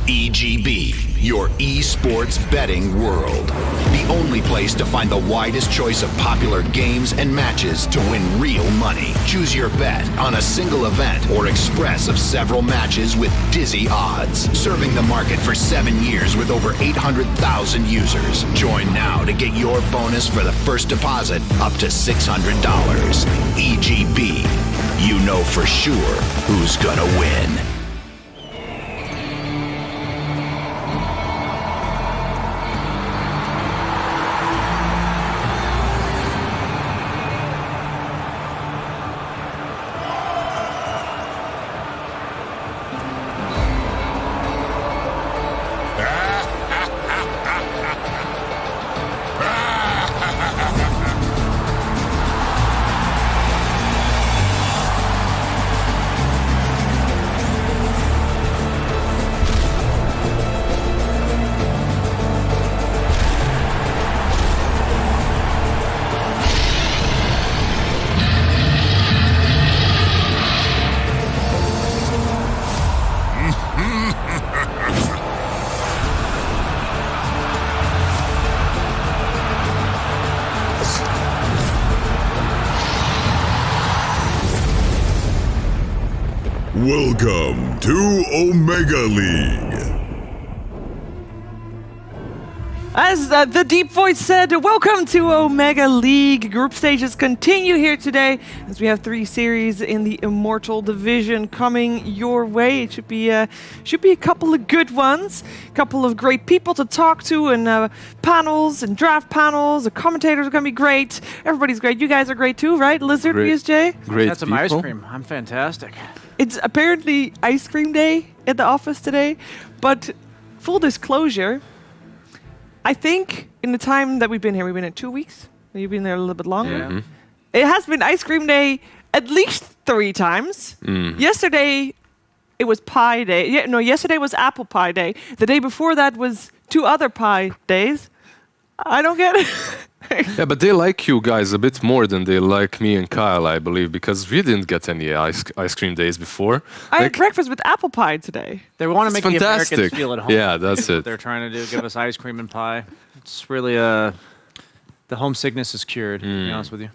EGB, your esports betting world. The only place to find the widest choice of popular games and matches to win real money. Choose your bet on a single event or express of several matches with dizzy odds. Serving the market for 7 years with over 800,000 users. Join now to get your bonus for the first deposit up to $600. EGB, you know for sure who's gonna win. Welcome to Omega League. As the deep voice said, welcome to Omega League. Group stages continue here today as we have 3 series in the Immortal Division coming your way. It should be a couple of good ones, a couple of great people to talk to, and panels and draft panels. The commentators are going to be great. Everybody's great. You guys are great too, right? Lizard, Great. BSJ? Great That's some ice cream. I'm fantastic. It's apparently ice cream day at the office today, but full disclosure, I think in the time that we've been here, we've been here 2 weeks. You've been there a little bit longer. Yeah. It has been ice cream day at least 3 times. Yesterday, it was pie day. Yesterday was apple pie day. The day before that was 2 other pie days. I don't get it. Yeah, but they like you guys a bit more than they like me and Kyle, I believe, because we didn't get any ice cream days before. I had breakfast with apple pie today. They want to make the fantastic. Americans feel at home. Yeah, that's what it. they're trying to do. Give us ice cream and pie. It's really the homesickness is cured. To be honest with you.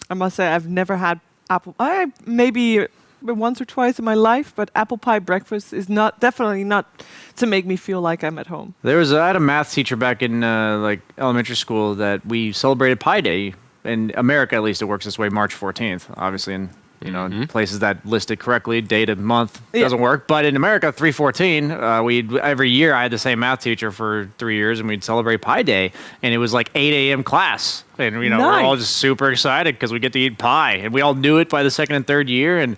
I must say, I've never had apple pie. Maybe once or twice in my life, but apple pie breakfast is definitely not to make me feel like I'm at home. I had a math teacher back in elementary school that we celebrated Pi Day. In America, at least, it works this way. March 14th, obviously, in in places that listed correctly, date and month doesn't work. But in America, 3/14, every year I had the same math teacher for 3 years, and we'd celebrate Pi Day, and it was like 8 a.m. class, and we're all just super excited because we get to eat pie, and we all knew it by the 2nd and 3rd year, and.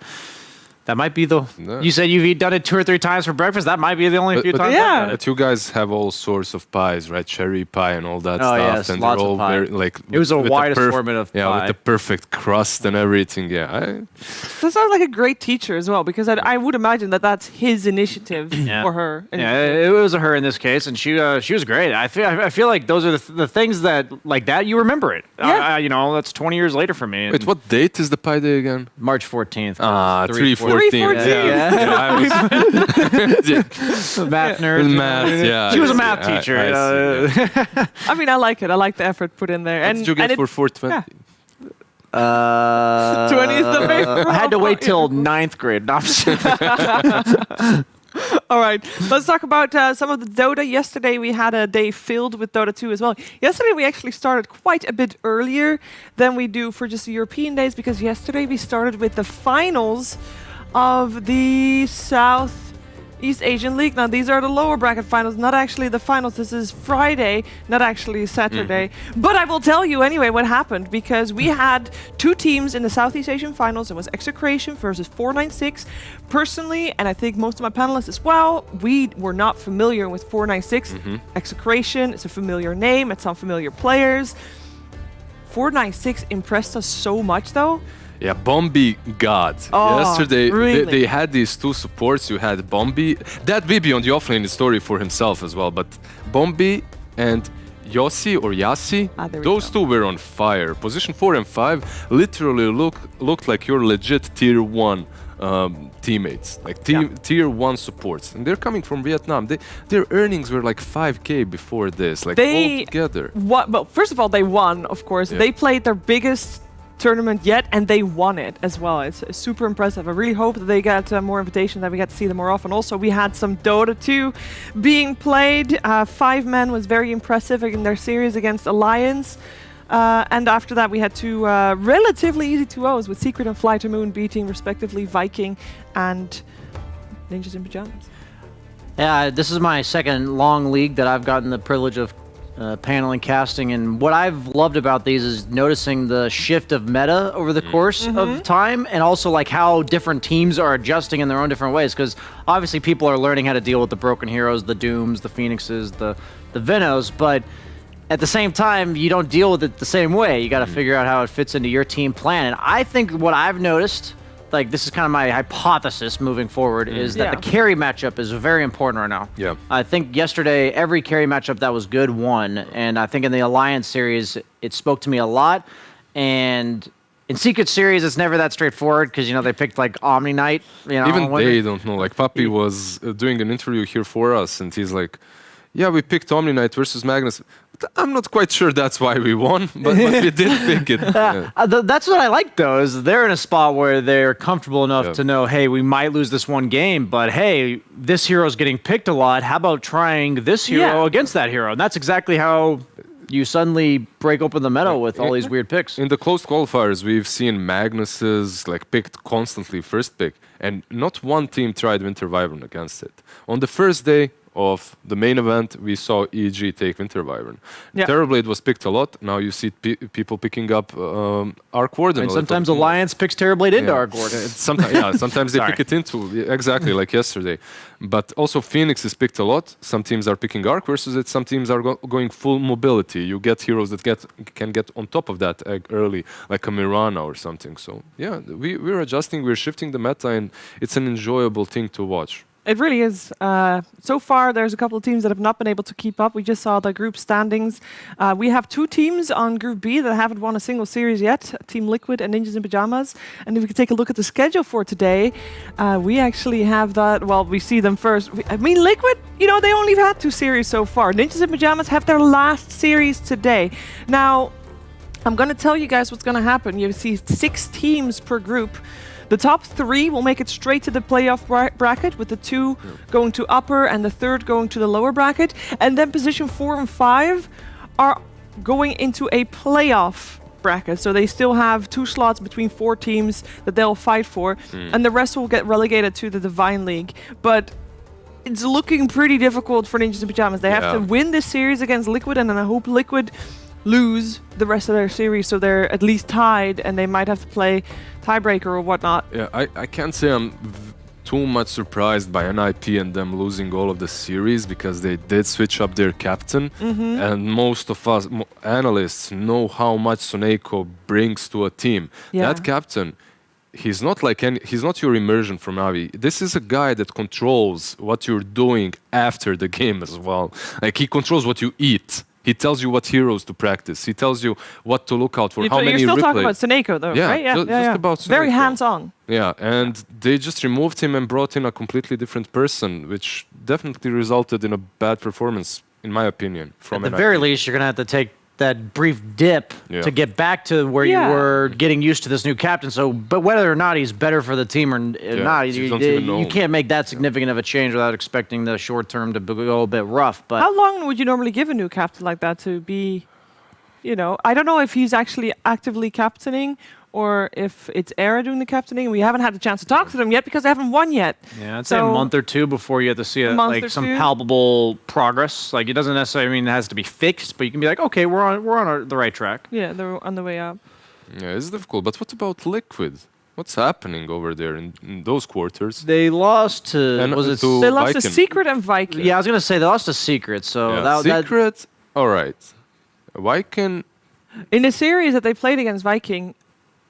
That might be You said you've done it 2 or 3 times for breakfast. That might be the only few times. Yeah. I've done it. But you guys have all sorts of pies, right? Cherry pie and all that Oh, stuff. yes, and lots they're of all pie. very like. It was a with the wide assortment of Yeah, pie. with the perfect crust and everything. Yeah. That sounds like a great teacher as well, because I would imagine that that's his initiative or her. Yeah, it was a her in this case, and she was great. I feel like those are the things that like that you remember it. Yeah. That's 20 years later for me. Wait, what date is the pie day again? March 14th. 3/14. 3/14. Yeah, Math nerd. Math, yeah. She was a I math see. teacher. I see, yeah. I mean, I like it. I like the effort put in there. What did you get for 420? 20th of April. I had to wait till 9th grade. No, I'm just kidding. All right, let's talk about some of the Dota. Yesterday we had a day filled with Dota 2 as well. Yesterday we actually started quite a bit earlier than we do for just the European days, because yesterday we started with the finals of the Southeast Asian League. Now, these are the lower bracket finals, not actually the finals. This is Friday, not actually Saturday. But I will tell you anyway what happened, because we had 2 teams in the Southeast Asian finals. It was Execration versus 496. Personally, and I think most of my panelists as well, we were not familiar with 496. Execration is a familiar name, it's some familiar players. 496 impressed us so much, though. Yeah, Bombi God. Oh, Yesterday, really? they had these 2 supports. You had Bombi. That Bibi on the offlane is story for himself as well. But Bombi and Yossi or Yassi, those 2 were on fire. Position 4 and 5 literally looked like your legit tier 1 teammates, like tier 1 supports, and they're coming from Vietnam. Their earnings were like 5K before this, like all together. Well, first of all, they won, of course. Yeah. They played their biggest tournament yet, and they won it as well. It's super impressive. I really hope that they get more invitations, that we get to see them more often. Also, we had some Dota 2 being played. 5 men was very impressive in their series against Alliance. And after that, we had 2 relatively easy 2-0s with Secret and Fly to Moon beating, respectively, Viking and Ninjas in Pajamas. Yeah, this is my second long league that I've gotten the privilege of paneling, casting, and what I've loved about these is noticing the shift of meta over the course of time, and also like how different teams are adjusting in their own different ways, because obviously people are learning how to deal with the broken heroes, the Dooms, the Phoenixes, the Venos, but at the same time, you don't deal with it the same way. You got to figure out how it fits into your team plan. And I think what I've noticed, like this is kind of my hypothesis moving forward, is that the carry matchup is very important right now. Yeah. I think yesterday, every carry matchup that was good won. And I think in the Alliance series, it spoke to me a lot. And in Secret series, it's never that straightforward because, you know, they picked like Omni Knight. You know, even they don't know. Like Papi was doing an interview here for us, and he's like, yeah, we picked Omni Knight versus Magnus. I'm not quite sure that's why we won, but we did pick it. Yeah. That's what I like, though, is they're in a spot where they're comfortable enough to know, hey, we might lose this one game, but hey, this hero's getting picked a lot. How about trying this hero against that hero? And that's exactly how you suddenly break open the meta with all these weird picks. In the closed qualifiers, we've seen Magnus's like picked constantly first pick, and not one team tried Winter Wyvern against it. On the first day of the main event, we saw EG take Winter Wyvern. Terrorblade was picked a lot. Now you see people picking up Arc Warden. And sometimes Alliance picks Terrorblade into Arc Warden. Sometimes they pick it into, exactly like yesterday. But also Phoenix is picked a lot. Some teams are picking Arc versus it. Some teams are going full mobility. You get heroes that can get on top of that early, like a Mirana or something. So yeah, we're adjusting, we're shifting the meta, and it's an enjoyable thing to watch. It really is. So far, there's a couple of teams that have not been able to keep up. We just saw the group standings. We have 2 teams on Group B that haven't won a single series yet, Team Liquid and Ninjas in Pajamas. And if we could take a look at the schedule for today, we actually have that. Well, we see them first. I mean, Liquid, you know, they only had 2 series so far. Ninjas in Pajamas have their last series today. Now, I'm going to tell you guys what's going to happen. You see 6 teams per group. The top 3 will make it straight to the playoff bracket, with the 2 going to upper and the 3rd going to the lower bracket. And then position 4 and 5 are going into a playoff bracket. So they still have 2 slots between 4 teams that they'll fight for. And the rest will get relegated to the Divine League. But it's looking pretty difficult for Ninjas in Pajamas. They have to win this series against Liquid, and then I hope Liquid lose the rest of their series so they're at least tied, and they might have to play tiebreaker or whatnot. Yeah, I can't say I'm too much surprised by NIP and them losing all of the series, because they did switch up their captain, and most of us analysts know how much Soneko brings to a team. That captain, he's not your immersion from NAVI. This is a guy that controls what you're doing after the game as well. Like, he controls what you eat. He tells you what heroes to practice. He tells you what to look out for, how many replays. You're still talking about Soneko, though, right? Just about Soneko. Very hands-on. Yeah, and they just removed him and brought in a completely different person, which definitely resulted in a bad performance, in my opinion. From at the very least, you're going to have to take that brief dip to get back to where you were getting used to this new captain. So, but whether or not he's better for the team or not, you can't make that significant of a change without expecting the short term to go a bit rough. But how long would you normally give a new captain like that to be, you know, I don't know if he's actually actively captaining or if it's Era doing the captaining. We haven't had the chance to talk to them yet because they haven't won yet. Yeah, I'd say a month or 2 before you have to see some palpable progress. Like, it doesn't necessarily mean it has to be fixed, but you can be like, okay, we're on the right track. Yeah, they're on the way up. Yeah, it's difficult. But what about Liquid? What's happening over there in those quarters? They lost to... They lost to Secret and Viking. Yeah, I was going to say they lost to Secret. So Secret, all right. Viking... In the series that they played against Viking,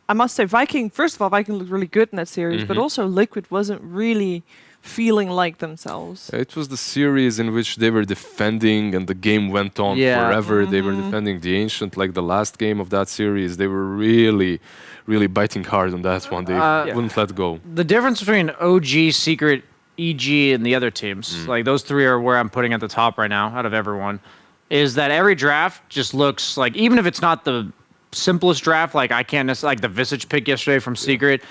I must say, Viking looked really good in that series, but also Liquid wasn't really feeling like themselves. It was the series in which they were defending and the game went on forever. They were defending the Ancient, like the last game of that series. They were really, really biting hard on that one. They wouldn't let go. The difference between OG, Secret, EG, and the other teams, like those three are where I'm putting at the top right now out of everyone, is that every draft just looks like, even if it's not the simplest draft, like I can't necessarily, like the Visage pick yesterday from Secret,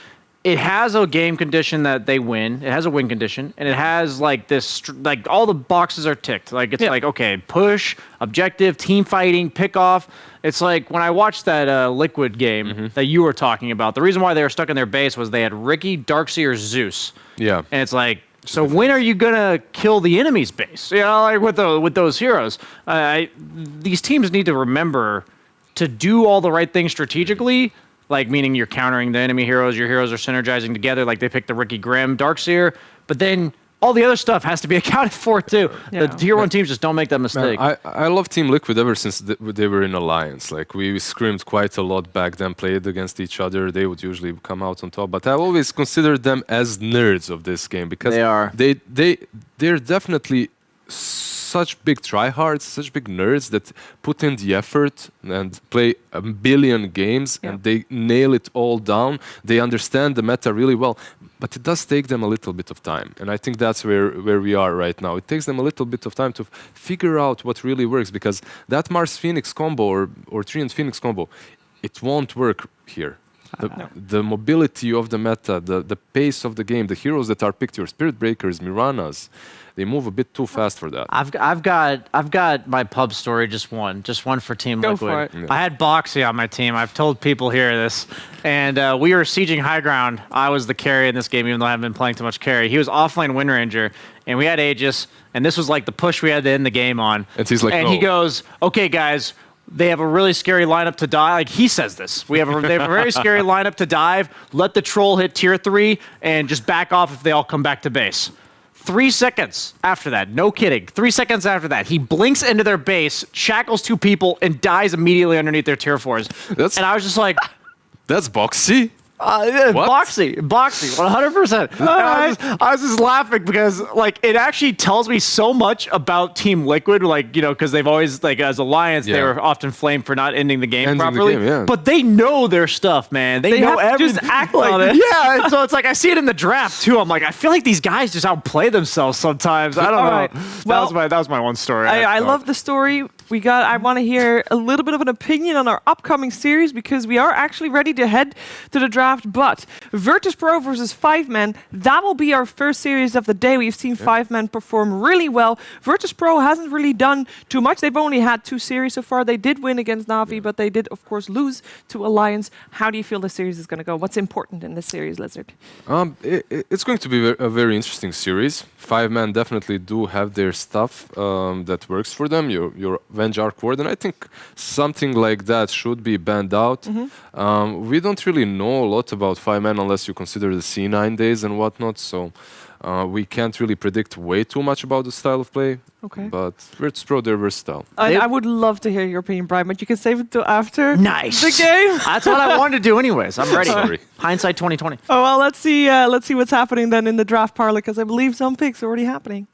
it has a game condition that they win. It has a win condition, and it has like this, like all the boxes are ticked. Like it's like, okay, push, objective, team fighting, pick off. It's like when I watched that Liquid game that you were talking about, the reason why they were stuck in their base was they had Ricky, Darkseer, Zeus. Yeah. And it's like, so when are you gonna kill the enemy's base? You know, like with those heroes. These teams need to remember to do all the right things strategically. Like, meaning you're countering the enemy heroes, your heroes are synergizing together, like they picked the Ricky Grimm, Darkseer, but then all the other stuff has to be accounted for too. The tier 1 teams just don't make that mistake. Man, I love Team Liquid ever since they were in Alliance. Like, we scrimmed quite a lot back then, played against each other. They would usually come out on top, but I always considered them as nerds of this game because they're definitely such big tryhards, such big nerds that put in the effort and play a billion games and they nail it all down. They understand the meta really well, but it does take them a little bit of time. And I think that's where we are right now. It takes them a little bit of time to figure out what really works, because that Mars Phoenix combo or Treant Phoenix combo, it won't work here. The mobility of the meta, the pace of the game, the heroes that are picked, your Spirit Breakers, Miranas, they move a bit too fast for that. I've got my pub story, just one for Team Liquid. For it. Yeah. I had Boxy on my team. I've told people here this, and we were sieging high ground. I was the carry in this game, even though I haven't been playing too much carry. He was offlane Wind Ranger, and we had Aegis, and this was like the push we had to end the game on. And he's like, he goes, "Okay, guys." They have a really scary lineup to dive. Like, he says this. They have a very scary lineup to dive. Let the troll hit tier 3 and just back off if they all come back to base. 3 seconds after that, no kidding, 3 seconds after that, he blinks into their base, shackles 2 people, and dies immediately underneath their tier 4s. And I was just like... That's Boxy? Boxy, 100%. I was just laughing because, like, it actually tells me so much about Team Liquid, like, you know, because they've always, like, as Alliance, they were often flamed for not ending the game properly. But they know their stuff, man. They know everything. Just act on it. Yeah, and so it's like, I see it in the draft, too. I'm like, I feel like these guys just outplay themselves sometimes. I don't know. Right. Well, that was my one story. I love the story. I want to hear a little bit of an opinion on our upcoming series, because we are actually ready to head to the draft. But Virtus Pro versus 5men, that will be our first series of the day. We've seen 5men perform really well. Virtus Pro hasn't really done too much. They've only had 2 series so far. They did win against NAVI, but they did, of course, lose to Alliance. How do you feel the series is going to go? What's important in this series, Lizard? It's going to be a very interesting series. 5men definitely do have their stuff that works for them. Your Venge Arc Ward, and I think something like that should be banned out. We don't really know a lot about 5men unless you consider the C9 days and whatnot, so we can't really predict way too much about the style of play. Okay. But Virtus Pro, they're versatile. I would love to hear your opinion, Brian, but you can save it till after the game. That's what I wanted to do anyways. I'm ready. Sorry. Hindsight 2020. Oh, well, let's see what's happening then in the draft parlor, because I believe some picks are already happening.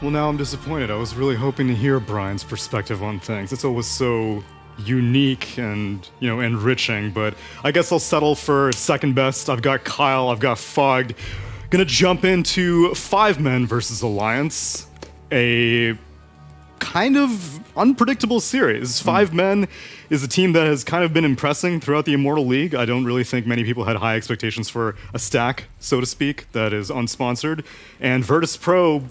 Well, now I'm disappointed. I was really hoping to hear Brian's perspective on things. It's always so unique and, you know, enriching, but I guess I'll settle for second best. I've got Kyle, I've got Fogged. Gonna jump into 5men versus Alliance, a kind of unpredictable series. 5men is a team that has kind of been impressing throughout the Immortal League. I don't really think many people had high expectations for a stack, so to speak, that is unsponsored. And Virtus Pro,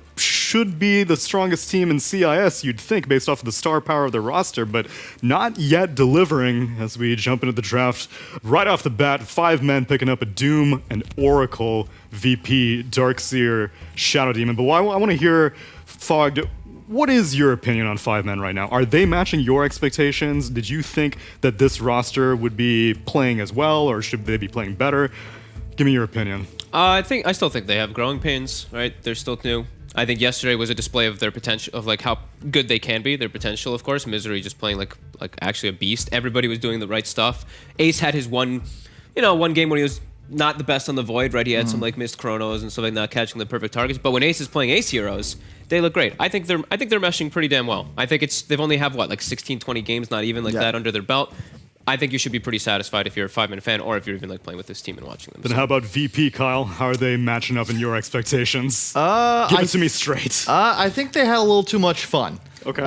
should be the strongest team in CIS, you'd think, based off of the star power of their roster, but not yet delivering as we jump into the draft. Right off the bat, 5 men picking up a Doom and Oracle VP, Darkseer, Shadow Demon. But I want to hear, Fogged, what is your opinion on 5 men right now? Are they matching your expectations? Did you think that this roster would be playing as well, or should they be playing better? Give me your opinion. I still think they have growing pains, right? They're still new. I think yesterday was a display of their potential, of like how good they can be, their potential, of course. Misery just playing like actually a beast. Everybody was doing the right stuff. Ace had his one game where he was not the best on the Void, right? He had some like missed chronos and stuff like that, catching the perfect targets. But when Ace is playing Ace heroes, they look great. I think they're meshing pretty damn well. I think they've only have like 16, 20 games, not even that under their belt. I think you should be pretty satisfied if you're a 5-man fan, or if you're even like playing with this team and watching them. Then how about VP, Kyle? How are they matching up in your expectations? Give it to me straight. I think they had a little too much fun. Okay.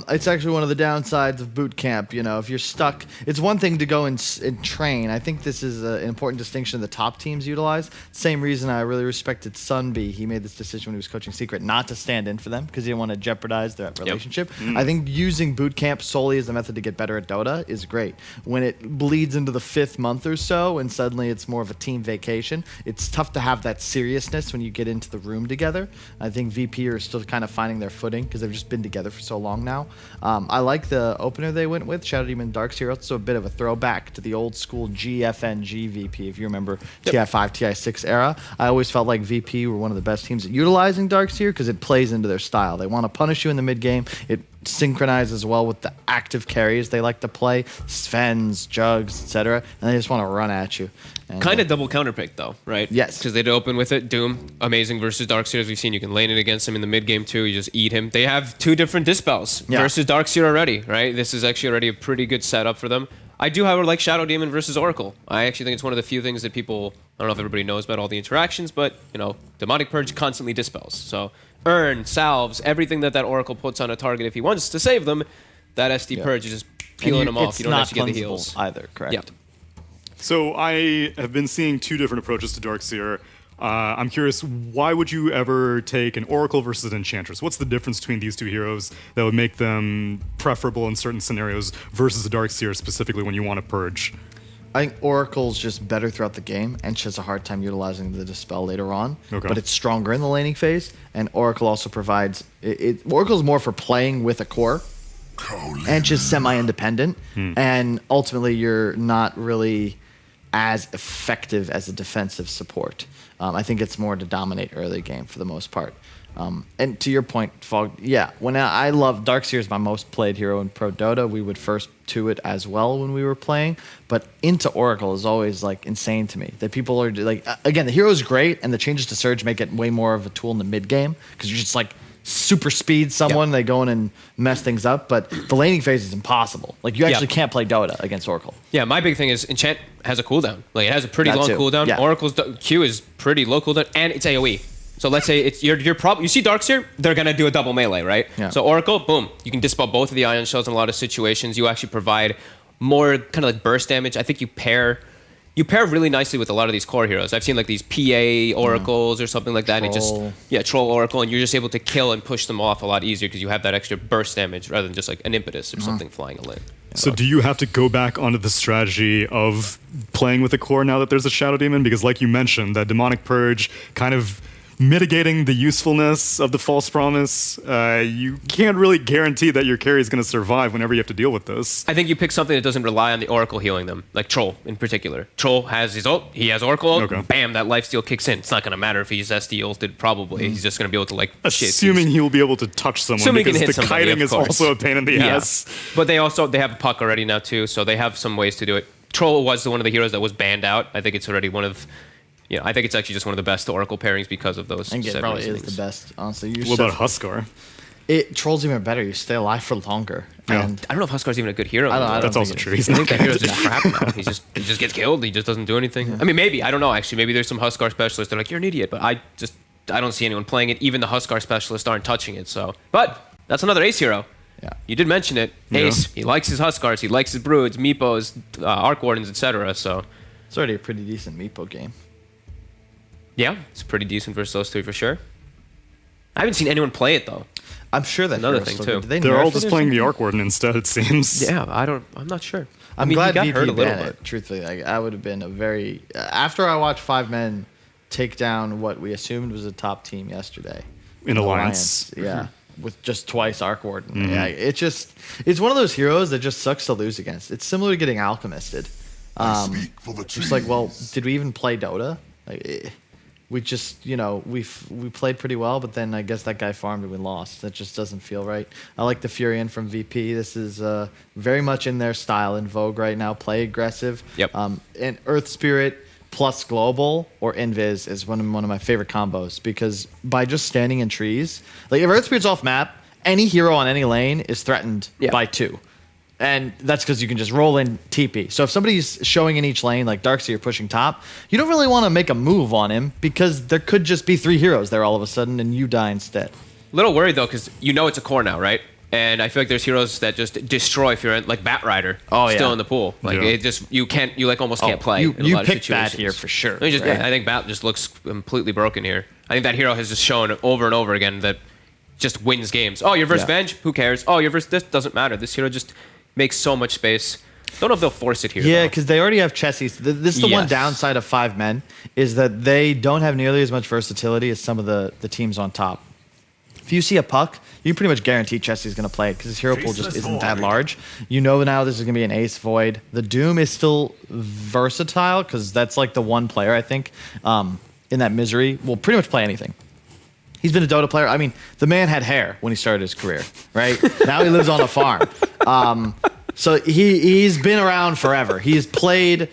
It's actually one of the downsides of boot camp. If you're stuck, it's one thing to go and train. I think this is an important distinction the top teams utilize. Same reason I really respected Sunby. He made this decision when he was coaching Secret not to stand in for them because he didn't want to jeopardize that relationship. I think using boot camp solely as a method to get better at Dota is great. When it bleeds into the 5th month or so and suddenly it's more of a team vacation, it's tough to have that seriousness when you get into the room together. I think VP are still kind of finding their footing because they've just been together for so long now. I like the opener they went with, Shadow Demon Darkseer. Also a bit of a throwback to the old school GFNG VP, if you remember TI5, TI6 era. I always felt like VP were one of the best teams at utilizing Darkseer because it plays into their style. They want to punish you in the mid game. It synchronizes well with the active carries they like to play, Svens, Jugs, etc., and they just want to run at you. Kind of double counterpick though, right? Yes. Because they'd open with it. Doom, amazing versus Darkseer, as we've seen. You can lane it against him in the mid game too. You just eat him. They have 2 different dispels versus Darkseer already, right? This is actually already a pretty good setup for them. I do, however, like Shadow Demon versus Oracle. I actually think it's one of the few things that people, I don't know if everybody knows about all the interactions, but, Demonic Purge constantly dispels. So, Urn, Salves, everything that Oracle puts on a target if he wants to save them, that SD Purge is just peeling them off. You don't have to get the heals. Either, correct? Yeah. So I have been seeing 2 different approaches to Darkseer. I'm curious, why would you ever take an Oracle versus an Enchantress? What's the difference between these 2 heroes that would make them preferable in certain scenarios versus a Darkseer, specifically when you want to purge? I think Oracle's just better throughout the game, and she has a hard time utilizing the Dispel later on. Okay. But it's stronger in the laning phase, and Oracle also provides... Oracle's more for playing with a core, and just semi-independent, and ultimately you're not really as effective as a defensive support. I think it's more to dominate early game for the most part. And to your point, Fog, when I love Darkseer is my most played hero in Pro Dota. We would first to it as well when we were playing, but into Oracle is always like insane to me. That people are like, again, the hero is great, and the changes to Surge make it way more of a tool in the mid game because you're just like super speed someone, they go in and mess things up, but the laning phase is impossible. Like you actually can't play Dota against Oracle. Yeah, my big thing is Enchant has a cooldown. Like it has a pretty long cooldown. Yeah. Oracle's Q is pretty low cooldown, and it's AoE. So let's say it's you see Darkseer, they're gonna do a double melee, right? Yeah. So Oracle, boom, you can dispel both of the ion shells in a lot of situations. You actually provide more kind of like burst damage. I think you pair really nicely with a lot of these core heroes. I've seen like these PA oracles or something like that, and it just troll oracle, and you're just able to kill and push them off a lot easier because you have that extra burst damage rather than just like an impetus or something flying a lane. So do you have to go back onto the strategy of playing with the core now that there's a Shadow Demon? Because like you mentioned, that Demonic Purge kind of mitigating the usefulness of the false promise, you can't really guarantee that your carry is going to survive whenever you have to deal with this. I think you pick something that doesn't rely on the Oracle healing them, like Troll in particular. Troll has his ult, he has Oracle ult, bam, that lifesteal kicks in. It's not going to matter if he's SD ulted, probably. He's just going to be able to Assuming he will be able to touch someone, because the kiting is also a pain in the ass. But they have a puck already now too, so they have some ways to do it. Troll was one of the heroes that was banned out. I think it's already one of... I think it's actually just one of the best Oracle pairings because of those. I think it probably is the best, honestly. What about Huskar? Troll's even better. You stay alive for longer. Yeah. And I don't know if Huskar's even a good hero. That's also true. I think that hero's just crap now. He just gets killed. He just doesn't do anything. Yeah. I mean, maybe. I don't know, actually. Maybe there's some Huskar specialists that are like, you're an idiot. But I don't see anyone playing it. Even the Huskar specialists aren't touching it. So, but that's another Ace hero. Yeah. You did mention it. Ace, he likes his Huskars. He likes his Broods, Meepos, Arc Wardens, etc. So it's already a pretty decent Meepo game. Yeah, it's pretty decent versus those 3 for sure. I haven't seen anyone play it though. I'm sure that's Another thing, too. They're all just playing the Arc Warden instead, it seems. Yeah, I'm not sure. I'm he glad got VP hurt a little banned bit. it. Truthfully, like, I would have been a very after I watched 5 men take down what we assumed was a top team yesterday In Alliance. yeah, with just twice Arc Warden. Yeah, it's one of those heroes that just sucks to lose against. It's similar to getting alchemisted. Just like, well, did we even play Dota? Like, we just, we played pretty well, but then I guess that guy farmed and we lost. That just doesn't feel right. I like the Furion from VP. This is very much in their style, in vogue right now. Play aggressive. Yep. And Earth Spirit plus Global or Invis is one of my favorite combos, because by just standing in trees, like if Earth Spirit's off map, any hero on any lane is threatened by 2. And that's because you can just roll in TP. So if somebody's showing in each lane, like Darkseer pushing top, you don't really want to make a move on him, because there could just be 3 heroes there all of a sudden and you die instead. Little worried though, because it's a core now, right? And I feel like there's heroes that just destroy if you're in, like Bat Rider, still in the pool. Like it just you almost can't play. You in a lot of pick Bat situations. here for sure. I think Bat just looks completely broken here. I think that hero has just shown over and over again that just wins games. Oh, you're versus Venge? Who cares? Oh, you're versus this? Doesn't matter. This hero just makes so much space. Don't know if they'll force it here. Yeah, though. because they already have Chessie. This is the one downside of 5 men, is that they don't have nearly as much versatility as some of the teams on top. If you see a puck, you pretty much guarantee Chessie's going to play it, because his hero pool just isn't that large. You know now this is going to be an ace void. The Doom is still versatile, because that's like the one player, I think, in that Misery will pretty much play anything. He's been a Dota player. I mean, the man had hair when he started his career, right? Now he lives on a farm. So he's been around forever. He's played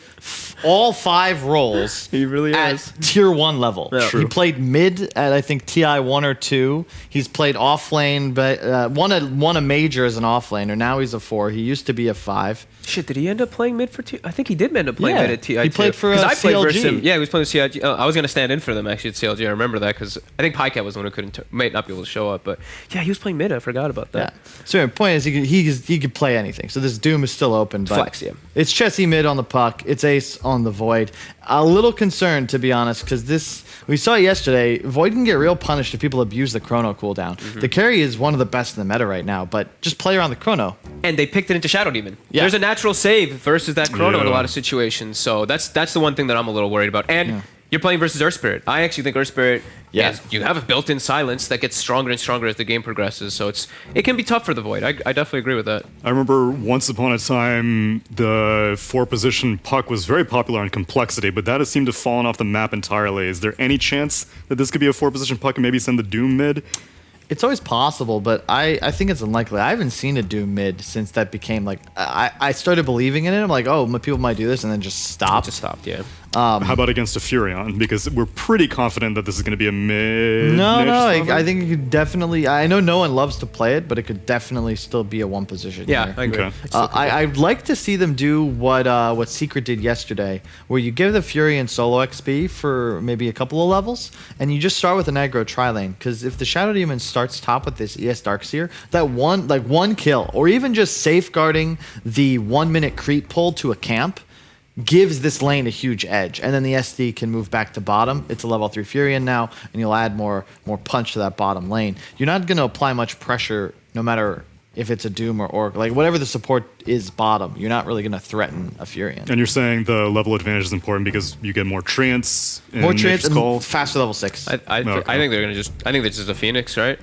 all 5 roles. He really at is. tier 1 level. Yeah. He played mid at I think TI 1 or 2. He's played off lane, but won a major as an off laner. Now he's a 4. He used to be a 5. Shit, did he end up playing mid for TI? I think he did end up playing Yeah. mid at TI. He played for, I played CLG. versus him. Yeah, he was playing with CLG. I was going to stand in for them actually at CLG. I remember that because I think Pycat was the one who might not be able to show up. But yeah, he was playing mid. I forgot about that. Yeah. So the point is he could play anything. So this Doom is still open. But Flex, yeah. It's Chessie mid on the puck. It's Ace on the Void. A little concerned, to be honest, because we saw it yesterday. Void can get real punished if people abuse the chrono cooldown. The carry is one of the best in the meta right now, but just play around the chrono. And they picked it into Shadow Demon. Yeah. There's a natural save versus that chrono in a Yeah. lot of situations. So that's the one thing that I'm a little worried about. And you're playing versus Earth Spirit. I actually think Earth Spirit, you have a built-in silence that gets stronger and stronger as the game progresses. So it can be tough for the Void. I definitely agree with that. I remember once upon a time, the 4-position puck was very popular in complexity, but that has seemed to have fallen off the map entirely. Is there any chance that this could be a 4-position puck and maybe send the Doom mid? It's always possible, but I think it's unlikely. I haven't seen a Doom mid since that became like I started believing in it. I'm like, oh, people might do this, and then just stop. Just stopped, yeah. How about against a Furion? Because we're pretty confident that this is going to be a mid. No, niche I think it could definitely. I know no one loves to play it, but it could definitely still be a 1 position. Yeah, here. I agree. Okay. I'd like to see them do what Secret did yesterday, where you give the Furion solo XP for maybe a couple of levels, and you just start with an aggro tri-lane. Because if the Shadow Demon starts top with this ES Darkseer, that one kill, or even just safeguarding the 1-minute creep pull to a camp, gives this lane a huge edge, and then the SD can move back to bottom. It's a level 3 Furion now, and you'll add more punch to that bottom lane. You're not going to apply much pressure, no matter if it's a Doom or Orc. Like, whatever the support is bottom, you're not really going to threaten a Furion. And you're saying the level advantage is important because you get more treants, More chance skull. and faster level 6. I think they're gonna I think this is a Phoenix, right?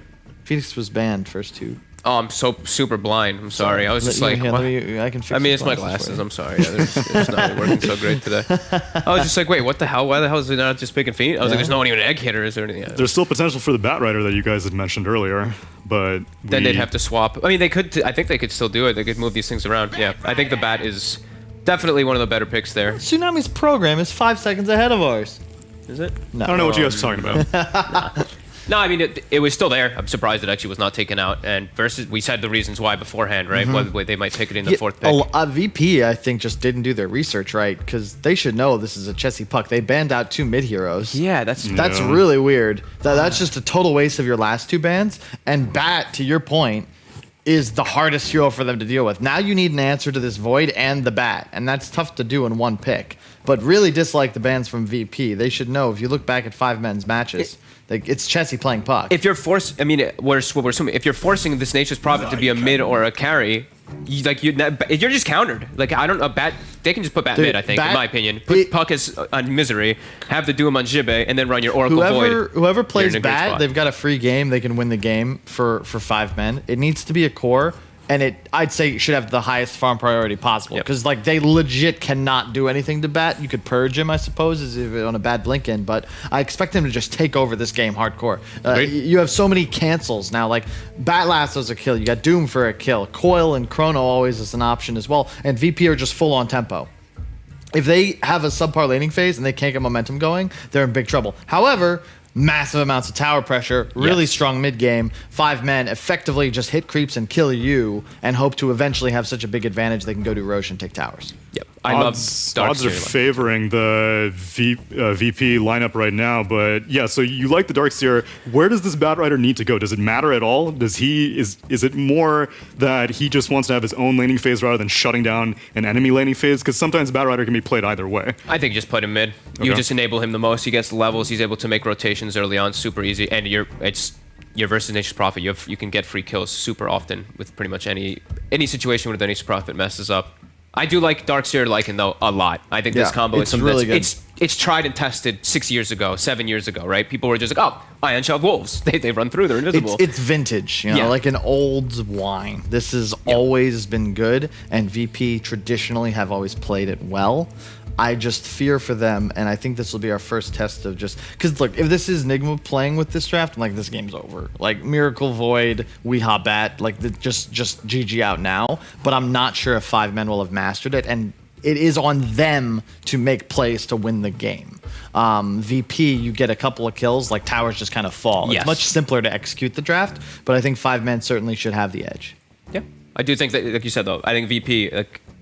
Phoenix was banned first 2. Oh, I'm so super blind. I'm sorry. I was just like, Here, what? I can fix I mean, the it's my for glasses. you. I'm sorry. Yeah, it's not really working so great today. I was just like, wait, what the hell? Why the hell is it not just picking Phoenix? I was like, there's no one even egg hitters or anything. There's still potential for the Bat Rider that you guys had mentioned earlier, but Then they'd have to swap. I mean, they could. I think they could still do it. They could move these things around. Yeah, I think the Bat is definitely one of the better picks there. Tsunami's program is 5 seconds ahead of ours. Is it? No. I don't know what you guys are talking about. No, I mean, it was still there. I'm surprised it actually was not taken out. And versus, we said the reasons why beforehand, right? Why they might take it in the fourth pick. VP, I think, just didn't do their research right, because they should know this is a Chessie puck. They banned out 2 mid heroes. Yeah, that's Yeah. Really weird. That's just a total waste of your last 2 bans. And Bat, to your point, is the hardest hero for them to deal with. Now you need an answer to this Void and the Bat, and that's tough to do in 1 pick. but really dislike the bans from VP. They should know, if you look back at 5men's matches, it's Chessie playing puck. If you're forced, I mean, we're assuming if you're forcing this Nature's Prophet to be a mid or a carry, you're just countered. Like I don't know, they can just put bat mid. I think, in my opinion, put puck as on Misery, have the Doom on Jibe, and then run your Oracle Void. Whoever plays bat, they've got a free game. They can win the game for 5men. It needs to be a core. And I'd say it should have the highest farm priority possible, because like they legit cannot do anything to bat. You could purge him, I suppose, as if on a bad blink in, but I expect him to just take over this game hardcore. You have so many cancels now, like Bat Lasso's a kill, you got Doom for a kill, Coil and Chrono always is an option as well, and VP are just full on tempo. If they have a subpar laning phase and they can't get momentum going, they're in big trouble. However, massive amounts of tower pressure, really strong mid game, 5men effectively just hit creeps and kill you, and hope to eventually have such a big advantage they can go to Roche and take towers. Yep. Odds are favoring the VP lineup right now, but yeah, so you like the Darkseer. Where does this Batrider need to go? Does it matter at all? Is it more that he just wants to have his own laning phase rather than shutting down an enemy laning phase? Because sometimes Batrider can be played either way. I think just put him mid. You just enable him the most. He gets the levels. He's able to make rotations early on, super easy. And you're versus Nature's Prophet. You can get free kills super often with pretty much any situation where the Nature's Prophet messes up. I do like Darkseer Lycan though a lot. I think this combo is something really good. It's tried and tested 6 years ago, 7 years ago, right? People were just like, oh, Ion Shell Wolves. They run through, they're invisible. It's vintage, you know, like an old wine. This has always been good, and VP traditionally have always played it well. I just fear for them, and I think this will be our first test of just... Because, look, if this is Nigma playing with this draft, I'm like, this game's over. Like, Miracle Void, Weehaw Bat, like, just GG out now. But I'm not sure if 5men will have mastered it, and it is on them to make plays to win the game. VP, you get a couple of kills, like, towers just kind of fall. It's much simpler to execute the draft, but I think 5men certainly should have the edge. Yeah. I do think that, like you said, though, I think VP...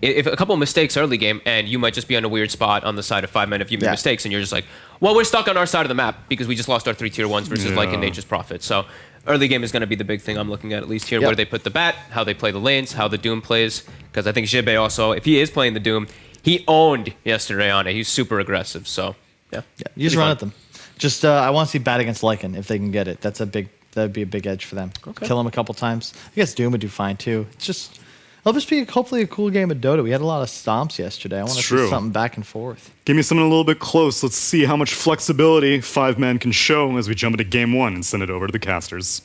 if a couple of mistakes early game, and you might just be on a weird spot on the side of 5men if you make mistakes, and you're just like, well, we're stuck on our side of the map because we just lost our 3 tier 1s versus like in Nature's Prophet. So early game is going to be the big thing I'm looking at least here, where they put the bat, how they play the lanes, how the Doom plays. Because I think Jibe also, if he is playing the Doom, he owned yesterday on it. He's super aggressive. So yeah, you just run at them. Just I want to see bat against Lycan if they can get it. That'd be a big edge for them. Kill him a couple times. I guess Doom would do fine too. It's just... It'll just be hopefully a cool game of Dota. We had a lot of stomps yesterday. I want to see something back and forth. Give me something a little bit close. Let's see how much flexibility 5men can show as we jump into game 1 and send it over to the casters.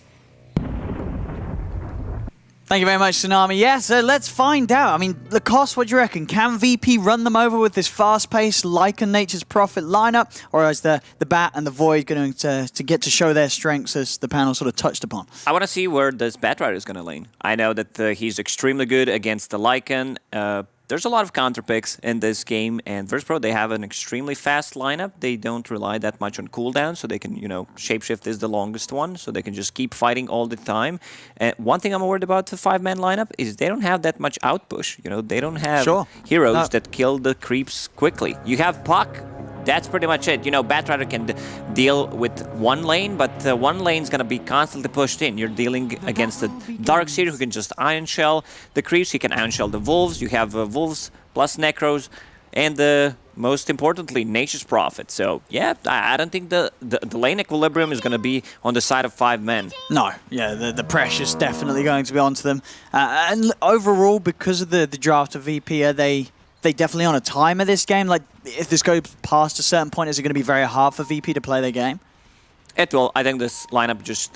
Thank you very much, Tsunami. Yeah, so let's find out. I mean, Lacoste, what do you reckon? Can VP run them over with this fast-paced Lycan Nature's Prophet lineup? Or is the Bat and the Void going to get to show their strengths as the panel sort of touched upon? I want to see where this Batrider is going to lane. I know that he's extremely good against the Lycan. There's a lot of counter picks in this game, and Virtus.pro, they have an extremely fast lineup. They don't rely that much on cooldown, so they can, Shapeshift is the longest one, so they can just keep fighting all the time. And one thing I'm worried about the 5-man lineup is they don't have that much outpush. They don't have heroes that kill the creeps quickly. You have Puck. That's pretty much it. Batrider can deal with one lane, but one lane's going to be constantly pushed in. You're dealing against the Darkseer who can just Ion Shell the creeps. He can Ion Shell the Wolves. You have Wolves plus Necros, and most importantly, Nature's Prophet. So, yeah, I don't think the lane equilibrium is going to be on the side of 5men. No, yeah, the pressure's definitely going to be onto them. And overall, because of the draft of VP, are they definitely on a timer this game? Like, if this goes past a certain point, is it going to be very hard for VP to play their game? It will. I think this lineup just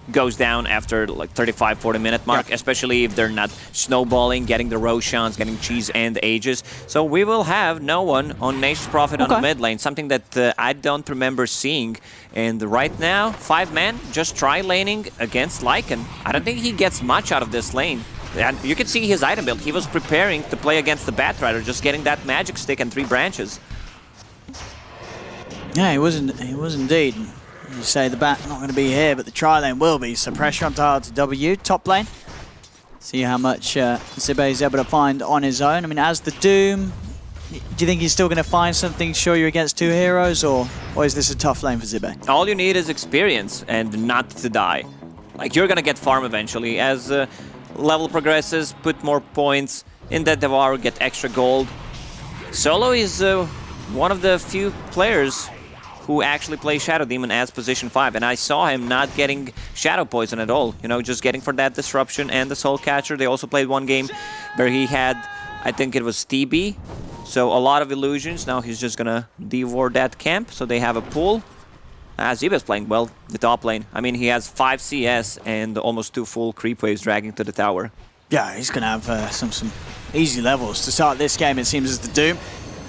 goes down after like 35-40 minute mark, especially if they're not snowballing, getting the Roshans, getting Cheese and Aegis. So we will have no one on Nature's Prophet on the mid lane, something that I don't remember seeing. And right now, 5-man, just try laning against Lycan. I don't think he gets much out of this lane. And you can see his item build. He was preparing to play against the Batrider, just getting that magic stick and 3 branches. Yeah, he was indeed. You say the Bat not going to be here, but the tri lane will be. So pressure on to W, top lane. See how much Zibe is able to find on his own. I mean, as the Doom, do you think he's still going to find something to show you against 2 heroes, or is this a tough lane for Zibe? All you need is experience and not to die. Like, you're going to get farm eventually. As level progresses, put more points in that Devour, get extra gold. Solo is one of the few players who actually play Shadow Demon as position 5, and I saw him not getting Shadow Poison at all, you know, just getting for that Disruption and the Soul Catcher. They also played one game where he had, I think it was TB, so a lot of illusions. Now he's just gonna devour that camp, so they have a pool. Ziba's playing well, the top lane. I mean, he has 5 CS and almost 2 full creep waves dragging to the tower. Yeah, he's going to have some easy levels to start this game, it seems, as the Doom.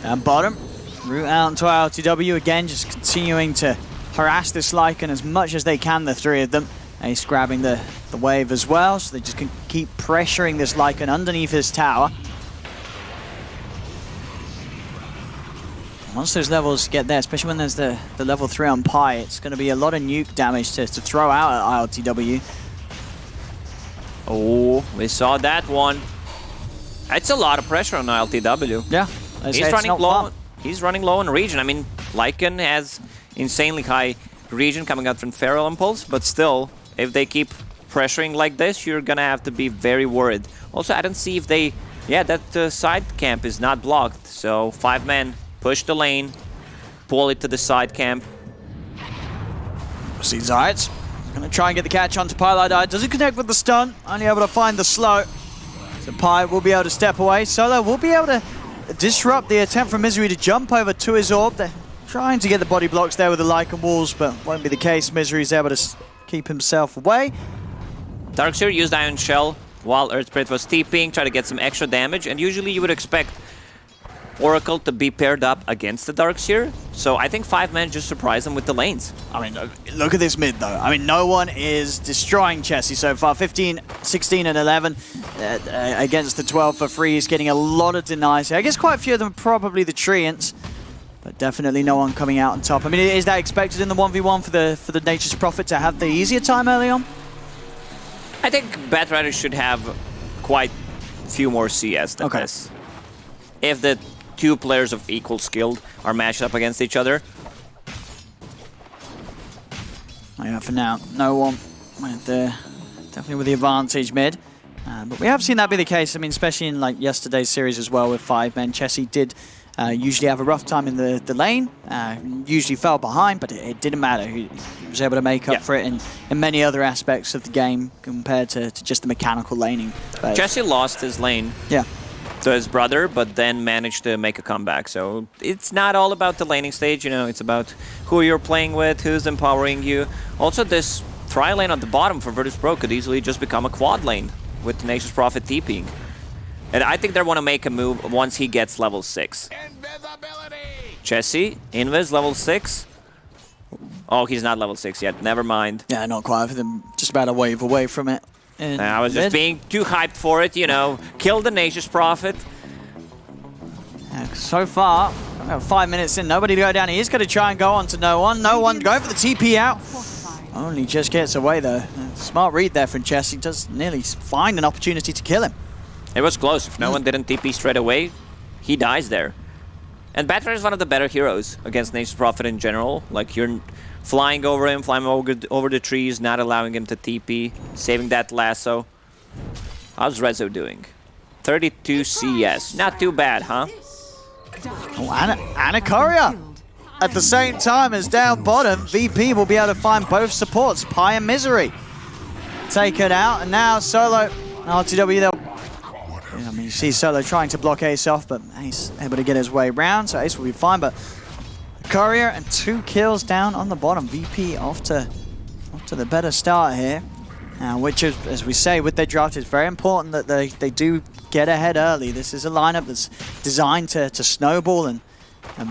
Down bottom, route out into LTW again, just continuing to harass this Lycan as much as they can, the 3 of them. Ace grabbing the wave as well, so they just can keep pressuring this Lycan underneath his tower. Once those levels get there, especially when there's the level 3 on Pi, it's going to be a lot of nuke damage to throw out at ILTW. Oh, we saw that one. It's a lot of pressure on ILTW. Yeah, he's running low. He's running low on regen. I mean, Lycan has insanely high regen coming out from Feral Impulse, but still, if they keep pressuring like this, you're gonna have to be very worried. Also, I don't see if they... Yeah, that side camp is not blocked, so 5 men push the lane, pull it to the side camp. See Zayat. Gonna try and get the catch onto Pylai. Doesn't connect with the stun, only able to find the slow. So Pi will be able to step away. Solo will be able to disrupt the attempt from Misery to jump over to his orb. They're trying to get the body blocks there with the Lycan walls, but won't be the case. Misery's able to keep himself away. Darkseer used Iron Shell while Earth Spirit was TPing, try to get some extra damage, and usually you would expect Oracle to be paired up against the Darkseer, so I think 5 men just surprise him with the lanes. I mean, look at this mid, though. I mean, no one is destroying Chessie so far. 15, 16, and 11 against the 12 for free. He's getting a lot of denies here. I guess quite a few of them are probably the Treants, but definitely no one coming out on top. I mean, is that expected in the 1v1 for the Nature's Prophet to have the easier time early on? I think Batrider should have quite a few more CS than this. If the 2 players of equal skill are matched up against each other. Yeah, for now, no one with definitely with the advantage mid. But we have seen that be the case. I mean, especially in like yesterday's series as well with 5 men. Chessie did usually have a rough time in the lane. Usually fell behind, but it didn't matter. He was able to make up for it in many other aspects of the game compared to just the mechanical laning. Chessie lost his lane. Yeah. To his brother, but then managed to make a comeback. So it's not all about the laning stage, you know, it's about who you're playing with, who's empowering you. Also, this tri lane at the bottom for Virtus.pro could easily just become a quad lane with Nature's Prophet TPing. And I think they want to make a move once he gets level 6. Chessie, Invis level 6. Oh, he's not level 6 yet, never mind. Yeah, not quite for them, just about a wave away from it. I was just being too hyped for it, you know. Kill the Nature's Prophet. So far, 5 minutes in, nobody to go down. He is going to try and go on to no one. No one going for the TP out. Only just gets away though. Smart read there from Chessie. Does nearly find an opportunity to kill him. It was close. If no one didn't TP straight away, he dies there. And Batrider is one of the better heroes against Nature's Prophet in general. Like, you're flying over him, flying over the trees, not allowing him to TP, saving that lasso. How's Rezo doing? 32 CS. Not too bad, huh? Oh, and a courier. At the same time as down bottom, VP will be able to find both supports, Pi and Misery. Take it out, and now Solo, RTW, they'll... I mean, you see Solo trying to block Ace off, but Ace able to get his way round, so Ace will be fine, but Courier and 2 kills down on the bottom. VP off to the better start here, which is, as we say, with their draft, it's very important that they do get ahead early. This is a lineup that's designed to snowball and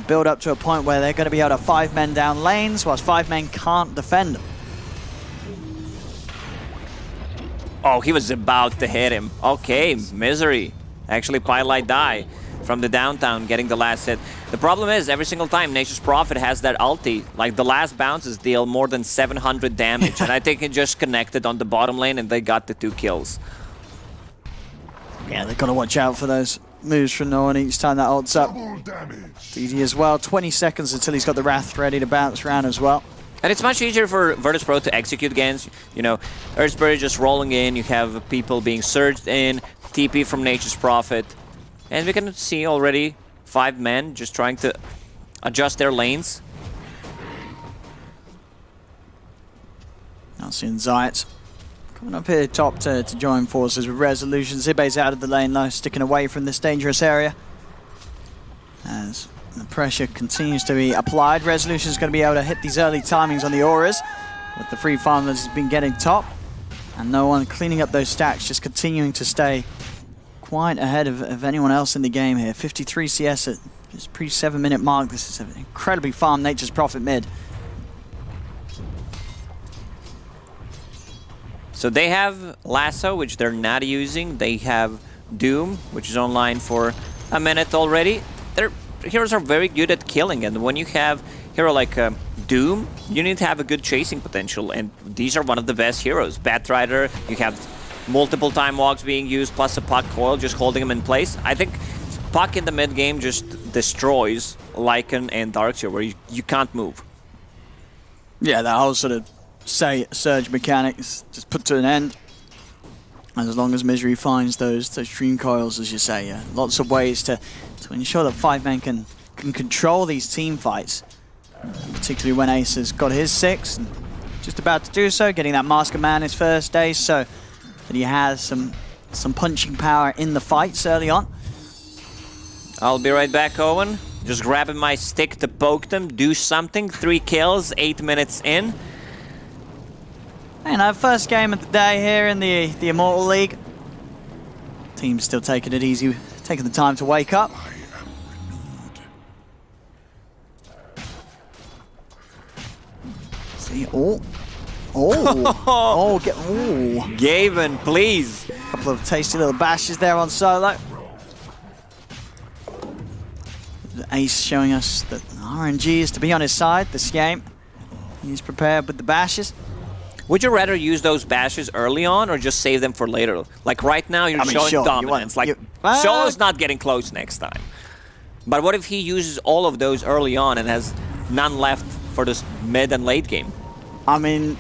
build up to a point where they're going to be able to 5 men down lanes, whilst 5 men can't defend them. Oh, he was about to hit him. Okay, Misery. Actually, Pylai die from the downtown, getting the last hit. The problem is, every single time Nature's Prophet has that ulti, like the last bounces deal more than 700 damage, and I think it just connected on the bottom lane and they got the 2 kills. Yeah, they've got to watch out for those moves from no one each time that ult's up. DD as well, 20 seconds until he's got the Wrath ready to bounce around as well. And it's much easier for Virtus.pro to execute against. You know, Earthspirit just rolling in, you have people being surged in, TP from Nature's Prophet. And we can see already 5 men just trying to adjust their lanes. Now seeing Zayat coming up here top to join forces with Resolution. Zibe's out of the lane though, sticking away from this dangerous area. As the pressure continues to be applied, Resolution's going to be able to hit these early timings on the auras. With the free farm that's been getting top. And no one cleaning up those stacks, just continuing to stay quite ahead of anyone else in the game here. 53 CS at this pre-7 minute mark. This is an incredibly farm Nature's Prophet mid. So they have Lasso, which they're not using. They have Doom, which is online for a minute already. Their heroes are very good at killing, and when you have hero like Doom, you need to have a good chasing potential, and these are one of the best heroes. Batrider, you have multiple time walks being used, plus a Puck coil just holding him in place. I think Puck in the mid game just destroys Lycan and Darkseer, where you can't move. Yeah, that whole sort of surge mechanics just put to an end. As long as Misery finds those dream coils, as you say, yeah. Lots of ways to ensure that 5 men can control these team fights. Particularly when Ace has got his 6, and just about to do so, getting that Mask of Man his first day, so that he has some punching power in the fights early on. I'll be right back, Owen. Just grabbing my stick to poke them, do something. 3 kills, 8 minutes in. You know, first game of the day here in the Immortal League. Team's still taking it easy, taking the time to wake up. See, oh, Gavin, please. A couple of tasty little bashes there on Solo. Ace showing us that RNG is to be on his side this game. He's prepared with the bashes. Would you rather use those bashes early on or just save them for later? Like right now, you're showing dominance. Solo's not getting close next time. But what if he uses all of those early on and has none left for this mid and late game? I mean,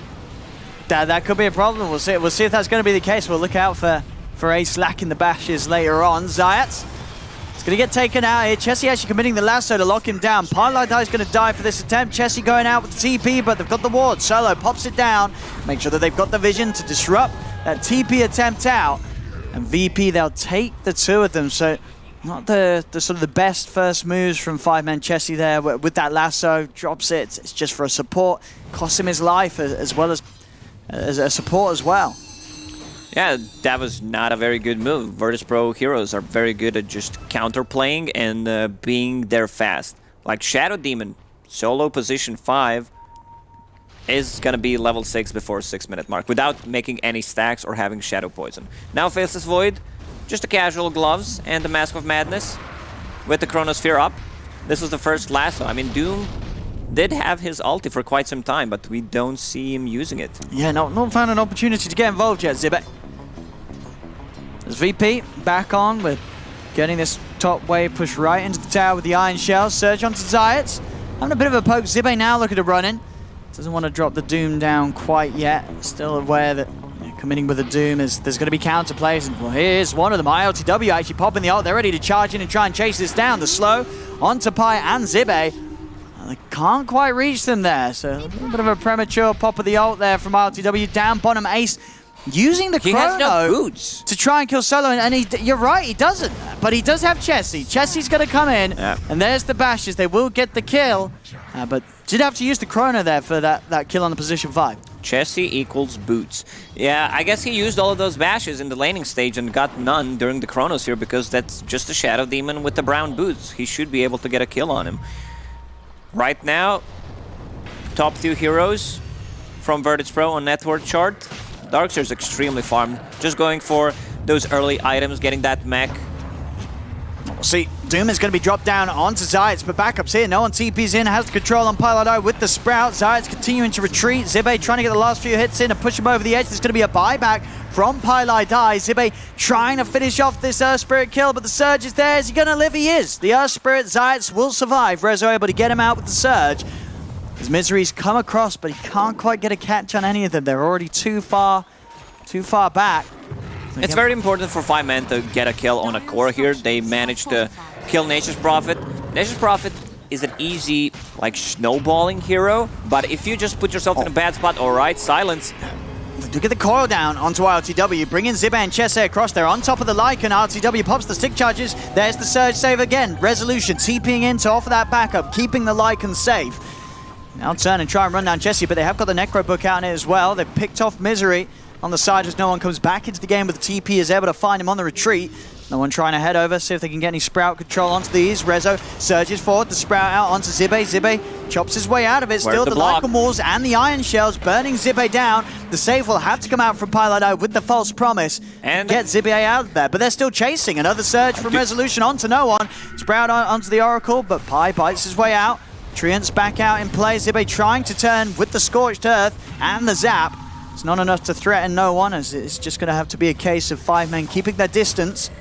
that could be a problem. We'll see if that's going to be the case. We'll look out for Ace lacking the bashes later on. Zayat is going to get taken out here. Chessie actually committing the lasso to lock him down. Pylai is going to die for this attempt. Chessie going out with the TP, but they've got the ward. Solo pops it down. Make sure that they've got the vision to disrupt that TP attempt out. And VP, they'll take the 2 of them. So not the sort of the best first moves from 5-man Chessie there with that lasso. Drops it. It's just for a support. Costs him his life as well as a support as well. Yeah, that was not a very good move. Virtus Pro heroes are very good at just counterplaying and being there fast. Like Shadow Demon, solo position 5, is going to be level 6 before 6-minute mark without making any stacks or having Shadow Poison. Now Faceless Void, just a casual gloves and the Mask of Madness with the Chronosphere up. This was the first lasso. I mean, Doom did have his ulti for quite some time, but we don't see him using it. Yeah, not found an opportunity to get involved yet, Zibe. As VP back on with getting this top wave pushed right into the tower with the Iron Shell. Surge onto Zayat. Having a bit of a poke. Zibe now looking to run in. Doesn't want to drop the Doom down quite yet. Still aware that committing with the Doom there's going to be counter plays. And well, here's one of them. ILTW actually popping the ult. They're ready to charge in and try and chase this down. The slow onto Pi and Zibe. They can't quite reach them there. So a little bit of a premature pop of the ult there from ILTW. Down bottom, Ace using the Chrono has no boots to try and kill Solo, and you're right, he doesn't. But he does have Chessie. Chessie's going to come in, and there's the bashes. They will get the kill, but did have to use the Chrono there for that kill on the position 5. Chessie equals boots. Yeah, I guess he used all of those bashes in the laning stage and got none during the Chronosphere because that's just a Shadow Demon with the brown boots. He should be able to get a kill on him. Right now, top 2 heroes from Virtus Pro on network chart. Darkseer's extremely farmed. Just going for those early items, getting that mech. We'll see, Doom is going to be dropped down onto Zayat, but backup's here. No one TP's in, has the control on Pylai with the Sprout. Zayat's continuing to retreat. Zibe trying to get the last few hits in and push him over the edge. There's going to be a buyback from Pylai. Zibe trying to finish off this Earth Spirit kill, but the Surge is there. Is he going to live? He is. The Earth Spirit, Zayat will survive. Rezo able to get him out with the Surge. His Misery's come across, but he can't quite get a catch on any of them. They're already too far back. It's very important for 5-man to get a kill on a core here. They managed to kill Nature's Prophet. Nature's Prophet is an easy, like, snowballing hero, but if you just put yourself in a bad spot, alright, silence. They do get the coil down onto RTW, bringing Zibe and Chesse across there on top of the Lycan. RTW pops the stick charges. There's the surge save again. Resolution TPing in to offer that backup, keeping the Lycan safe. Now turn and try and run down Chesse, but they have got the Necro book out in it as well. They've picked off Misery on the side as no one comes back into the game, but the TP is able to find him on the retreat. No one trying to head over, see if they can get any Sprout control onto these. Rezo surges forward, the Sprout out onto Zibe. Zibe chops his way out of it. Still, the Lycan walls and the Iron Shells burning Zibe down. The save will have to come out from Pilot with the false promise and get Zibe out of there. But they're still chasing. Another surge from Resolution onto no one. Sprout onto the Oracle, but Pi bites his way out. Treant's back out in play. Zibe trying to turn with the Scorched Earth and the Zap. It's not enough to threaten no one, as it's just going to have to be a case of 5-men keeping their distance.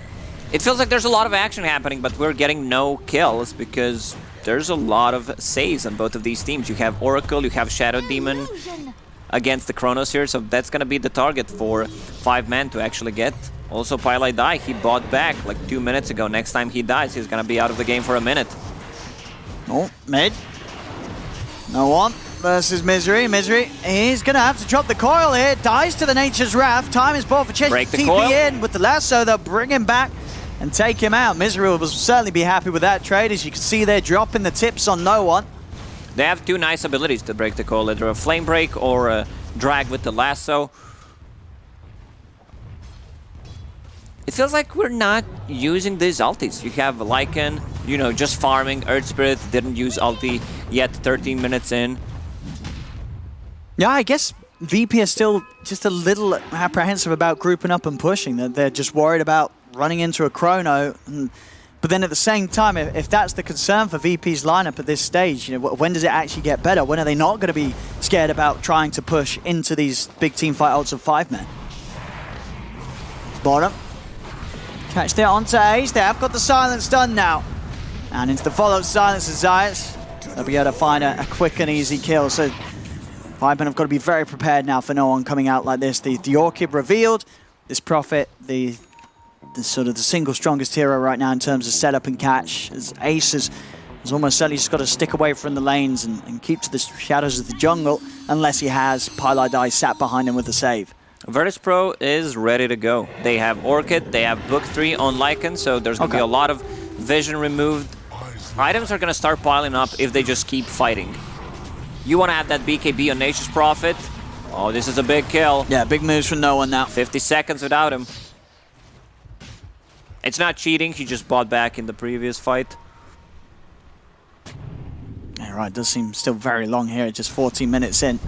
It feels like there's a lot of action happening, but we're getting no kills because there's a lot of saves on both of these teams. You have Oracle, you have Shadow Demon against the Chronos here, so that's going to be the target for 5-man to actually get. Also, Pilot Die, he bought back like 2 minutes ago. Next time he dies, he's going to be out of the game for a minute. Oh, mid. No one versus Misery. Misery, he's going to have to drop the coil here. Dies to the Nature's Wrath. Time is bought for Chesse. TP in with the lasso. They'll bring him back and take him out. Misery will certainly be happy with that trade. As you can see, they're dropping the tips on no one. They have two nice abilities to break the coil, either a Flame Break or a Drag with the lasso. It feels like we're not using these ultis. You have Lycan, you know, just farming. Earth Spirit didn't use ulti yet, 13 minutes in. Yeah, I guess VP is still just a little apprehensive about grouping up and pushing. They're just worried about running into a Chrono. But then at the same time, if that's the concern for VP's lineup at this stage, you know, when does it actually get better? When are they not going to be scared about trying to push into these big team fight ults of 5-men? Bottom. Catch there onto Ace. They have got the silence done now. And into the follow-up silence of Zayas. They'll be able to find a quick and easy kill. So 5-men have got to be very prepared now for no one coming out like this. The Orchid revealed. This Prophet, the sort of the single strongest hero right now in terms of setup and catch. As Ace has almost certainly just got to stick away from the lanes and keep to the shadows of the jungle, unless he has Pilot Die sat behind him with the save. Virtus Pro is ready to go. They have Orchid, they have Book 3 on Lycan, so there's going to be a lot of vision removed. Items are going to start piling up if they just keep fighting. You want to have that BKB on Nature's Prophet. Oh, this is a big kill. Yeah, big moves from no one now. 50 seconds without him. It's not cheating, he just bought back in the previous fight. Yeah, right, does seem still very long here, just 14 minutes in.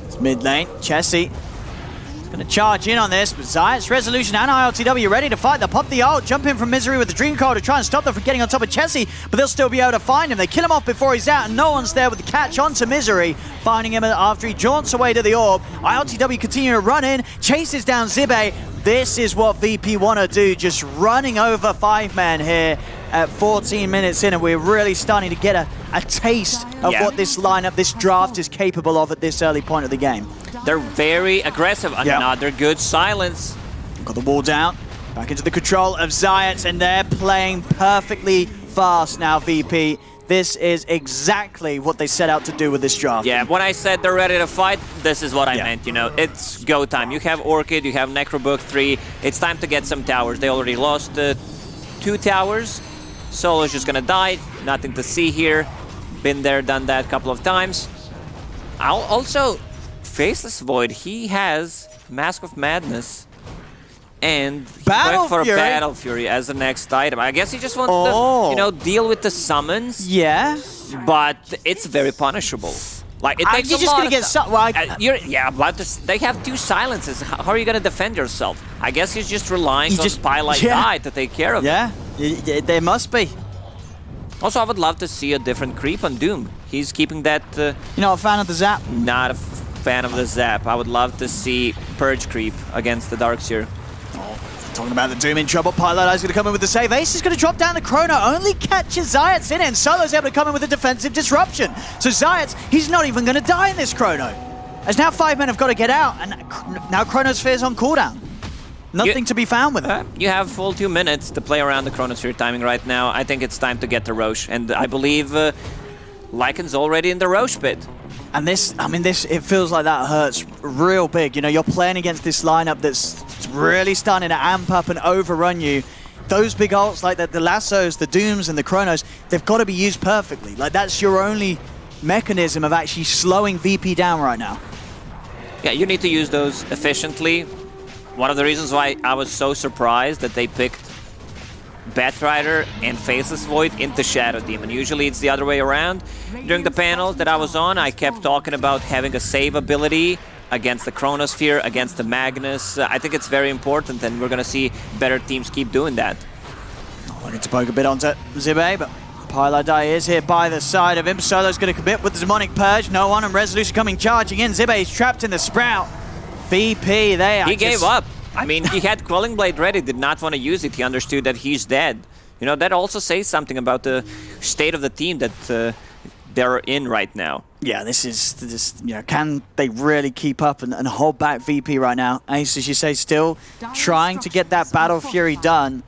It's mid lane, Chesse. Gonna charge in on this, but Zayas, Resolution and ILTW ready to fight. They'll pop the ult, jump in from Misery with the Dream Coil to try and stop them from getting on top of Chesse, but they'll still be able to find him. They kill him off before he's out, and no one's there with the catch onto Misery, finding him after he jaunts away to the orb. ILTW continue to run in, chases down Zibe. This is what VP want to do, just running over 5-men here at 14 minutes in, and we're really starting to get a taste of what this lineup, this draft is capable of at this early point of the game. They're very aggressive. Another good silence. Got the wall down. Back into the control of Zayas, and they're playing perfectly fast now, VP. This is exactly what they set out to do with this draft. Yeah, when I said they're ready to fight, this is what I meant, you know. It's go time. You have Orchid, you have Necrobook 3. It's time to get some towers. They already lost 2 towers. Solo's just gonna die. Nothing to see here. Been there, done that a couple of times. Also, Faceless Void, he has Mask of Madness. And he went for Battle Fury as the next item. I guess he just wants to, you know, deal with the summons. Yeah. But it's very punishable. Like, it takes you're just going to get... but they have 2 silences. How are you going to defend yourself? I guess he's just relying on Pilot Die to take care of it. Yeah, there must be. Also, I would love to see a different creep on Doom. He's keeping that... You're not a fan of the Zap? Not a fan of the Zap. I would love to see Purge creep against the Darkseer. Talking about the Doom in trouble, Pilot is going to come in with the save. Ace is going to drop down the Chrono, only catches Zayas in it, and Solo's able to come in with a defensive disruption. So Zayas, he's not even going to die in this Chrono. As now 5-men have got to get out, and now Chronosphere's on cooldown. Nothing to be found with it. You have full 2 minutes to play around the Chronosphere timing right now. I think it's time to get the Roche, and I believe Lycan's already in the Roche pit. And this, I mean, it feels like that hurts real big. You know, you're playing against this lineup that's really starting to amp up and overrun you. Those big ults, like the Lassos, the Dooms, and the Chronos, they've got to be used perfectly. Like, that's your only mechanism of actually slowing VP down right now. Yeah, you need to use those efficiently. One of the reasons why I was so surprised that they picked Batrider and Faceless Void into Shadow Demon. Usually it's the other way around. During the panels that I was on, I kept talking about having a save ability against the Chronosphere, against the Magnus. I think it's very important, and we're going to see better teams keep doing that. I wanted to poke a bit onto Zibe, but Pyladai is here by the side of him. Solo's going to commit with the Demonic Purge. No one, and Resolution coming charging in. Zibe is trapped in the Sprout. VP there. He gave up. I mean, he had Quelling Blade ready, did not want to use it. He understood that he's dead. You know, that also says something about the state of the team that they're in right now. Yeah, this is, you know, can they really keep up and hold back VP right now? Ace, as you say, still trying to get that Battle Fury done.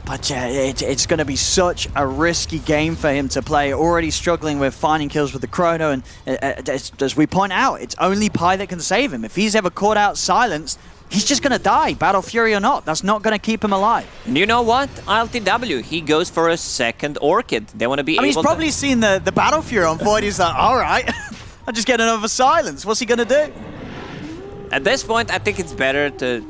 But yeah, it's going to be such a risky game for him to play. Already struggling with finding kills with the Chrono, and as we point out, it's only Pi that can save him. If he's ever caught out silenced, he's just going to die, Battle Fury or not. That's not going to keep him alive. And you know what? ILTW, he goes for a second Orchid. They want to be able to... he's probably seen the Battle Fury on Void. He's like, all right, I'll just get another silence. What's he going to do? At this point, I think it's better to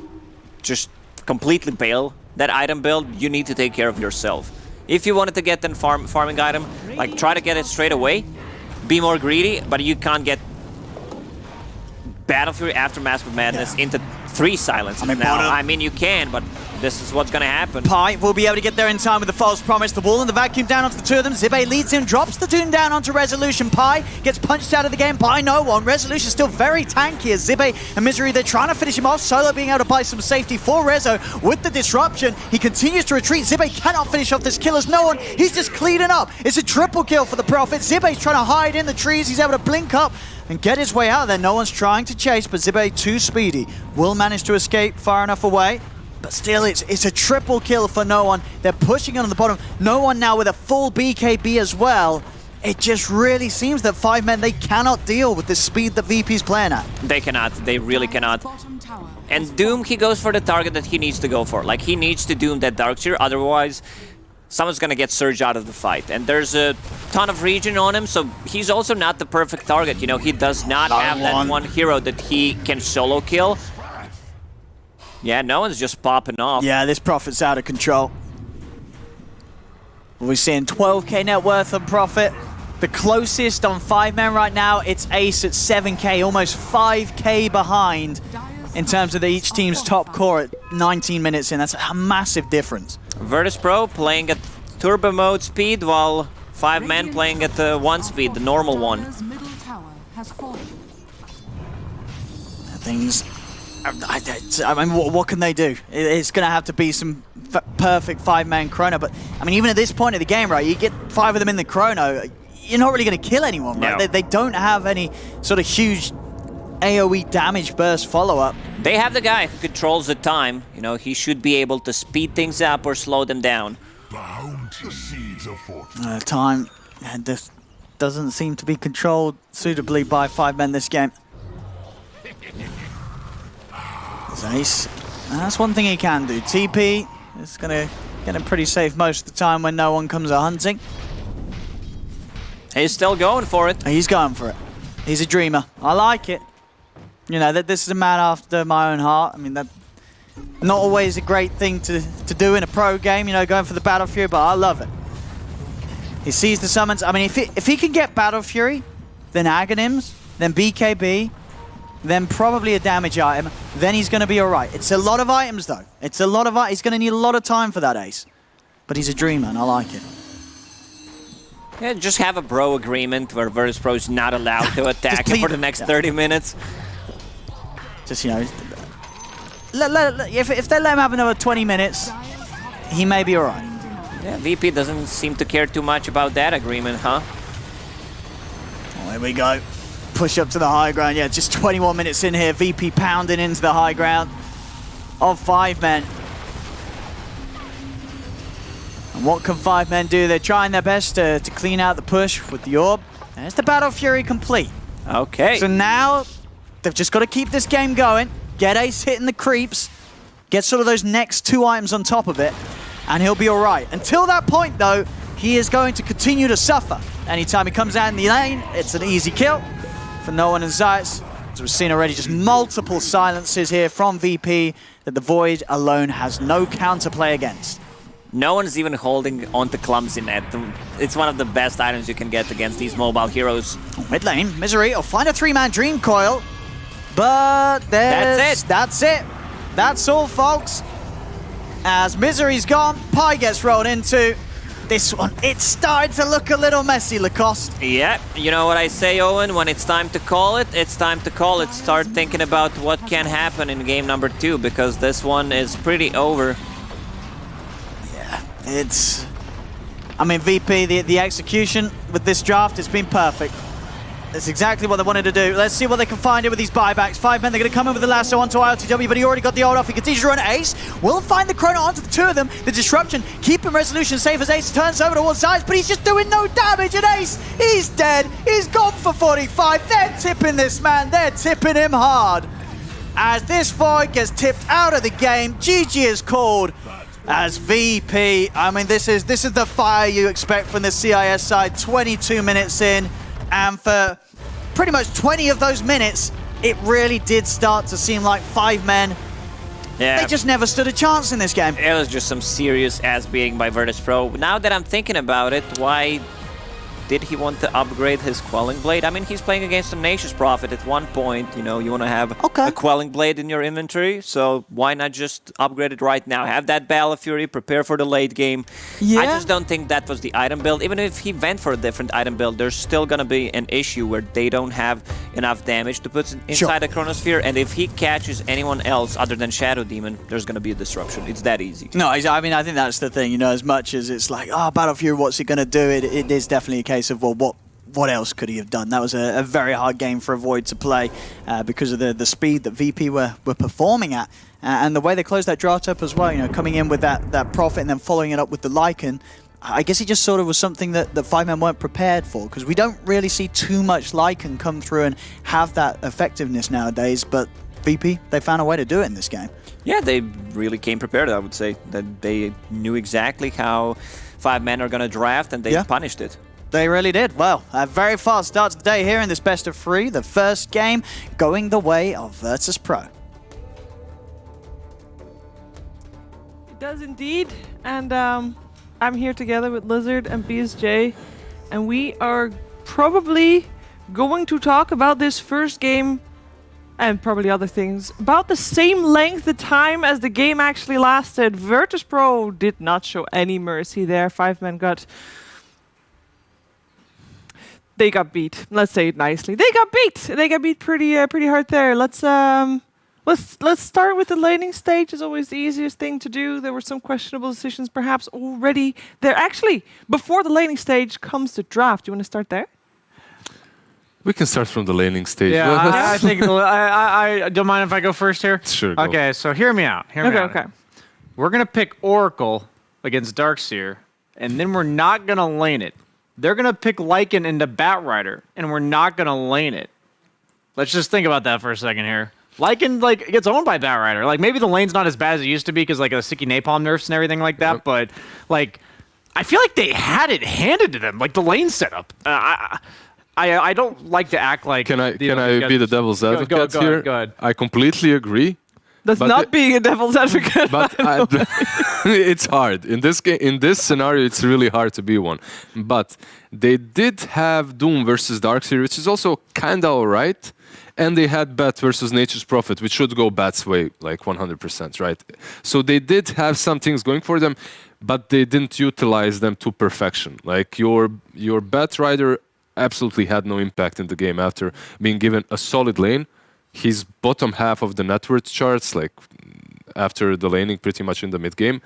just completely bail that item build. You need to take care of yourself. If you wanted to get an farming item, like, try to get it straight away. Be more greedy, but you can't get Battle Fury after Mask of Madness into 3 silences now. I mean, you can, but this is what's going to happen. Pi will be able to get there in time with the False Promise. The wall and the vacuum down onto the two of them. Zibe leads him, drops the Doom down onto Resolution. Pi gets punched out of the game by no one. Resolution still very tanky as Zibe and Misery, they're trying to finish him off. Solo being able to buy some safety for Rezo with the disruption. He continues to retreat. Zibe cannot finish off this kill as no one. He's just cleaning up. It's a triple kill for the Prophet. Zibe's trying to hide in the trees. He's able to blink up and get his way out there. No one's trying to chase, but Zibe too speedy. Will manage to escape far enough away. But still, it's a triple kill for no one. They're pushing on the bottom. No one now with a full BKB as well. It just really seems that 5 men, they cannot deal with the speed that VP's playing at. They cannot. They really cannot. And Doom, he goes for the target that he needs to go for. Like, he needs to Doom that Darkseer, otherwise someone's gonna get Surge out of the fight. And there's a ton of regen on him, so he's also not the perfect target. You know, he does not have that one hero that he can solo kill. Yeah, no one's just popping off. Yeah, this Prophet's out of control. We're seeing 12k net worth on Prophet. The closest on 5 men right now, it's Ace at 7k, almost 5k behind in terms of each team's top core at 19 minutes in. That's a massive difference. Virtus Pro playing at turbo mode speed, while 5 men playing at 1 speed, the normal one. Things... I mean, what can they do? It's going to have to be some perfect 5-man chrono, but I mean, even at this point of the game, right, you get 5 of them in the chrono, you're not really going to kill anyone, right? No. They don't have any sort of huge AoE damage burst follow-up. They have the guy who controls the time. You know, he should be able to speed things up or slow them down. Time and this doesn't seem to be controlled suitably by 5 men this game. Ace. That's one thing he can do. TP is going to get him pretty safe most of the time when no one comes hunting. He's still going for it. He's going for it. He's a dreamer. I like it. You know, that this is a man after my own heart. I mean, that not always a great thing to do in a pro game, you know, going for the Battle Fury, but I love it. He sees the summons. I mean, if he can get Battle Fury, then Aghanim's, then BKB, then probably a damage item, then he's going to be all right. It's a lot of items, though. It's a lot of items. He's going to need a lot of time for that Ace. But he's a dreamer, and I like it. Yeah, just have a bro agreement where Virtus Pro is not allowed to attack him for the next 30 minutes. Just, you know, if they let him have another 20 minutes, he may be all right. Yeah, VP doesn't seem to care too much about that agreement, huh? Oh, there we go. Push up to the high ground. Yeah, just 21 minutes in here. VP pounding into the high ground. of 5 men. And what can 5 men do? They're trying their best to clean out the push with the orb. There's the Battle Fury complete. Okay. So now they've just got to keep this game going, get Ace hitting the creeps, get sort of those next 2 items on top of it, and he'll be all right. Until that point, though, he is going to continue to suffer. Anytime he comes out in the lane, it's an easy kill for No One and Zayas. As we've seen already, just multiple silences here from VP that the Void alone has no counterplay against. No one's even holding onto Clumsy Net. It's one of the best items you can get against these mobile heroes. Mid lane, Misery will find a 3-man Dream Coil, but that's it. That's all, folks. As Misery's gone, Pi gets rolled into. This one, it's starting to look a little messy, Lacoste. Yeah, you know what I say, Owen? When it's time to call it, it's time to call it. Start thinking about what can happen in game number 2, because this one is pretty over. It's... I mean, VP, the execution with this draft has been perfect. That's exactly what they wanted to do. Let's see what they can find here with these buybacks. 5 men, they're going to come in with the lasso onto ILTW, but he already got the ult off. He continues to run Ace. Will find the chrono onto the 2 of them. The disruption, keeping Resolution safe as Ace turns over towards Zayas, but he's just doing no damage. And Ace, he's dead. He's gone for 45. They're tipping this man. They're tipping him hard. As this Void gets tipped out of the game, GG is called. As VP, I mean, this is the fire you expect from the CIS side. 22 minutes in, and for pretty much 20 of those minutes, it really did start to seem like 5 men. Yeah. They just never stood a chance in this game. It was just some serious ass-beating by Virtus Pro. Now that I'm thinking about it, why did he want to upgrade his Quelling Blade? I mean, he's playing against a Tenacious Prophet at one point. You know, you want to have a Quelling Blade in your inventory, so why not just upgrade it right now? Have that Battle of Fury, prepare for the late game. Yeah. I just don't think that was the item build. Even if he went for a different item build, there's still going to be an issue where they don't have enough damage to put inside the Chronosphere, and if he catches anyone else other than Shadow Demon, there's going to be a disruption. It's that easy. No, I mean, I think that's the thing, you know, as much as it's like, oh, Battle Fury, what's he going to do? It is definitely a case of, well, what else could he have done? That was a very hard game for a Void to play because of the speed that VP were performing at. And the way they closed that draft up as well, you know, coming in with that Prophet and then following it up with the Lycan. I guess it just sort of was something that 5 men weren't prepared for, because we don't really see too much Lycan come through and have that effectiveness nowadays, but VP, they found a way to do it in this game. Yeah, they really came prepared, I would say. That they knew exactly how 5 men are going to draft, and they punished it. They really did. Well, a very fast start to the day here in this best of 3. The first game going the way of Virtus Pro. It does indeed. And I'm here together with Lizard and BSJ. And we are probably going to talk about this first game and probably other things about the same length of time as the game actually lasted. Virtus Pro did not show any mercy there. 5 men got... They got beat. Let's say it nicely. They got beat. They got beat pretty hard there. Let's start with the laning stage. Is always the easiest thing to do. There were some questionable decisions perhaps already there. Actually, before the laning stage comes the draft. Do you want to start there? We can start from the laning stage. Yeah, I think I don't mind if I go first here. Sure. Go. Okay, so hear me out. Okay. We're gonna pick Oracle against Darkseer, and then we're not gonna lane it. They're going to pick Lycan into Batrider, and we're not going to lane it. Let's just think about that for a second here. Lycan, like, gets owned by Batrider. Like, maybe the lane's not as bad as it used to be because, like, a sticky napalm nerfs and everything like that, but, like, I feel like they had it handed to them, like, the lane setup. I don't like to act like... Can I be the devil's advocate here? Go ahead. I completely agree. That's not being a devil's advocate. But it's hard. In this scenario, it's really hard to be one. But they did have Doom versus Darkseer, which is also kind of alright. And they had Bat versus Nature's Prophet, which should go Bat's way, like 100%, right? So they did have some things going for them, but they didn't utilize them to perfection. Like your Batrider absolutely had no impact in the game after being given a solid lane. He's bottom half of the net worth charts, like after the laning pretty much in the mid game.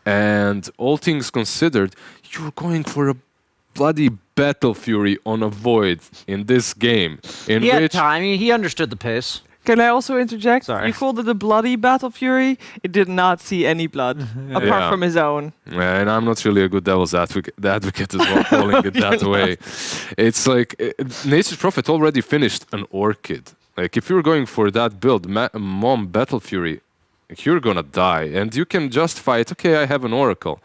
And all things considered, you're going for a bloody Battle Fury on a Void in this game. He had time. He understood the pace. Can I also interject? Sorry. You called it a bloody Battle Fury. It did not see any blood, apart Yeah. from his own. Yeah, and I'm not really a good devil's advocate as well, calling it that way. It's like Nature's Prophet already finished an Orchid. Like if you're going for that build, Mom Battle Fury, you're gonna die, and you can justify it. Okay, I have an Oracle,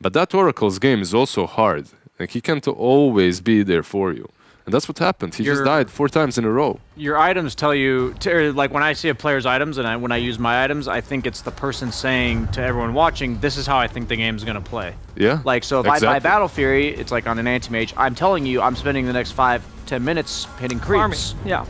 but that Oracle's game is also hard. Like he can't always be there for you. And that's what happened. He just died 4 times in a row. Your items tell you, like when I see a player's items and when I use my items, I think it's the person saying to everyone watching, this is how I think the game's going to play. Yeah. Like, so if I buy Battle Fury, it's like on an anti-mage, I'm telling you, I'm spending the next 5-10 minutes hitting creeps. Yeah.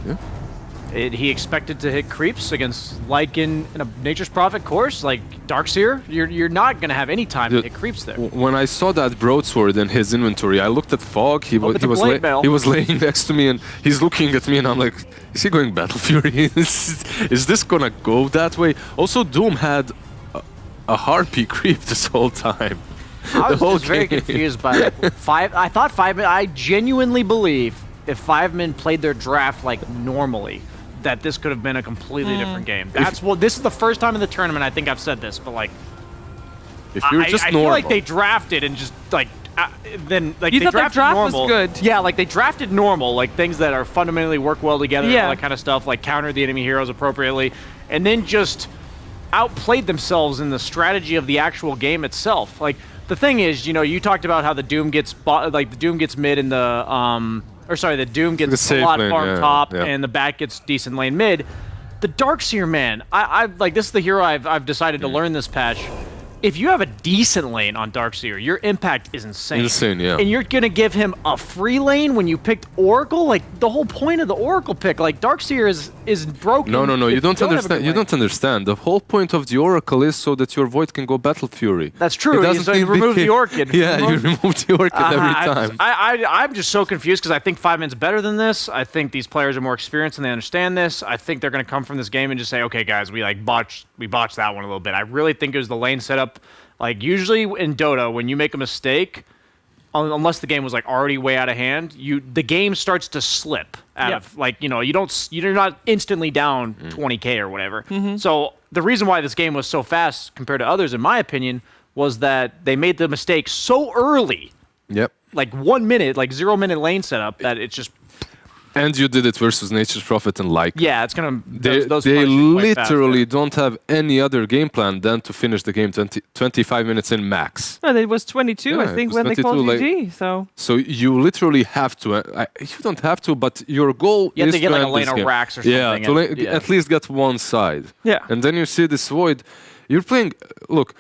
He expected to hit creeps against Lycan in a Nature's Prophet course, like Darkseer. You're not gonna have any time to hit creeps there. When I saw that broadsword in his inventory, I looked at Fog. He was laying next to me, and he's looking at me, and I'm like, is he going Battle Fury? Is this gonna go that way? Also, Doom had a Harpy creep this whole time. I was just very confused by I thought 5-man. I genuinely believe if 5-men played their draft like normally, that this could have been a completely different game. This is the first time in the tournament I think I've said this, but like, if you're just I normal, feel like they drafted and just like then like You they thought the drafted draft normal. was good. Yeah, like they drafted normal, like things that are fundamentally work well together, Yeah. all that kind of stuff, like counter the enemy heroes appropriately, and then just outplayed themselves in the strategy of the actual game itself. Like the thing is, you talked about how the Doom gets the Doom gets mid in the the Doom gets a lot farm top, and the Bat gets decent lane mid. The Darkseer, man, I like this is the hero I've decided to learn this patch. If you have a decent lane on Darkseer, your impact is insane. Insane, yeah. And you're gonna give him a free lane when you picked Oracle? Like the whole point of the Oracle pick, like Darkseer is broken. No. if You don't understand. You lane. don't understand. The whole point of the Oracle is so that your Void can go Battle Fury. That's true. So you need remove big the Orchid. Yeah, you remove the Orchid every time. I'm just so confused because I think 5-man's better than this. I think these players are more experienced and they understand this. I think they're going to come from this game and just say, okay, guys, we botched that one a little bit. I really think it was the lane setup. Like usually in Dota, when you make a mistake, unless the game was like already way out of hand, the game starts to slip out of you're not instantly down 20k or whatever. So the reason why this game was so fast compared to others, in my opinion, was that they made the mistake so early. Yep. Like 1 minute, like 0 minute lane setup that it's just. And you did it versus Nature's Prophet and Lycan. Yeah, it's gonna. They literally don't have any other game plan than to finish the game 25 minutes in max. And it was 22, I think, when they called GG. So you literally have to. You don't have to, but your goal you have is to get like a end lane this of game. racks or something. Yeah, at least get one side. Yeah. And then you see this Void. You're playing. Look,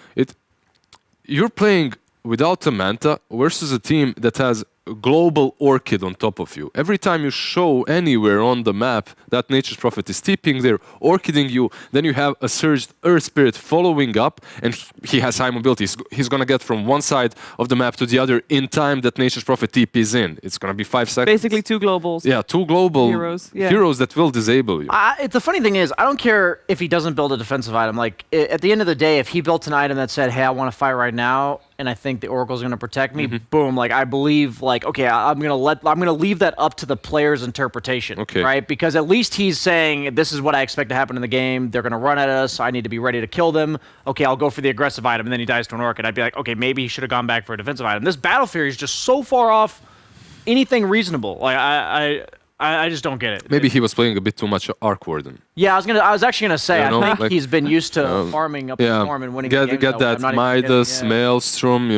you're playing without a Manta versus a team that has a global Orchid on top of you. Every time you show anywhere on the map that Nature's Prophet is TPing there, Orchiding you, then you have a Surged Earth Spirit following up, and he has high mobility. He's going to get from one side of the map to the other in time that Nature's Prophet TPs in. It's going to be 5 seconds. Basically 2 globals. Yeah, 2 global heroes that will disable you. The funny thing is, I don't care if he doesn't build a defensive item. Like, at the end of the day, if he built an item that said, hey, I want to fight right now, and I think the Oracle's going to protect me, boom, like, I believe, like, okay, I'm going to leave that up to the player's interpretation, right? Because at least he's saying, this is what I expect to happen in the game. They're going to run at us. I need to be ready to kill them. Okay, I'll go for the aggressive item, and then he dies to an Orchid. I'd be like, okay, maybe he should have gone back for a defensive item. This Battle Fury is just so far off anything reasonable. Like, I just don't get it. Maybe he was playing a bit too much Arc Warden. Yeah, I was actually gonna say, I think like, he's been used to farming up the farm and winning games. Get that Midas, Maelstrom,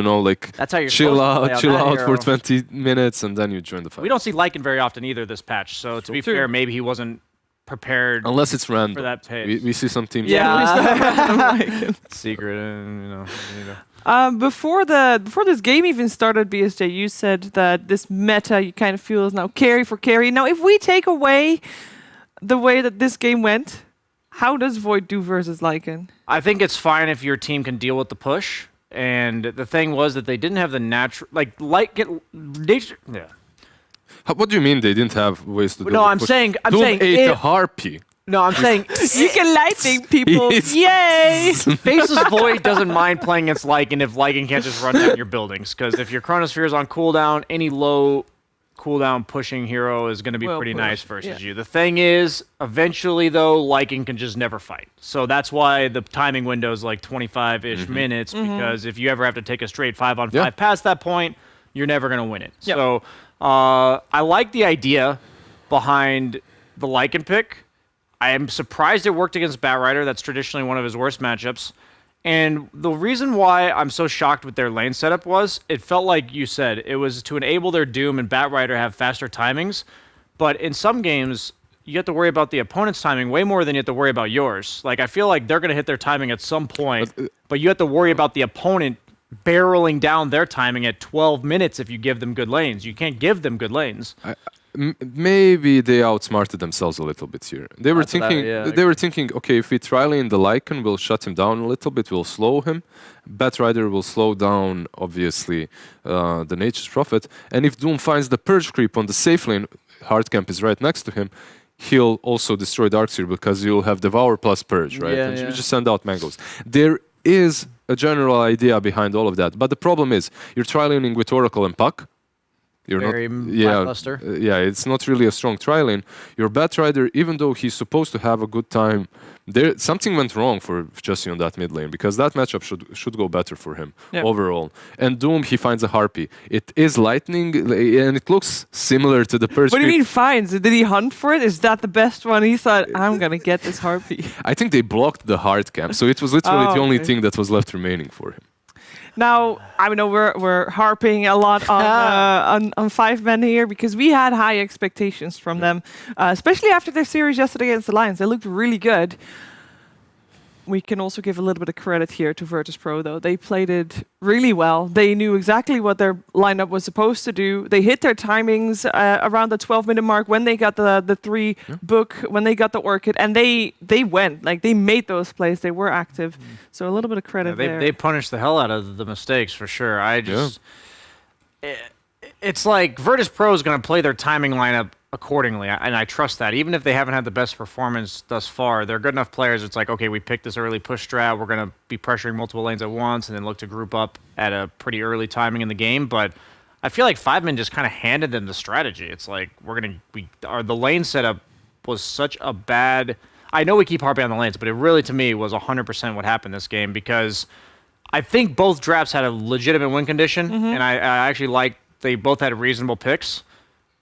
that's how you're chill out for hero. 20 minutes and then you join the fight. We don't see Lycan very often either this patch, so to be fair, maybe he wasn't prepared. Unless it's random. For that pace. We see some teams. Secret, and Before this game even started, BSJ, you said that this meta you kind of feel is now carry for carry. Now, if we take away the way that this game went, how does Void do versus Lycan? I think it's fine if your team can deal with the push. And the thing was that they didn't have the natural nature. Yeah. What do you mean they didn't have ways to do No, the I'm push? saying Doom ate a Harpy. No, I'm saying you can lightning people. Yay! Faceless Void doesn't mind playing against Lycan if Lycan can't just run down your buildings. Because if your Chronosphere is on cooldown, any low cooldown pushing hero is going to be Well pretty pushed, nice versus yeah. you. The thing is, eventually though, Lycan can just never fight. So that's why the timing window is like 25-ish minutes, because if you ever have to take a straight 5-on-5 past that point, you're never going to win it. Yep. So I like the idea behind the Lycan pick. I am surprised it worked against Batrider. That's traditionally one of his worst matchups. And the reason why I'm so shocked with their lane setup was, it felt like you said, it was to enable their Doom and Batrider have faster timings. But in some games, you have to worry about the opponent's timing way more than you have to worry about yours. Like, I feel like they're going to hit their timing at some point, but you have to worry about the opponent barreling down their timing at 12 minutes if you give them good lanes. You can't give them good lanes. Maybe they outsmarted themselves a little bit here. They were thinking, okay, if we try lane the Lycan, we'll shut him down a little bit, we'll slow him. Batrider will slow down, obviously, the Nature's Prophet. And if Doom finds the Purge creep on the safe lane, Hardcamp is right next to him, he'll also destroy Darkseer because you'll have Devour plus Purge, right? And you just send out Mangoes. There is a general idea behind all of that, but the problem is, you're tri-laning with Oracle and Puck. You're Very not, lackluster. It's not really a strong tri-lane. Your Batrider, even though he's supposed to have a good time, something went wrong for Jussie on that mid lane, because that matchup should go better for him overall. And Doom, he finds a Harpy. It is lightning, and it looks similar to the Purge. What do you mean finds? Did he hunt for it? Is that the best one? He thought, I'm going to get this Harpy. I think they blocked the hard camp, so it was literally the only thing that was left remaining for him. Now, I know we're harping a lot on 5 men here because we had high expectations from them, especially after their series yesterday against the Lions. They looked really good. We can also give a little bit of credit here to Virtus.pro, though. They played it really well. They knew exactly what their lineup was supposed to do. They hit their timings around the 12-minute mark when they got the 3 book, when they got the Orchid, and they went. Like, they made those plays. They were active. So a little bit of credit there. They punished the hell out of the mistakes, for sure. It's like Virtus.pro is going to play their timing lineup accordingly, and I trust that. Even if they haven't had the best performance thus far, they're good enough players. It's like, okay, we picked this early push strat, we're going to be pressuring multiple lanes at once, and then look to group up at a pretty early timing in the game. But I feel like 5-man just kind of handed them the strategy. It's like, the lane setup was such a bad... I know we keep harping on the lanes, but it really, to me, was 100% what happened this game, because I think both drafts had a legitimate win condition, and I actually they both had reasonable picks,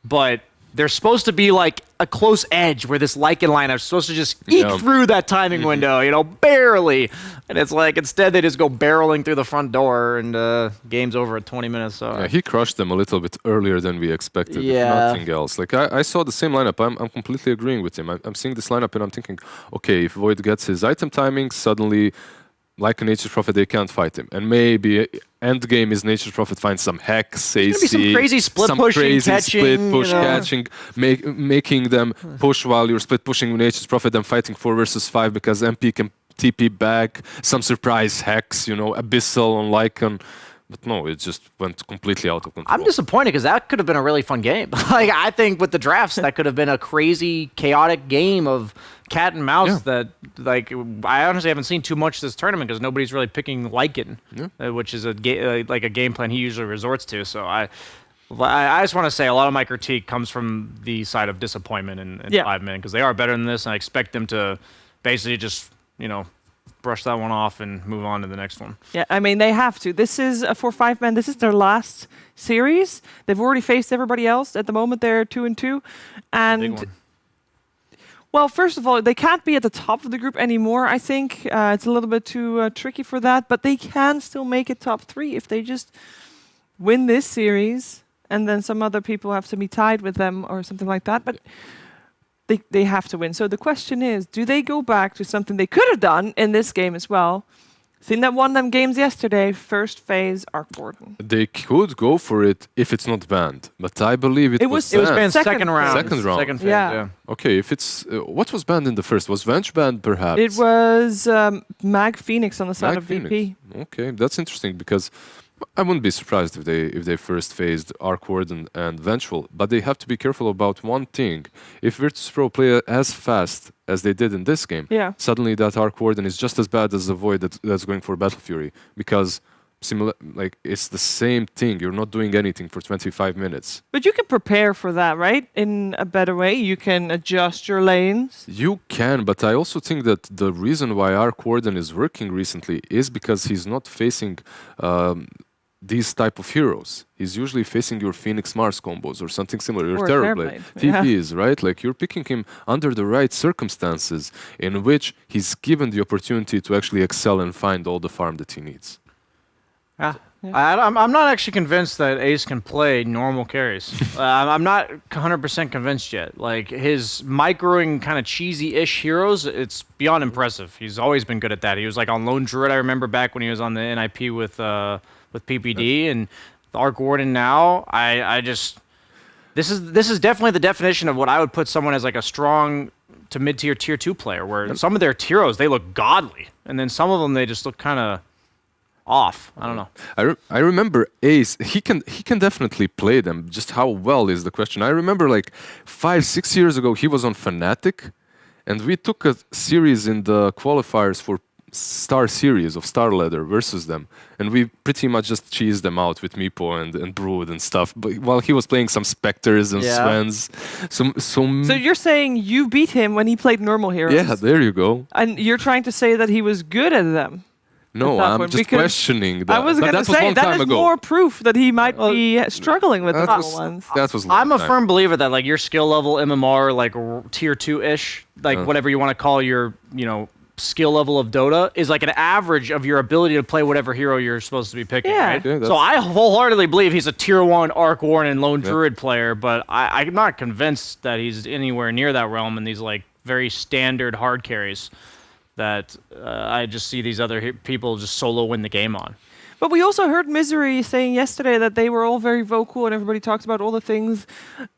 but there's supposed to be like a close edge where this Lycan lineup is supposed to just eke through that timing window, barely. And it's like, instead they just go barreling through the front door, and game's over at 20 minutes. So yeah, he crushed them a little bit earlier than we expected, if nothing else. Like, I saw the same lineup. I'm completely agreeing with him. I'm seeing this lineup and I'm thinking, okay, if Void gets his item timing, suddenly, like a Nature's Prophet, they can't fight him. And maybe end game is Nature's Prophet finds some hacks, AC, some crazy split pushing, catching, catching, making them push while you're split pushing Nature's Prophet and fighting 4 versus 5 because MP can TP back, some surprise hacks, Abyssal on Lycan. But no, it just went completely out of control. I'm disappointed because that could have been a really fun game. Like, I think with the drafts, that could have been a crazy, chaotic game of cat and mouse that, like, I honestly haven't seen too much this tournament because nobody's really picking Lycan, which is a game plan he usually resorts to. So I just want to say a lot of my critique comes from the side of disappointment in 5-man, because they are better than this, and I expect them to basically just, brush that one off and move on to the next one. Yeah, I mean, they have to. This is for 5-man. This is their last series. They've already faced everybody else. At the moment, they're 2-2. And, well, first of all, they can't be at the top of the group anymore, I think. It's a little bit too tricky for that. But they can still make it top 3 if they just win this series. And then some other people have to be tied with them or something like that. But they have to win. So the question is, do they go back to something they could have done in this game as well? Thing that won them games yesterday, first phase Arc Warden. They could go for it if it's not banned, but I believe it was banned. It was banned second round. Second phase, yeah. Okay, if it's... what was banned in the first? Was Venge banned, perhaps? It was Mag Phoenix on the side of VP. Okay, that's interesting, because I wouldn't be surprised if they first phased Arc Warden and Vengeful, but they have to be careful about one thing. If Virtus.pro play as fast as they did in this game, suddenly that Arc Warden is just as bad as the Void that's going for Battle Fury, because similar, like it's the same thing. You're not doing anything for 25 minutes. But you can prepare for that, right? In a better way. You can adjust your lanes. You can, but I also think that the reason why Arc Warden is working recently is because he's not facing these type of heroes. He's usually facing your Phoenix Mars combos or something similar. Your Or Terrorblade. Terrorblade, TPs, right? Like you're picking him under the right circumstances in which he's given the opportunity to actually excel and find all the farm that he needs. Yeah. I'm not actually convinced that Ace can play normal carries. I'm not 100% convinced yet. Like his microing kind of cheesy-ish heroes, it's beyond impressive. He's always been good at that. He was like on Lone Druid, I remember back when he was on the NIP with PPD, and the Arc Warden now, I just... This is definitely the definition of what I would put someone as like a strong to mid-tier, tier 2 player, where some of their heroes, they look godly, and then some of them, they just look kind of off. I don't know. I remember Ace. He can definitely play them. Just how well is the question. I remember like 5-6 years ago he was on Fnatic, and we took a series in the qualifiers for Star Series of Star Ladder versus them, and we pretty much just cheesed them out with Meepo and Brood and stuff. But while he was playing some Spectres and Svens, So you're saying you beat him when he played normal heroes? yeah, there you go. And you're trying to say that he was good at them? No, I'm just questioning that. I was going to say, that is more proof that he might be struggling with the normal ones. That was I'm a firm believer that like your skill level MMR, like tier 2-ish, like whatever you want to call your, skill level of Dota, is like an average of your ability to play whatever hero you're supposed to be picking, right? Yeah, so I wholeheartedly believe he's a tier 1 Arc Warden and Lone Druid player, but I'm not convinced that he's anywhere near that realm in these like very standard hard carries that I just see these other people just solo win the game on. But we also heard Misery saying yesterday that they were all very vocal and everybody talks about all the things.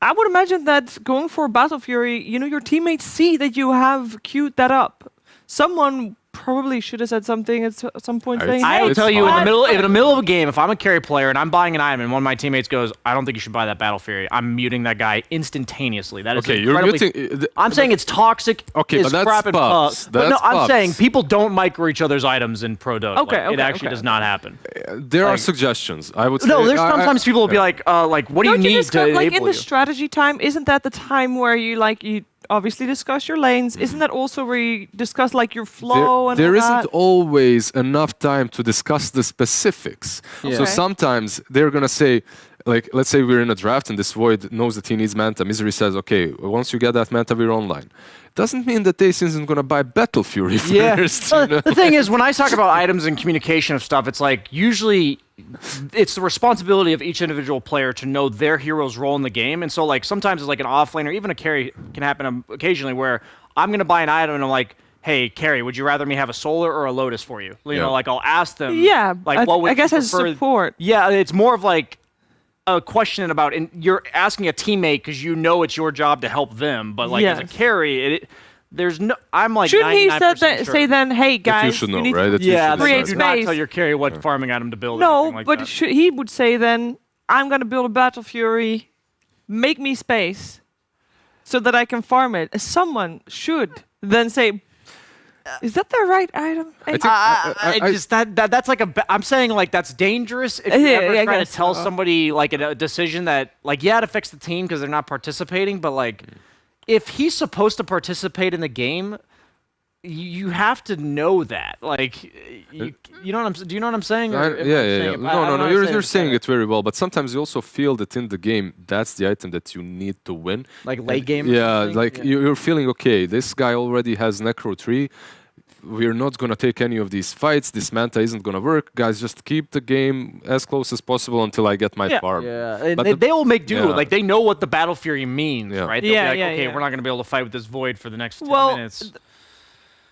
I would imagine that going for Battle Fury, your teammates see that you have queued that up. Someone probably should have said something at some point saying, I will hey, tell you, in the middle of a game, if I'm a carry player and I'm buying an item and one of my teammates goes, I don't think you should buy that Battle Fury, I'm muting that guy instantaneously. That is you're muting. I'm saying it's toxic. Okay, but that's pups. But no, I'm saying people don't micro each other's items in Pro Dota. Okay, it actually does not happen. There are suggestions. I would say. No, there's sometimes people will be like, what do you need to enable like in the you? strategy time? Isn't that the time where you obviously discuss your lanes? Isn't that also where you discuss like your flow there and all isn't that? always enough time to discuss the specifics. Yeah. So sometimes they're gonna say, like, let's say we're in a draft and this Void knows that he needs Manta. Misery says, okay, once you get that Manta, we're online. Doesn't mean that Ace isn't gonna buy Battle Fury first. The thing is, when I talk about items and communication of stuff, it's like usually it's the responsibility of each individual player to know their hero's role in the game. And so like sometimes it's like an offlane or even a carry can happen occasionally where I'm going to buy an item and I'm like, hey, carry, would you rather me have a solar or a lotus for you? You know, like I'll ask them. Yeah, like, what would I guess you as prefer? support. Yeah, it's more of like a question about, and you're asking a teammate because you know it's your job to help them. But like as a carry, there's no. I'm like. Shouldn't he 99% say then, hey guys, you should know, need right? to That you should create decide. not space. tell your carry what farming item to build. or No, anything like but that. he would say then, I'm going to build a Battle Fury, make me space, so that I can farm it. Someone should then say, is that the right item? That's like I'm saying like that's dangerous if you ever try to tell somebody like a decision that like it affects the team because they're not participating, but like if he's supposed to participate in the game, you have to know that. Like you know what I'm. Do you know what I'm saying? Yeah. No. You're saying it very well, but sometimes you also feel that in the game that's the item that you need to win. Like late game. Yeah, you're feeling okay. This guy already has Necro 3. We're not gonna take any of these fights. This Manta isn't gonna work. Guys, just keep the game as close as possible until I get my farm. Yeah, and they will make do. Like they know what the Battle Fury means, right? They'll be like, okay, we're not gonna be able to fight with this Void for the next 10 minutes.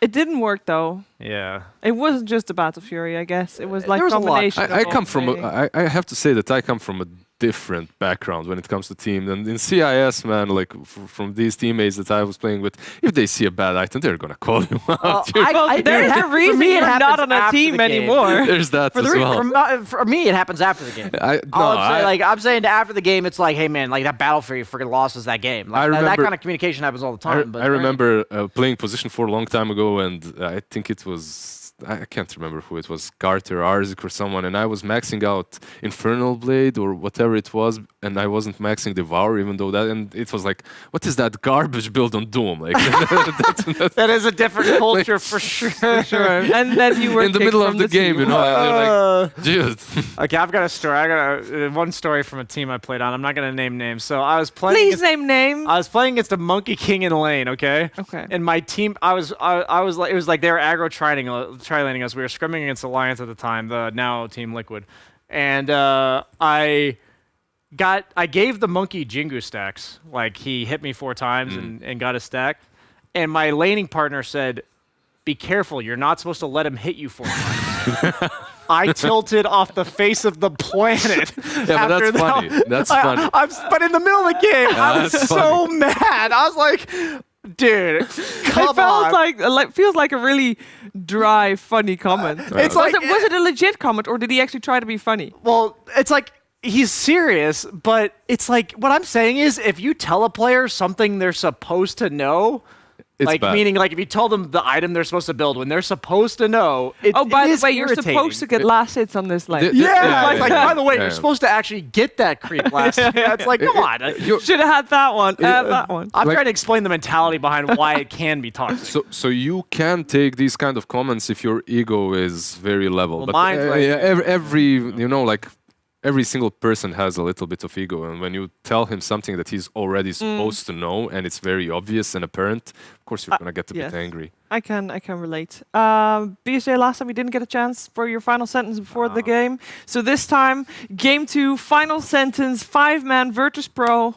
It didn't work though. Yeah. It wasn't just a Battle Fury, I guess. It was like there was a combination. lot. of I all come from. three. I have to say that I come from a different background when it comes to team. And in CIS, man, like from these teammates that I was playing with, if they see a bad item, they're gonna call you out. There's a reason you're not on a team anymore. There's that as well. For me, it happens after the game. I'm saying after the game, it's like, hey man, like that Battle Fury freaking losses that game. Like, that kind of communication happens all the time. I remember playing Position 4 a long time ago, and I think it was I can't remember who it was, Carter, Arzik or someone, and I was maxing out Infernal Blade or whatever it was, and I wasn't maxing Devour, even though that, and it was like, what is that garbage build on Doom? Like That is a different culture for sure. And then you were in the middle of the game, you know, and you're like, dude. Okay, I've got a story. I got one story from a team I played on. I'm not gonna name names. So I was playing. Please name names. I was playing against a Monkey King in lane. Okay. Okay. And my team, I was like, it was like they were aggro tri-laning us. We were scrimming against Alliance at the time, the now Team Liquid, and I gave the monkey Jingu stacks. Like he hit me 4 times and got a stack, and my laning partner said, "Be careful, you're not supposed to let him hit you 4 times." I tilted off the face of the planet. Yeah, but that's funny. That's funny. But in the middle of the game, I was so mad. I was like, dude, come on. It feels like a really dry, funny comment. It's like, was it a legit comment, or did he actually try to be funny? Well, it's like he's serious, but it's like what I'm saying is if you tell a player something they're supposed to know, it's like bad. meaning like if you tell them the item they're supposed to build when they're supposed to know. By the way, you're irritating. supposed to get last hits on this lane. By the way, you're supposed to actually get that creep last. It's like, come on. Should have had that one. That one. I'm trying to explain the mentality behind why it can be toxic. So you can take these kind of comments if your ego is very level. Well, but mine's like- every you know, like every single person has a little bit of ego, and when you tell him something that he's already supposed to know and it's very obvious and apparent, of course you're gonna get a bit angry. I can relate. BJ, last time you didn't get a chance for your final sentence before the game. So this time, game 2, final sentence, 5-man Virtus Pro.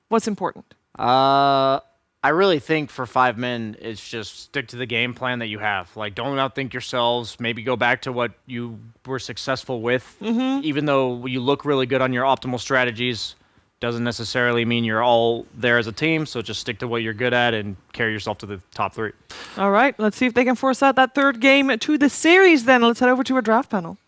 What's important? I really think for 5 men, it's just stick to the game plan that you have. Like, don't outthink yourselves. Maybe go back to what you were successful with. Even though you look really good on your optimal strategies, doesn't necessarily mean you're all there as a team. So just stick to what you're good at and carry yourself to the top 3. All right, let's see if they can force out that 3rd game to the series then. Let's head over to our draft panel.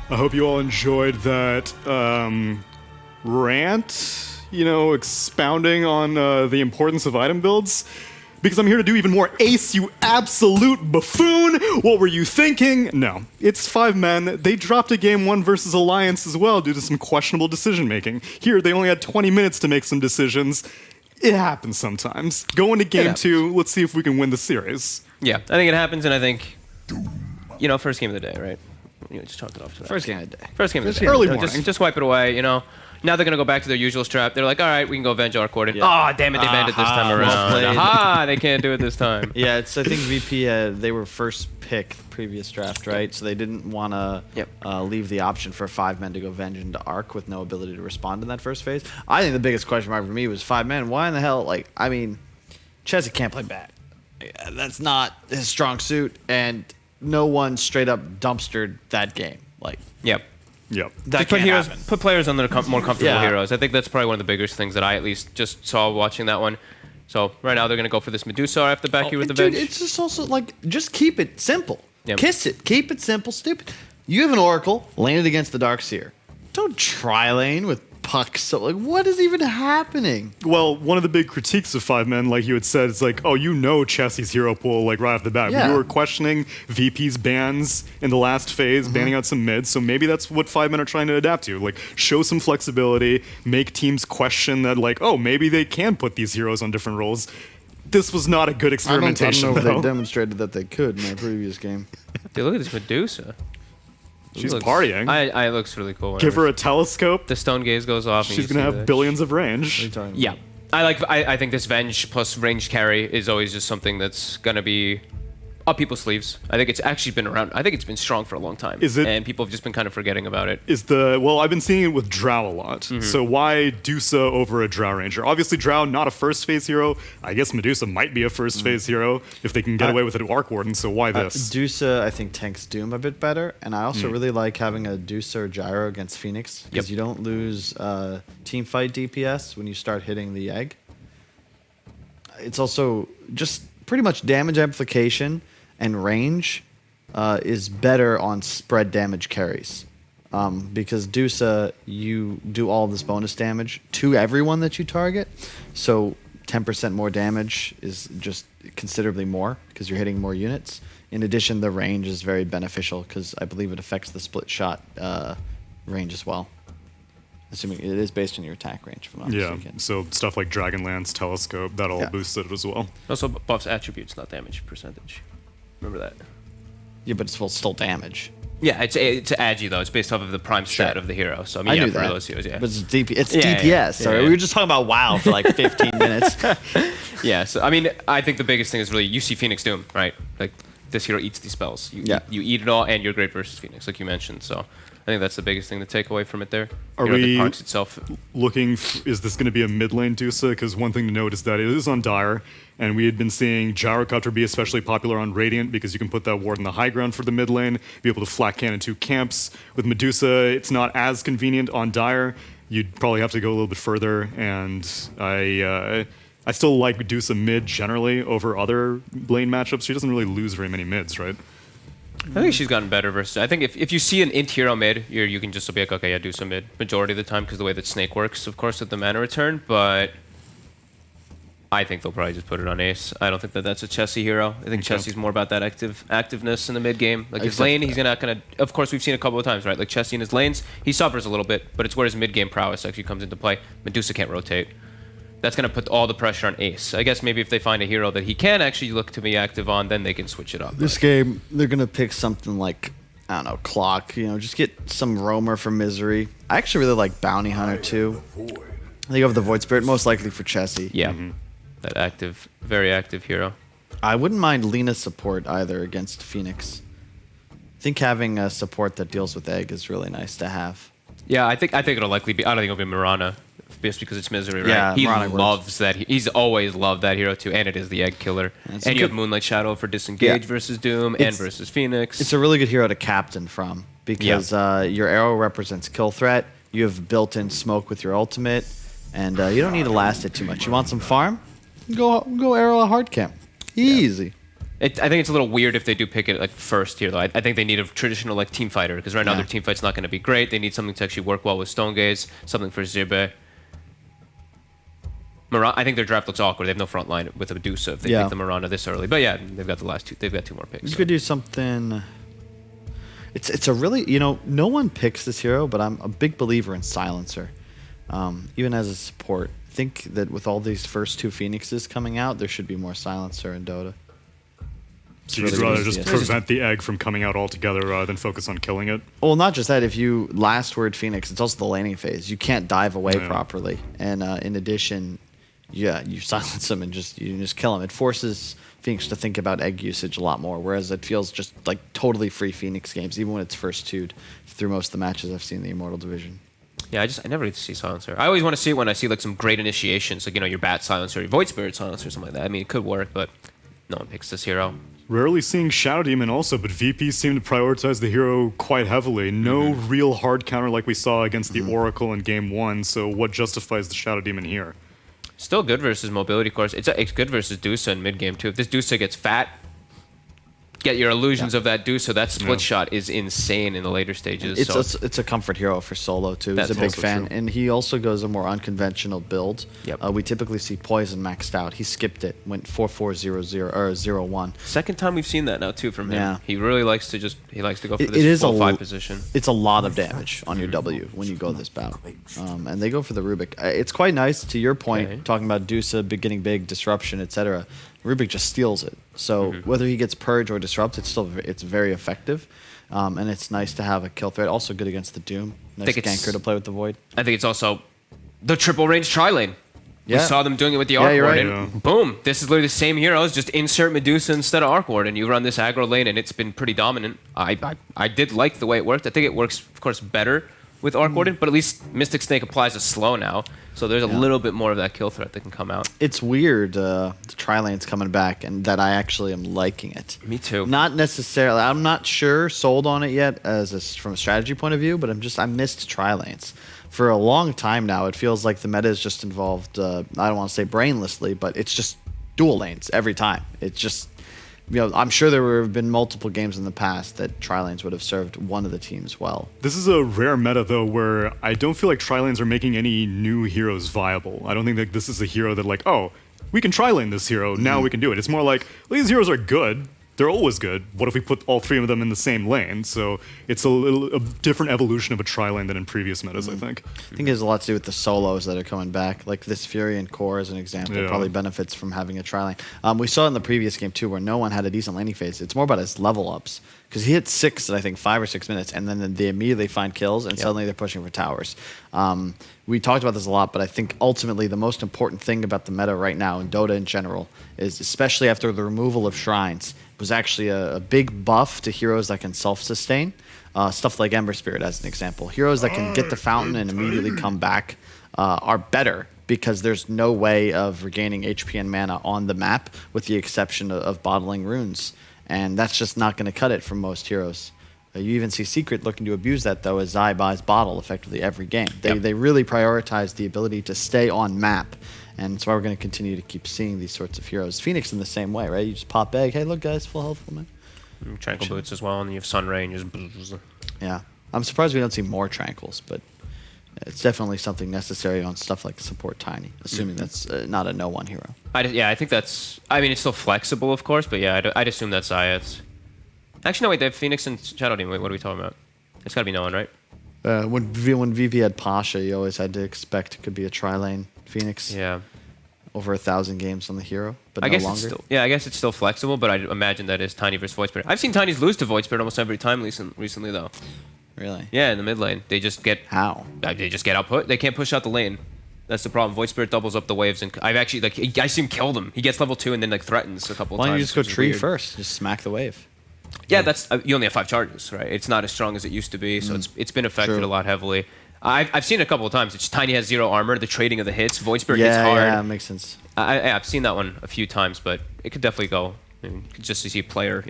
I hope you all enjoyed that rant, expounding on the importance of item builds. Because I'm here to do even more. Ace, you absolute buffoon! What were you thinking? No, it's 5 men. They dropped a game 1 versus Alliance as well due to some questionable decision making. Here, they only had 20 minutes to make some decisions. It happens sometimes. Go into game 2. Let's see if we can win the series. Yeah, I think it happens, and I think, first game of the day, right? Just chalk it off to that. First game of the day. First game of the day. Early morning. Just wipe it away, Now they're going to go back to their usual strap. They're like, all right, we can go avenge our court. Oh, damn it, they banned it this time around. played. Aha, they can't do it this time. Yeah, I think VP, they were first pick the previous draft, right? So they didn't want to leave the option for 5 men to go venge into Arc with no ability to respond in that first phase. I think the biggest question mark for me was 5 men. Why in the hell, Chessie can't play back. That's not his strong suit, and no one straight up dumpstered that game. Yep. That Just put players on their more comfortable heroes. I think that's probably one of the biggest things that I at least just saw watching that one. So right now they're going to go for this Medusa. I have to back you with the dude, bench. it's just also just keep it simple. Yep. Kiss it. Keep it simple, stupid. You have an Oracle, lane it against the Darkseer. Don't tri-lane with pucks. So, what is even happening? Well, one of the big critiques of 5 men, like you had said, it's like, Chessie's hero pool, right off the bat. Yeah. We were questioning VP's bans in the last phase, banning out some mids, so maybe that's what 5 men are trying to adapt to. Show some flexibility, make teams question that, maybe they can put these heroes on different roles. This was not a good experimentation, I don't know though. if they demonstrated that they could in their previous game. Dude, look at this Medusa. She's partying. It looks really cool. Give her a telescope. The stone gaze goes off. She's going to have billions of range. Yeah. I think this Venge plus range carry is always just something that's going to be up people's sleeves. I think it's actually been around. I think it's been strong for a long time. Is it? And people have just been kind of forgetting about it. Well, I've been seeing it with Drow a lot. So why Dusa over a Drow Ranger? Obviously, Drow not a first phase hero. I guess Medusa might be a first phase hero if they can get away with it at Arc Warden. So why this? Dusa, I think, tanks Doom a bit better, and I also really like having a Dusa or Gyro against Phoenix because you don't lose team fight DPS when you start hitting the egg. It's also just pretty much damage amplification and range is better on spread damage carries. Because Dusa, you do all this bonus damage to everyone that you target. So 10% more damage is just considerably more because you're hitting more units. In addition, the range is very beneficial because I believe it affects the split shot range as well. Assuming it is based on your attack range, if I'm not mistaken. So stuff like Dragonlance, Telescope, that all boosts it as well. Also buffs attributes, not damage percentage. Remember that. Yeah, but it's still damage. Yeah, it's agi though. It's based off of the prime stat of the hero. So I mean, knew for that. those heroes, yeah. But it's DPS. Sorry, we were just talking about WoW for like 15 minutes. Yeah. So I mean, I think the biggest thing is really you see Phoenix Doom, right? Like this hero eats these spells. You eat it all, and you're great versus Phoenix, like you mentioned. So I think that's the biggest thing to take away from it there. Are we itself. looking, is this going to be a mid lane Dusa? Because one thing to note is that it is on Dire, and we had been seeing Gyrocopter be especially popular on Radiant because you can put that ward in the high ground for the mid lane, be able to flat cannon 2 camps. With Medusa, it's not as convenient on Dire. You'd probably have to go a little bit further, and I still like Medusa mid generally over other lane matchups. She doesn't really lose very many mids, right? I think she's gotten better versus. I think if you see an int hero mid, you can just be like, okay, yeah, do some mid majority of the time because the way that Snake works, of course, with the mana return. But I think they'll probably just put it on Ace. I don't think that that's a Chessie hero. I think Chessie's more about that activeness in the mid game. Like his lane, he's not gonna. Of course, we've seen a couple of times, right? Like Chessie in his lanes, he suffers a little bit, but it's where his mid game prowess actually comes into play. Medusa can't rotate. That's going to put all the pressure on Ace. I guess maybe if they find a hero that he can actually look to be active on, then they can switch it up. This game, they're going to pick something like, I don't know, Clock. Just get some Roamer from Misery. I actually really like Bounty Hunter, too. They go with the Void Spirit, most likely for Chessie. Yeah, that active, very active hero. I wouldn't mind Lina support either against Phoenix. I think having a support that deals with Egg is really nice to have. Yeah, I think it'll likely be. I don't think it'll be Mirana, just because it's Misery, right? Yeah, he Mirana loves that. He's always loved that hero too, and it is the Egg Killer. And you have Moonlight Shadow for disengage versus Doom and versus Phoenix. It's a really good hero to captain from because your arrow represents kill threat. You have built-in smoke with your ultimate, and you don't need to last it too much. You want some farm? Go arrow a hard camp. Easy. I think it's a little weird if they do pick it like first here, though. I think they need a traditional like team fighter because right now their team fight's not going to be great. They need something to actually work well with Stonegaze, something for Zirbe. I think their draft looks awkward. They have no front line with Medusa if they pick the Mirana this early. But yeah, they've got the last two. They've got 2 more picks. You could do something. It's a really no one picks this hero, but I'm a big believer in Silencer. Even as a support, I think that with all these first 2 Phoenixes coming out, there should be more Silencer in Dota. So you'd rather just prevent the egg from coming out altogether rather than focus on killing it? Well, not just that. If you last word Phoenix, it's also the laning phase. You can't dive away properly. And in addition, you silence them and you just kill them. It forces Phoenix to think about egg usage a lot more, whereas it feels just like totally free Phoenix games, even when it's first 2'd through most of the matches I've seen in the Immortal Division. Yeah, I never get to see Silencer. I always want to see it when I see like some great initiations, like your Bat Silencer, your Void Spirit Silencer, something like that. I mean, it could work, but no one picks this hero. Rarely seeing Shadow Demon also, but VP seem to prioritize the hero quite heavily. No real hard counter like we saw against the Oracle in Game 1, so what justifies the Shadow Demon here? Still good versus mobility course. It's good versus Dusa in mid game too. If this Dusa gets fat, get your illusions of that Dusa. That split shot is insane in the later stages. It's a comfort hero for solo too. He's a big fan, and he also goes a more unconventional build. We typically see Poison maxed out. He skipped it, went 4-4-0-0 or 0-1. Second time we've seen that now too from him. Yeah. He really likes to go for it this full 5 position. It's a lot of damage on your W when you go this bout, and they go for the Rubik. It's quite nice. To your point, talking about Dusa getting big, disruption, etc. Rubik just steals it. So whether he gets Purge or Disrupt, it's very effective. And it's nice to have a kill threat. Also good against the Doom. Nice ganker to play with the Void. I think it's also the triple range tri-lane. We saw them doing it with the Arc you're Ward, right. and boom, this is literally the same heroes, just insert Medusa instead of Arc Ward, and you run this aggro lane, and it's been pretty dominant. I did like the way it worked. I think it works, of course, better with Arc Warded, but at least Mystic Snake applies a slow now, so there's a little bit more of that kill threat that can come out. It's weird, the tri-lane's coming back, and that I actually am liking it. Me too. Not necessarily. I'm not sure sold on it yet from a strategy point of view, but I missed tri-lanes. For a long time now, it feels like the meta is just involved, I don't want to say brainlessly, but it's just dual lanes every time. It's just, I'm sure there have been multiple games in the past that tri-lanes would have served one of the teams well. This is a rare meta, though, where I don't feel like tri-lanes are making any new heroes viable. I don't think that this is a hero that, like, oh, we can tri-lane this hero, now we can do it. It's more like, well, these heroes are good. They're always good. What if we put all three of them in the same lane? So it's a different evolution of a tri-lane than in previous metas, I think. I think it has a lot to do with the solos that are coming back. Like this Fury and Core, as an example, probably benefits from having a tri-lane. We saw it in the previous game, too, where no one had a decent laning phase. It's more about his level ups. Because he hit 6 in, I think, 5 or 6 minutes, and then they immediately find kills, and suddenly they're pushing for towers. We talked about this a lot, but I think ultimately the most important thing about the meta right now, and Dota in general, is especially after the removal of shrines, was actually a big buff to heroes that can self-sustain. Stuff like Ember Spirit, as an example. Heroes that can get the fountain and immediately come back are better because there's no way of regaining HP and mana on the map, with the exception of bottling runes. And that's just not going to cut it for most heroes. You even see Secret looking to abuse that, though, as Zai buys bottle effectively every game. They really prioritize the ability to stay on map. And that's why we're going to continue to keep seeing these sorts of heroes. Phoenix in the same way, right? You just pop egg. Hey, look, guys, full health, man. Tranquil Boots as well, and you have Sunray and just... Yeah. I'm surprised we don't see more Tranquils, but it's definitely something necessary on stuff like Support Tiny, assuming that's not a no-one hero. I think that's... I mean, it's still flexible, of course, but yeah, I'd assume that's Zayat's. Actually, no, wait, they have Phoenix and Shadow Demon. Wait, what are we talking about? It's got to be no one, right? When VV had Pasha, you always had to expect it could be a tri-lane Phoenix. Yeah. Over 1,000 games on the hero, but I no guess longer. It's still, yeah, I guess it's still flexible, but I imagine that is Tiny versus Void Spirit. I've seen Tinys lose to Void Spirit almost every time recently, though. Really? Yeah, in the mid lane. They just get... How? They just get output. They can't push out the lane. That's the problem. Void Spirit doubles up the waves, and I've actually, like, I see him kill them. He gets level 2 and then, like, threatens a couple of times. Why don't you just go which is tree weird. first? Just smack the wave. Yeah, that's you only have 5 charges, right? It's not as strong as it used to be, so it's been affected a lot heavily. I've seen it a couple of times. It's Tiny has 0 armor. The trading of the hits. Void Spirit hits hard. Yeah, makes sense. I've seen that one a few times, but it could definitely go. I mean, just to see player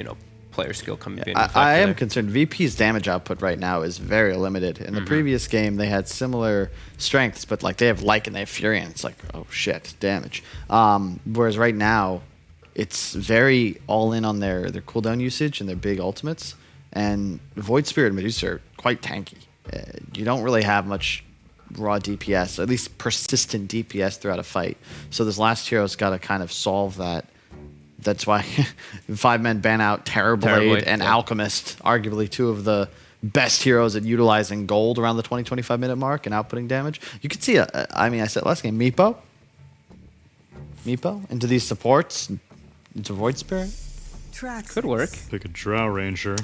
skill coming in. I am concerned. VP's damage output right now is very limited. In the previous game, they had similar strengths, but like they have Lycan, they have Fury, and it's like, oh shit, damage. Whereas right now, it's very all in on their cooldown usage and their big ultimates. And Void Spirit and Medusa are quite tanky. You don't really have much raw DPS, at least persistent DPS throughout a fight. So this last hero's got to kind of solve that. That's why 5-men ban out Terrorblade and Alchemist, arguably 2 of the best heroes at utilizing gold around the 20-25 minute mark and outputting damage. You could see, I said last game, Meepo into these supports, into Void Spirit. Could work. Pick a Drow Ranger.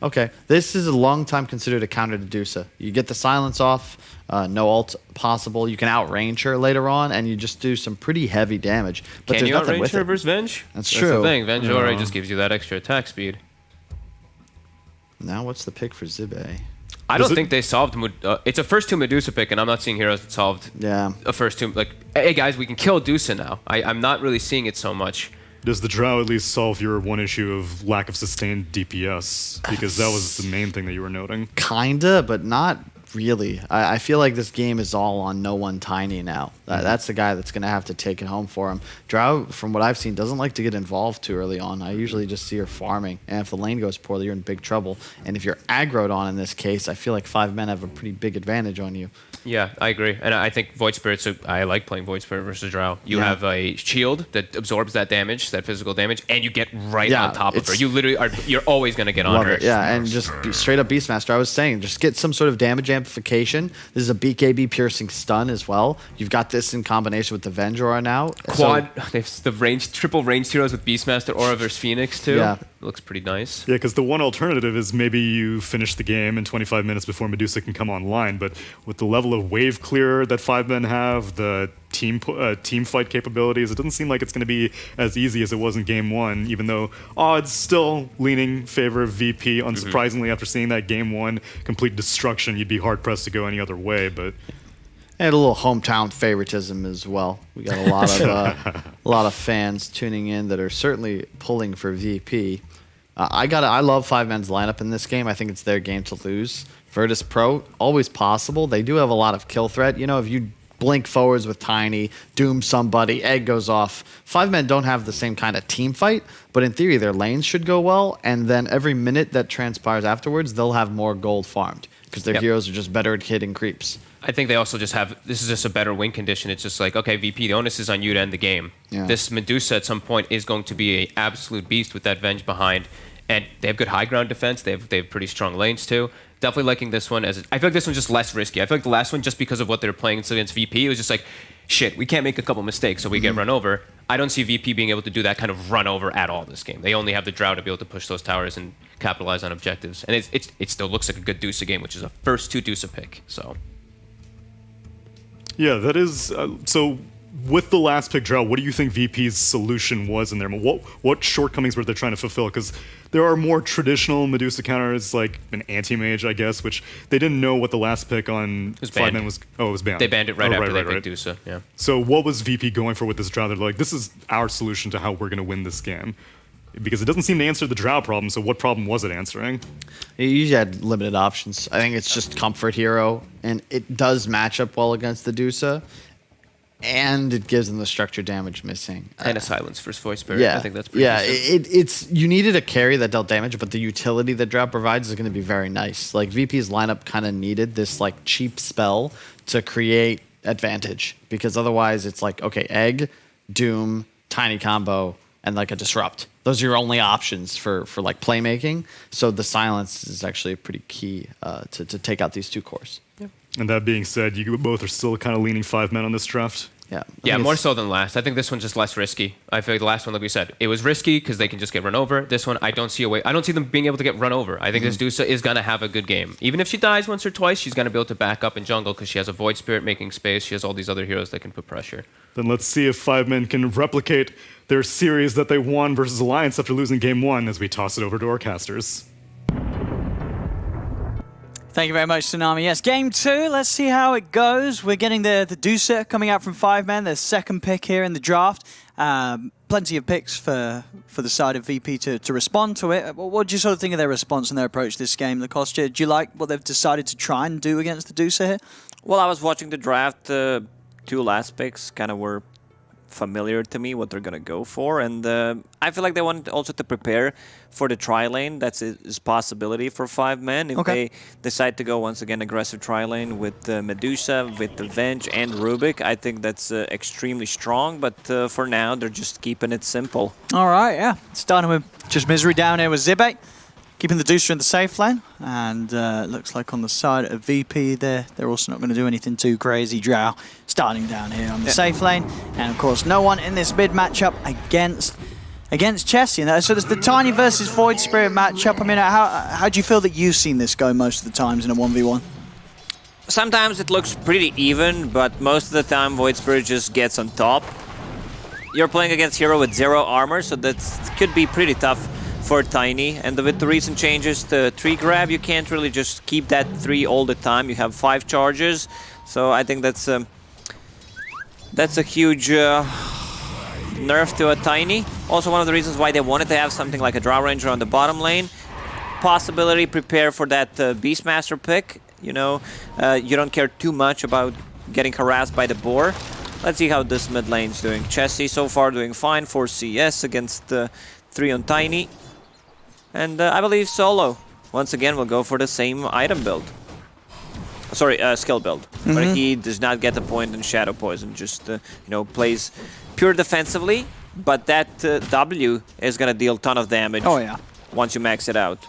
Okay, this is a long time considered a counter to Medusa. You get the silence off, no ult possible. You can outrange her later on, and you just do some pretty heavy damage. But Can there's you nothing outrange with her it. versus Venge? That's The true. thing. Venge already just gives you that extra attack speed. Now what's the pick for Zibe? I don't think they solved... it's a first 2 Medusa pick, and I'm not seeing heroes that solved a first 2... Like, hey guys, we can kill Medusa now. I'm not really seeing it so much. Does the Drow at least solve your one issue of lack of sustained DPS? Because that was the main thing that you were noting. Kinda, but not really. I feel like this game is all on no one Tiny now. That's the guy that's going to have to take it home for him. Drow, from what I've seen, doesn't like to get involved too early on. I usually just see her farming. And if the lane goes poorly, you're in big trouble. And if you're aggroed on in this case, I feel like 5-men have a pretty big advantage on you. Yeah, I agree. And I think Void Spirit, so I like playing Void Spirit versus Drow. You have a shield that absorbs that damage, that physical damage, and you get on top of her. You literally you're always going to get on her. Yeah, and just straight up Beastmaster. I was saying, just get some sort of damage amplification. This is a BKB piercing stun as well. You've got this in combination with the Venge Aura now. Quad, the triple ranged heroes with Beastmaster Aura versus Phoenix too. Yeah, looks pretty nice. Yeah, because the one alternative is maybe you finish the game in 25 minutes before Medusa can come online. But with the level of wave clear that 5men have, the team fight capabilities, it doesn't seem like it's going to be as easy as it was in Game 1, even though odds still leaning favor of VP. Unsurprisingly, after seeing that Game 1 complete destruction, you'd be hard-pressed to go any other way. But And a little hometown favoritism as well. We got a lot of fans tuning in that are certainly pulling for VP. I love 5men's lineup in this game. I think it's their game to lose. Virtus Pro, always possible. They do have a lot of kill threat. You know, if you blink forwards with Tiny, doom somebody, egg goes off. 5men don't have the same kind of team fight, but in theory their lanes should go well, and then every minute that transpires afterwards, they'll have more gold farmed because their heroes are just better at hitting creeps. I think they also just have, this is just a better win condition. It's just like, okay, VP, the onus is on you to end the game. Yeah. This Medusa at some point is going to be an absolute beast with that Venge behind. And they have good high ground defense. They have pretty strong lanes too. Definitely liking this one. I feel like this one's just less risky. I feel like the last one, just because of what they're playing against VP, it was just like, shit, we can't make a couple mistakes, so we get run over. I don't see VP being able to do that kind of run over at all this game. They only have the Drow to be able to push those towers and capitalize on objectives. And it still looks like a good Dusa game, which is a first 2 Dusa pick. So. yeah, that is so. With the last pick Drow, what do you think VP's solution was in there? What shortcomings were they trying to fulfill? Because there are more traditional Medusa counters, like an anti-mage, I guess, which they didn't know what the last pick on 5men was. Oh, it was banned. They banned it right after they picked Dusa. Yeah. So what was VP going for with this Drow? They're like, this is our solution to how we're going to win this game. Because it doesn't seem to answer the Drow problem, so what problem was it answering? It usually had limited options. I think it's just comfort hero, and it does match up well against the Dusa. And it gives them the structure damage missing. And a silence for Void Spirit. Yeah, I think that's pretty decent. it's you needed a carry that dealt damage, but the utility that Drow provides is going to be very nice. Like VP's lineup kind of needed this like cheap spell to create advantage, because otherwise it's like, okay, egg, doom, tiny combo, and like a disrupt. Those are your only options for like playmaking. So the silence is actually pretty key to take out these two cores. Yep. And that being said, you both are still kind of leaning 5men on this draft. Yeah. Yeah, more so than last. I think this one's just less risky. I feel like the last one, like we said, it was risky because they can just get run over. This one, I don't see a way. I don't see them being able to get run over. I think this Dusa is going to have a good game. Even if she dies once or twice, she's going to be able to back up in jungle because she has a Void Spirit making space. She has all these other heroes that can put pressure. Then let's see if 5men can replicate their series that they won versus Alliance after losing game 1 as we toss it over to our casters. Thank you very much, Tsunami. Yes, game 2. Let's see how it goes. We're getting the Dusa coming out from 5men, their second pick here in the draft. Plenty of picks for the side of VP to respond to it. What do you sort of think of their response and their approach to this game, Lacoste? Do you like what they've decided to try and do against the Dusa here? Well, I was watching the draft. 2 last picks kind of were familiar to me, what they're going to go for. And I feel like they want also to prepare for the tri-lane. That's a possibility for 5men. If they decide to go once again aggressive tri-lane with Medusa, with the Venge and Rubik, I think that's extremely strong. But for now, they're just keeping it simple. All right, yeah. Starting with just Misery down here with Zibe. Keeping the Dusa in the safe lane, and it looks like on the side of VP they're also not going to do anything too crazy. Drow starting down here on the safe lane, and of course no one in this mid matchup against Chess. You know, so there's the Tiny versus Void Spirit matchup. I mean, how do you feel that you've seen this go most of the times in a 1v1? Sometimes it looks pretty even, but most of the time Void Spirit just gets on top. You're playing against hero with 0 armor, so that could be pretty tough for Tiny. And with the recent changes to 3 grab, you can't really just keep that 3 all the time. You have 5 charges, so I think that's a huge nerf to a Tiny. Also one of the reasons why they wanted to have something like a Drow Ranger on the bottom lane. Possibility, prepare for that Beastmaster pick. You know, you don't care too much about getting harassed by the boar. Let's see how this mid lane's doing. Chessie so far doing fine, 4 CS against 3 on Tiny. And I believe Solo, once again, will go for the same item build. Sorry, skill build. But he does not get the point in Shadow Poison, just, you know, plays pure defensively. But that W is going to deal a ton of damage once you max it out.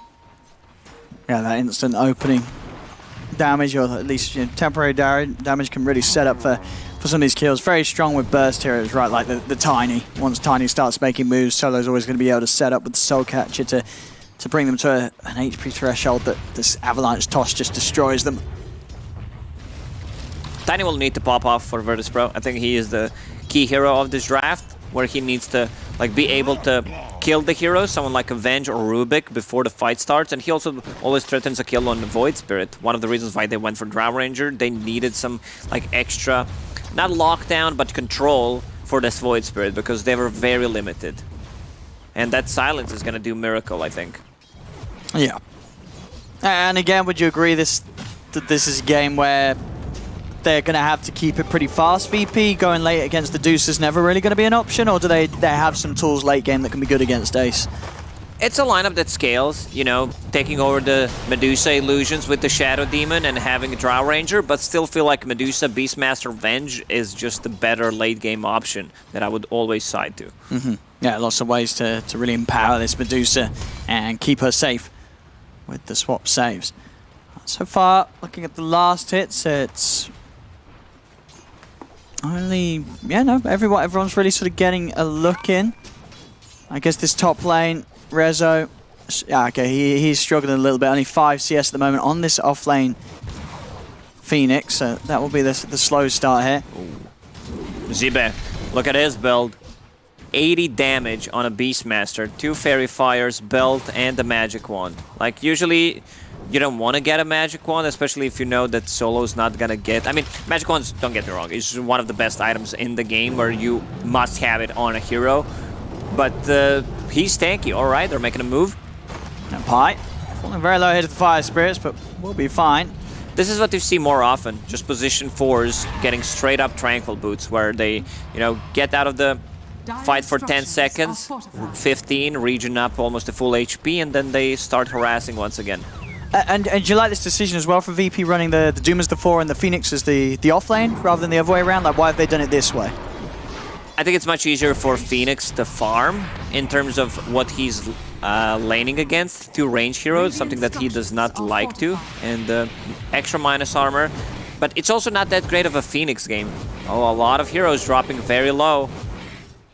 Yeah, that instant opening damage, or at least temporary damage, can really set up for some of these kills. Very strong with burst heroes, right? Like the Tiny. Once Tiny starts making moves, Solo's always going to be able to set up with the Soul Catcher to bring them to an HP threshold that this Avalanche Toss just destroys them. Tiny will need to pop off for Virtus.pro. I think he is the key hero of this draft, where he needs to be able to kill the heroes, someone like Avenge or Rubik, before the fight starts. And he also always threatens a kill on the Void Spirit. One of the reasons why they went for Drow Ranger, they needed some extra, not lockdown, but control for this Void Spirit, because they were very limited. And that silence is going to do miracle, I think. Yeah. And again, would you agree that this is a game where they're going to have to keep it pretty fast? VP going late against the Deuce is never really going to be an option, or do they have some tools late game that can be good against Ace? It's a lineup that scales, taking over the Medusa illusions with the Shadow Demon and having a Drow Ranger, but still feel like Medusa, Beastmaster, Venge is just the better late game option that I would always side to. Yeah, lots of ways to really empower this Medusa and keep her safe with the swap saves. So far, looking at the last hits, it's only, everyone's really sort of getting a look in. I guess this top lane, Rezo, okay, he's struggling a little bit. Only 5 CS at the moment on this off lane Phoenix, so that will be the slow start here. Zibe, look at his build. 80 damage on a Beastmaster, 2 Fairy Fires, Belt, and a Magic Wand. Like, usually you don't want to get a Magic Wand, especially if you know that Solo's not gonna get... I mean, Magic Wands, don't get me wrong, it's one of the best items in the game where you must have it on a hero. But he's tanky, alright, they're making a move. And Pi, falling very low here to the Fire Spirits, but we'll be fine. This is what you see more often, just position 4s getting straight up Tranquil Boots, where they, get out of the fight for 10 seconds, 15, regen up almost to full HP, and then they start harassing once again. And do you like this decision as well for VP running the Doom as the 4 and the Phoenix as the off lane rather than the other way around? Like, why have they done it this way? I think it's much easier for Phoenix to farm in terms of what he's laning against 2 range heroes, something that he does not like to, and extra minus armor. But it's also not that great of a Phoenix game. Oh, a lot of heroes dropping very low.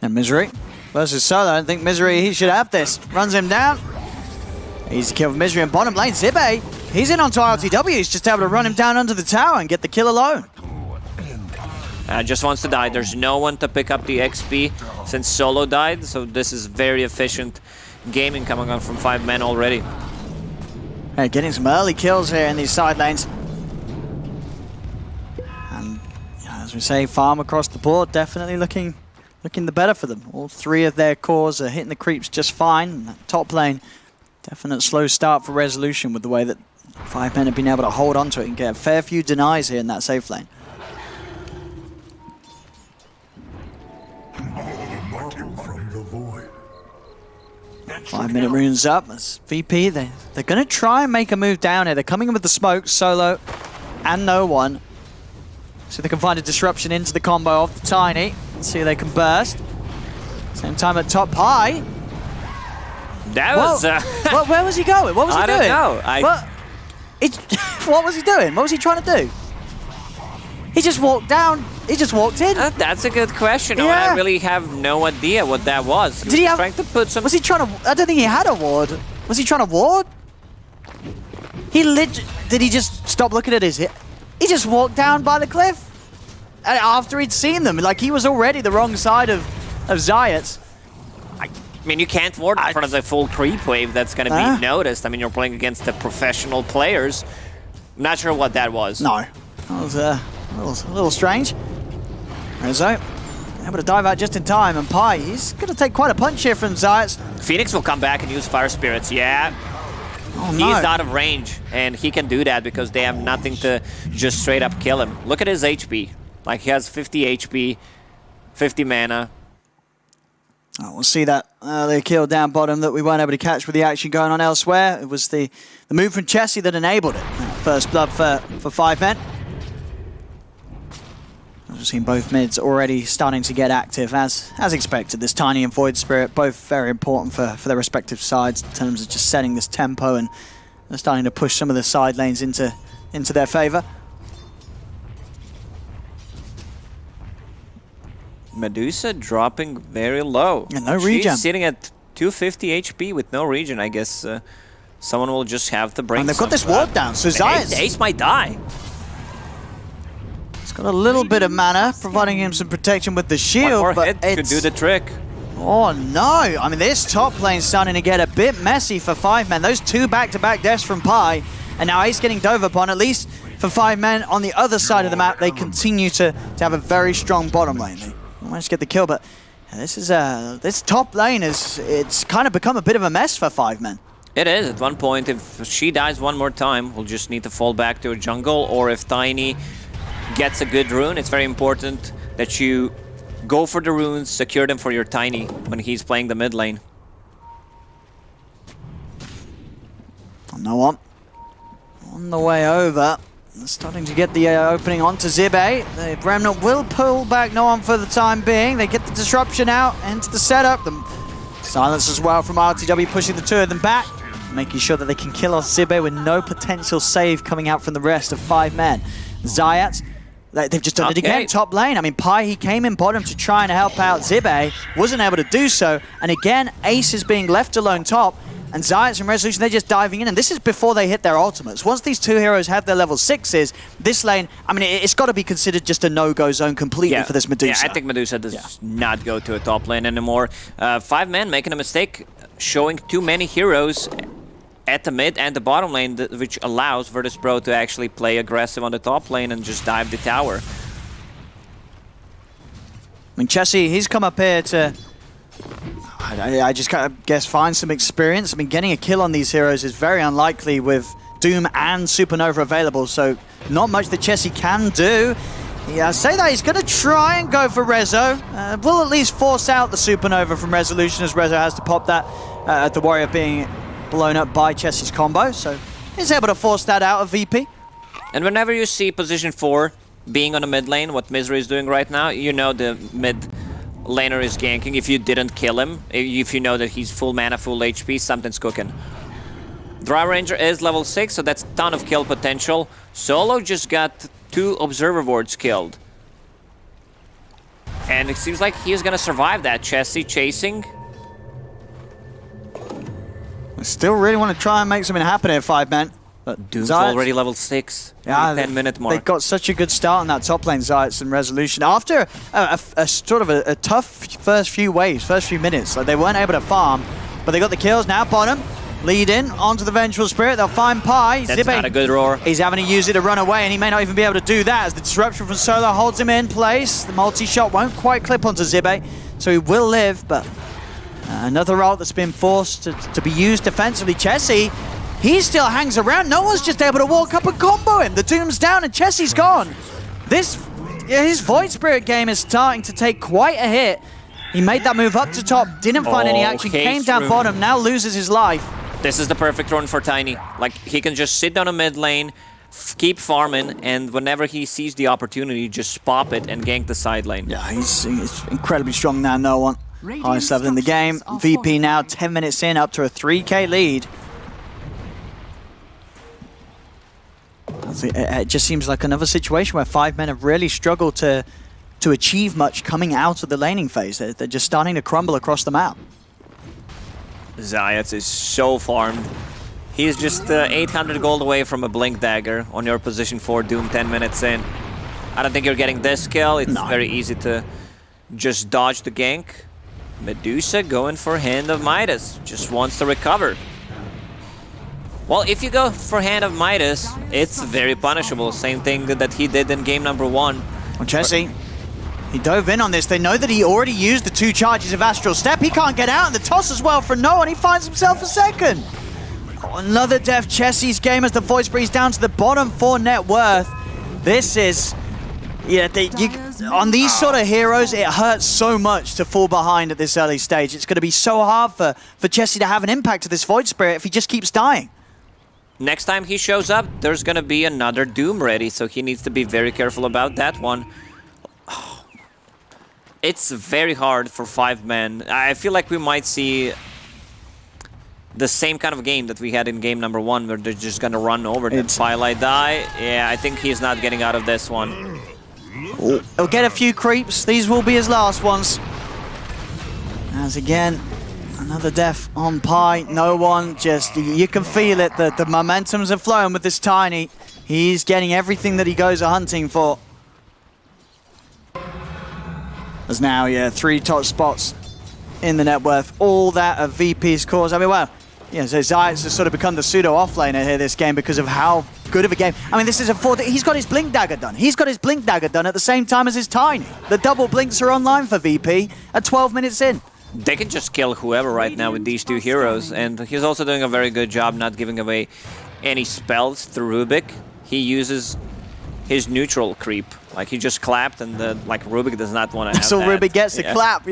And Misery versus Solo. I think Misery, he should have this. Runs him down. Easy kill for Misery in bottom lane. Zibe, he's in onto RTW. He's just able to run him down under the tower and get the kill alone. Just wants to die. There's no one to pick up the XP since Solo died, so this is very efficient gaming coming on from 5 men already. Hey, getting some early kills here in these side lanes. And as we say, farm across the board, definitely looking the better for them. All 3 of their cores are hitting the creeps just fine. That top lane, definite slow start for Resolution with the way that 5 men have been able to hold on to it and get a fair few denies here in that safe lane. From the void. 5-minute runes up. As VP, they're going to try and make a move down here. They're coming in with the smoke, Solo, and no one. So they can find a disruption into the combo of the Tiny. See if they can burst. Same time at top high. That was... Well, where was he going? What was he doing? I don't know. What was he doing? What was he trying to do? He just walked down. He just walked in. That's a good question. Yeah. I really have no idea what that was. Did he have... trying to put some... Was he trying to... I don't think he had a ward. Was he trying to ward? Did he just stop looking at his hit? He just walked down by the cliff. And after he'd seen them. Like, he was already the wrong side of Zayat. I mean, you can't ward in front of the full creep wave that's going to be noticed. I mean, you're playing against the professional players. I'm not sure what that was. No. That was a little strange. Rezo able to dive out just in time, and Pi, he's going to take quite a punch here from Zayat. Phoenix will come back and use Fire Spirits, yeah. Oh, no. He's out of range, and he can do that because they have nothing to just straight up kill him. Look at his HP. Like, he has 50 HP, 50 mana. Oh, we'll see that earlier kill down bottom that we weren't able to catch with the action going on elsewhere. It was the move from Chessie that enabled it. First blood for 5 men. I've seen both mids already starting to get active as expected. This Tiny and Void Spirit, both very important for their respective sides in terms of just setting this tempo, and they're starting to push some of the side lanes into into their favor. Medusa dropping very low. And no regen. She's sitting at 250 HP with no regen. I guess someone will just have to bring. And they've got this ward down, so Zayas. Ace might die. He's got a little bit of mana, providing him some protection with the shield. One more but hit could do the trick. Oh no! I mean, this top lane's starting to get a bit messy for 5 men. Those 2 back-to-back deaths from Pi, and now Ace getting dove upon. At least for 5 men on the other side of the map, they continue to have a very strong bottom lane. They managed to get the kill, but this top lane it's kind of become a bit of a mess for 5 men. It is. At one point, if she dies one more time, we'll just need to fall back to a jungle, or if Tiny gets a good rune, it's very important that you go for the runes, secure them for your Tiny when he's playing the mid lane. No one. On the way over. Starting to get the opening onto Zibe. The Remnant will pull back no one for the time being. They get the disruption out into the setup. The silence as well from RTW, pushing the 2 of them back, making sure that they can kill off Zibe with no potential save coming out from the rest of 5 men. Zayat, they've just done it again, top lane. I mean, Pi, he came in bottom to try and help out Zibe, wasn't able to do so, and again, Ace is being left alone top, and Zayat and Resolution, they're just diving in, and this is before they hit their ultimates. Once these 2 heroes have their level 6s, this lane, I mean, it's got to be considered just a no-go zone completely for this Medusa. Yeah, I think Medusa does not go to a top lane anymore. 5 men making a mistake, showing too many heroes at the mid and the bottom lane, which allows Virtus.pro to actually play aggressive on the top lane and just dive the tower. I mean, Chessie, he's come up here to, I just kind of guess, find some experience. I mean, getting a kill on these heroes is very unlikely with Doom and Supernova available, so not much that Chessie can do. Yeah, I say that he's going to try and go for Rezo. Will at least force out the Supernova from Resolution, as Rezo has to pop that at the Warrior being blown up by Chessie's combo, so he's able to force that out of VP. And whenever you see position 4 being on the mid lane, what Misery is doing right now, you know the mid laner is ganking. If you didn't kill him, if you know that he's full mana, full HP, something's cooking. Dry Ranger is level 6, so that's a ton of kill potential. Solo just got 2 Observer Wards killed. And it seems like he is gonna survive that. Chessie chasing. I still really want to try and make something happen here, 5 men. But Doom's Zayat, already level 6. Yeah, 10-minute mark. They got such a good start on that top lane, Zayat and Resolution. After a sort of a tough first few waves, first few minutes, like they weren't able to farm, but they got the kills. Now bottom, lead in onto the Vengeful Spirit. They'll find Pi. That's not a good roar. He's having to use it to run away, and he may not even be able to do that as the disruption from Solo holds him in place. The multi-shot won't quite clip onto Zibe, so he will live, but another ult that's been forced to be used defensively. Chessie, he still hangs around. No one's just able to walk up and combo him. The Doom's down and Chessie's gone. His Void Spirit game is starting to take quite a hit. He made that move up to top, didn't find any action, came down bottom, now loses his life. This is the perfect run for Tiny. Like, he can just sit down a mid lane, keep farming, and whenever he sees the opportunity, just pop it and gank the side lane. Yeah, he's incredibly strong now, no one. Highest level in the game. VP now 10 minutes in, up to a 3k lead. It just seems like another situation where 5 men have really struggled to achieve much coming out of the laning phase. They're just starting to crumble across the map. Zayat is so farmed. He's just 800 gold away from a Blink Dagger on your position 4 Doom 10 minutes in. I don't think you're getting this kill. It's very easy to just dodge the gank. Medusa going for Hand of Midas. Just wants to recover. Well, if you go for Hand of Midas, it's very punishable. Same thing that he did in game number 1. Well, Chessie, he dove in on this. They know that he already used the 2 charges of Astral Step. He can't get out, and the toss as well for no, and he finds himself a second. Oh, another death. Chessie's game as the Void Spirit's down to the bottom 4 net worth. This is... Yeah, on these sort of heroes, it hurts so much to fall behind at this early stage. It's going to be so hard for Chessie to have an impact to this Void Spirit if he just keeps dying. Next time he shows up, there's going to be another Doom ready, so he needs to be very careful about that one. Oh, it's very hard for 5 men. I feel like we might see the same kind of game that we had in game number 1, where they're just gonna run over the Twilight die. Yeah, I think he's not getting out of this one. He'll get a few creeps. These will be his last ones. As again, another death on Pi. No one, just, you can feel it. The momentums are flowing with this Tiny. He's getting everything that he goes hunting for. There's now, 3 top spots in the net worth. All that of VP's cause. I mean, well, so Zayt's has sort of become the pseudo offlaner here this game because of how good of a game. I mean, this is a 4. He's got his Blink Dagger done. He's got his Blink Dagger done at the same time as his Tiny. The double blinks are online for VP at 12 minutes in. They can just kill whoever right now with these 2 heroes, and he's also doing a very good job not giving away any spells through Rubik. He uses his neutral creep. Like, he just clapped, and Rubik does not want to have so that. Rubik gets a clap,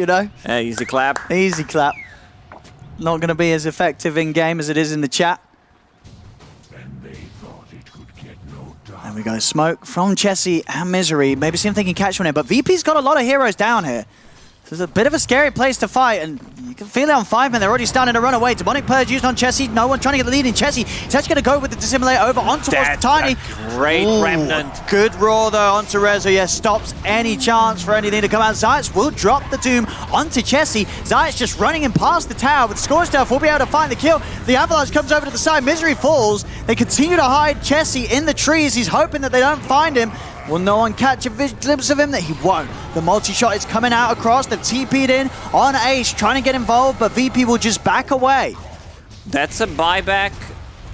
Easy clap. Easy clap. Not going to be as effective in-game as it is in the chat. There we go, smoke from Chessie and Misery. Maybe see if they can catch one here, but VP's got a lot of heroes down here. This is a bit of a scary place to fight, and you can feel it on 5 men. They're already starting to run away. Demonic Purge used on Chessie. No one trying to get the lead in Chessie. He's actually going to go with the Dissimulate over on towards the Tiny. Great remnant. Good roar, though, onto Rezo. Yes, stops any chance for anything to come out. Zayt's will drop the Doom onto Chessie. Zayt's just running in past the tower, but Score Stuff will be able to find the kill. The Avalanche comes over to the side. Misery falls. They continue to hide Chessie in the trees. He's hoping that they don't find him. Will no one catch a glimpse of him? That he won't. The multi-shot is coming out across. They've TP'd in on Ace, trying to get involved, but VP will just back away. That's a buyback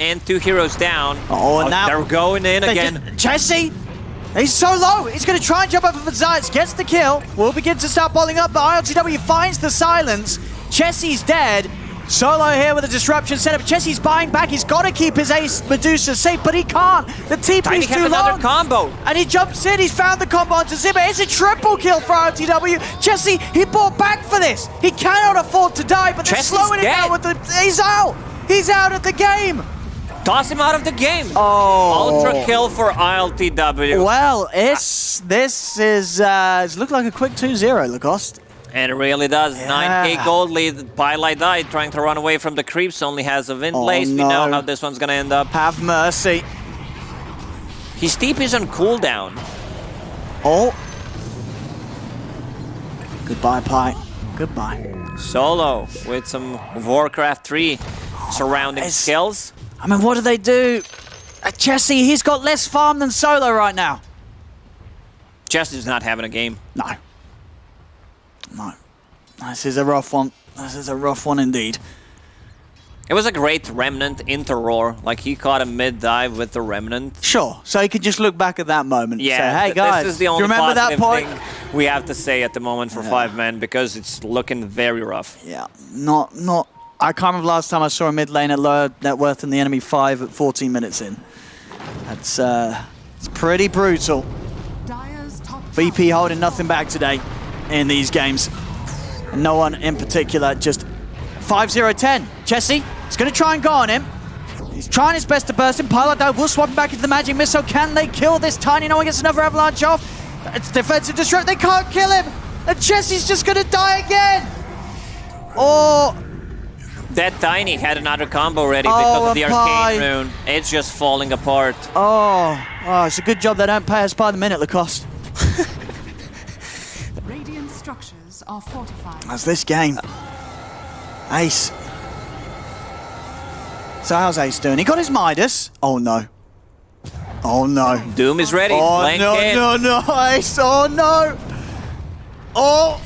and 2 heroes down. Oh, and now they're going in again. Chessie, he's so low. He's going to try and jump over for Zayt. Gets the kill. Will begin to start bolting up, but ILTW finds the silence. Chessie's dead. Solo here with a disruption setup. Chessie's buying back. He's got to keep his ace Medusa safe, but he can't. The TP's too long. Another combo. And he jumps in. He's found the combo onto Zibba. It's a triple kill for RTW. Chessie, he bought back for this. He cannot afford to die, but they're slowing it down with the... He's out. He's out of the game. Toss him out of the game. Oh. Ultra kill for ILTW. Well, this is... it's looked like a quick 2-0, Lacoste. And it really does. 9k gold lead. Twilight Die trying to run away from the creeps. Only has a Wind Blaze. No. We know how this one's going to end up. Have mercy. His TP is on cooldown. Oh. Goodbye, Pi. Goodbye. Solo with some Warcraft 3 surrounding skills. I mean, what do they do? Chessie, he's got less farm than Solo right now. Chessie's not having a game. No. No. This is a rough one. This is a rough one indeed. It was a great Remnant into Roar. Like, he caught a mid-dive with the Remnant. Sure. So he could just look back at that moment and say, hey, guys, this is the only do you remember that point? thing we have to say at the moment for 5 men, because it's looking very rough. Yeah. Not... I can't remember last time I saw a mid lane at lower net worth than the enemy 5 at 14 minutes in. That's it's pretty brutal. VP holding nothing back today in these games. And no one in particular, just 5-0-10. Chessie is going to try and go on him. He's trying his best to burst him. Pilot though will swap him back into the Magic Missile. Can they kill this Tiny? No one gets another Avalanche off. It's defensive disrupt. They can't kill him. And Chessie's just going to die again. Oh. That Tiny had another combo ready because of the Arcane Rune. It's just falling apart. Oh, it's a good job they don't pay us by the minute, Lacoste. Radiant structures are fortified. That's this game. Ace. So how's Ace doing? He got his Midas. Oh no. Oh no. Doom is ready. Oh no, Ace. Oh no. Oh.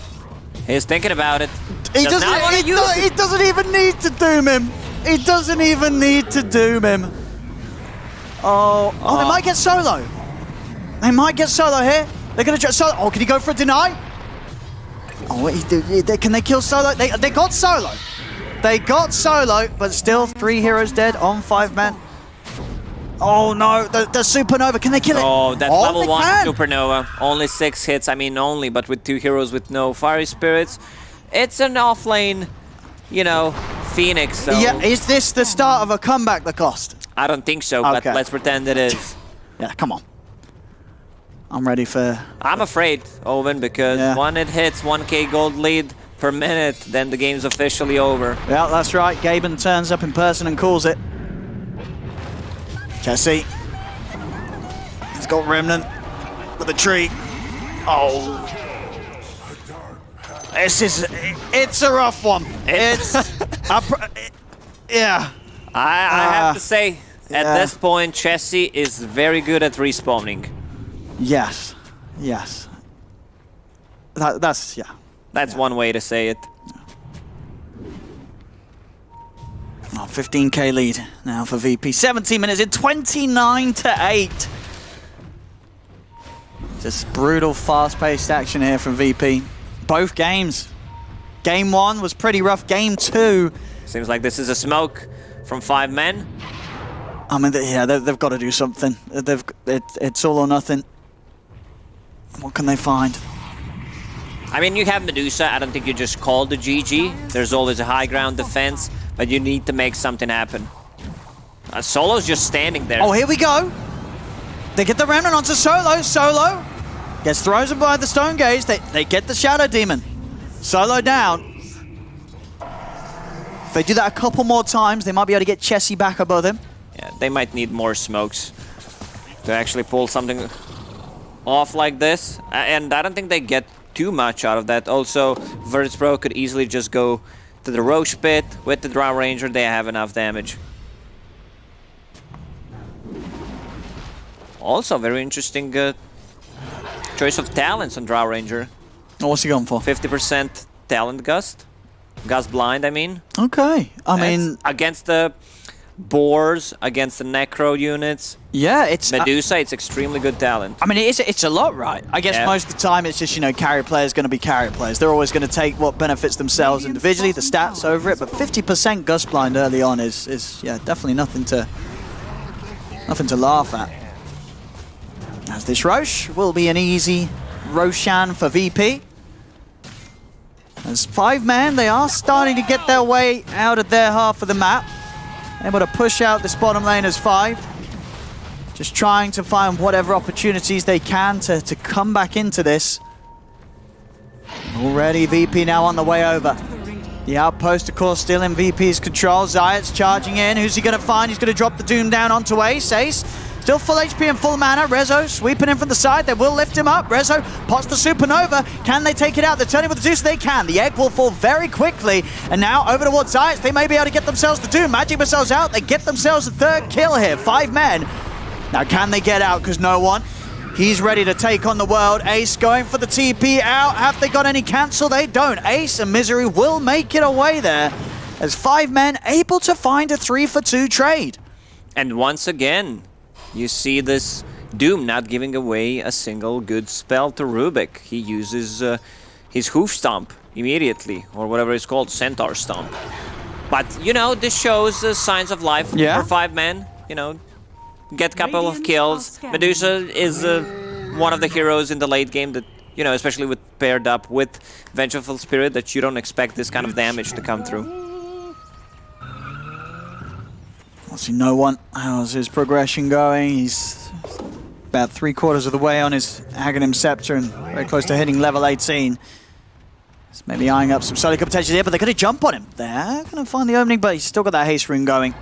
He's thinking about it. He doesn't even need to doom him. He doesn't even need to doom him. Oh, they might get Solo. They might get Solo here. They're going to try Solo. Oh, can he go for a deny? Oh, what he do? Can they kill Solo? They got Solo. They got Solo, but still 3 heroes dead on 5 men. Oh no, the Supernova. Can they kill it? Oh, that level 1 Supernova. Only 6 hits. I mean, only, but with 2 heroes with no Fiery Spirits. It's an offlane, Phoenix. So yeah, is this the start of a comeback, Lacoste? I don't think so, but let's pretend it is. Yeah, come on. I'm ready for... I'm afraid, Owen, because 1 it hits, 1k gold lead, per minute, then the game's officially over. Yeah, that's right. Gaben turns up in person and calls it. Jesse. He's got Remnant with a tree. Oh. It's a rough one. Yeah. I have to say, at this point, Chessie is very good at respawning. Yes. That's one way to say it. Oh, 15k lead now for VP. 17 minutes in, 29-8. Just brutal, fast-paced action here from VP. Both games. Game 1 was pretty rough. Game 2. Seems like this is a smoke from 5 men. I mean, they've got to do something. It's all or nothing. What can they find? I mean, you have Medusa. I don't think you just call the GG. There's always a high ground defense, but you need to make something happen. Solo's just standing there. Oh, here we go. They get the Remnant onto Solo. Solo gets thrown by the Stone Gaze. They get the Shadow Demon. Solo down. If they do that a couple more times, they might be able to get Chessie back above him. Yeah, they might need more smokes to actually pull something off like this. And I don't think they get too much out of that. Also, Virtus.pro could easily just go to the Roche Pit. With the Drow Ranger, they have enough damage. Also, very interesting choice of talents on Drow Ranger. Oh, what's he going for? 50% talent gust. Gust blind, I mean. Okay. I mean, against the boars, against the necro units. Yeah, it's Medusa, it's extremely good talent. I mean, it's a lot, right? I guess most of the time it's just, carry players going to be carry players. They're always going to take what benefits themselves individually, the stats over it, but 50% gust blind early on is definitely nothing to laugh at. As this Roche will be an easy Roshan for VP. As 5 men, they are starting to get their way out of their half of the map. Able to push out this bottom lane as 5. Just trying to find whatever opportunities they can to come back into this. Already VP now on the way over. The outpost, of course, still in VP's control. Zayat's charging in. Who's he going to find? He's going to drop the Doom down onto Ace. Ace still full HP and full mana. Rezo sweeping in from the side. They will lift him up. Rezo pots the Supernova. Can they take it out? They're turning with the Zeus. They can. The egg will fall very quickly. And now over towards Zayat. They may be able to get themselves the Doom. Magic missiles out. They get themselves the 3rd kill here. 5 men. Now can they get out? Because no one. He's ready to take on the world. Ace going for the TP out. Have they got any cancel? They don't. Ace and Misery will make it away there. As 5 men able to find a 3-for-2 trade. And once again, you see this Doom not giving away a single good spell to Rubik. He uses his Hoof Stomp immediately, or whatever it's called, Centaur Stomp. But, this shows signs of life for 5 men. Get a couple of kills. Medusa is one of the heroes in the late game that, especially with paired up with Vengeful Spirit, that you don't expect this kind of damage to come through. I see no one. How's his progression going? He's about 3/4 of the way on his Aghanim Scepter and very close to hitting level 18. He's maybe eyeing up some solo potential here, but they're going to jump on him. They're going to find the opening, but he's still got that haste rune going.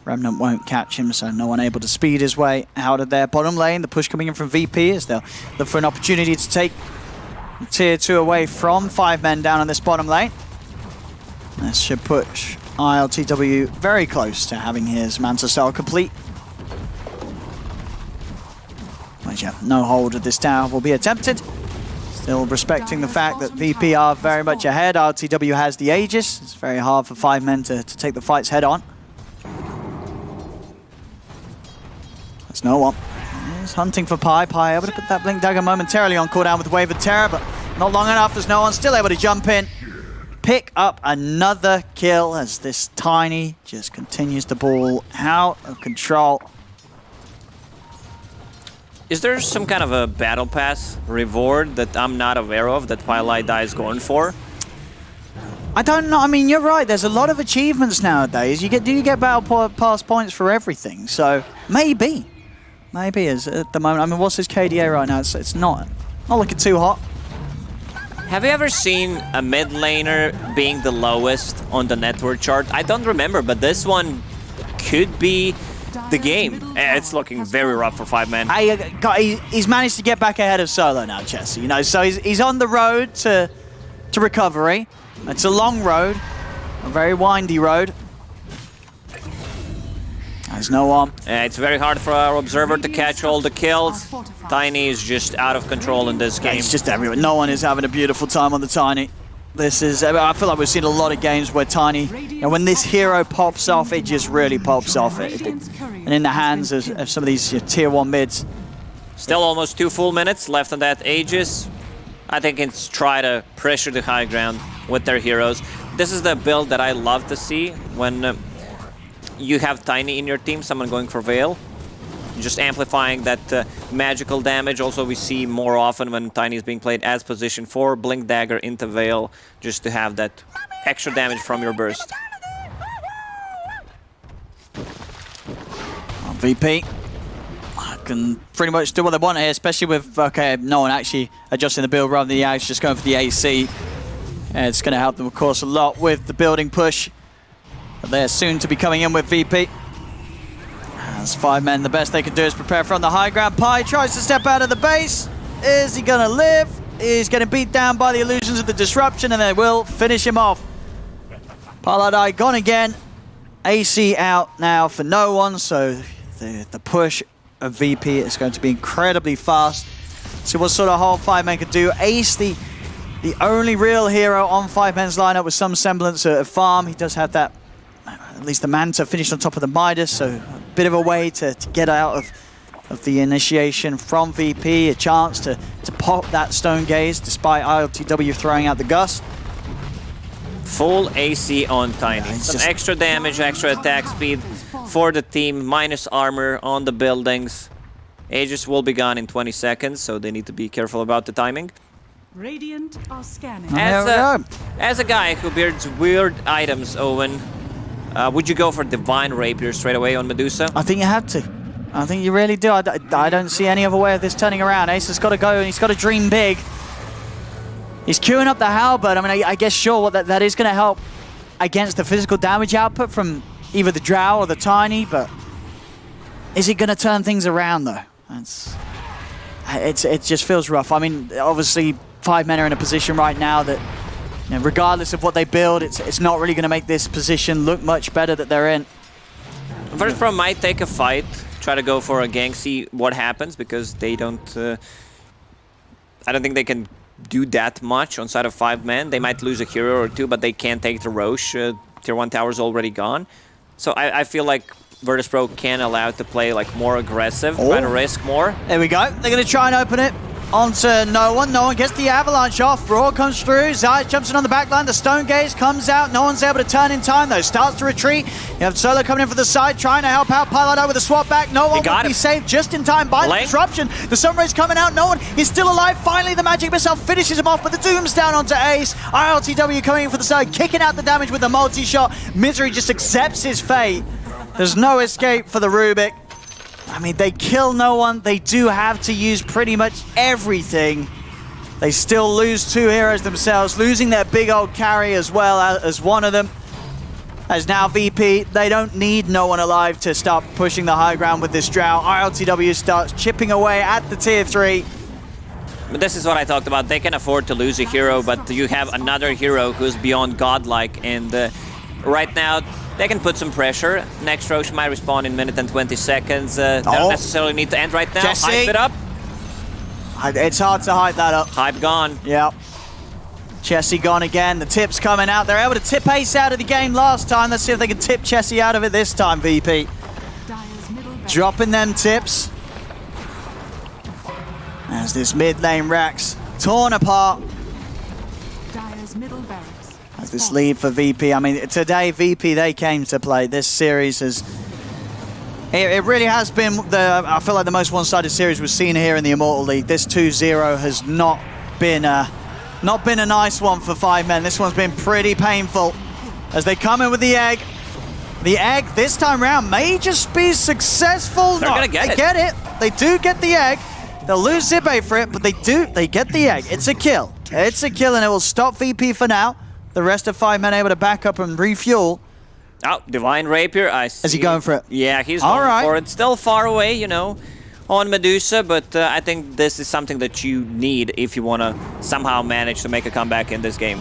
Remnant won't catch him, so no one able to speed his way out of their bottom lane. The push coming in from VP as they'll look for an opportunity to take tier 2 away from 5 men down on this bottom lane. This should push ILTW very close to having his Manta Cell complete. But yeah, no hold of this tower will be attempted. Still respecting the fact that VP are very much ahead. RTW has the Aegis. It's very hard for 5 men to take the fights head on. There's no one. He's hunting for Pi. Pi able to put that Blink Dagger momentarily on cooldown with Wave of Terror, but not long enough. There's no one still able to jump in. Pick up another kill as this Tiny just continues to ball out of control. Is there some kind of a battle pass reward that I'm not aware of that Pylai is going for? I don't know. I mean, you're right. There's a lot of achievements nowadays. Do you get battle pass points for everything? So maybe is at the moment. I mean, what's his KDA right now? It's not looking too hot. Have you ever seen a mid laner being the lowest on the network chart? I don't remember, but this one could be the game. It's looking very rough for 5-man. He's managed to get back ahead of Solo now, Jesse. You know, so he's on the road to recovery. It's a long road, a very windy road. There's no one. It's very hard for our observer to catch all the kills. Tiny is just out of control in this game. It's just everywhere. No one is having a beautiful time on the Tiny. This is, I feel like we've seen a lot of games where Tiny, and when this hero pops off, it just really pops off. And in the hands of some of these tier 1 mids. Still almost 2 full minutes left on that Aegis. I think it's try to pressure the high ground with their heroes. This is the build that I love to see when you have Tiny in your team, someone going for Veil. Just amplifying that magical damage. Also, we see more often when Tiny is being played as position 4, Blink Dagger into Veil, just to have that extra damage from your burst. VP can pretty much do what they want here, especially with, okay, no one actually adjusting the build rather than the Axe, just going for the AC. It's going to help them, of course, a lot with the building push. But they're soon to be coming in with VP. As 5-men, the best they can do is prepare from the high ground. Pi tries to step out of the base. Is he gonna live? He's getting beat down by the illusions of the disruption, and they will finish him off. Paladai gone again. AC out now for no one, so the push of VP is going to be incredibly fast. See what sort of whole 5-men could do. Ace, the only real hero on 5-men's lineup with some semblance of farm. He does have that, at least the Manta finished on top of the Midas, so a bit of a way to get out of the initiation from VP, a chance to pop that Stone Gaze despite ILTW throwing out the Gust. Full AC on Tiny. Some extra damage, extra attack speed for the team, minus armor on the buildings. Aegis will be gone in 20 seconds, so they need to be careful about the timing. Radiant are scanning. As a guy who builds weird items, Owen, would you go for Divine Rapier straight away on Medusa? I think you have to. I think you really do. I don't see any other way of this turning around. Ace has got to go, and he's got to dream big. He's queuing up the Halberd. I mean, I guess sure that is going to help against the physical damage output from either the Drow or the Tiny, but is it going to turn things around, though? It just feels rough. I mean, obviously, 5-men are in a position right now that, you know, regardless of what they build, it's not really going to make this position look much better that they're in. First Pro might take a fight, try to go for a gank, see what happens, because they don't... I don't think they can do that much on side of 5-men. They might lose a hero or two, but they can't take the Roche. Tier 1 tower's already gone. So I feel like Virtus Pro can allow it to play like more aggressive, try to risk more. There we go. They're going to try and open it onto no one. No one gets the avalanche off. Brawl comes through. Zayas jumps in on the back line. The Stone Gaze comes out. No one's able to turn in time, though. Starts to retreat. You have Solo coming in from the side, trying to help out Paladai with a swap back. No one will be saved just in time by the disruption. The Sunray's coming out. No one is still alive. Finally, the Magic Missile finishes him off, but the Doom's down onto Ace. ILTW coming in for the side, kicking out the damage with a multi-shot. Misery just accepts his fate. There's no escape for the Rubik. I mean, they kill no one. They do have to use pretty much everything. They still lose 2 heroes themselves, losing their big old carry as well as one of them. As now VP, they don't need no one alive to start pushing the high ground with this Drow. ILTW starts chipping away at the tier 3. But this is what I talked about. They can afford to lose a hero, but you have another hero who's beyond godlike, and right now, they can put some pressure. Next Roche might respawn in a minute and 20 seconds. They don't necessarily need to end right now. Jesse. Hype it up. It's hard to hype that up. Hype gone. Yep. Chessie gone again. The tip's coming out. They're able to tip Ace out of the game last time. Let's see if they can tip Chessie out of it this time, VP. Dropping them tips. As this mid lane Rax torn apart. Dire's middle barracks. As this lead for VP. I mean, today VP, they came to play. This series has... It really has been, I feel like the most one-sided series we've seen here in the Immortal League. This 2-0 has not been a nice one for 5-men. This one's been pretty painful. As they come in with the egg. The egg, this time round, may just be successful. They're gonna get it. They get it. They do get the egg. They'll lose Zibe for it, but they get the egg. It's a kill. It's a kill, and it will stop VP for now. The rest of 5 men able to back up and refuel. Oh, Divine Rapier, I see. Is he going for it? Yeah, he's All going right. for it. Still far away, you know, on Medusa, but I think this is something that you need if you want to somehow manage to make a comeback in this game.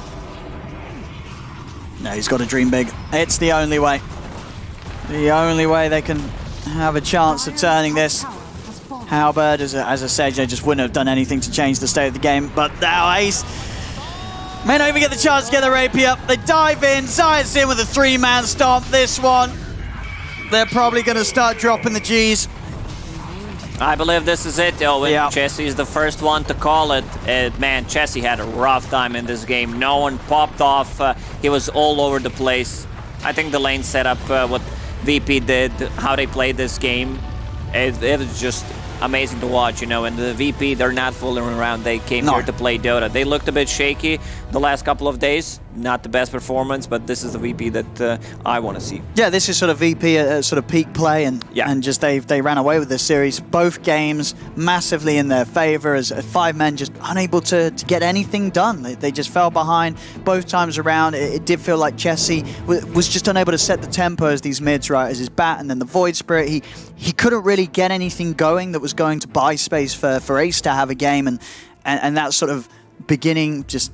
No, he's got to dream big. It's the only way. The only way they can have a chance of turning this. Halberd, as I said, they just wouldn't have done anything to change the state of the game, but now Ace may not even get the chance to get the Rapier. They dive in, Zayat's in with a 3-man stomp. This one, they're probably going to start dropping the Gs. I believe this is it, Owen. Yeah. Chessie is the first one to call it. Man, Chessie had a rough time in this game. No one popped off. He was all over the place. I think the lane setup, what VP did, how they played this game, it was just amazing to watch, you know. And the VP, they're not fooling around. They came here to play Dota. They looked a bit shaky the last couple of days. Not the best performance, but this is the VP that I want to see. Yeah, this is sort of VP at sort of peak play, and just they ran away with this series. Both games massively in their favor, as 5 men just unable to get anything done. They just fell behind both times around. It did feel like Chessie was just unable to set the tempo as these mids, right, as his bat and then the Void Spirit. He couldn't really get anything going that was going to buy space for Ace to have a game, and that sort of beginning just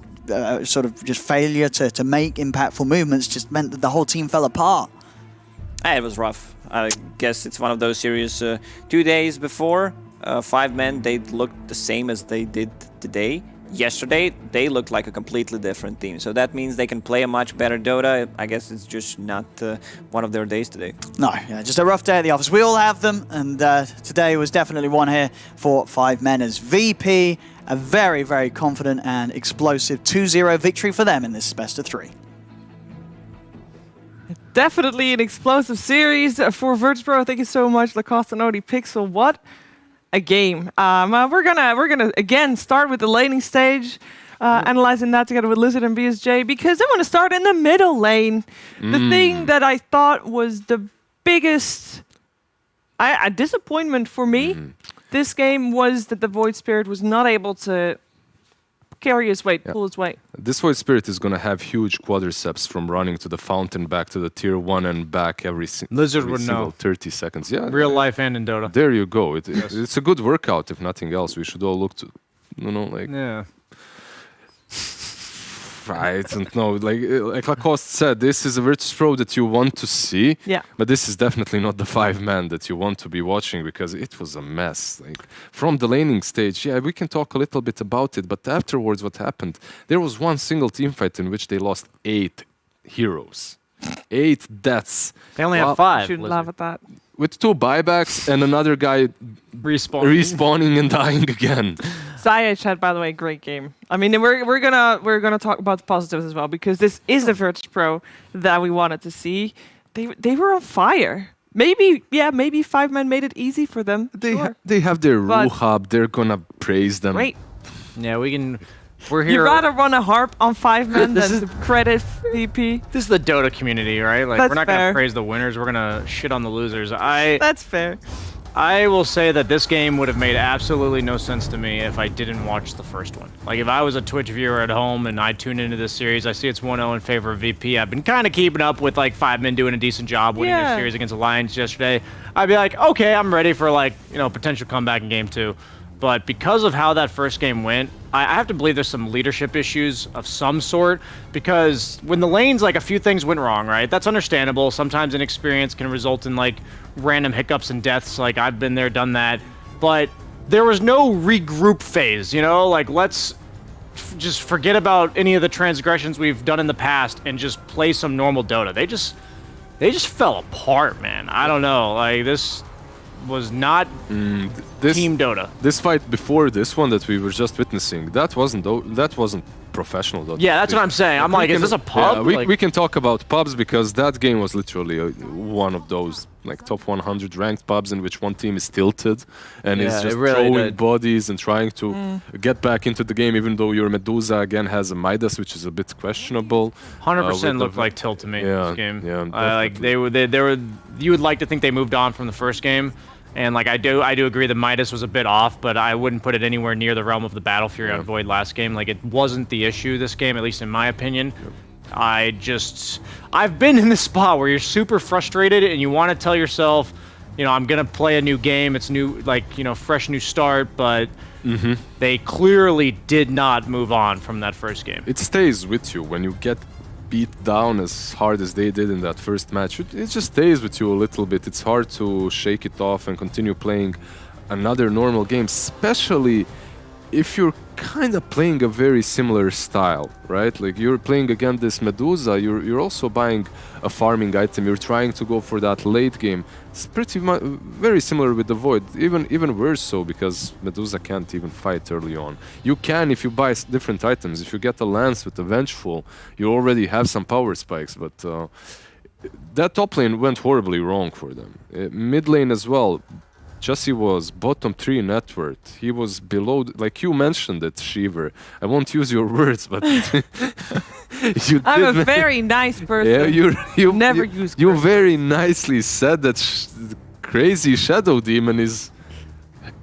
failure to make impactful movements just meant that the whole team fell apart. It was rough. I guess it's one of those series. 2 days before, 5 men, they looked the same as they did today. Yesterday, they looked like a completely different team. So that means they can play a much better Dota. I guess it's just not one of their days today. No, yeah, just a rough day at the office. We all have them, and today was definitely one here for 5 men as VP. A very, very confident and explosive 2-0 victory for them in this best of 3. Definitely an explosive series for Virtus.pro. Thank you so much, Lacoste and ODPixel. What a game. We're gonna again start with the laning stage, analyzing that together with Lizard and BSJ, because I want to start in the middle lane. The thing that I thought was the biggest a disappointment for me this game was that the Void Spirit was not able to carry his weight, pull his weight. This Void Spirit is going to have huge quadriceps from running to the fountain, back to the tier 1 and back every Lizard every would single know. 30 seconds. Yeah, Real life and in Dota. there you go. It's a good workout, if nothing else. We should all look to, you know, like... Yeah. I don't know, like Lacoste said, this is a Virtus.pro that you want to see, but this is definitely not the 5 man that you want to be watching, because it was a mess. Like, from the laning stage, we can talk a little bit about it, but afterwards what happened? There was one single team fight in which they lost 8 heroes. 8 deaths. They only have 5. Shouldn't laugh at that. With 2 buybacks and another guy respawning and dying again. Zayat had, by the way, a great game. I mean, we're gonna talk about the positives as well, because this is the Virtus.pro that we wanted to see. They were on fire. Maybe 5 men made it easy for them. They have their rule hub. They're gonna praise them. Great. Yeah, we're here. You'd rather run a harp on 5 men than to credit VP. This is the Dota community, right? Like, That's we're not going fair. to praise the winners. We're going to shit on the losers. That's fair. I will say that this game would have made absolutely no sense to me if I didn't watch the first one. Like, if I was a Twitch viewer at home and I tune into this series, I see it's 1-0 in favor of VP. I've been kind of keeping up with, like, 5 men doing a decent job winning their series against Alliance yesterday. I'd be like, okay, I'm ready for, like, you know, potential comeback in game 2. But because of how that first game went, I have to believe there's some leadership issues of some sort, because when the lanes, like, a few things went wrong, right? That's understandable. Sometimes inexperience can result in, like, random hiccups and deaths. Like, I've been there, done that. But there was no regroup phase, you know? Like, let's just forget about any of the transgressions we've done in the past and just play some normal Dota. They just fell apart, man. I don't know. Like, this was not Team Dota. This fight before this one that we were just witnessing, that wasn't professional Dota. Yeah, that's what I'm saying. I'm like, is this a pub? Yeah, we can talk about pubs, because that game was literally one of those, like, top 100 ranked pubs in which one team is tilted and is just throwing bodies and trying to get back into the game, even though your Medusa again has a Midas, which is a bit questionable. 100% looked like tilt to me in this game. Yeah, like they were. You would like to think they moved on from the first game. And like I do agree that Midas was a bit off, but I wouldn't put it anywhere near the realm of the Battle Fury on Void last game. Like it wasn't the issue this game, at least in my opinion. I've been in this spot where you're super frustrated and you want to tell yourself, I'm gonna play a new game. It's new, fresh new start, but they clearly did not move on from that first game. It stays with you when you get beat down as hard as they did in that first match. It just stays with you a little bit. It's hard to shake it off and continue playing another normal game, especially if you're kind of playing a very similar style, right? Like you're playing against this Medusa, you're also buying a farming item, you're trying to go for that late game. It's pretty much very similar with the Void, even worse so, because Medusa can't even fight early on. You can if you buy different items. If you get a Lance with a Vengeful, you already have some power spikes, but that top lane went horribly wrong for them. Mid lane as well. Chessie was bottom 3 net worth. He was below, like you mentioned it, Shiver. I won't use your words, but I'm a very nice person. Yeah, you very nicely said that crazy Shadow Demon is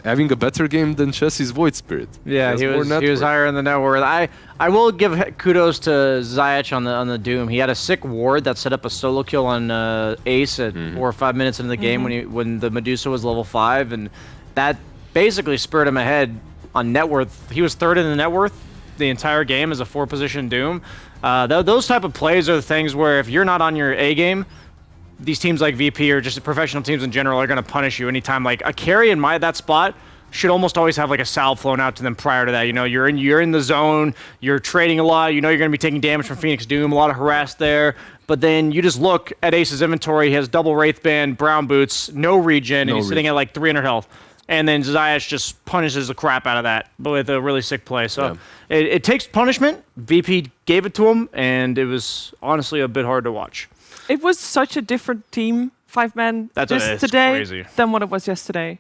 having a better game than Chessie's Void Spirit. Yeah, he was higher in the net worth. I will give kudos to Ziyech on the Doom. He had a sick ward that set up a solo kill on Ace at 4 or 5 minutes into the game when the Medusa was level 5, and that basically spurred him ahead on net worth. He was 3rd in the net worth the entire game as a 4-position Doom. Those type of plays are the things where if you're not on your A game, these teams like VP or just professional teams in general are going to punish you anytime. Like a carry in that spot should almost always have like a salve flown out to them prior to that. You're in the zone, you're trading a lot, you're going to be taking damage from Phoenix Doom, a lot of harass there. But then you just look at Ace's inventory, he has double Wraithband, brown boots, no regen, and he's sitting at like 300 health. And then Ziyech just punishes the crap out of that with a really sick play. So it takes punishment. VP gave it to him, and it was honestly a bit hard to watch. It was such a different team, 5-man, today crazy. Than what it was yesterday.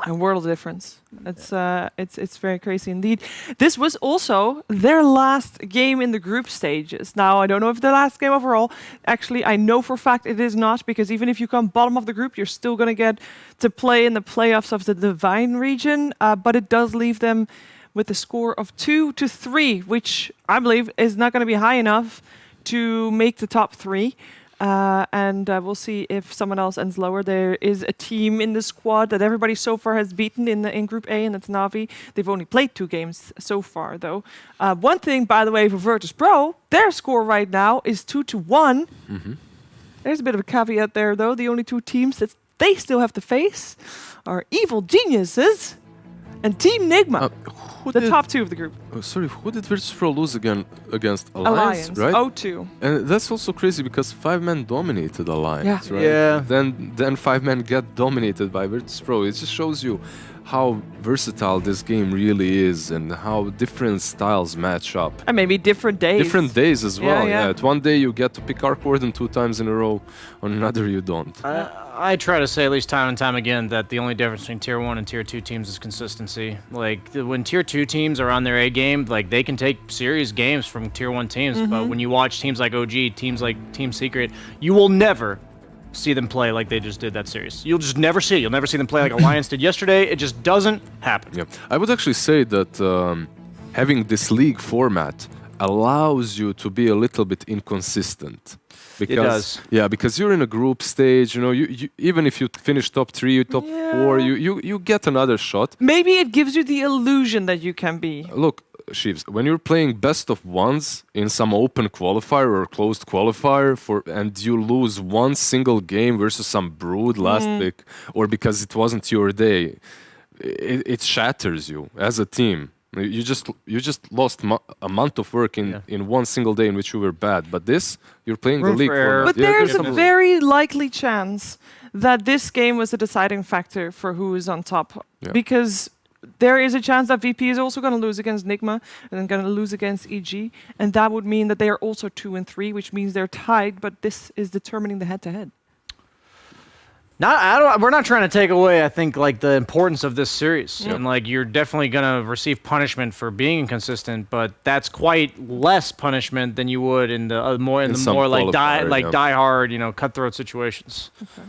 A world of difference. It's very crazy indeed. This was also their last game in the group stages. Now, I don't know if the last game overall. Actually, I know for a fact it is not, because even if you come bottom of the group, you're still going to get to play in the playoffs of the Divine region. But it does leave them with a score of 2-3, which I believe is not going to be high enough to make the top 3. And we'll see if someone else ends lower. There is a team in the squad that everybody so far has beaten in Group A, and that's NAVI. They've only played 2 games so far, though. One thing, by the way, for Virtus Pro, their score right now is 2-1. There's a bit of a caveat there, though. The only 2 teams that they still have to face are Evil Geniuses and Team Nigma. The top 2 of the group. Sorry, who did Virtus Pro lose against Alliance, right? 0-2. And that's also crazy because 5-man dominated Alliance, right? Yeah. Then 5-man get dominated by Virtus Pro. It just shows you how versatile this game really is and how different styles match up. And maybe different days. Different days as well, Yeah. At one day you get to pick Arc Warden 2 times in a row, on another you don't. I try to say at least time and time again that the only difference between Tier 1 and Tier 2 teams is consistency. Like, when Tier 2 teams are on their A game, like, they can take serious games from Tier 1 teams, but when you watch teams like OG, teams like Team Secret, you will never see them play like they just did that series. You'll just never see it. You'll never see them play like Alliance did yesterday. It just doesn't happen. Yeah. I would actually say that having this league format allows you to be a little bit inconsistent. Because, it does. Yeah, because you're in a group stage, you even if you finish top 3, top 4, you get another shot. Maybe it gives you the illusion that you can be. Look, Shivs, when you're playing best of ones in some open qualifier or closed qualifier and you lose one single game versus some brood last pick, or because it wasn't your day, it shatters you as a team. You just lost a month of work in one single day in which you were bad. But this, you're playing the league format. But there's a very likely chance that this game was a deciding factor for who is on top. Yeah. Because there is a chance that VP is also going to lose against Nigma and then going to lose against EG. And that would mean that they are also 2-3, which means they're tied. But this is determining the head-to-head. We're not trying to take away, I think, like the importance of this series, and like you're definitely gonna receive punishment for being inconsistent, but that's quite less punishment than you would in the more like die hard, cutthroat situations. Okay.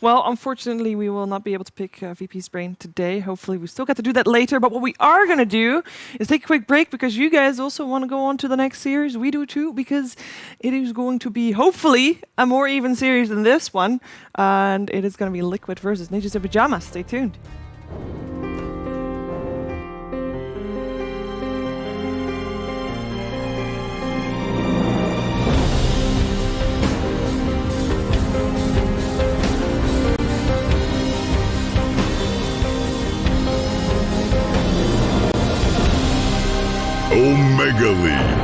Well, unfortunately, we will not be able to pick VP's brain today. Hopefully, we still get to do that later. But what we are going to do is take a quick break because you guys also want to go on to the next series. We do too, because it is going to be, hopefully, a more even series than this one. And it is going to be Liquid versus Ninjas in Pajamas. Stay tuned. Omega League.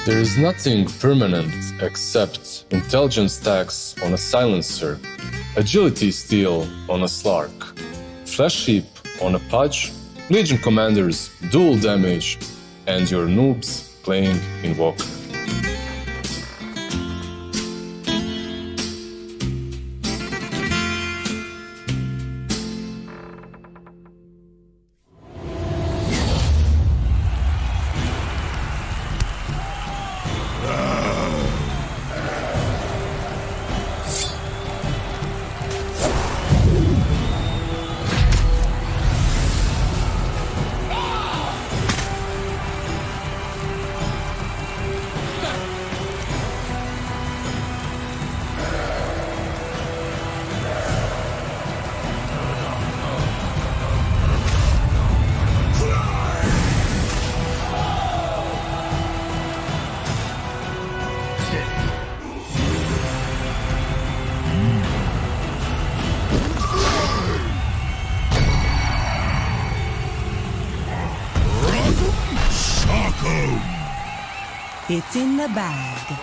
There is nothing permanent except intelligence stacks on a silencer, agility steel on a slark, flesh heap on a pudge, legion commanders dual damage, and your noobs playing Invoker. It's in the bag.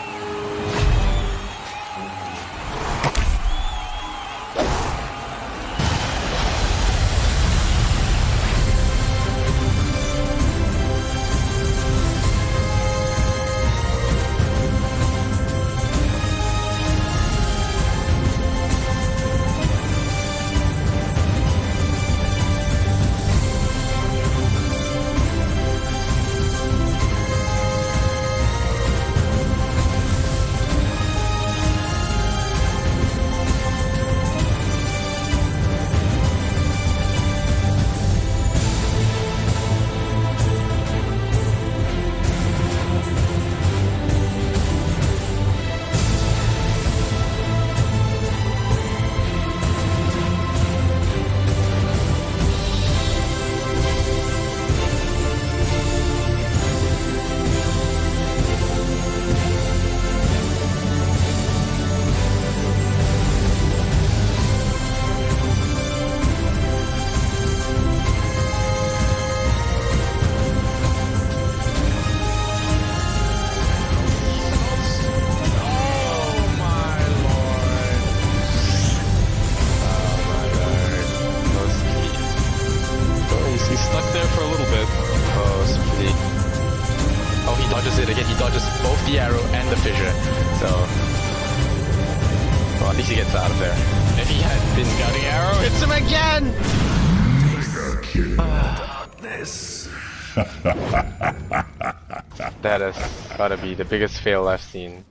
That has gotta be the biggest fail I've seen.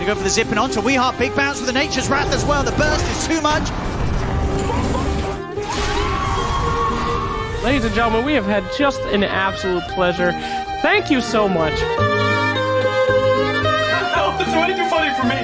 Go for the zipping on to Weeheart, big bounce with the Nature's Wrath as well. The burst is too much. Ladies and gentlemen, we have had just an absolute pleasure. Thank you so much. No, it's way too funny for me.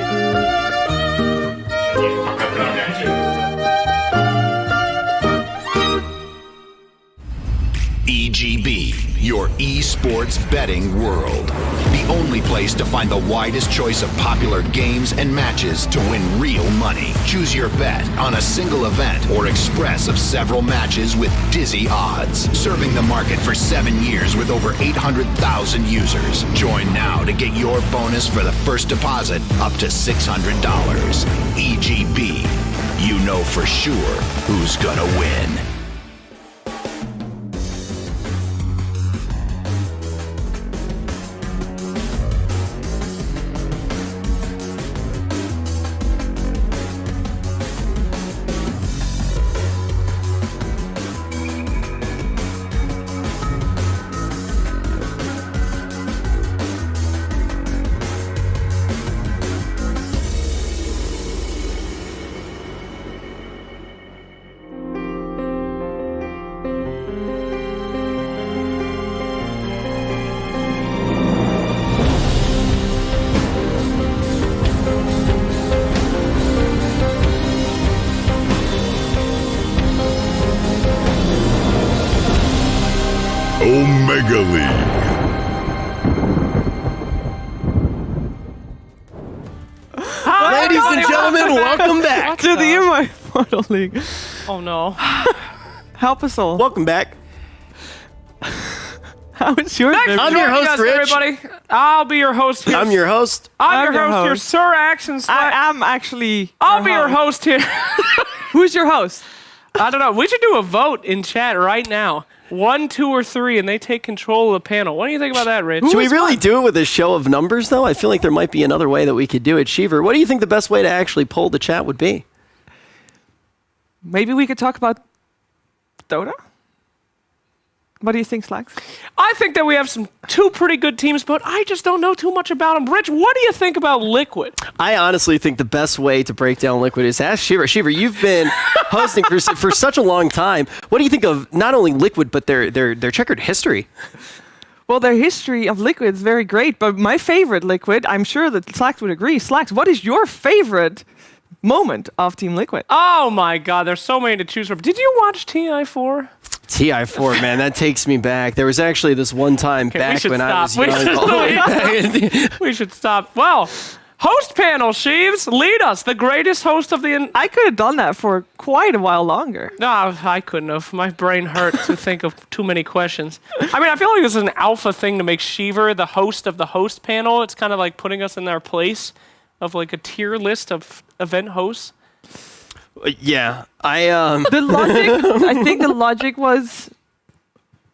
EGB, your esports betting world. The only place to find the widest choice of popular games and matches to win real money. Choose your bet on a single event or express of several matches with dizzy odds. Serving the market for 7 years with over 800,000 users. Join now to get your bonus for the first deposit up to $600. EGB, you know for sure who's gonna win. Omega League. Ladies and gentlemen, welcome back to the Immortal League. Oh no. Help us all. Welcome back. How is your Thanks for I'm your joining host, us, Rich. Everybody. I'll be your host here. I'm your host. I'm your host, your Sir Action Slack. I am actually. I'll be your host here. Who's your host? I don't know. We should do a vote in chat right now. 1, 2, or 3, and they take control of the panel. What do you think about that, Rich? Should we really do it with a show of numbers, though? I feel like there might be another way that we could do it. Shiver, what do you think the best way to actually poll the chat would be? Maybe we could talk about Dota? What do you think, Slacks? I think that we have two pretty good teams, but I just don't know too much about them. Rich, what do you think about Liquid? I honestly think the best way to break down Liquid is to ask Shiver. Shiver, you've been hosting for such a long time. What do you think of not only Liquid, but their checkered history? Well, their history of Liquid is very great, but my favorite Liquid, I'm sure that Slacks would agree. Slacks, what is your favorite moment of Team Liquid? Oh my God, there's so many to choose from. Did you watch TI4? TI4, man, that takes me back. There was actually this one time back when I was young. We should stop. Well, host panel, Sheaves, lead us. The greatest host of the... I could have done that for quite a while longer. No, I couldn't have. My brain hurt to think of too many questions. I mean, I feel like this is an alpha thing to make Shiver the host of the host panel. It's kind of like putting us in our place of like a tier list of event hosts. Yeah, The logic, I think the logic was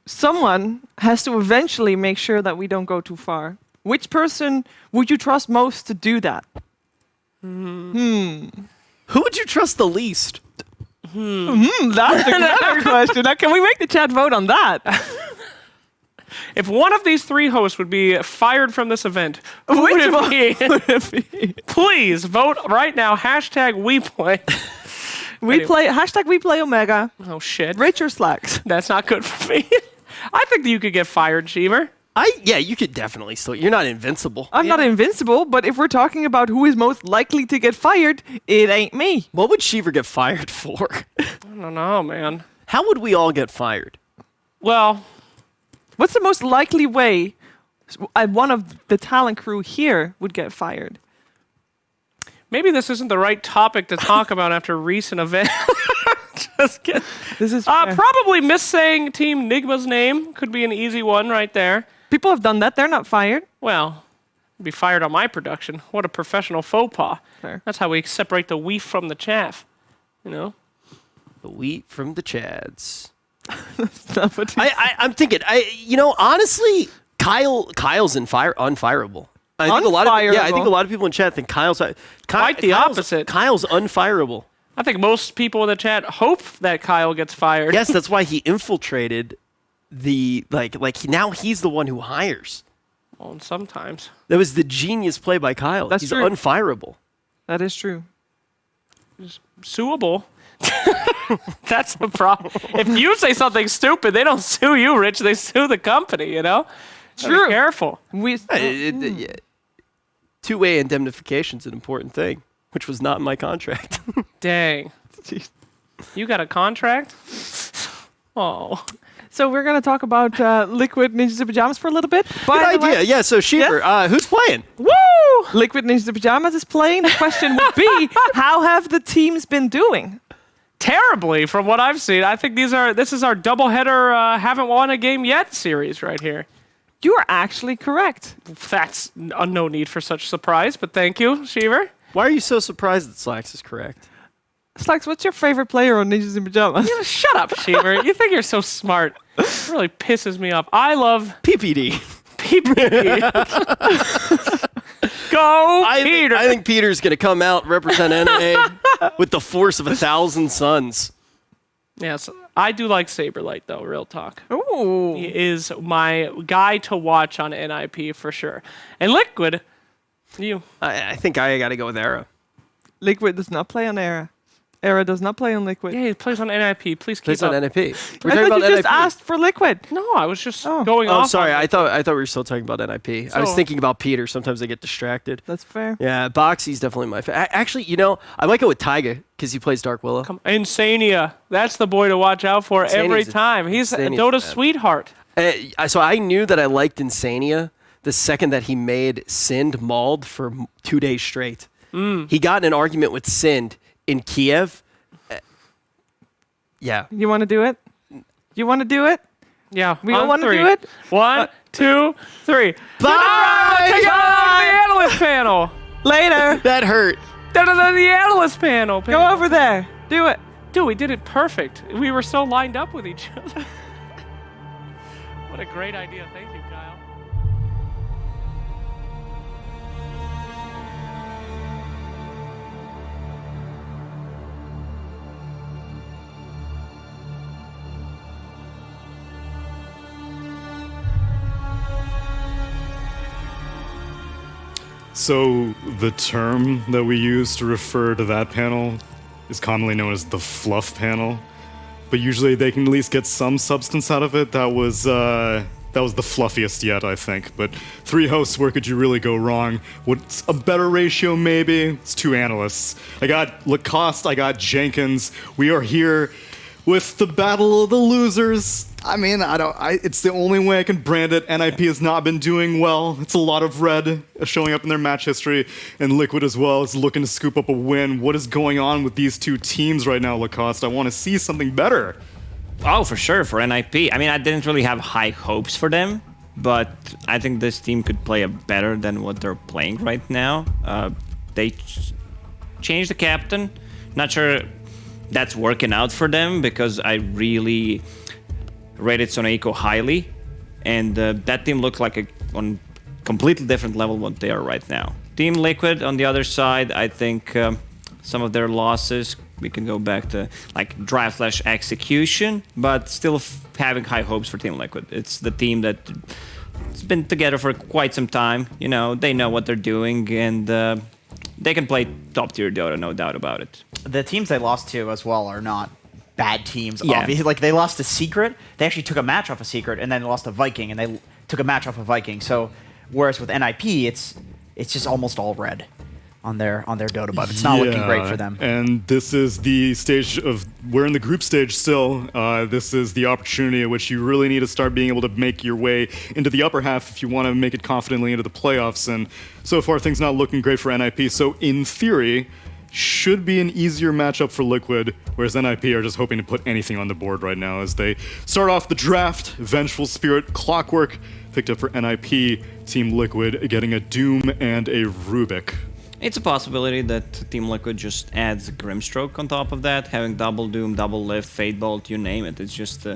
someone has to eventually make sure that we don't go too far. Which person would you trust most to do that? Who would you trust the least? That's another question. Now, can we make the chat vote on that? If one of these three hosts would be fired from this event, who would it be? Please vote right now. Hashtag WePlay. Hashtag WePlay Omega. Oh, shit. Rich or Slacks? That's not good for me. I think that you could get fired, Shiver. Yeah, you could definitely still. You're not invincible. I'm not invincible, but if we're talking about who is most likely to get fired, it ain't me. What would Shiver get fired for? I don't know, man. How would we all get fired? Well, what's the most likely way one of the talent crew here would get fired? Maybe this isn't the right topic to talk about after recent events. Just kidding. This is probably missaying Team Nigma's name could be an easy one right there. People have done that. They're not fired. Well, be fired on my production. What a professional faux pas. Fair. That's how we separate the wheat from the chaff. You know? The wheat from the chads. That's what I'm thinking. Honestly, Kyle's unfireable. I think a lot of people in chat think Kyle's quite the opposite. Kyle's unfireable. I think most people in the chat hope that Kyle gets fired. Yes, that's why he infiltrated now he's the one who hires. Well, and sometimes. That was the genius play by Kyle. That's he's true. unfireable. That is true. It's suable. That's the problem. If you say something stupid, they don't sue you, Rich. They sue the company, you know? True. Be careful. Two-way indemnification is an important thing, which was not in my contract. Dang. You got a contract? Oh. So we're going to talk about Liquid Ninjas in Pajamas for a little bit. Good idea. Yeah, so Shiver, who's playing? Woo! Liquid Ninjas in Pajamas is playing. The question would be, how have the teams been doing? Terribly, from what I've seen. I think this is our doubleheader haven't won a game yet series right here. You are actually correct. That's no need for such surprise, but thank you, Shiver. Why are you so surprised that Slacks is correct? Slacks, what's your favorite player on Ninjas in Pajamas? Yeah, shut up, Shiver. You think you're so smart. It really pisses me off. I love PPD. PPD. Go, Peter. I think Peter's going to come out and represent NA with the force of 1,000 suns. Yes, I do like Saberlight, though, real talk. Ooh. He is my guy to watch on NIP for sure. And Liquid, you. I think I got to go with Era. Liquid does not play on Era. Era does not play on Liquid. Yeah, he plays on NIP. Please keep plays up. on NIP. I thought you just asked for Liquid. No, I was just going off. Oh, sorry. on I thought we were still talking about NIP. I was thinking about Peter. Sometimes I get distracted. That's fair. Yeah, Boxy's definitely my favorite. Actually, I might go with Taiga because he plays Dark Willow. Insania. That's the boy to watch out for every Insania's time. He's Insania's Dota's bad. sweetheart. So I knew that I liked Insania the second that he made Sind mauled for 2 days straight. He got in an argument with Sind in Kiev. Yeah. You want to do it? You want to do it? Yeah. We all want to do it? 1, 2, 3. Bye! Take on the analyst panel. Later. That hurt. The analyst panel. Go over there. Do it. Dude, we did it perfect. We were so lined up with each other. What a great idea. Thank you, Kyle. So the term that we use to refer to that panel is commonly known as the fluff panel, but usually they can at least get some substance out of it. That was the fluffiest yet, I think. But 3 hosts, where could you really go wrong? What's a better ratio? Maybe it's 2 analysts. I got Lacoste, I got Jenkins. We are here with the battle of the losers. I mean, it's the only way I can brand it. NIP has not been doing well. It's a lot of red showing up in their match history, and Liquid as well is looking to scoop up a win. What is going on with these 2 teams right now, Lacoste? I want to see something better. Oh, for sure, for NIP. I mean, I didn't really have high hopes for them, but I think this team could play better than what they're playing right now. They changed the captain. Not sure that's working out for them, because I really rated Soneiko highly, and that team looked like on completely different level what they are right now. Team Liquid, on the other side, I think some of their losses, we can go back to like drive/execution, but still having high hopes for Team Liquid. It's the team that's been together for quite some time. You know, they know what they're doing, and they can play top tier Dota, no doubt about it. The teams they lost to as well are not bad teams. Yeah. Obviously, like they lost to Secret. They actually took a match off a Secret, and then lost to Viking, and they took a match off a Viking. So, whereas with NIP, it's just almost all red on their Dota, but it's not looking great for them. And this is the stage of, we're in the group stage still. This is the opportunity at which you really need to start being able to make your way into the upper half if you want to make it confidently into the playoffs. And so far, things not looking great for NIP. So in theory, should be an easier matchup for Liquid, whereas NIP are just hoping to put anything on the board right now as they start off the draft. Vengeful Spirit, Clockwork picked up for NIP. Team Liquid getting a Doom and a Rubik. It's a possibility that Team Liquid just adds Grimstroke on top of that, having double Doom, double Lift, Fate Bolt, you name it. It's just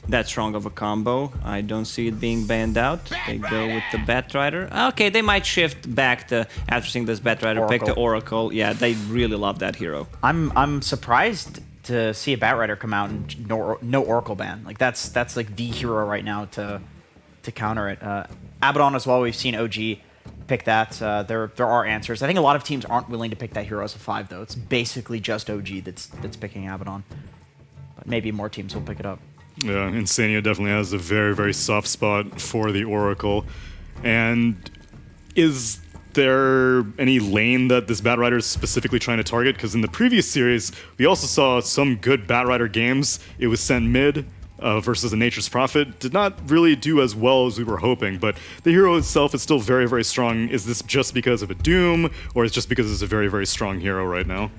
that strong of a combo. I don't see it being banned out. They go with the Batrider. Okay, they might shift back to, after seeing this Batrider pick, the Oracle. Yeah, they really love that hero. I'm surprised to see a Batrider come out and no Oracle ban. Like that's like the hero right now to counter it. Abaddon as well. We've seen OG pick that. There are answers. I think a lot of teams aren't willing to pick that hero as a 5, though. It's basically just OG that's picking Abaddon. But maybe more teams will pick it up. Yeah, Insania definitely has a very, very soft spot for the Oracle. And is there any lane that this Batrider is specifically trying to target? Because in the previous series, we also saw some good Batrider games. It was sent mid versus the Nature's Prophet. Did not really do as well as we were hoping, but the hero itself is still very, very strong. Is this just because of a Doom, or is it just because it's a very, very strong hero right now?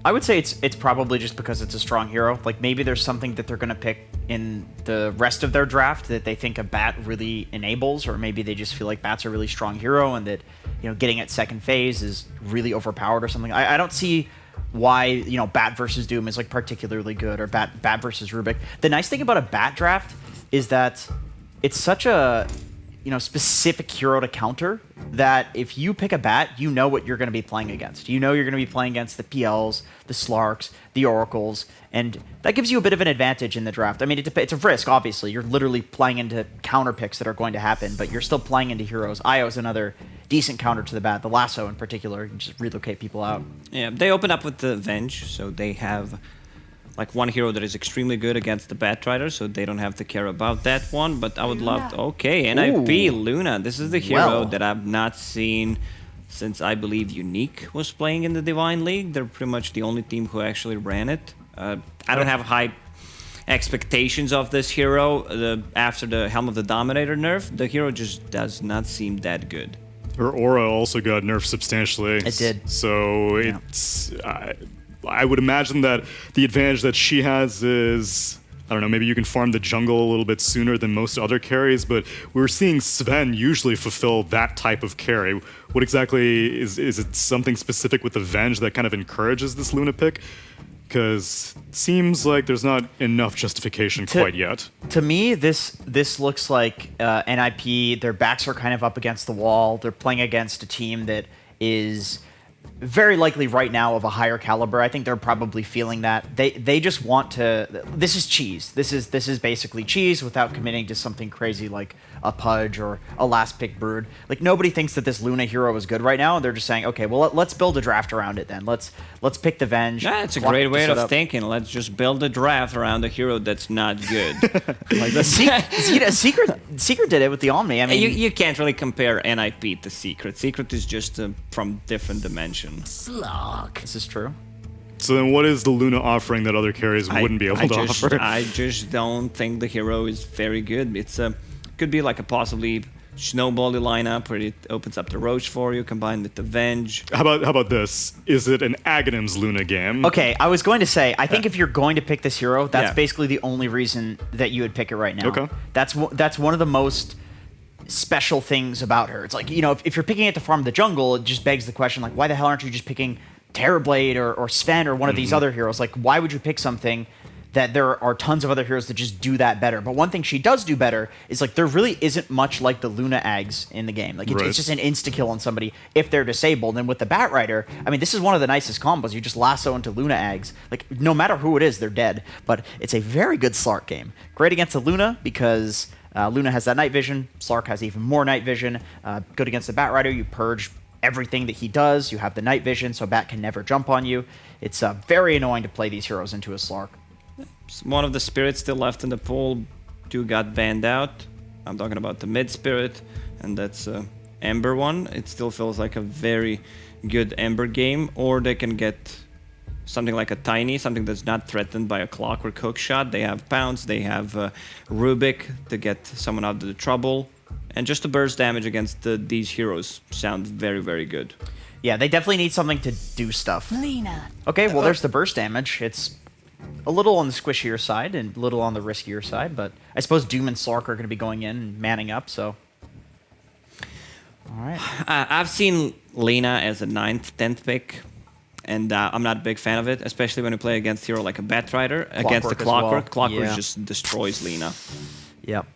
I would say it's probably just because it's a strong hero. Like maybe there's something that they're going to pick in the rest of their draft that they think a Bat really enables, or maybe they just feel like Bat's a really strong hero and that, you know, getting at second phase is really overpowered or something. I don't see why, you know, Bat versus Doom is like particularly good, or Bat versus Rubik. The nice thing about a Bat draft is that it's such a, you know, specific hero to counter that if you pick a Bat, you know what you're going to be playing against. You know you're going to be playing against the PLs, the Slarks, the Oracles, and that gives you a bit of an advantage in the draft. I mean, it's a risk, obviously. You're literally playing into counter picks that are going to happen, but you're still playing into heroes. Io is another decent counter to the Bat. The Lasso in particular, you can just relocate people out. Yeah, they open up with the Venge, so they have like one hero that is extremely good against the Batrider, so they don't have to care about that one. But I would love to... Okay, NIP, Luna. This is the hero that I've not seen since I believe Unique was playing in the Divine League. They're pretty much the only team who actually ran it. I don't have high expectations of this hero after the Helm of the Dominator nerf, the hero just does not seem that good. Her aura also got nerfed substantially. It did. So it's... I would imagine that the advantage that she has is... I don't know, maybe you can farm the jungle a little bit sooner than most other carries, but we're seeing Sven usually fulfill that type of carry. What exactly is it something specific with the Venge that kind of encourages this Luna pick? Because it seems like there's not enough justification quite yet. To me, this looks like NIP, their backs are kind of up against the wall. They're playing against a team that is very likely right now of a higher caliber. I think they're probably feeling that. They just want to... This is cheese. This is basically cheese without committing to something crazy like a Pudge or a last pick Brood. Like, nobody thinks that this Luna hero is good right now, and they're just saying, okay, well, let's build a draft around it then. Let's pick the Venge. Yeah, it's a great way of thinking. Let's just build a draft around a hero that's not good. Like Secret did it with the Omni. I mean, you can't really compare NIP to Secret. Secret is just from different dimensions. Slog. This is true. So then what is the Luna offering that other carries wouldn't be able to offer? I just don't think the hero is very good. It's could be like a possibly snowbally lineup where it opens up the Roach for you, combined with the Venge. How about this? Is it an Aghanim's Luna game? Okay, I was going to say, I think if you're going to pick this hero, that's basically the only reason that you would pick it right now. Okay. That's one of the most special things about her. It's like, you know, if you're picking it to farm the jungle, it just begs the question, like, why the hell aren't you just picking Terrorblade or Sven or one of these other heroes? Like, why would you pick something that there are tons of other heroes that just do that better? But one thing she does do better is, like, there really isn't much like the Luna Ags in the game. Like, it's just an insta-kill on somebody if they're disabled. And with the Bat Rider, I mean, this is one of the nicest combos. You just lasso into Luna Ags. Like, no matter who it is, they're dead. But it's a very good Slark game. Great against the Luna because Luna has that night vision. Slark has even more night vision. Good against the Bat Rider. You purge everything that he does. You have the night vision, so Bat can never jump on you. It's very annoying to play these heroes into a Slark. One of the spirits still left in the pool. 2 got banned out. I'm talking about the mid spirit, and that's Ember one. It still feels like a very good Ember game, or they can get something like a Tiny, something that's not threatened by a Clockwork hook shot. They have Pounce, they have Rubik to get someone out of the trouble, and just the burst damage against these heroes sound very, very good. Yeah, they definitely need something to do stuff. Lena. Okay, well, there's the burst damage. It's a little on the squishier side and a little on the riskier side, but I suppose Doom and Slark are going to be going in and manning up, so... All right. I've seen Lena as a 9th, 10th pick, and I'm not a big fan of it, especially when you play against a hero like a Batrider. Against the Clockwork. Clockwork just destroys Lena. Yep.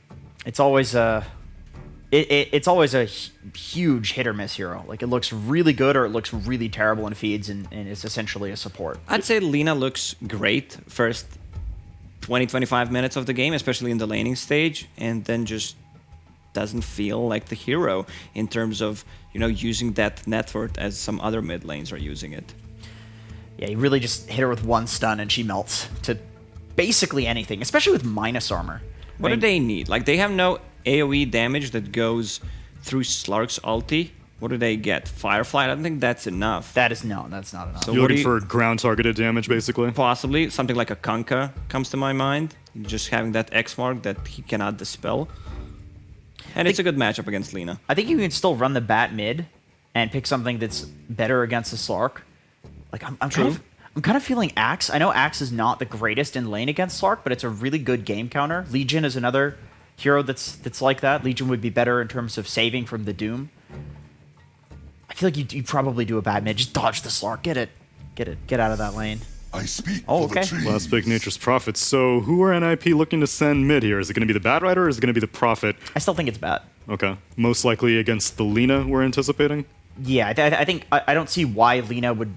It's always a... It's always a huge hit or miss hero. Like, it looks really good or it looks really terrible in feeds, and it's essentially a support. I'd say Lena looks great first 20-25 minutes of the game, especially in the laning stage, and then just doesn't feel like the hero in terms of, you know, using that net worth as some other mid lanes are using it. Yeah, you really just hit her with one stun and she melts to basically anything, especially with minus armor. What do they need? Like, they have no AoE damage that goes through Slark's ulti. What do they get? Firefly? I don't think that's enough. That's not enough. So you're looking for ground targeted damage, basically? Possibly. Something like a Kunkka comes to my mind. Just having that X mark that he cannot dispel. And it's a good matchup against Lena. I think you can still run the Bat mid and pick something that's better against the Slark. Like, I'm kind of feeling Axe. I know Axe is not the greatest in lane against Slark, but it's a really good game counter. Legion is another hero that's like that. Legion would be better in terms of saving from the Doom. I feel like you probably do a bad mid. Just dodge the Slark. Get out of that lane. I speak okay. Last pick, Nature's Prophet. So who are NIP looking to send mid here? Is it going to be the Bat Rider or is it going to be the Prophet? I still think it's Bat. Okay. Most likely against the Lena we're anticipating? Yeah, I think I don't see why Lena would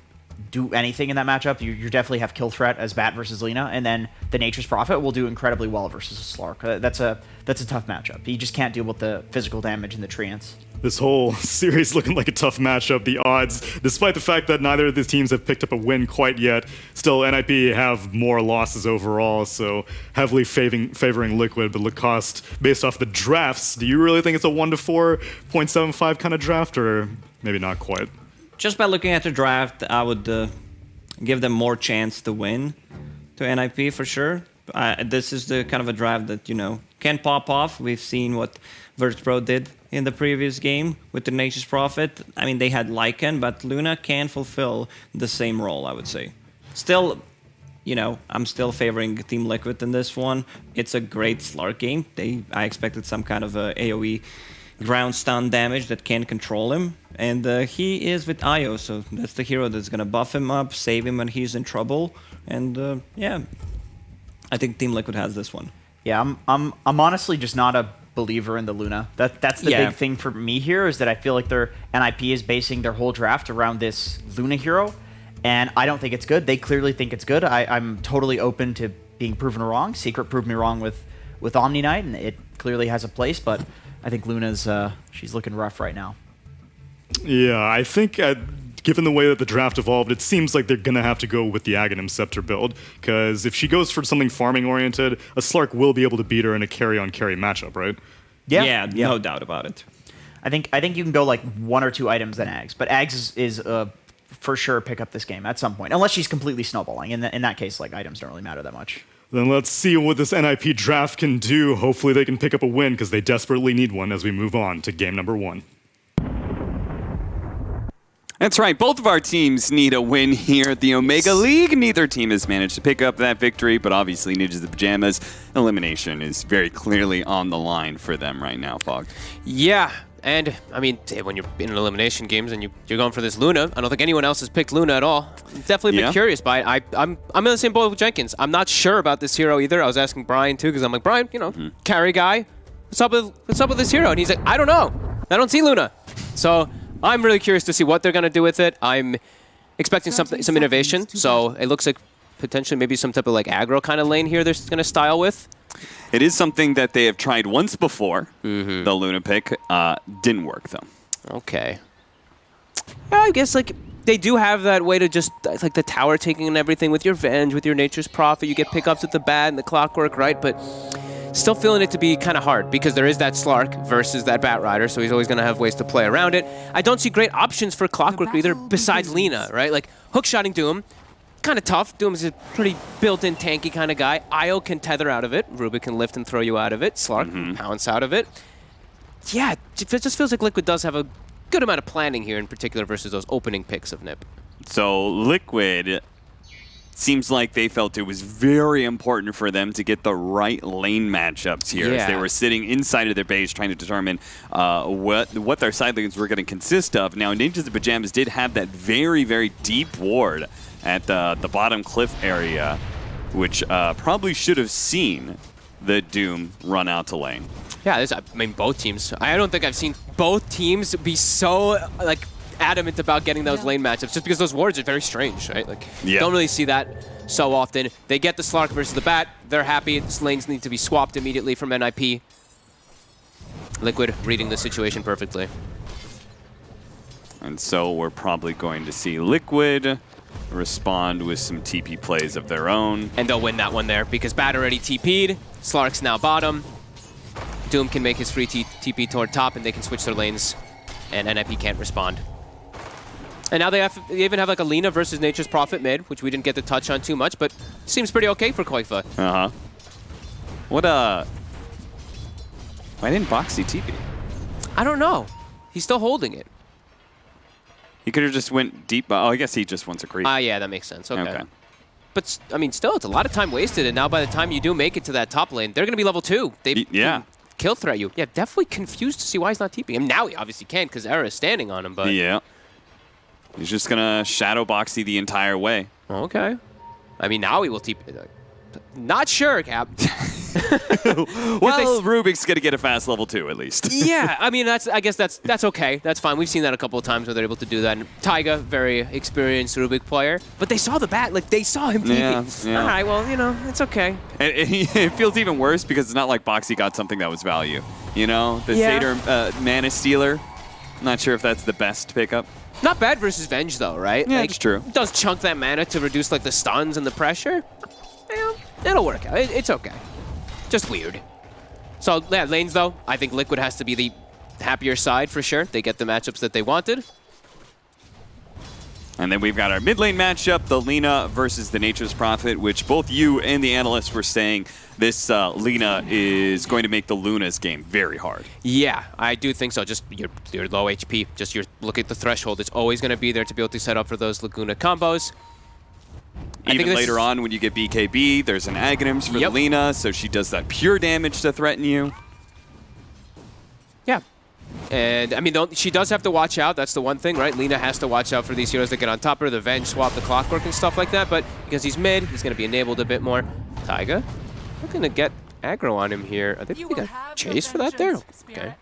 do anything in that matchup. You definitely have kill threat as Bat versus Lena, and then the Nature's Prophet will do incredibly well versus a Slark. That's a tough matchup. You just can't deal with the physical damage and the treants. This whole series looking like a tough matchup. The odds, despite the fact that neither of these teams have picked up a win quite yet, still NIP have more losses overall, so heavily favoring Liquid. But Lacoste, based off the drafts, do you really think it's a 1-4, 0.75 kind of draft, or maybe not quite? Just by looking at the draft, I would give them more chance to win to NIP for sure. This is the kind of a draft that, you know, can pop off. We've seen what Virtus.pro did in the previous game with the Nature's Prophet. I mean, they had Lycan, but Luna can fulfill the same role, I would say. Still, you know, I'm still favoring Team Liquid in this one. It's a great Slark game. I expected some kind of a AoE ground stun damage that can control him. And he is with Io, so that's the hero that's going to buff him up, save him when he's in trouble. And yeah, I think Team Liquid has this one. Yeah, I'm honestly just not a believer in the Luna. That's the big thing for me here, is that I feel like their NIP is basing their whole draft around this Luna hero, and I don't think it's good. They clearly think it's good. I'm totally open to being proven wrong. Secret proved me wrong with Omni Knight, and it clearly has a place, but I think Luna's she's looking rough right now. Yeah, I think given the way that the draft evolved, it seems like they're going to have to go with the Aghanim Scepter build, because if she goes for something farming-oriented, a Slark will be able to beat her in a carry-on-carry matchup, right? Yeah, no doubt about it. I think you can go like 1 or 2 items than Ags, but Ags is for sure pick up this game at some point, unless she's completely snowballing. In that case, like, items don't really matter that much. Then let's see what this NIP draft can do. Hopefully they can pick up a win, because they desperately need one as we move on to game number 1. That's right. Both of our teams need a win here at the Omega League. Neither team has managed to pick up that victory, but obviously Ninjas of the Pajamas elimination is very clearly on the line for them right now, Fog. Yeah, and I mean, when you're in elimination games and you're going for this Luna, I don't think anyone else has picked Luna at all. Definitely been curious by it. I'm in the same boat with Jenkins. I'm not sure about this hero either. I was asking Brian too, because I'm like, Brian, you know, carry guy, what's up with this hero? And he's like, I don't know. I don't see Luna. So I'm really curious to see what they're going to do with it. I'm expecting some innovation. So it looks like potentially maybe some type of like aggro kind of lane here they're going to style with. It is something that they have tried once before, the Luna pick. Didn't work, though. Okay. Yeah, I guess like they do have that way to just, like the tower taking and everything with your Venge, with your Nature's Prophet. You get pickups with the Bat and the Clockwork, right? But still feeling it to be kind of hard because there is that Slark versus that Bat Rider, so he's always going to have ways to play around it. I don't see great options for Clockwork either besides Lina, right? Like hookshotting Doom, kind of tough. Doom's a pretty built-in tanky kind of guy. Io can tether out of it. Rubik can lift and throw you out of it. Slark can pounce out of it. Yeah, it just feels like Liquid does have a good amount of planning here in particular versus those opening picks of NIP. So Liquid seems like they felt it was very important for them to get the right lane matchups here as they were sitting inside of their base trying to determine what their side lanes were going to consist of. Now, Ninjas of the Pajamas did have that very, very deep ward at the bottom cliff area, which probably should have seen the Doom run out to lane. Yeah, I mean, both teams. I don't think I've seen both teams be so, like, adamant about getting those lane matchups just because those wards are very strange, right? Like, don't really see that so often. They get the Slark versus the Bat. They're happy. These lanes need to be swapped immediately from NIP. Liquid reading the situation perfectly. And so we're probably going to see Liquid respond with some TP plays of their own. And they'll win that one there because Bat already TP'd. Slark's now bottom. Doom can make his free TP toward top and they can switch their lanes. And NIP can't respond. And now they even have like a Lina versus Nature's Prophet mid, which we didn't get to touch on too much, but seems pretty okay for Koifa. Why didn't Boxy TP? I don't know. He's still holding it. He could have just went deep. Oh, I guess he just wants a creep. Yeah, that makes sense. Okay. But, I mean, still, it's a lot of time wasted, and now by the time you do make it to that top lane, they're going to be level 2. They kill threat you. Yeah, definitely confused to see why he's not TPing him. Now he obviously can because Era is standing on him, but... Yeah. He's just going to shadow Boxy the entire way. Okay. I mean, now he will TP... Not sure, Cap. Well, Rubik's going to get a fast level 2 at least. Yeah, I mean, I guess that's okay. That's fine. We've seen that a couple of times where they're able to do that. And Taiga, very experienced Rubik player. But they saw the Bat. Like, they saw him TP. Yeah. All right, well, you know, it's okay. And it feels even worse because it's not like Boxy got something that was value. You know, the Satyr Mana Stealer. I'm not sure if that's the best pickup. Not bad versus Venge, though, right? Yeah, like, it's true. It does chunk that mana to reduce, like, the stuns and the pressure. Yeah, it'll work out. It's okay. Just weird. So, yeah, lanes, though. I think Liquid has to be the happier side for sure. They get the matchups that they wanted. And then we've got our mid lane matchup, the Lina versus the Nature's Prophet, which both you and the analysts were saying this Lina is going to make the Luna's game very hard. Yeah, I do think so. Just your low HP, just look at the threshold. It's always going to be there to be able to set up for those Laguna combos. Even later on when you get BKB, there's an Aghanims for the Lina, so she does that pure damage to threaten you. Yeah. And, I mean, she does have to watch out. That's the one thing, right? Lina has to watch out for these heroes that get on top of her, the Venge, swap the Clockwork and stuff like that. But because he's mid, he's going to be enabled a bit more. Taiga, looking to get aggro on him here. I think he got chased for that there. Okay.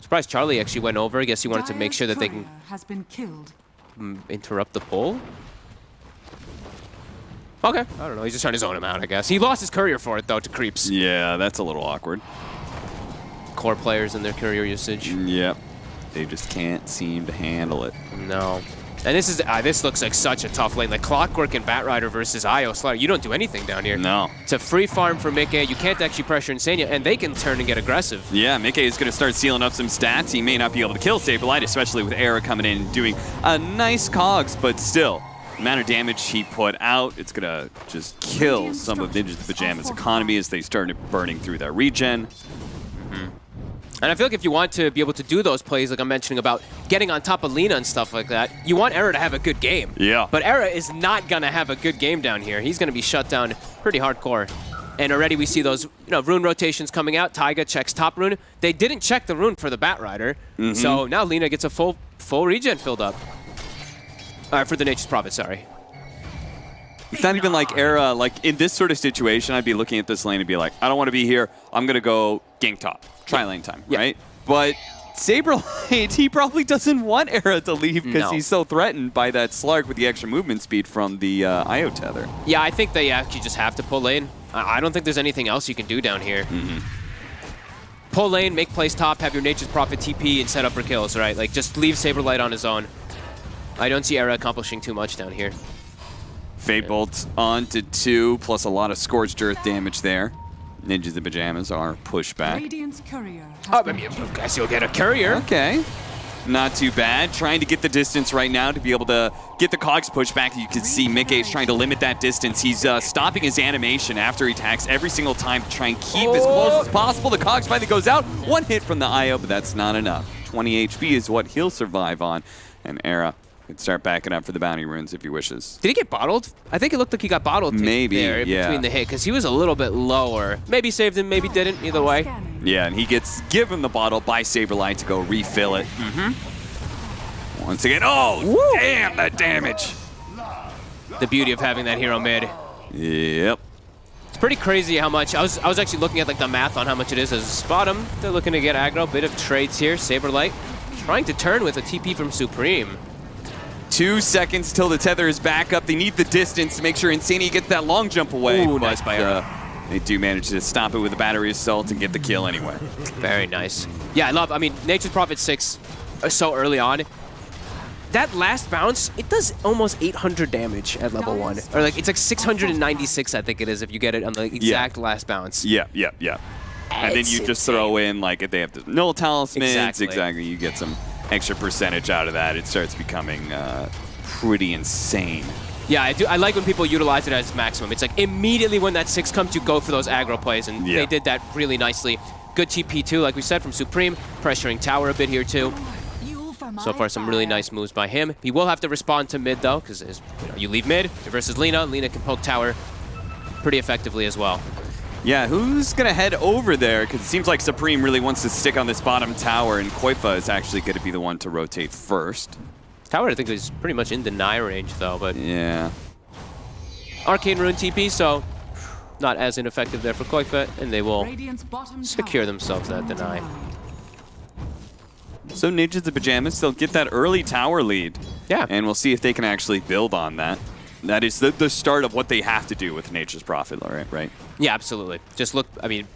Surprised Charlie actually went over. I guess he wanted to make sure that they can interrupt the pull. Okay. I don't know. He's just trying to zone him out, I guess. He lost his courier for it, though, to creeps. Yeah, that's a little awkward. Core players and their courier usage. Yep. They just can't seem to handle it. No. And this looks like such a tough lane. Like Clockwork and Batrider versus Io Slaughter. You don't do anything down here. No. It's a free farm for Mickey. You can't actually pressure Insania, and they can turn and get aggressive. Yeah, Mickey is going to start sealing up some stats. He may not be able to kill Saberlight, especially with Era coming in and doing a nice cogs, but still, the amount of damage he put out, it's going to just kill some of Ninja's Pajamas' economy as they start burning through that regen. And I feel like if you want to be able to do those plays, like I'm mentioning about getting on top of Lina and stuff like that, you want Era to have a good game. Yeah. But Era is not going to have a good game down here. He's going to be shut down pretty hardcore. And already we see those rune rotations coming out. Taiga checks top rune. They didn't check the rune for the Batrider. So now Lina gets a full regen filled up. For the Nature's Prophet, sorry. It's not even like Era, like in this sort of situation, I'd be looking at this lane and be like, I don't want to be here. I'm going to go gank top. Tri-lane time, right? But Saberlight, he probably doesn't want Era to leave because he's so threatened by that Slark with the extra movement speed from the IO tether. Yeah, I think they actually just have to pull lane. I don't think there's anything else you can do down here. Pull lane, make plays top, have your Nature's Prophet TP and set up for kills, right? Like, just leave Saberlight on his own. I don't see Era accomplishing too much down here. Fate Bolt on to 2, plus a lot of Scorched Earth damage there. Ninjas in Pajamas are pushed back. I guess you'll get a courier. Okay. Not too bad. Trying to get the distance right now to be able to get the cogs pushed back. You can see Mickey's trying to limit that distance. He's stopping his animation after he attacks every single time to try and keep as close as possible. The cogs finally goes out. One hit from the IO, but that's not enough. 20 HP is what he'll survive on. And Era can start backing up for the bounty runes if he wishes. Did he get bottled? I think it looked like he got bottled maybe, there between the hit, because he was a little bit lower. Maybe saved him, maybe didn't, either way. Yeah, and he gets given the bottle by Saberlight to go refill it. Once again, damn, that damage. The beauty of having that hero mid. Yep. It's pretty crazy how much, I was actually looking at like the math on how much it is as a spot him. They're looking to get aggro, bit of trades here. Saberlight trying to turn with a TP from Supreme. 2 seconds till the tether is back up. They need the distance to make sure Insania gets that long jump away. Ooh, nice by Era. They do manage to stop it with a battery assault and get the kill anyway. Very nice. Yeah, I mean, Nature's Prophet 6 so early on. That last bounce, it does almost 800 damage at level 1. Or like, it's like 696, I think it is, if you get it on the exact last bounce. Yeah. And then you just throw in, like, if they have the null talismans, exactly, you get some extra percentage out of that. It starts becoming pretty insane. Yeah, I like when people utilize it as maximum. It's like immediately when that 6 comes, you go for those aggro plays, and they did that really nicely. Good TP too, like we said, from Supreme, pressuring tower a bit here too. So far, some really nice moves by him. He will have to respond to mid though, because you leave mid versus Lina. Lina can poke tower pretty effectively as well. Yeah, who's going to head over there? Because it seems like Supreme really wants to stick on this bottom tower, and Koifa is actually going to be the one to rotate first. Tower, I think, is pretty much in deny range, though, but... Yeah. Arcane Rune TP, so not as ineffective there for Koifa, and they will secure themselves that deny. So Ninjas in Pajamas, they'll get that early tower lead. Yeah. And we'll see if they can actually build on that. That is the start of what they have to do with Nature's Prophet, right? Yeah, absolutely. Just look, I mean,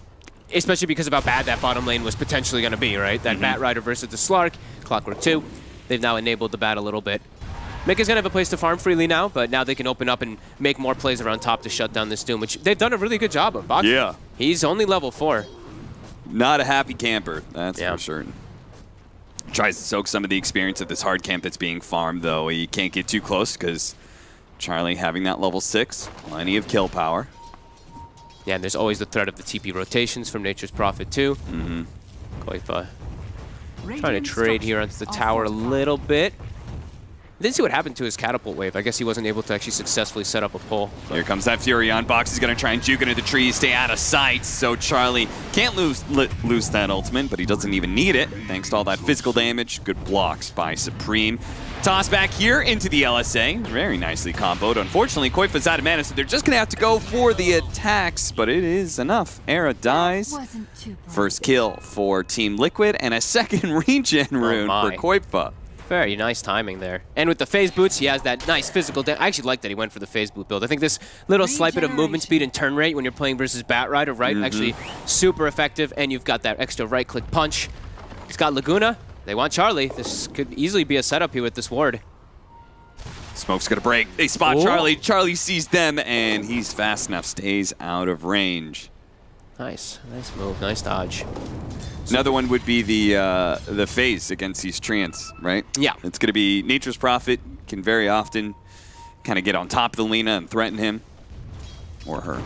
especially because of how bad that bottom lane was potentially going to be, right? That Batrider versus the Slark, Clockwork 2. They've now enabled the bat a little bit. Mika's going to have a place to farm freely now, but now they can open up and make more plays around top to shut down this Doom, which they've done a really good job of. Box. Yeah. He's only level 4. Not a happy camper, that's for certain. Tries to soak some of the experience of this hard camp that's being farmed, though. He can't get too close because Charlie having that level 6, plenty of kill power. Yeah, and there's always the threat of the TP rotations from Nature's Prophet too. Koifa trying to trade here onto the tower a little bit. Didn't see what happened to his catapult wave. I guess he wasn't able to actually successfully set up a pull. Here comes that Fury on box. He's going to try and juke into the trees, stay out of sight. So Charlie can't lose that ultimate, but he doesn't even need it. Thanks to all that physical damage. Good blocks by Supreme. Toss back here into the LSA. Very nicely comboed. Unfortunately, Koifa's out of mana, so they're just going to have to go for the attacks, but it is enough. Era dies. First kill for Team Liquid, and a second regen rune for Koifa. Very nice timing there. And with the phase boots, he has that nice physical I actually like that he went for the phase boot build. I think this little slight bit of movement speed and turn rate when you're playing versus Batrider, right? Actually super effective, and you've got that extra right-click punch. He's got Laguna. They want Charlie. This could easily be a setup here with this ward. Smoke's gonna break. They spot Charlie. Charlie sees them, and he's fast enough, stays out of range. Nice move, nice dodge. Another one would be the phase against these treants, right? Yeah. It's going to be Nature's Prophet can very often kind of get on top of the Lina and threaten him or her.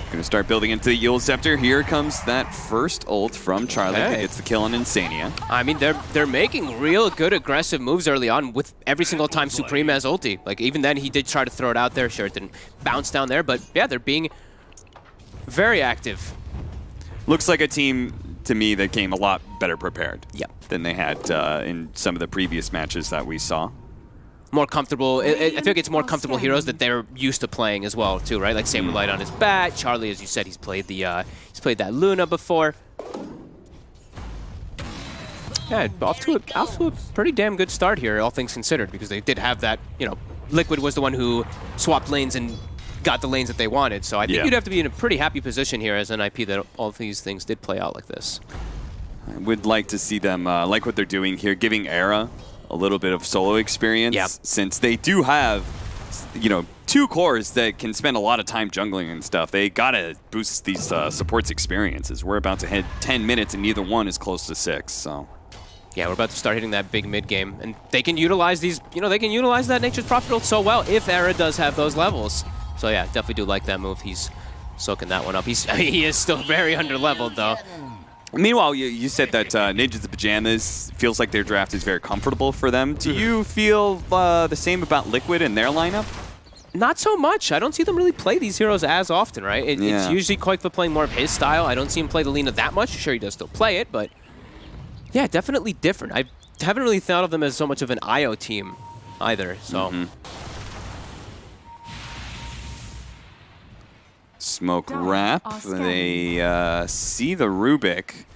Going to start building into the Yule Scepter. Here comes that first ult from Charlie that gets the kill on Insania. I mean, they're making real good aggressive moves early on with every single time Supreme has ulti. Like, even then, he did try to throw it out there. Sure, it didn't bounce down there, but yeah, they're being very active. Looks like a team, to me, that came a lot better prepared than they had in some of the previous matches that we saw. More comfortable. I feel like it's more comfortable heroes that they're used to playing as well, too, right? Like Saberlight on his bat. Charlie, as you said, he's played that Luna before. Yeah, off to a pretty damn good start here, all things considered, because they did have that. You know, Liquid was the one who swapped lanes and got the lanes that they wanted. So I think you'd have to be in a pretty happy position here as an IP that all of these things did play out like this. I would like to see them, like what they're doing here, giving Era a little bit of solo experience, since they do have, you know, 2 cores that can spend a lot of time jungling and stuff. They gotta boost these supports experiences. We're about to hit 10 minutes and neither one is close to 6, so. Yeah, we're about to start hitting that big mid game, and they can utilize these, you know, they can utilize that Nature's Prophet ult so well if Era does have those levels. So yeah, definitely do like that move. He's soaking that one up. He is still very under-leveled, though. Meanwhile, you said that Ninjas of Pajamas feels like their draft is very comfortable for them. Do you feel the same about Liquid and their lineup? Not so much. I don't see them really play these heroes as often, right? It's usually Koifa playing more of his style. I don't see him play the Lina that much. Sure, he does still play it, but yeah, definitely different. I haven't really thought of them as so much of an IO team either, so. Smoke wrap. They see the Rubik.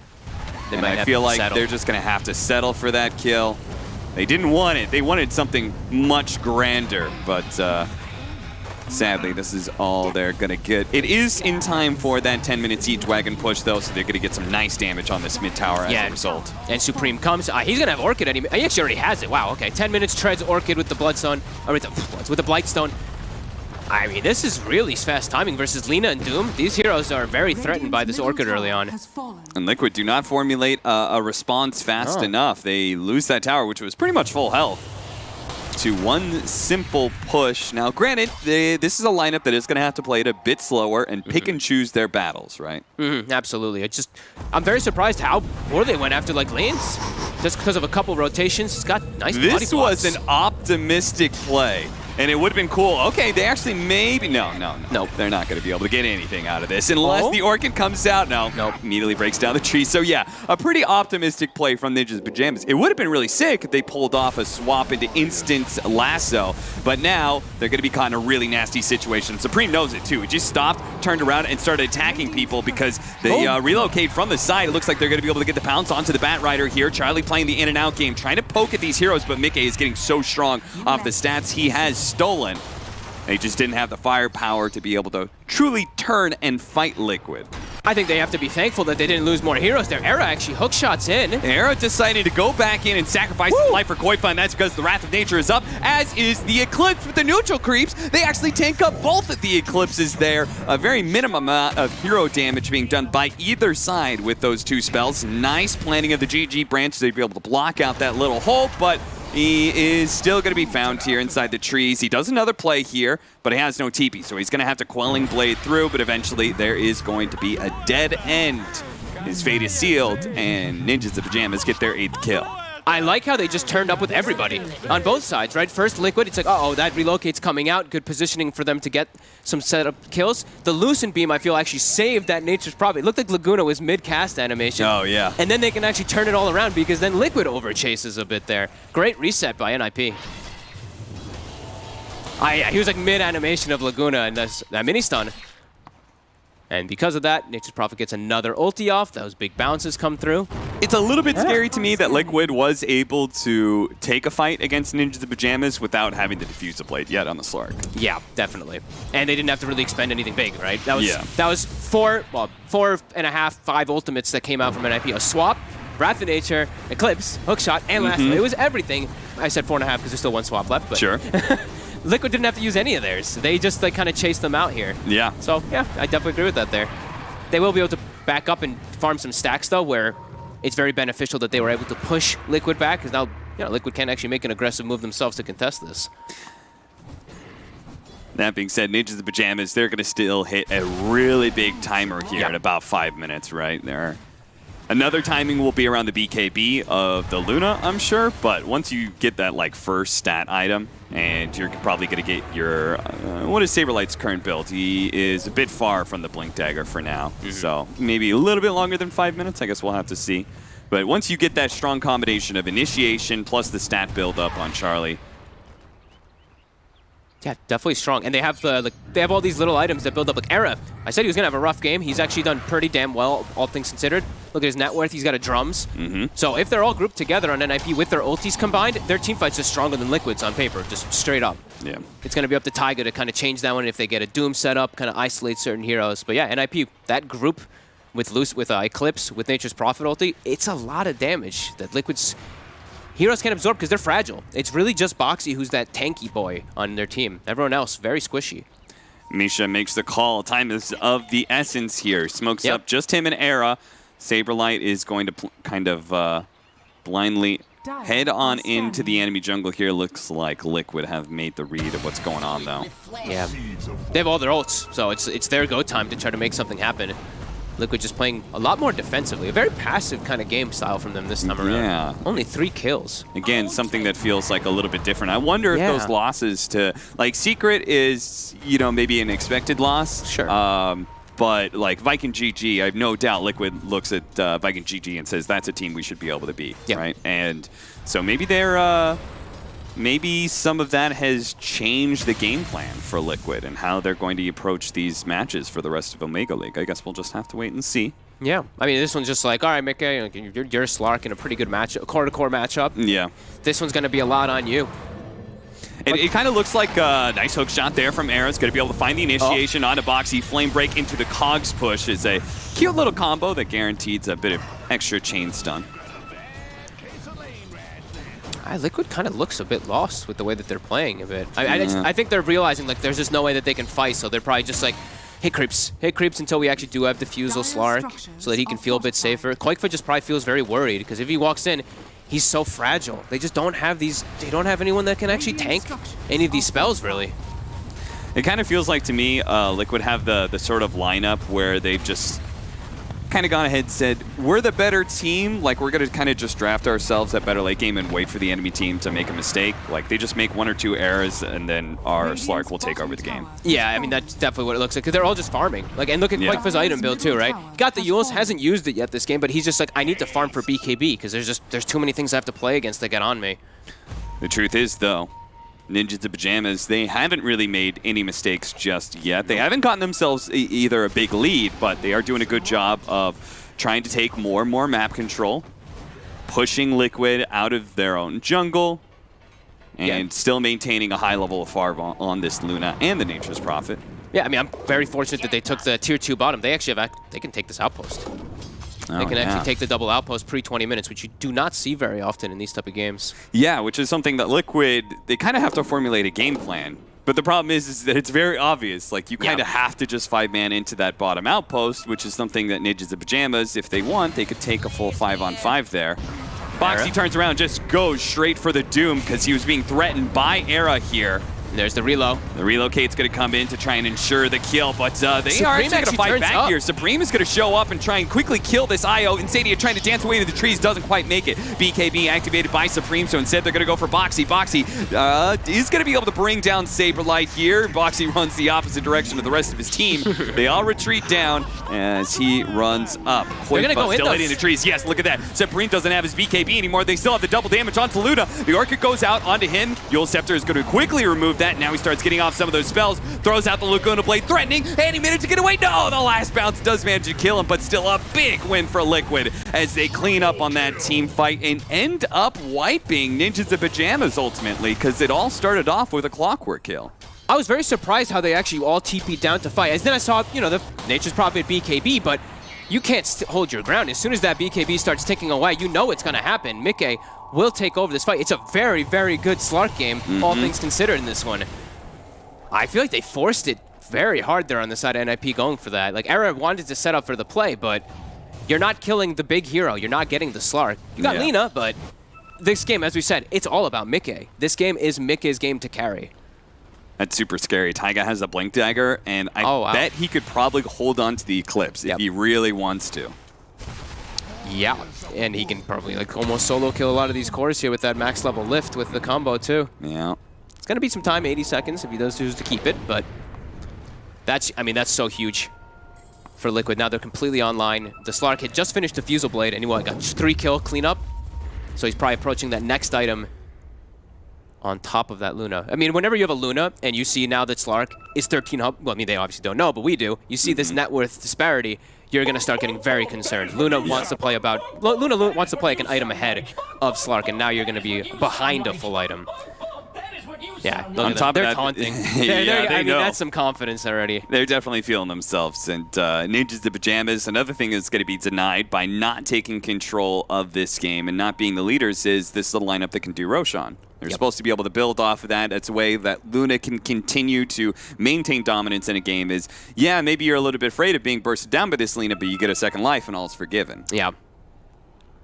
And I feel like they're just going to have to settle for that kill. They didn't want it. They wanted something much grander, but sadly, this is all they're going to get. It is in time for that 10-minute Siege Wagon push, though, so they're going to get some nice damage on this mid tower as a result. And Supreme comes. He's going to have Orchid. He actually already has it. Wow, okay. 10 minutes, treads Orchid with the Bloodstone, or with the Blightstone. I mean, this is really fast timing versus Lina and Doom. These heroes are very threatened by this Orchid early on. And Liquid do not formulate a response fast enough. They lose that tower, which was pretty much full health, to one simple push. Now, granted, this is a lineup that is going to have to play it a bit slower and pick and choose their battles, right? Absolutely. I'm very surprised how poor they went after like lanes. Just because of a couple rotations. It's got nice body blocks. This was an optimistic play. And it would have been cool. Okay, they actually maybe... No. They're not going to be able to get anything out of this unless the Orchid comes out. Nope. Immediately breaks down the tree. So yeah, a pretty optimistic play from Ninjas Pajamas. It would have been really sick if they pulled off a swap into instant lasso. But now they're going to be caught in a really nasty situation. Supreme knows it too. He just stopped, turned around, and started attacking people because they relocate from the side. It looks like they're going to be able to get the pounce onto the Batrider here. Charlie playing the in and out game, trying to poke at these heroes, but Mickey is getting so strong off the stats he has stolen. They just didn't have the firepower to be able to truly turn and fight Liquid. I think they have to be thankful that they didn't lose more heroes there. Era actually hook shots in. Era decided to go back in and sacrifice his life for Koifa, and that's because the Wrath of Nature is up, as is the Eclipse with the neutral creeps. They actually tank up both of the Eclipses there. A very minimum amount of hero damage being done by either side with those two spells. Nice planning of the GG branch to be able to block out that little hole, but he is still going to be found here inside the trees. He does another play here, but he has no TP, so he's going to have to Quelling Blade through, but eventually there is going to be a dead end. His fate is sealed, and Ninjas of Pajamas get their 8th kill. I like how they just turned up with everybody on both sides, right? First Liquid, it's like, uh-oh, that relocate's coming out. Good positioning for them to get some setup kills. The Lucent Beam, I feel, actually saved that Nature's Prophet. It looked like Laguna was mid-cast animation. Oh, yeah. And then they can actually turn it all around because then Liquid overchases a bit there. Great reset by NIP. Yeah, he was like mid-animation of Laguna and that mini-stun. And because of that, Nature's Prophet gets another ulti off. Those big bounces come through. It's a little bit scary to me that Liquid was able to take a fight against Ninjas of Pajamas without having to defuse the blade yet on the Slark. Yeah, definitely. And they didn't have to really expend anything big, right? That was 4.5, 5 ultimates that came out from NIP. A swap, Wrath of Nature, Eclipse, Hookshot, and last one. It was everything. I said 4.5 because there's still one swap left. But sure. Liquid didn't have to use any of theirs. They just like kind of chased them out here. Yeah. So yeah, I definitely agree with that there. They will be able to back up and farm some stacks though, where it's very beneficial that they were able to push Liquid back, because now Liquid can't actually make an aggressive move themselves to contest this. That being said, Ninjas of Pajamas, they're going to still hit a really big timer here at about 5 minutes right there. Another timing will be around the BKB of the Luna, I'm sure, but once you get that like first stat item, and you're probably going to get your, what is Saberlight's current build? He is a bit far from the Blink Dagger for now, so maybe a little bit longer than 5 minutes, I guess we'll have to see. But once you get that strong combination of initiation plus the stat build up on Charlie, yeah, definitely strong. And they have they have all these little items that build up. Like Era, I said he was going to have a rough game. He's actually done pretty damn well, all things considered. Look at his net worth. He's got a drums. So if they're all grouped together on NIP with their ultis combined, their team fight's just stronger than Liquid's on paper, just straight up. Yeah. It's going to be up to Taiga to kind of change that one if they get a Doom set up, kind of isolate certain heroes. But yeah, NIP, that group with Eclipse, with Nature's Prophet ulti, it's a lot of damage that Liquid's heroes can't absorb because they're fragile. It's really just Boxy who's that tanky boy on their team. Everyone else, very squishy. Misha makes the call. Time is of the essence here. Smokes up just him and Era. Saberlight is going to kind of blindly head on into the enemy jungle here. Looks like Liquid have made the read of what's going on, though. Yeah. They have all their ults, so it's their go time to try to make something happen. Liquid just playing a lot more defensively. A very passive kind of game style from them this time around. Yeah. Only 3 kills. Again, something that feels like a little bit different. I wonder if those losses to, like, Secret is, you know, maybe an expected loss. Sure. But, like, Viking GG, I have no doubt Liquid looks at Viking GG and says, that's a team we should be able to beat, right? And so maybe they're, maybe some of that has changed the game plan for Liquid and how they're going to approach these matches for the rest of Omega League. I guess we'll just have to wait and see. Yeah, I mean, this one's just like, all right, Mika, you're Slark in a pretty good matchup, core-to-core matchup. Yeah. This one's going to be a lot on you. It kind of looks like a nice hook shot there from Era's. Going to be able to find the initiation onto Boxy. Flame break into the Cogs push is a cute little combo that guarantees a bit of extra chain stun. Liquid kind of looks a bit lost with the way that they're playing a bit. I think they're realizing like there's just no way that they can fight, so they're probably just like, hit creeps until we actually do have Diffusal Slark so that he can feel a bit safer. Koikfa just probably feels very worried because if he walks in, he's so fragile. They just don't have they don't have anyone that can actually tank any of these spells, really. It kind of feels like to me, Liquid have the sort of lineup where they've just kind of gone ahead and said, we're the better team, like we're going to kind of just draft ourselves at better late game and wait for the enemy team to make a mistake. Like they just make 1 or 2 errors and then our Slark will take over the game. Yeah, I mean, that's definitely what it looks like because they're all just farming. Like, and look at Koikfa's item build too, right? Got the Yules, hasn't used it yet this game, but he's just like, I need to farm for BKB because there's too many things I have to play against that get on me. The truth is, though, Ninjas of Pajamas, they haven't really made any mistakes just yet. They haven't gotten themselves either a big lead, but they are doing a good job of trying to take more and more map control, pushing Liquid out of their own jungle, and still maintaining a high level of farm on this Luna and the Nature's Prophet. Yeah, I mean, I'm very fortunate that they took the tier 2 bottom. They actually they can take this outpost. They can actually take the double outpost pre-20 minutes, which you do not see very often in these type of games. Yeah, which is something that Liquid, they kind of have to formulate a game plan. But the problem is that it's very obvious. Like, you kind of have to just 5-man into that bottom outpost, which is something that Ninjas of Pajamas, if they want, they could take a full 5-on-5 there. Boxy turns around, just goes straight for the Doom because he was being threatened by Era here. And there's the reload. The relocate's going to come in to try and ensure the kill, but they are actually going to fight back here. Supreme is going to show up and try and quickly kill this IO. Insania trying to dance away to the trees, doesn't quite make it. BKB activated by Supreme, so instead they're going to go for Boxy. Boxy is going to be able to bring down Saberlight here. Boxy runs the opposite direction of the rest of his team. They all retreat down as he runs up. They're going to go in still hitting the trees. Yes, look at that. Supreme doesn't have his BKB anymore. They still have the double damage onto Luna. The Orchid goes out onto him. Yule Scepter is going to quickly remove that. Now he starts getting off some of those spells, throws out the Laguna Blade, threatening, and he managed to get away. No, the last bounce does manage to kill him, but still a big win for Liquid as they clean up on that team fight and end up wiping Ninjas of Pajamas ultimately, because it all started off with a clockwork kill. I was very surprised how they actually all TP'd down to fight. And then I saw, you know, the Nature's Prophet BKB, but you can't hold your ground. As soon as that BKB starts ticking away, you know it's going to happen. Mickey will take over this fight. It's a very, very good Slark game, all things considered in this one. I feel like they forced it very hard there on the side of NIP going for that. Like, Era wanted to set up for the play, but you're not killing the big hero. You're not getting the Slark. You got Lina, but this game, as we said, it's all about Mickey. This game is Mickey's game to carry. That's super scary. Taiga has a Blink Dagger, and I bet he could probably hold on to the Eclipse if he really wants to. Yeah, and he can probably like almost solo kill a lot of these cores here with that max level lift with the combo too. Yeah. It's going to be some time, 80 seconds if he does choose to keep it, but that's, I mean, that's so huge for Liquid. Now they're completely online. The Slark had just finished the Fusel Blade, and he got 3 kill cleanup. So he's probably approaching that next item on top of that Luna. I mean, whenever you have a Luna and you see now that Slark is 13 hub, well, I mean, they obviously don't know, but we do. You see this net worth disparity, you're going to start getting very concerned. Luna wants to play Luna wants to play like an item ahead of Slark, and now you're going to be behind a full item. Yeah, on top they're of that, taunting. yeah, I mean, that's some confidence already. They're definitely feeling themselves. And Ninjas of Pajamas, another thing that's going to be denied by not taking control of this game and not being the leaders is this little lineup that can do Roshan. They're supposed to be able to build off of that. It's a way that Luna can continue to maintain dominance in a game is, yeah, maybe you're a little bit afraid of being bursted down by this Lina, but you get a second life and all's forgiven. Yeah.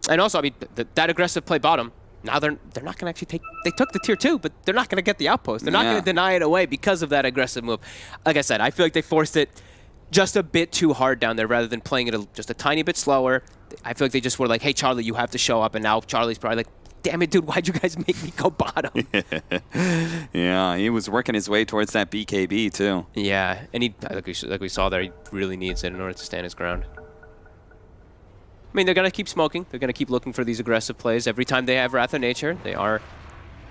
And also, I mean, that aggressive play bottom, now they're not going to actually take... They took the tier 2, but they're not going to get the outpost. They're not going to deny it away because of that aggressive move. Like I said, I feel like they forced it just a bit too hard down there rather than playing it just a tiny bit slower. I feel like they just were like, hey, Charlie, you have to show up. And now Charlie's probably like, damn it, dude, why'd you guys make me go bottom? Yeah, he was working his way towards that BKB, too. Yeah, and he, like we saw there, he really needs it in order to stand his ground. I mean, they're going to keep smoking. They're going to keep looking for these aggressive plays. Every time they have Wrath of Nature, they are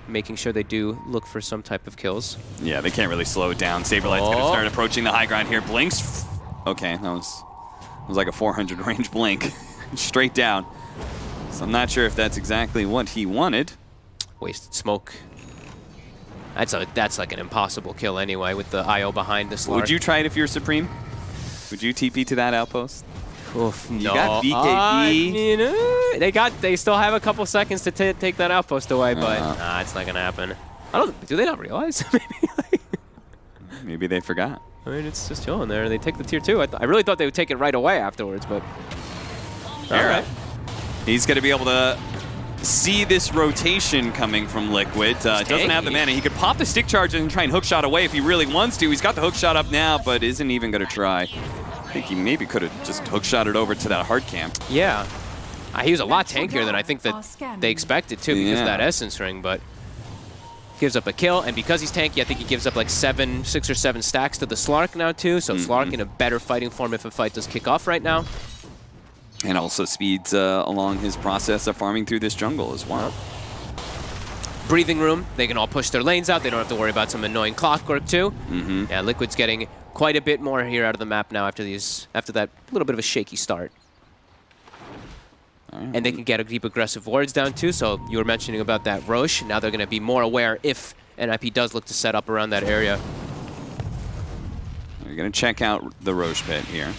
making sure they do look for some type of kills. Yeah, they can't really slow it down. Saberlight's going to start approaching the high ground here. Blinks. Okay, that was like a 400 range blink. Straight down. So I'm not sure if that's exactly what he wanted. Wasted smoke. That's like an impossible kill anyway with the IO behind the Slark. Would you try it if you're Supreme? Would you TP to that outpost? Oof, you got BKB. They still have a couple seconds to take that outpost away, but nah, it's not gonna happen. Do they not realize? Maybe they forgot. I mean, it's just chilling there. They take the tier 2. I really thought they would take it right away afterwards, but all right. He's gonna be able to see this rotation coming from Liquid. Doesn't have the mana. He could pop the stick charge and try and hookshot away if he really wants to. He's got the hookshot up now, but isn't even gonna try. I think he maybe could have just hookshotted over to that hard camp. Yeah. He was a lot tankier than I think that they expected too because of that Essence Ring, but gives up a kill, and because he's tanky, I think he gives up like 6 or 7 stacks to the Slark now too, so Slark in a better fighting form if a fight does kick off right now. And also speeds along his process of farming through this jungle as well. Breathing room, they can all push their lanes out, they don't have to worry about some annoying clockwork too. Yeah, Liquid's getting quite a bit more here out of the map now after that little bit of a shaky start. And they can get deep aggressive wards down too, so you were mentioning about that Roche. Now they're going to be more aware if NIP does look to set up around that area. They're going to check out the Roche pit here.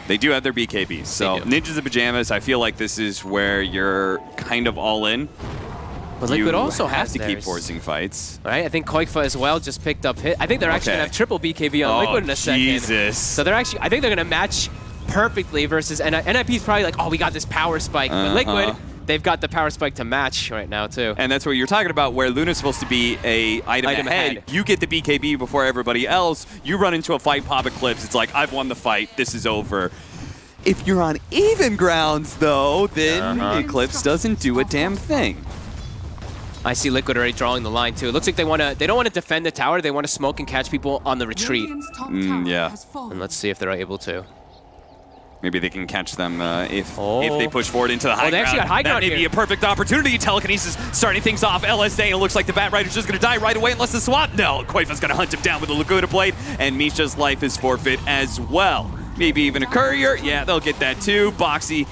They do have their BKBs. So Ninjas in Pajamas, I feel like this is where you're kind of all in. But Liquid also have has to keep theirs. forcing fights. Right, I think Koikfa as well just picked up hit. I think they're actually going to have triple BKB on Liquid in a second. Jesus. So they're actually, I think they're going to match perfectly versus NIP's probably like, oh, we got this power spike. But Liquid, they've got the power spike to match right now too. And that's what you're talking about, where Luna's supposed to be a item ahead. You get the BKB before everybody else. You run into a fight, pop Eclipse. It's like, I've won the fight. This is over. If you're on even grounds, though, then Eclipse doesn't do a damn thing. I see Liquid already drawing the line too. It looks like they don't want to defend the tower. They want to smoke and catch people on the retreat. Yeah. And let's see if they're able to. Maybe they can catch them if they push forward into the high they actually ground. got high ground That may be here. a perfect opportunity. Telekinesis starting things off. LSA, it looks like the Bat Rider's just going to die right away unless the swap. No, Koifa's going to hunt him down with the Laguna Blade, and Misha's life is forfeit as well. Maybe even a Courier. Yeah, they'll get that too. Boxy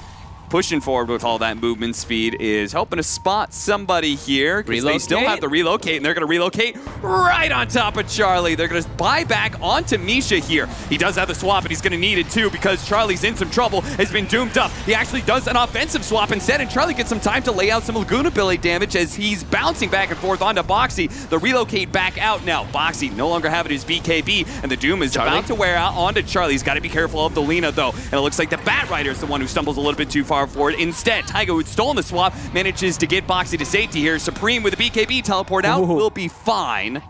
pushing forward with all that movement speed is helping to spot somebody here because they still have to relocate, and they're going to relocate right on top of Charlie. They're going to buy back onto Misha here. He does have the swap, and he's going to need it too because Charlie's in some trouble, has been doomed up. He actually does an offensive swap instead, and Charlie gets some time to lay out some Laguna Blade damage as he's bouncing back and forth onto Boxy. The relocate back out now. Boxy no longer having his BKB, and the Doom is about to wear out onto Charlie. He's got to be careful of the Lina, though, and it looks like the Bat Rider is the one who stumbles a little bit too far forward. Instead, Taiga, who'd stolen the swap, manages to get Boxy to safety here. Supreme with a BKB teleport out will be fine.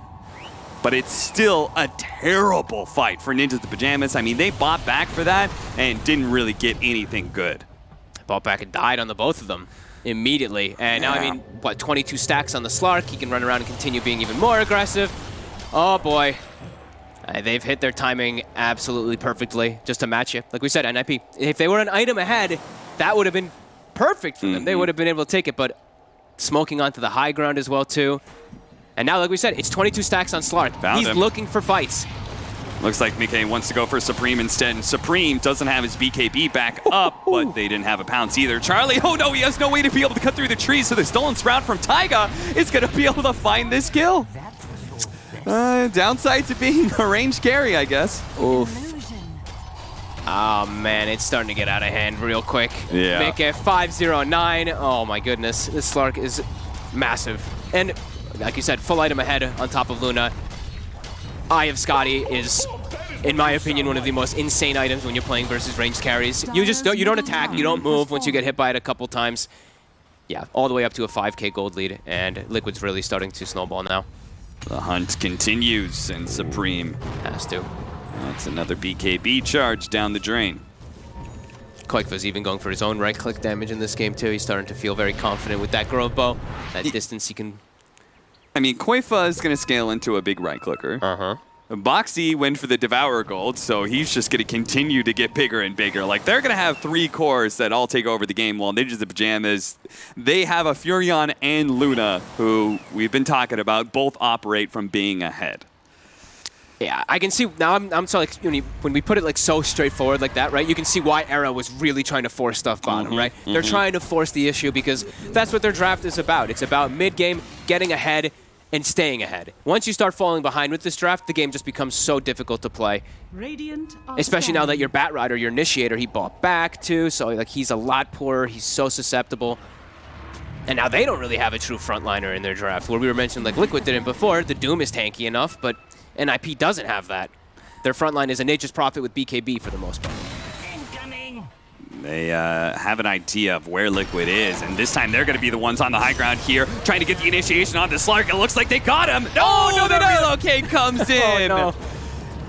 But it's still a terrible fight for Ninjas the Pajamas. I mean, they bought back for that and didn't really get anything good. Bought back and died on the both of them immediately. And now, I mean, what, 22 stacks on the Slark. He can run around and continue being even more aggressive. Oh, boy. They've hit their timing absolutely perfectly just to match you. Like we said, NIP, if they were an item ahead, that would have been perfect for them. They would have been able to take it, but smoking onto the high ground as well, too. And now, like we said, it's 22 stacks on Slark. He's looking for fights. Looks like Mickey wants to go for Supreme instead, and Supreme doesn't have his BKB back up, but they didn't have a pounce either. Charlie, oh no, he has no way to be able to cut through the trees, so the stolen sprout from Taiga is going to be able to find this kill. Downside to being a range carry, I guess. Oof. Oh, man, it's starting to get out of hand real quick. Yeah. Mickey 509. Oh, my goodness. This Slark is massive. And, like you said, full item ahead on top of Luna. Eye of Scotty is, in my opinion, one of the most insane items when you're playing versus ranged carries. You don't attack, you don't move once you get hit by it a couple times. Yeah, all the way up to a 5k gold lead, and Liquid's really starting to snowball now. The hunt continues, and Supreme has to. That's another BKB charge down the drain. Koikfa's even going for his own right-click damage in this game, too. He's starting to feel very confident with that Grove Bow. That distance he can... I mean, Koifa is going to scale into a big right-clicker. Boxy went for the Devourer Gold, so he's just going to continue to get bigger and bigger. Like, they're going to have 3 cores that all take over the game, while Ninjas the Pajamas, they have a Furion and Luna, who we've been talking about, both operate from being ahead. Yeah, I can see now. I'm sorry, like, when we put it like so straightforward like that, right? You can see why Era was really trying to force stuff bottom, right? They're trying to force the issue because that's what their draft is about. It's about mid-game getting ahead and staying ahead. Once you start falling behind with this draft, the game just becomes so difficult to play. Radiant Especially now that your Bat Rider, your Initiator, he bought back too, so like he's a lot poorer. He's so susceptible. And now they don't really have a true frontliner in their draft. Where we were mentioning like Liquid didn't before, the Doom is tanky enough, but NIP doesn't have that. Their frontline is a Nature's Prophet with BKB for the most part. They have an idea of where Liquid is, and this time they're going to be the ones on the high ground here, trying to get the initiation onto Slark. It looks like they got him. No, the relocate comes in.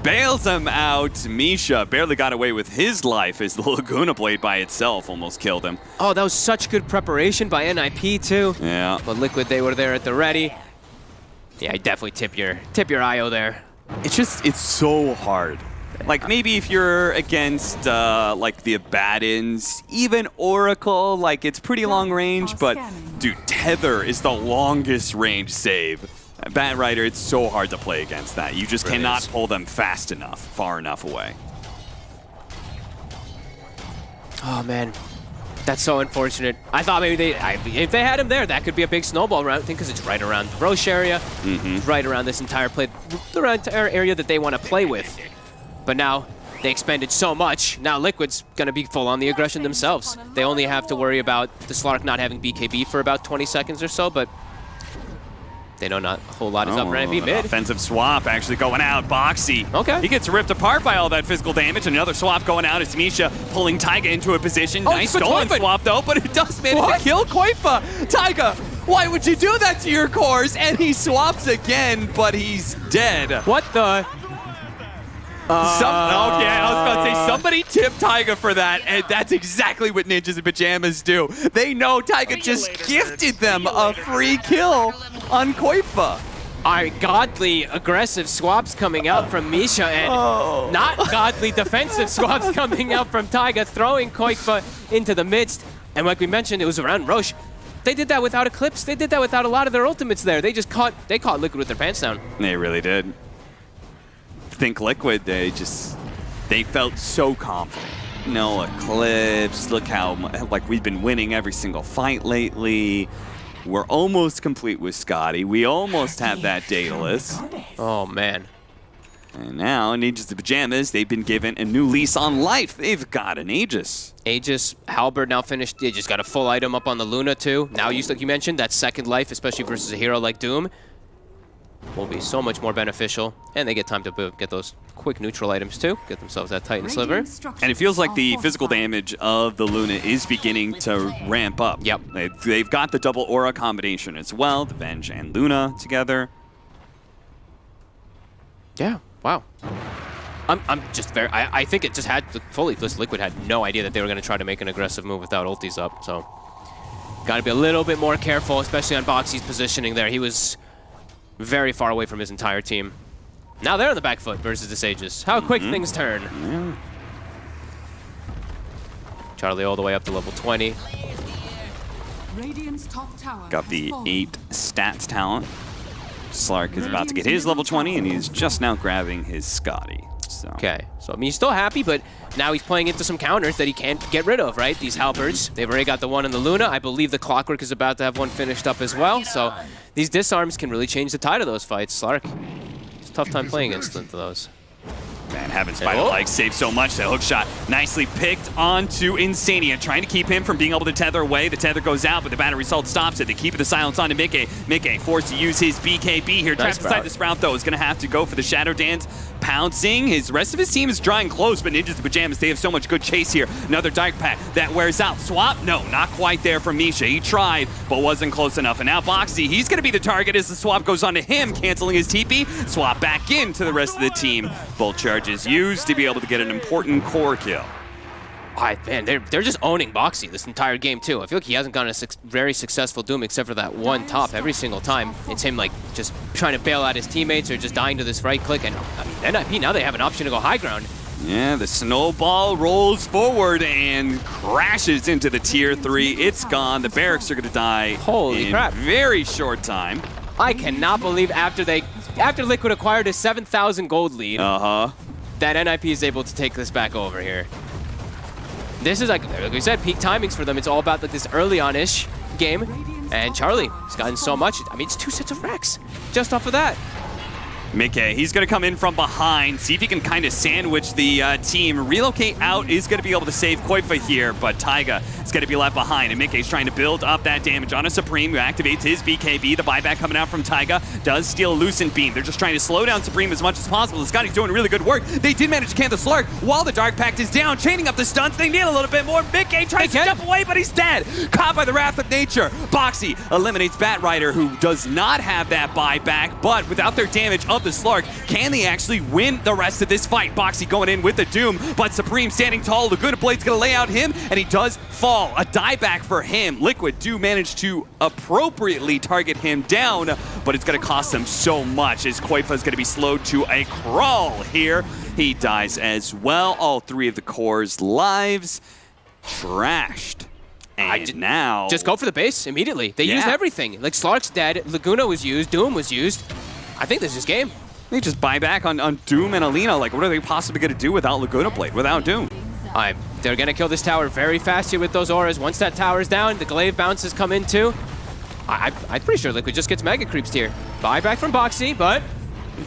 Bails him out. Misha barely got away with his life as the Laguna Blade by itself almost killed him. Oh, that was such good preparation by NIP too. Yeah. But Liquid, they were there at the ready. Yeah, I definitely tip your IO there. It's so hard. Like, maybe if you're against, like, the Abaddons, even Oracle, like, it's pretty long range, but, dude, Tether is the longest range save. Bat Rider, it's so hard to play against that. You just cannot pull them fast enough, far enough away. Oh, man. That's so unfortunate. I thought maybe if they had him there, that could be a big snowball route thing because it's right around the Roche area, right around this entire area that they want to play with. But now they expended so much. Now Liquid's going to be full on the aggression themselves. They only have to worry about the Slark not having BKB for about 20 seconds or so, but they know not a whole lot is up for NAVI mid. Offensive swap actually going out. Boxy. Okay. He gets ripped apart by all that physical damage. Another swap going out as Misha pulling Taiga into a position. Nice stolen swap though, but it does manage to kill Koifa. Taiga, why would you do that to your cores? And he swaps again, but he's dead. What the? Okay, I was about to say, somebody tip Taiga for that, and that's exactly what Ninjas in Pajamas do. They know Taiga just gifted them a free kill on Koifa. Godly aggressive swaps coming out from Misha, and not godly defensive swaps coming out from Taiga, throwing Koifa into the midst. And like we mentioned, it was around Roche. They did that without Eclipse. They did that without a lot of their ultimates there. They caught Liquid with their pants down. They really did. Think Liquid, they felt so confident. No Eclipse, look how like we've been winning every single fight lately. We're almost complete with Scotty. We almost have that Daedalus. Oh man. And now Ninjas in Pajamas, they've been given a new lease on life. They've got an Aegis. Aegis, Halberd now finished. They just got a full item up on the Luna too. Now, like you mentioned, that second life, especially versus a hero like Doom, will be so much more beneficial, and they get time to get those quick neutral items too, get themselves that Titan Sliver. And it feels like the physical damage of the Luna is beginning to ramp up. Yep. They've got the double aura combination as well, the Venge and Luna together. Yeah, wow. I'm just very, I think it just had, this Liquid had no idea that they were going to try to make an aggressive move without ultis up, so got to be a little bit more careful, especially on Boxy's positioning there. He was very far away from his entire team. Now they're on the back foot versus this Aegis. How quick things turn. Charlie all the way up to level 20. Radiant's top tower Got the 8 stats talent. Slark is about to get his level 20, and he's just now grabbing his Scotty. So. Okay, so I mean, he's still happy, but now he's playing into some counters that he can't get rid of, right? These halberds, they've already got the one in the Luna. I believe the Clockwork is about to have one finished up as well. So these disarms can really change the tide of those fights. Slark, it's a tough time playing against those. Man, having Spider-Like save so much. That hook shot nicely picked onto Insania, trying to keep him from being able to tether away. The tether goes out, but the battery salt stops it. They keep the silence on to Mickey. Mickey forced to use his BKB here. Trapped inside the Sprout, though, is going to have to go for the Shadow Dance. Pouncing. His rest of his team is drawing close, but Ninjas in Pajamas, they have so much good chase here. Another Dark Pack that wears out. Swap? No, not quite there from Misha. He tried, but wasn't close enough. And now Boxy, he's going to be the target as the swap goes on to him, canceling his TP. Swap back into the rest of the team. Bolt charges used to be able to get an important core kill. Man, they're just owning Boxy this entire game too. I feel like he hasn't gotten a very successful Doom except for that one top every single time. It's him like just trying to bail out his teammates or just dying to this right click. And I mean, NIP now they have an option to go high ground. Yeah, the snowball rolls forward and crashes into the tier 3. It's gone. The barracks are going to die Holy crap. Very short time. I cannot believe after Liquid acquired a 7,000 gold lead, that NIP is able to take this back over here. This is like we said, peak timings for them. It's all about like this early on-ish game. And Charlie has gotten so much. I mean, it's 2 sets of Rex just off of that. Mickey, he's going to come in from behind, see if he can kind of sandwich the team. Relocate out is going to be able to save Koifa here, but Taiga is going to be left behind. And Mickey's trying to build up that damage on a Supreme who activates his BKB. The buyback coming out from Taiga does steal a Lucent Beam. They're just trying to slow down Supreme as much as possible. Scotty's doing really good work. They did manage to can the Slark while the Dark Pact is down, chaining up the stunts. They need a little bit more. Mickey tries to jump away, but he's dead. Caught by the wrath of nature. Boxy eliminates Batrider, who does not have that buyback, but without their damage of the Slark, can they actually win the rest of this fight? Boxy going in with the Doom, but Supreme standing tall. Laguna Blade's going to lay out him, and he does fall. A dieback for him. Liquid do manage to appropriately target him down, but it's going to cost them so much as Koifa is going to be slowed to a crawl here. He dies as well. All 3 of the core's lives trashed. And now... Just go for the base immediately. They used everything. Like, Slark's dead, Laguna was used, Doom was used. I think this is game. They just buy back on Doom and Alina. Like, what are they possibly going to do without Laguna Blade, without Doom? They're going to kill this tower very fast here with those auras. Once that tower's down, the glaive bounces come in too. I'm pretty sure Liquid just gets mega creeps here. Buyback from Boxy, but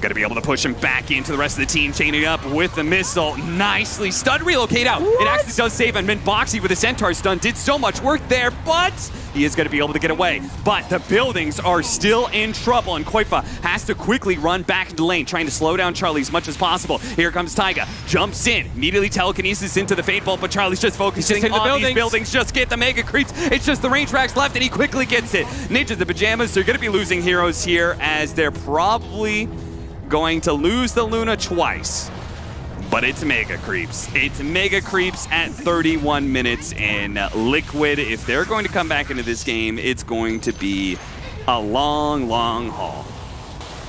Gonna be able to push him back into the rest of the team, chaining up with the missile. Nicely stun relocate out. What? It actually does save him. And Boxy with a Centaur stun did so much work there, but he is gonna be able to get away. But the buildings are still in trouble, and Koifa has to quickly run back into lane, trying to slow down Charlie as much as possible. Here comes Taiga, jumps in, immediately telekinesis into the Fate Bolt, but Charlie's just focusing on these buildings. Just get the mega creeps. It's just the range racks left, and he quickly gets it. Ninjas the Pajamas, they're gonna be losing heroes here, as they're probably going to lose the Luna twice, but it's mega creeps. It's mega creeps at 31 minutes, and Liquid, if they're going to come back into this game, it's going to be a long, long haul.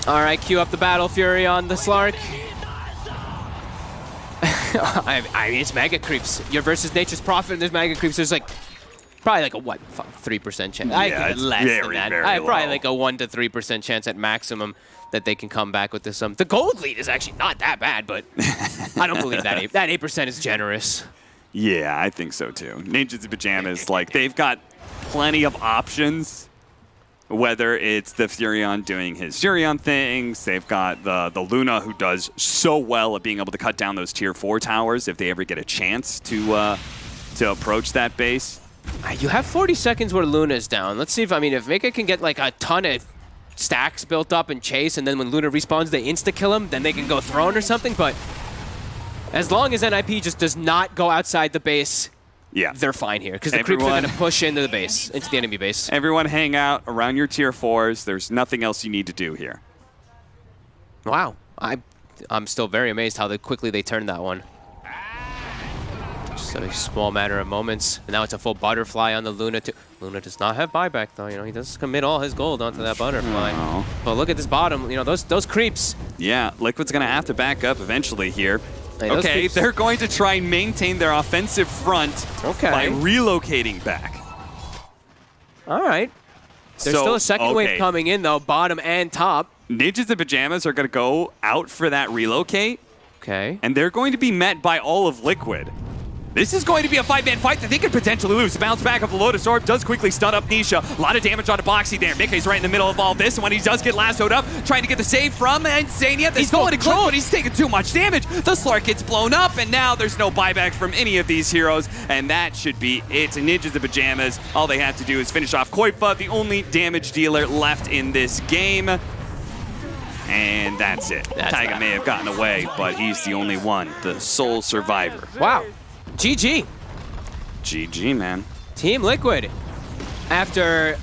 All right, cue up the Battle Fury on the Slark. I mean, it's mega creeps. You're versus Nature's Prophet, and there's mega creeps. There's like probably like a what, 3% chance? Yeah, I think it's less very, than that. very Probably low. like a 1 to 3% chance at maximum that they can come back with this. The gold lead is actually not that bad, but I don't believe that 8%. That 8% is generous. Yeah, I think so too. Ninjas in Pajamas, like, they've got plenty of options. Whether it's the Furion doing his Furion things, they've got the Luna, who does so well at being able to cut down those tier 4 towers if they ever get a chance to approach that base. You have 40 seconds where Luna is down. Let's see if Mika can get like a ton of stacks built up and chase, and then when Luna respawns, they insta-kill him, then they can go throne or something, but as long as NIP just does not go outside the base, yeah, they're fine here, because the creeps are going to push into the base, into the enemy base. Everyone hang out around your tier 4s. There's nothing else you need to do here. Wow. I'm still very amazed how quickly they turned that one. Just a small matter of moments. And now it's a full butterfly on the Luna too. Luna does not have buyback though. He does commit all his gold onto that butterfly. Oh. But look at this bottom. Those creeps. Yeah, Liquid's gonna have to back up eventually here. Hey, okay, they're going to try and maintain their offensive front by relocating back. All right. There's still a second wave coming in though, bottom and top. Ninjas in Pajamas are gonna go out for that relocate. Okay. And they're going to be met by all of Liquid. This is going to be a 5-man fight that they could potentially lose. Bounce back of the Lotus Orb does quickly stun up Nisha. A lot of damage on Boxy there. Mickey's right in the middle of all this, and when he does get lassoed up, trying to get the save from Insania. He's going to clip, but he's taking too much damage. The Slark gets blown up, and now there's no buyback from any of these heroes, and that should be it. Ninjas in Pajamas, all they have to do is finish off Koifa, the only damage dealer left in this game. And that's it. Taiga may have gotten away, but he's the only one, the sole survivor. Wow. GG. GG, man. Team Liquid, after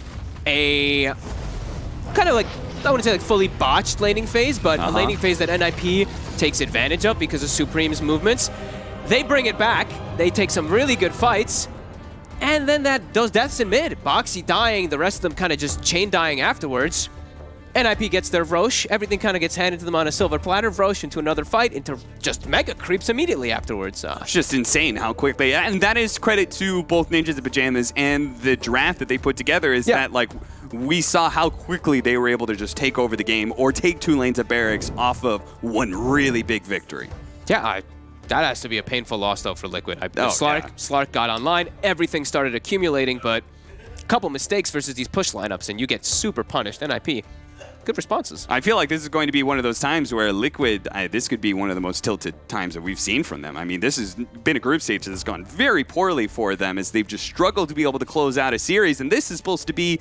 a kind of like, I wouldn't say like fully botched laning phase, but a laning phase that NIP takes advantage of because of Supreme's movements, they bring it back. They take some really good fights, and then those deaths in mid, Boxy dying, the rest of them kind of just chain dying afterwards. NIP gets their Roche, everything kind of gets handed to them on a silver platter. Roche into another fight, into just mega creeps immediately afterwards. It's just insane how quick they, and that is credit to both Ninjas in Pajamas and the draft that they put together, is that like we saw how quickly they were able to just take over the game or take 2 lanes of barracks off of one really big victory. Yeah, that has to be a painful loss though for Liquid. Slark got online, everything started accumulating, but a couple mistakes versus these push lineups and you get super punished. NIP. Good responses. I feel like this is going to be one of those times where Liquid, this could be one of the most tilted times that we've seen from them. I mean, this has been a group stage that's gone very poorly for them as they've just struggled to be able to close out a series, and this is supposed to be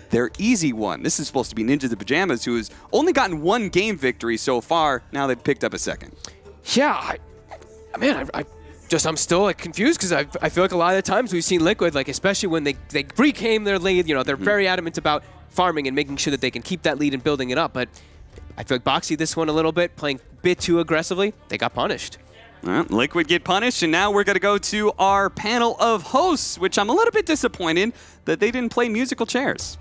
their easy one. This is supposed to be Ninjas in Pajamas, who has only gotten 1 game victory so far. Now they've picked up a second. Yeah, I'm still like confused because I feel like a lot of the times we've seen Liquid, like especially when they reclaim their lead, they're very adamant about farming and making sure that they can keep that lead and building it up. But I feel like Boxy this one a little bit, playing a bit too aggressively. They got punished. Well, Liquid get punished, and now we're going to go to our panel of hosts, which I'm a little bit disappointed that they didn't play musical chairs.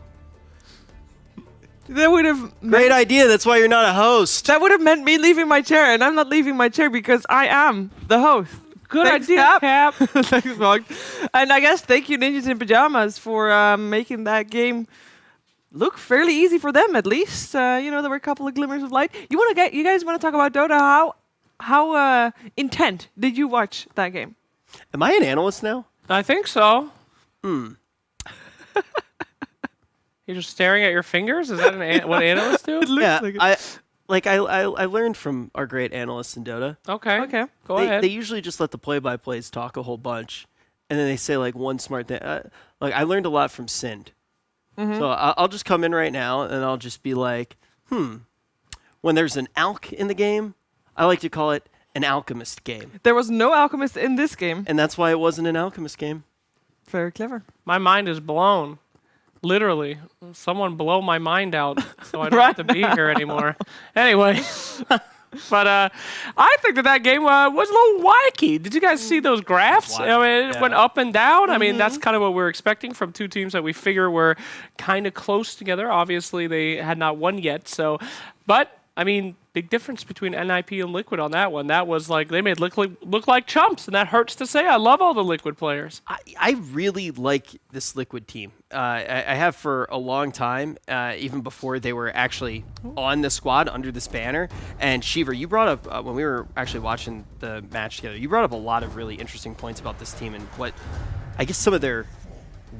That would have great idea. That's why you're not a host. That would have meant me leaving my chair, and I'm not leaving my chair because I am the host. Good idea, Cap. Thanks, Mark. And I guess thank you, Ninjas in Pajamas, for making that game look fairly easy for them, at least. There were a couple of glimmers of light. You guys want to talk about Dota? How intent did you watch that game? Am I an analyst now? I think so. Hmm. You're just staring at your fingers? Is that what analysts do? Yeah, I learned from our great analysts in Dota. Okay. Go ahead. They usually just let the play-by-plays talk a whole bunch, and then they say like one smart thing. Like I learned a lot from Sind. So I'll just come in right now, and I'll just be like, when there's an alch in the game, I like to call it an alchemist game. There was no alchemist in this game. And that's why it wasn't an alchemist game. Very clever. My mind is blown. Literally. Someone blow my mind out so I don't have to be here anymore. Anyway. But I think that game was a little wacky. Did you guys see those graphs? I mean, it went up and down. I mean, that's kind of what we're expecting from two teams that we figure were kind of close together. Obviously, they had not won yet. But I mean, big difference between NIP and Liquid on that one. That was like, they made Liquid look like chumps, and that hurts to say. I love all the Liquid players. I really like this Liquid team. I have for a long time, even before they were actually on the squad under this banner. And Shiver, you brought up, when we were actually watching the match together, you brought up a lot of really interesting points about this team and what, I guess, some of their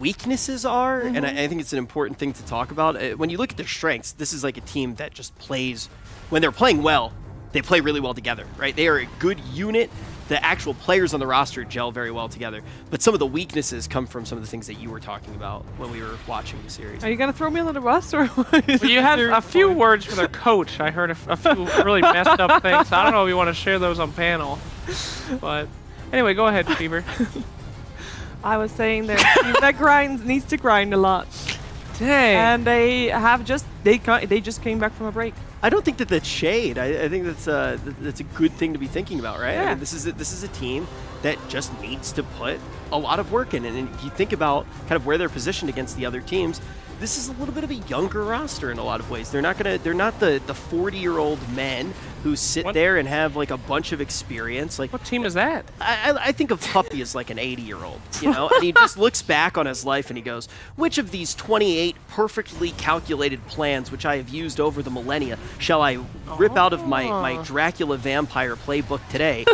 weaknesses are. And I think it's an important thing to talk about. When you look at their strengths, this is like a team that just plays, when they're playing well, they play really well together, right? They are a good unit. The actual players on the roster gel very well together. But some of the weaknesses come from some of the things that you were talking about when we were watching the series. Are you going to throw me under the bus? Or Well, you had a few words for their coach. I heard a few really messed up things. I don't know if you want to share those on panel. But anyway, go ahead, Fever. I was saying that needs to grind a lot. Dang. And they just came back from a break. I don't think that that's shade. I think that's a good thing to be thinking about, right? Yeah. I mean, this is a team that just needs to put a lot of work in. And if you think about kind of where they're positioned against the other teams, this is a little bit of a younger roster in a lot of ways. They're not the 40-year-old men who sit there and have like a bunch of experience. Like, what team is that? I think of Puppy as like an 80-year-old, you know, and he just looks back on his life and he goes, which of these 28 perfectly calculated plans which I have used over the millennia shall I rip out of my Dracula vampire playbook today?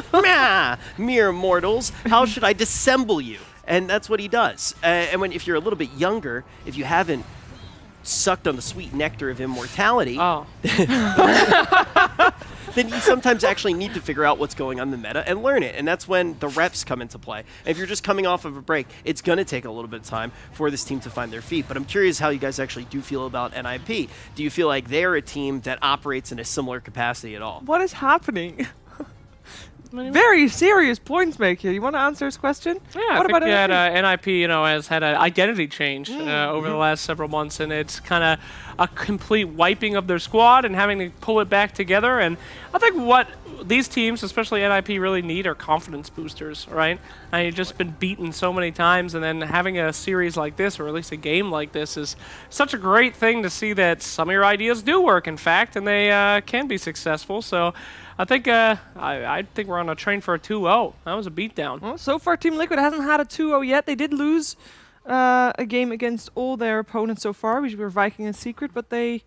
Mere mortals, how should I dissemble you? And that's what he does. And if you're a little bit younger, if you haven't sucked on the sweet nectar of immortality, then you sometimes actually need to figure out what's going on in the meta and learn it. And that's when the reps come into play. And if you're just coming off of a break, it's going to take a little bit of time for this team to find their feet. But I'm curious how you guys actually do feel about NIP. Do you feel like they're a team that operates in a similar capacity at all? What is happening? Very serious points make here. You want to answer this question? Yeah, what I think about NIP, has had an identity change over the last several months, and it's kind of a complete wiping of their squad and having to pull it back together. And I think what these teams, especially NIP, really need are confidence boosters, right? And you've just been beaten so many times, and then having a series like this, or at least a game like this, is such a great thing to see that some of your ideas do work, in fact, and they can be successful. So I think I think we're on a train for a 2-0. That was a beatdown. Well, so far, Team Liquid hasn't had a 2-0 yet. They did lose a game against all their opponents so far, which were Viking and Secret, but they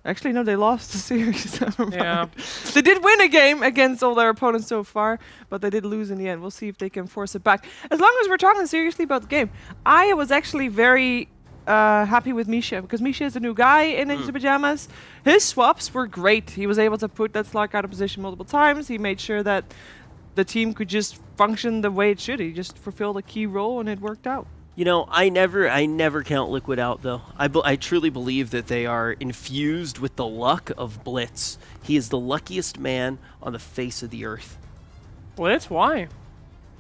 lost the series. Yeah. They did win a game against all their opponents so far, but they did lose in the end. We'll see if they can force it back. As long as we're talking seriously about the game, I was actually very happy with Misha, because Misha is a new guy in Ninja Pajamas. His swaps were great. He was able to put that Slark out of position multiple times. He made sure that the team could just function the way it should. He just fulfilled a key role, and it worked out. You know, I never count Liquid out, though. I truly believe that they are infused with the luck of Blitz. He is the luckiest man on the face of the earth. Blitz? Why?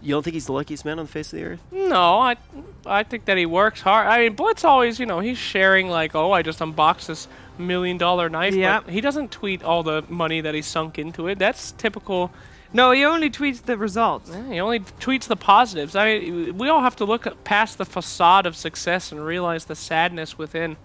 You don't think he's the luckiest man on the face of the earth? No, I think that he works hard. I mean, Blitz always, he's sharing like, oh, I just unboxed this $1 million knife. Yeah. But he doesn't tweet all the money that he sunk into it. That's typical. No, he only tweets the results. Yeah, he only tweets the positives. I mean, we all have to look past the facade of success and realize the sadness within.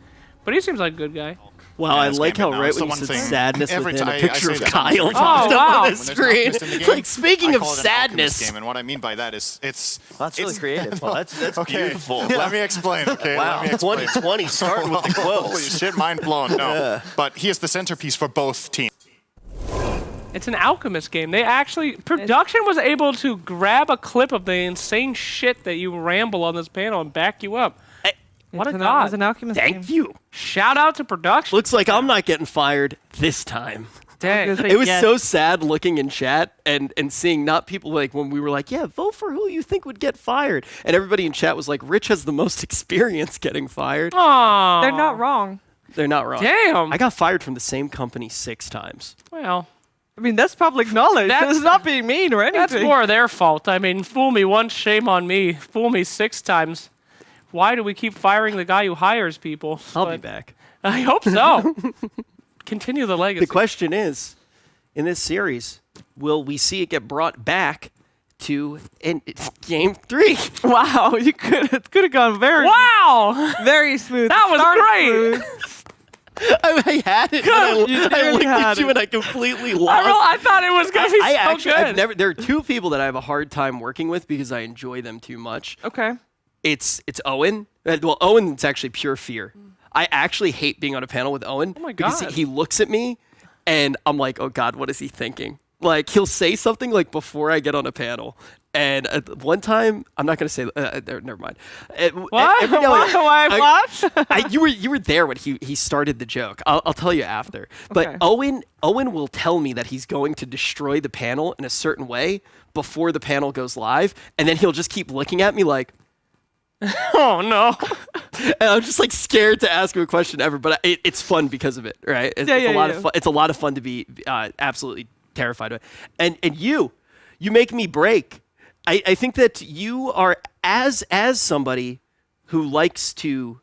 But he seems like a good guy. Wow, I like how right when you said sadness within, a picture of Kyle popped up on the screen. Like, speaking of sadness. And what I mean by that is that's really creative. Well, that's okay. beautiful. Let me explain, okay? Wow. Let me explain. 2020 starting with the quotes. Holy shit, mind blown. No. But he is the centerpiece for both teams. It's an Alchemist game. They actually, production was able to grab a clip of the insane shit that you ramble on this panel and back you up. What a god. It was an Alchemist game. Thank you. Shout out to production. Looks like I'm not getting fired this time. Dang. It was so sad looking in chat and seeing not people like when we were like, yeah, vote for who you think would get fired. And everybody in chat was like, Rich has the most experience getting fired. Aww. They're not wrong. They're not wrong. Damn. I got fired from the same company 6 times. Well, I mean, that's public knowledge. That's not being mean or anything. that's more their fault. I mean, fool me once, shame on me. Fool me 6 times. Why do we keep firing the guy who hires people? I'll be back. I hope so. Continue the legacy. The question is, in this series, will we see it get brought back to Game 3? Wow, you could have gone very very smooth. That was great. I had it. I looked at you and I completely lost. I thought it was going to be so good. There are 2 people that I have a hard time working with because I enjoy them too much. Okay. It's Owen. Well, Owen, it's actually pure fear. I actually hate being on a panel with Owen. Oh my because God. he looks at me and I'm like, oh God, what is he thinking? Like, he'll say something like before I get on a panel. And one time, I'm not going to say, never mind. What? What? You were there when he started the joke. I'll tell you after. But Okay. Owen will tell me that he's going to destroy the panel in a certain way before the panel goes live. And then he'll just keep looking at me like, oh no. And I'm just like scared to ask him a question ever, but it's fun because of it, right? It's a lot of fun. It's a lot of fun to be absolutely terrified of. And you make me break. I think that you are as somebody who likes to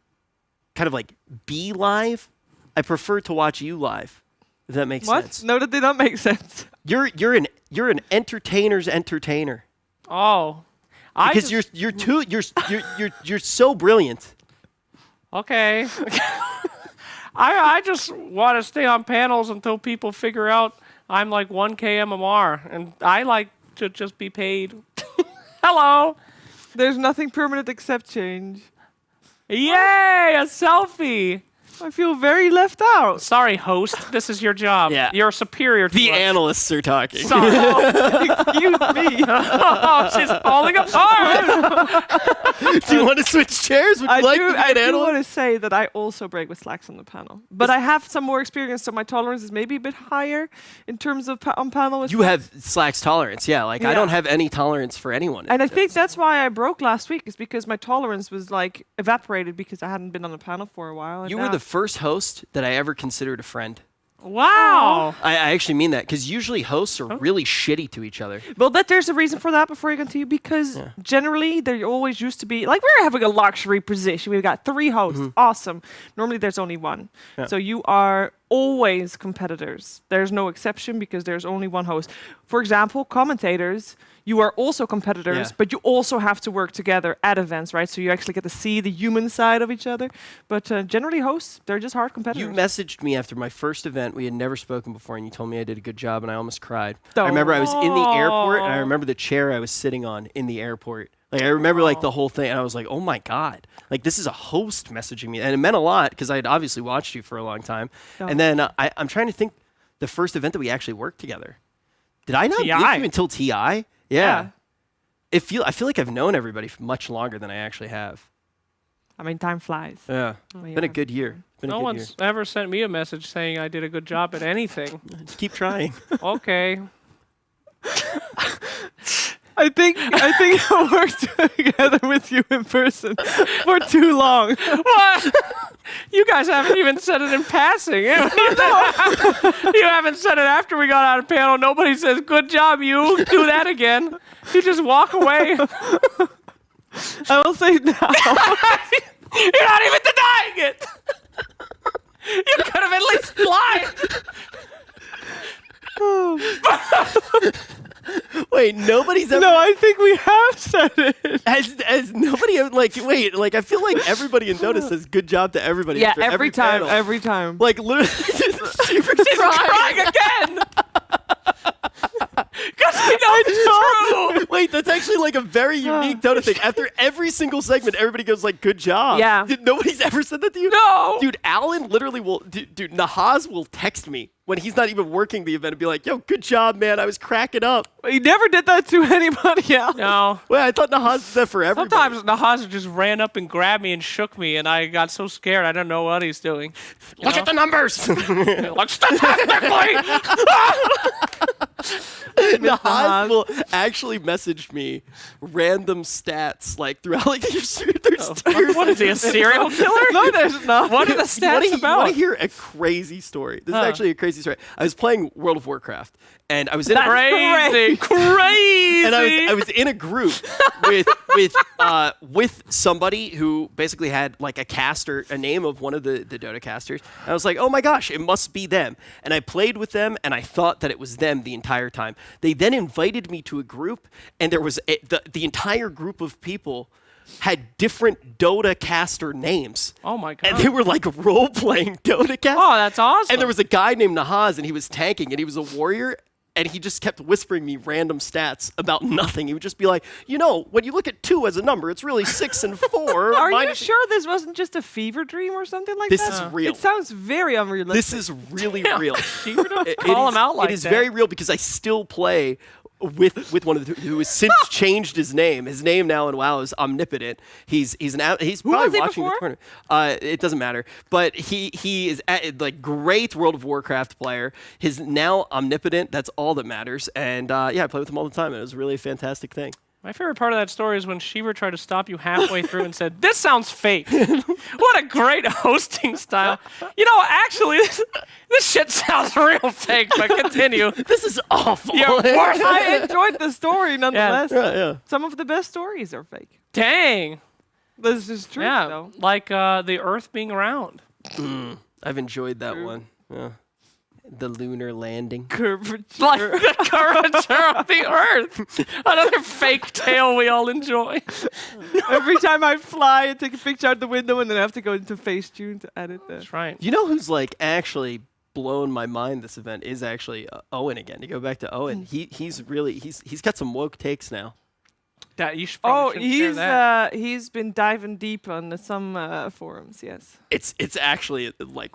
kind of like be live. I prefer to watch you live. If that makes sense. No, that did not make sense. You're an entertainer's entertainer. Oh. Because you're so brilliant. Okay. I just want to stay on panels until people figure out I'm like 1K MMR, and I like to just be paid. Hello. There's nothing permanent except change. Yay, a selfie. I feel very left out. Sorry, host. This is your job. Yeah. You're superior to The us. analysts are talking. Sorry. Excuse me. Oh, she's falling apart. Do you want to switch chairs? Would you like to be I an do analyst? want to say that I also break with slacks on the panel. But I have some more experience, so my tolerance is maybe a bit higher in terms of on panel. With You have Slack's tolerance, yeah. Like, I don't have any tolerance for anyone. And I think that's why I broke last week, is because my tolerance was like evaporated because I hadn't been on the panel for a while. and You were now- the first host that I ever considered a friend. Wow. I actually mean that, because usually hosts are really shitty to each other. Well, there's a reason for that before you continue, because generally there always used to be, like, we're having a luxury position. We've got 3 hosts. Awesome. Normally there's only 1. Yeah. So you are always competitors. There's no exception because there's only 1 host. For example, commentators, you are also competitors, but you also have to work together at events, right? So you actually get to see the human side of each other. But generally hosts, they're just hard competitors. You messaged me after my first event. We had never spoken before, and you told me I did a good job, and I almost cried. I remember I was in the airport, and I remember the chair I was sitting on in the airport. Like, I remember like the whole thing, and I was like, oh my God. Like, this is a host messaging me. And it meant a lot, because I had obviously watched you for a long time. And then I'm trying to think the first event that we actually worked together. Did I not meet you until TI? Yeah. I feel like I've known everybody for much longer than I actually have. I mean, time flies. Yeah. Been a good year. No one's ever sent me a message saying I did a good job at anything. Just keep trying. Okay. I think I worked together with you in person for too long. What? You guys haven't even said it in passing. You haven't said it after we got out of panel. Nobody says, good job, you. Do that again. You just walk away. I will say now. You're not even denying it. You could have at least lied. Wait, nobody's ever... No, I think we have said it. Has nobody ever, like, wait, like, I feel like everybody in Dota says good job to everybody. Yeah, after every time. panel. Like, literally. She's crying again. Because we know it's true. Wait, that's actually like a very unique Dota thing. After every single segment, everybody goes like, "Good job." Yeah. Nobody's ever said that to you. No. Dude, Alan literally will. Dude, Nahaz will text me when he's not even working the event and be like, "Yo, good job, man. I was cracking up." He never did that to anybody else. No. Wait, I thought Nahaz did that for everybody. Sometimes Nahaz just ran up and grabbed me and shook me, and I got so scared I didn't know what he's doing. Look at the numbers. Like, statistically! Nahaz will actually message me random stats like throughout like What is he, a serial killer? No, there's not. What are the stats You want about? to hear a crazy story? This is actually a crazy story. I was playing World of Warcraft, and I was in Crazy. Crazy! and I was in a group with somebody who basically had like a caster, a name of one of the Dota casters. And I was like, oh my gosh, it must be them. And I played with them, and I thought that it was them the entire time. They then invited me to a group, and there was the entire group of people had different Dota caster names. Oh my god. And they were like role-playing Dota casters. Oh, that's awesome. And there was a guy named Nahaz, and he was tanking, and he was a warrior. And he just kept whispering me random stats about nothing. He would just be like, you know, when you look at 2 as a number, it's really 6 and 4. Are you sure this wasn't just a fever dream or something like This that? is real. It sounds very unrealistic. This is really real. Call him out like It is that. very real because I still play with one of the who has since changed his name. His name now in WoW is Omnipotent. He's probably was he watching the before? tournament. It doesn't matter. But he is like great World of Warcraft player. His now Omnipotent. That's all that matters. And yeah, I play with him all the time. And it was really a fantastic thing. My favorite part of that story is when Shiva tried to stop you halfway through and said, "This sounds fake." What a great hosting style. You know, actually, this shit sounds real fake, but continue. This is awful. You're worth I it. enjoyed the story nonetheless. Yeah. Some of the best stories are fake. Dang. This is true, Yeah, though. like the Earth being round. I've enjoyed that one. Yeah. The lunar landing. Curvature. Like the curvature of the Earth. Another fake tale we all enjoy. Every time I fly, I take a picture out the window and then I have to go into Facetune to edit that. That's right. You know who's like actually blown my mind this event is actually Owen again. To go back to Owen, he's got some woke takes now. That you should probably share that. He's been diving deep on some forums. Yes. It's actually like.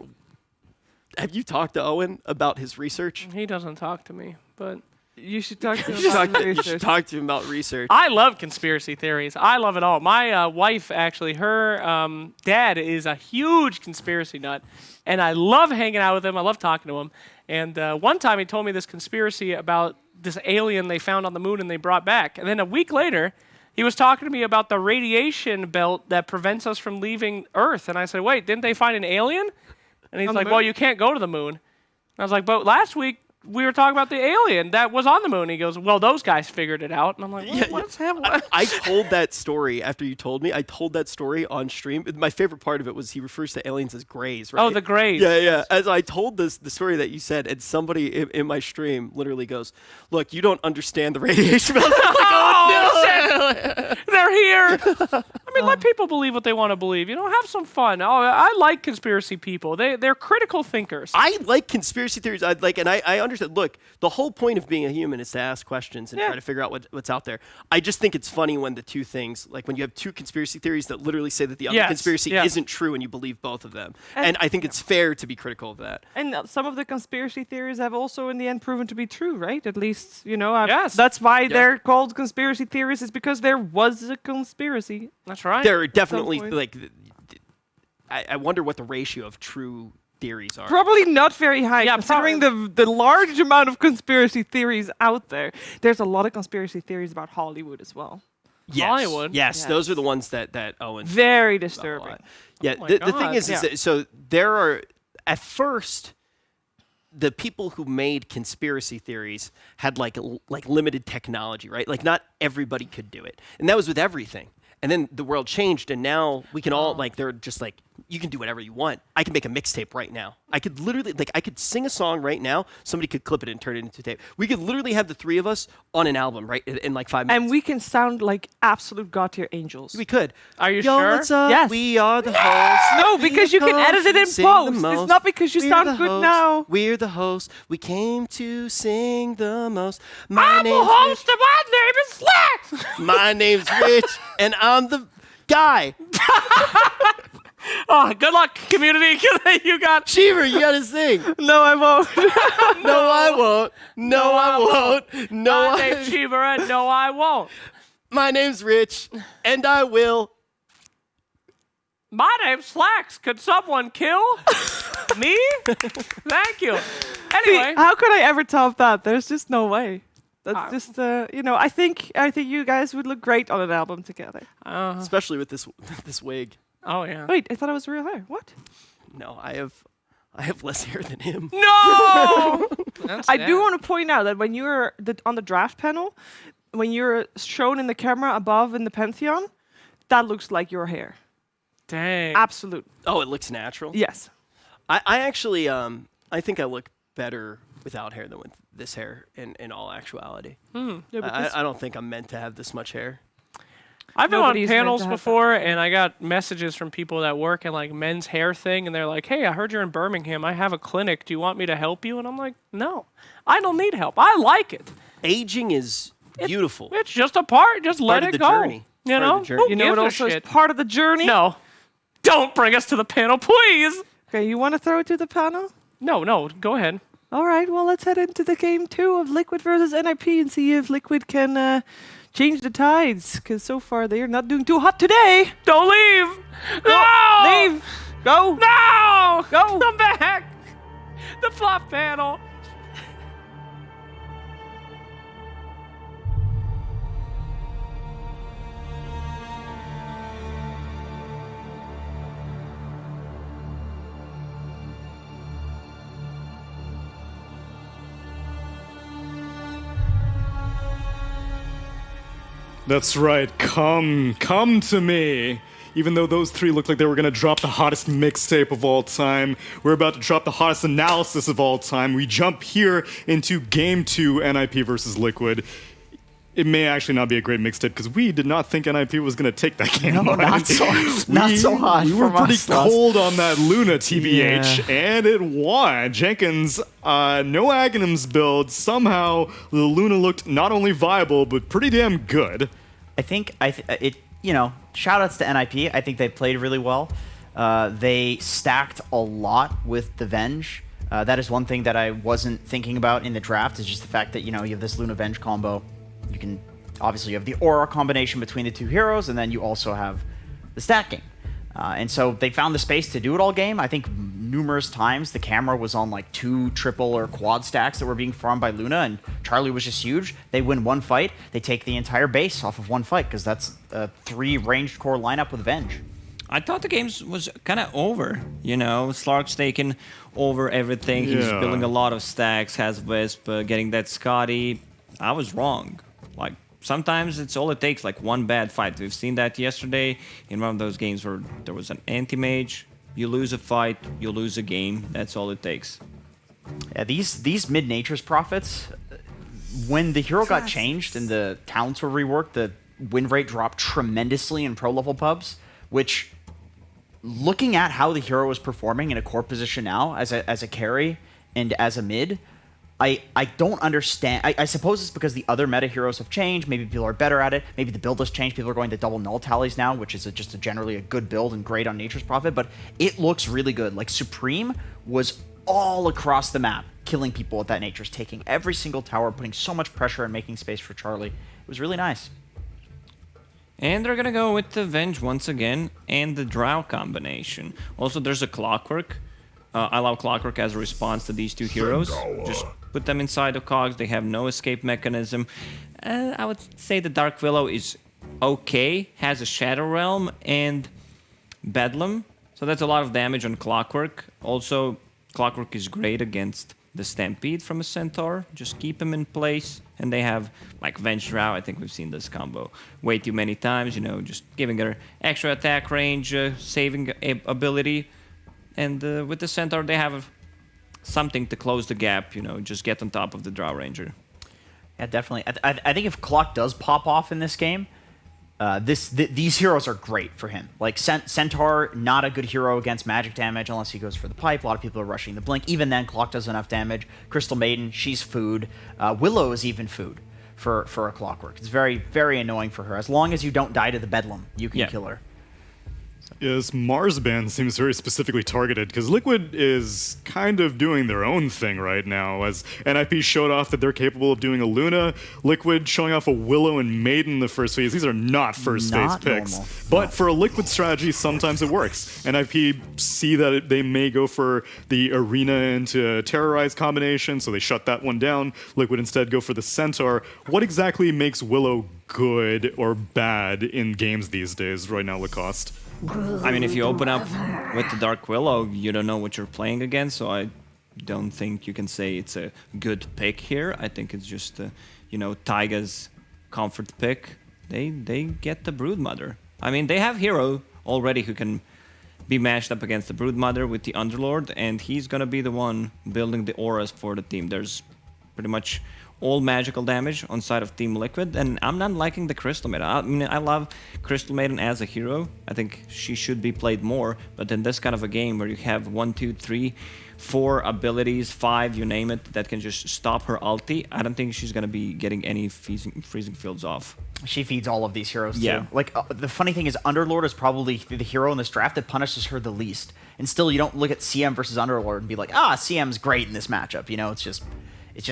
Have you talked to Owen about his research? He doesn't talk to me, but you should talk to him You about should research. talk to him about research. I love conspiracy theories. I love it all. My wife, actually, her dad is a huge conspiracy nut, and I love hanging out with him. I love talking to him. And one time he told me this conspiracy about this alien they found on the moon and they brought back. And then a week later, he was talking to me about the radiation belt that prevents us from leaving Earth. And I said, wait, didn't they find an alien? And he's On the like, moon? well, you can't go to the moon. And I was like, but last week we were talking about the alien that was on the moon. He goes, well, those guys figured it out. And I'm like, what's happening? I told that story after you told me. I told that story on stream. My favorite part of it was he refers to aliens as greys, right? Oh, the greys. Yeah. As I told the story that you said, and somebody in my stream literally goes, look, you don't understand the radiation belt. I'm like, oh, shit. They're here. I mean, let people believe what they want to believe. You know, have some fun. Oh, I like conspiracy people. They're critical thinkers. I like conspiracy theories. I understand. Look, the whole point of being a human is to ask questions and try to figure out what's out there. I just think it's funny when the two things, like when you have two conspiracy theories that literally say that the other conspiracy isn't true and you believe both of them. And I think it's fair to be critical of that. And some of the conspiracy theories have also, in the end, proven to be true, right? At least, you know, Yes. that's why they're called conspiracy theories, is because there was a conspiracy. That's right. There are definitely, point. like, I wonder what the ratio of true theories are. Probably not very high, considering the large amount of conspiracy theories out there. There's a lot of conspiracy theories about Hollywood as well. Yes. Hollywood. Yes, those are the ones that Owen. Very disturbing. Yeah, Oh my the thing God. is that, so there are, at first, the people who made conspiracy theories had like limited technology, right? Like not everybody could do it. And that was with everything. And then the world changed, and now we can all, like, they're just like you can do whatever you want. I can make a mixtape right now. I could literally, like, I could sing a song right now. Somebody could clip it and turn it into a tape. We could literally have the three of us on an album, right, in like 5 minutes. And we can sound like absolute god tier angels. We could. Are you Yo, sure? what's up? Yes. We are the hosts. No, because you can edit it in Sing the post. It's most. not because you We're sound the good hosts. now. We're the hosts. We came to sing the most. I'm the host, and my name is Slack. My name's Rich, and I'm the guy. Oh, good luck, community. You got Cheever, you gotta sing. No, I won't. No, I won't. No, I won't. No, My name's Cheever, and no, I won't. My name's Rich, and I will. My name's Slacks. Could someone kill me? Thank you. Anyway, how could I ever top that? There's just no way. That's just, you know, I think you guys would look great on an album together. Especially with this wig. Oh yeah. Wait, I thought it was real hair. What? No, I have less hair than him. No. I do want to point out that when you were on the draft panel, when you're shown in the camera above in the Pantheon, that looks like your hair. Dang. Absolute. Oh, it looks natural? Yes. I actually, I think I look better without hair than with this hair in all actuality. Yeah, but I don't think I'm meant to have this much hair. I've been on Nobody's meant panels to have before, and I got messages from people that work in like men's hair thing, and they're like, "Hey, I heard you're in Birmingham. I have a clinic. Do you want me to help you?" And I'm like, "No, I don't need help. I like it. Aging is beautiful. It's just a part. Just let part of it the go. journey. You Part of know? the journey. Who You know what gives a also is shit? part of the journey? No, don't bring us to the panel, please. Okay, you want to throw it to the panel? No, go ahead. All right, well, let's head into the game 2 of Liquid versus NIP and see if Liquid can change the tides, because so far they're not doing too hot today. Don't leave. Go, No. leave. Go. No. Go. Come back. The flop panel. That's right. Come to me. Even though those three looked like they were gonna drop the hottest mixtape of all time, we're about to drop the hottest analysis of all time. We jump here into Game 2, NIP versus Liquid. It may actually not be a great mixtape because we did not think NIP was gonna take that game. No, not so hot. We were from pretty us, Lost. cold on that Luna, TBH, and it won. Jenkins, no Aghanims build. Somehow the Luna looked not only viable but pretty damn good. I think you know, shout outs to NIP. I think they played really well. They stacked a lot with the Venge. That is one thing that I wasn't thinking about in the draft, is just the fact that, you know, you have this Luna Venge combo. You can, obviously, you have the aura combination between the two heroes, and then you also have the stacking. And so they found the space to do it all game. I think numerous times the camera was on like 2 triple or quad stacks that were being farmed by Luna, and Charlie was just huge. They win one fight, they take the entire base off of one fight, because that's a 3 ranged core lineup with Venge. I thought the game was kind of over, you know. Slark's taken over everything. He's Yeah. building a lot of stacks, has Wisp, getting that Scotty. I was wrong. Like, sometimes it's all it takes, like one bad fight. We've seen that yesterday in one of those games where there was an anti-mage. You lose a fight, you lose a game. That's all it takes. Yeah, these mid-natures prophets, when the hero got changed and the talents were reworked, the win rate dropped tremendously in pro level pubs, which, looking at how the hero is performing in a core position now as a carry and as a mid, I don't understand. I suppose it's because the other meta heroes have changed. Maybe people are better at it. Maybe the build has changed. People are going to double null tallies now, which is just generally a good build and great on Nature's Prophet. But it looks really good. Like, Supreme was all across the map, killing people with that Nature's, taking every single tower, putting so much pressure and making space for Charlie. It was really nice. And they're gonna go with the Venge once again, and the Drow combination. Also, there's a Clockwork. I love Clockwork as a response to these two heroes. Just put them inside the cogs. They have no escape mechanism. I would say the Dark Willow is okay. Has a Shadow Realm and Bedlam. So that's a lot of damage on Clockwork. Also, Clockwork is great against the Stampede from a Centaur. Just keep him in place and they have like Venge Drow. I think we've seen this combo way too many times. You know, just giving her extra attack range, saving ability, and with the Centaur they have something to close the gap. You know, just get on top of the Drow Ranger. Yeah, definitely. I think if Clock does pop off in this game, these heroes are great for him. Like Centaur, not a good hero against magic damage unless he goes for the pipe. A lot of people are rushing the blink. Even then, Clock does enough damage. Crystal Maiden, she's food. Willow is even food for a Clockwork. It's very, very annoying for her. As long as you don't die to the Bedlam, you can kill her. Yes, Mars ban seems very specifically targeted because Liquid is kind of doing their own thing right now. As NIP showed off that they're capable of doing a Luna, Liquid showing off a Willow and Maiden in the first phase. These are not first phase picks. Normal. But for a Liquid strategy, sometimes it works. NIP see that they may go for the Arena into Terrorize combination, so they shut that one down. Liquid instead go for the Centaur. What exactly makes Willow good or bad in games these days right now, Lacoste? I mean, if you open up with the Dark Willow, you don't know what you're playing against, so I don't think you can say it's a good pick here. I think it's just, you know, Taiga's comfort pick. They get the Broodmother. I mean, they have hero already who can be matched up against the Broodmother with the Underlord, and he's gonna be the one building the auras for the team. There's pretty much all magical damage on side of Team Liquid, and I'm not liking the Crystal Maiden. I mean, I love Crystal Maiden as a hero. I think she should be played more, but in this kind of a game where you have 1, 2, 3, 4 abilities, 5, you name it, that can just stop her ulti, I don't think she's gonna be getting any freezing fields off. She feeds all of these heroes, too. Yeah. Like, the funny thing is, Underlord is probably the hero in this draft that punishes her the least. And still, you don't look at CM versus Underlord and be like, CM's great in this matchup. You know, it's just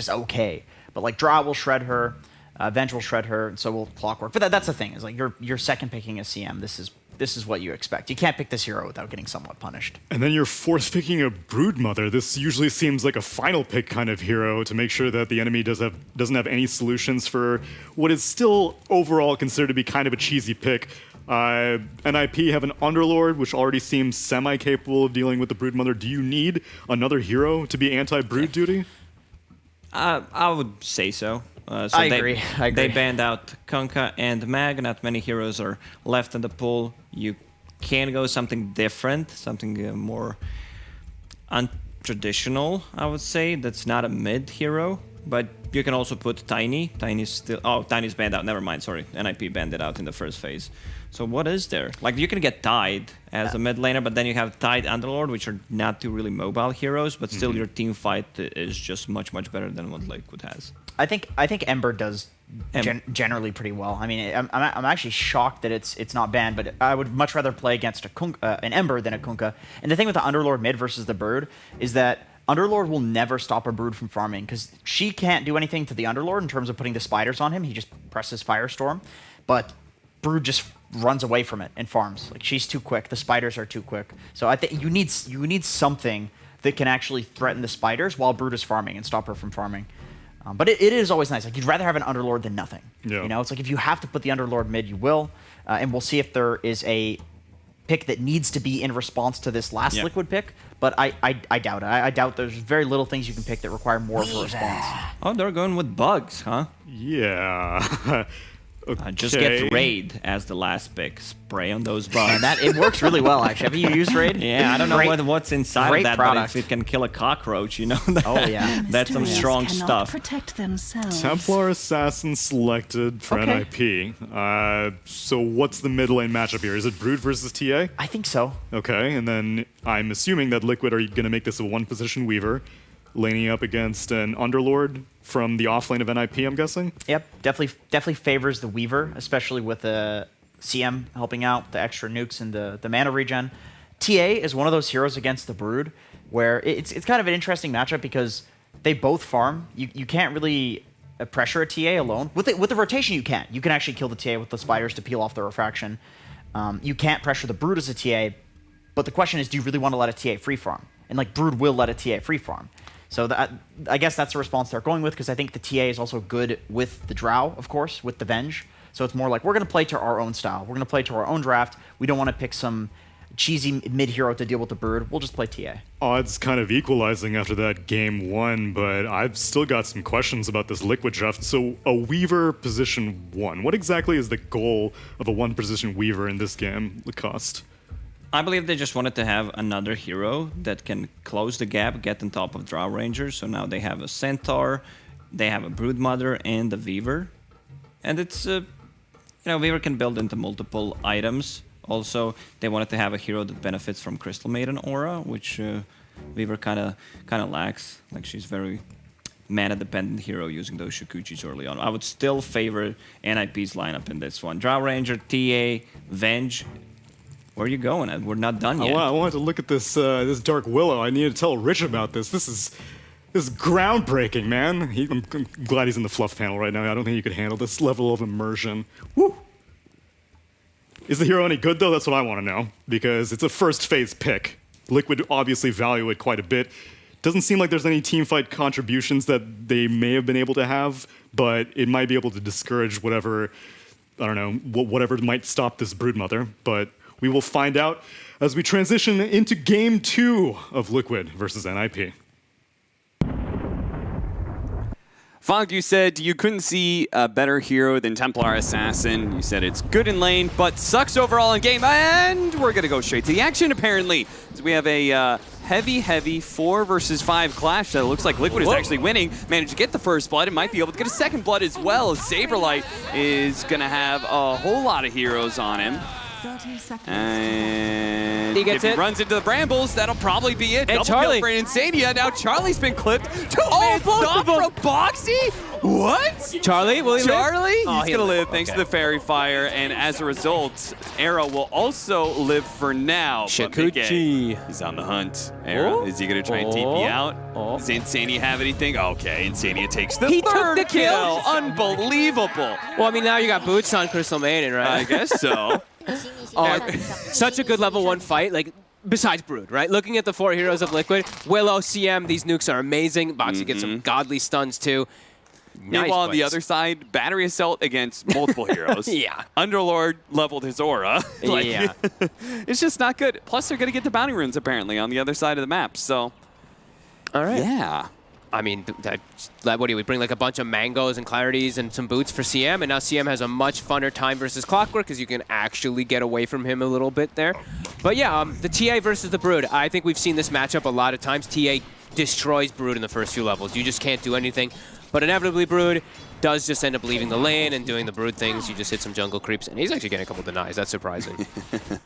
okay. But like Drow will shred her, Venge will shred her, and so will Clockwork. But that's the thing, is like you're second picking a CM. This is what you expect. You can't pick this hero without getting somewhat punished. And then you're fourth picking a Broodmother. This usually seems like a final pick kind of hero to make sure that the enemy doesn't have any solutions for what is still overall considered to be kind of a cheesy pick. NIP have an Underlord, which already seems semi-capable of dealing with the Broodmother. Do you need another hero to be anti-Brood duty? I would say so. I agree. They banned out Kunkka and Mag. Not many heroes are left in the pool. You can go something different, something more untraditional, I would say. That's not a mid hero, but you can also put Tiny. Tiny's banned out. Never mind, sorry. NIP banned it out in the first phase. So what is there? Like, you can get Tide as a mid laner, but then you have Tide Underlord, which are not two really mobile heroes, but still your team fight is just much, much better than what Liquid has. I think Ember does generally pretty well. I mean, I'm actually shocked that it's not banned, but I would much rather play against an Ember than a Kunkka. And the thing with the Underlord mid versus the Brood is that Underlord will never stop a Brood from farming, because she can't do anything to the Underlord in terms of putting the spiders on him. He just presses Firestorm, but Brood just runs away from it and farms. Like, she's too quick. The spiders are too quick. So I think you need something that can actually threaten the spiders while Brood is farming and stop her from farming. But it is always nice. Like, you'd rather have an Underlord than nothing. Yeah. You know, it's like if you have to put the Underlord mid, you will. And we'll see if there is a pick that needs to be in response to this last Liquid pick. But I doubt it. I doubt there's very little things you can pick that require more of a response. Oh, they're going with bugs, huh? Yeah. Just get Raid as the last pick. Spray on those bugs. And it works really well, actually. Have you used Raid? Yeah, I don't know what's inside of that, product. but if it can kill a cockroach, you know. Oh, yeah. That's some strong stuff. Protect themselves. Templar Assassin selected for NIP. So what's the mid lane matchup here? Is it Brood versus TA? I think so. Okay, and then I'm assuming that Liquid are going to make this a one-position Weaver, laning up against an Underlord from the offlane of NIP, I'm guessing? Yep, definitely favors the Weaver, especially with the CM helping out, the extra nukes and the mana regen. TA is one of those heroes against the Brood where it's kind of an interesting matchup because they both farm. You can't really pressure a TA alone. With the rotation, you can. You can actually kill the TA with the spiders to peel off the refraction. You can't pressure the Brood as a TA, but the question is, do you really want to let a TA free farm? And like, Brood will let a TA free farm. So I guess that's the response they're going with, because I think the TA is also good with the Drow, of course, with the Venge. So it's more like, we're going to play to our own style. We're going to play to our own draft. We don't want to pick some cheesy mid-hero to deal with the Brood. We'll just play TA. Odds kind of equalizing after that game 1, but I've still got some questions about this Liquid draft. So a Weaver position 1. What exactly is the goal of a 1-position Weaver in this game, Lacoste? I believe they just wanted to have another hero that can close the gap, get on top of Drow Rangers. So now they have a Centaur, they have a Broodmother, and a Weaver. And it's, Weaver can build into multiple items. Also, they wanted to have a hero that benefits from Crystal Maiden aura, which Weaver kind of lacks. Like, she's very mana-dependent hero using those Shikuchis early on. I would still favor NIP's lineup in this one. Drow Ranger, TA, Venge. Where are you going? We're not done yet. I wanted to look at this this Dark Willow. I need to tell Rich about this. This is groundbreaking, man. I'm glad he's in the fluff panel right now. I don't think he could handle this level of immersion. Woo! Is the hero any good, though? That's what I want to know, because it's a first phase pick. Liquid obviously value it quite a bit. Doesn't seem like there's any teamfight contributions that they may have been able to have, but it might be able to discourage whatever, I don't know, whatever might stop this Broodmother. But we will find out as we transition into Game 2 of Liquid versus NIP. Fog, you said you couldn't see a better hero than Templar Assassin. You said it's good in lane, but sucks overall in game. And we're going to go straight to the action, apparently. So we have a heavy 4 versus 5 clash that looks like Liquid is actually winning. Managed to get the first blood. It might be able to get a second blood as well, as Saberlight is going to have a whole lot of heroes on him. 30 seconds. And he gets if it. He runs into the brambles, that'll probably be it. And Double Charlie. kill for Insania. Now Charlie's been clipped. Two-man stop from Boxy? What? Charlie, will he Charlie? live? Oh, He's he'll going to live live. thanks Okay. to the Fairy Fire, and as a result, Era will also live for now. Shikuchi. He's on the hunt. Era, is he going to try and TP out? Does Insania have anything? Okay, Insania takes the He took third the kill. Unbelievable. Well, I mean, now you got boots on Crystal Maiden, right? I guess so. Such a good level 1 fight, like, besides Brood, right? Looking at the 4 heroes of Liquid, Willow, CM, these nukes are amazing. Boxy gets some godly stuns, too. Meanwhile, on the other side, Battery Assault against multiple heroes. Yeah. Underlord leveled his aura. Yeah. It's just not good. Plus, they're going to get the bounty runes, apparently, on the other side of the map. So, all right. Yeah. I mean, what do we bring, like a bunch of mangoes and clarities and some boots for CM, and now CM has a much funner time versus Clockwork because you can actually get away from him a little bit there. But yeah, the TA versus the Brood. I think we've seen this matchup a lot of times. TA destroys Brood in the first few levels. You just can't do anything. But inevitably, Brood does just end up leaving the lane and doing the Brood things. You just hit some jungle creeps, and he's actually getting a couple denies. That's surprising.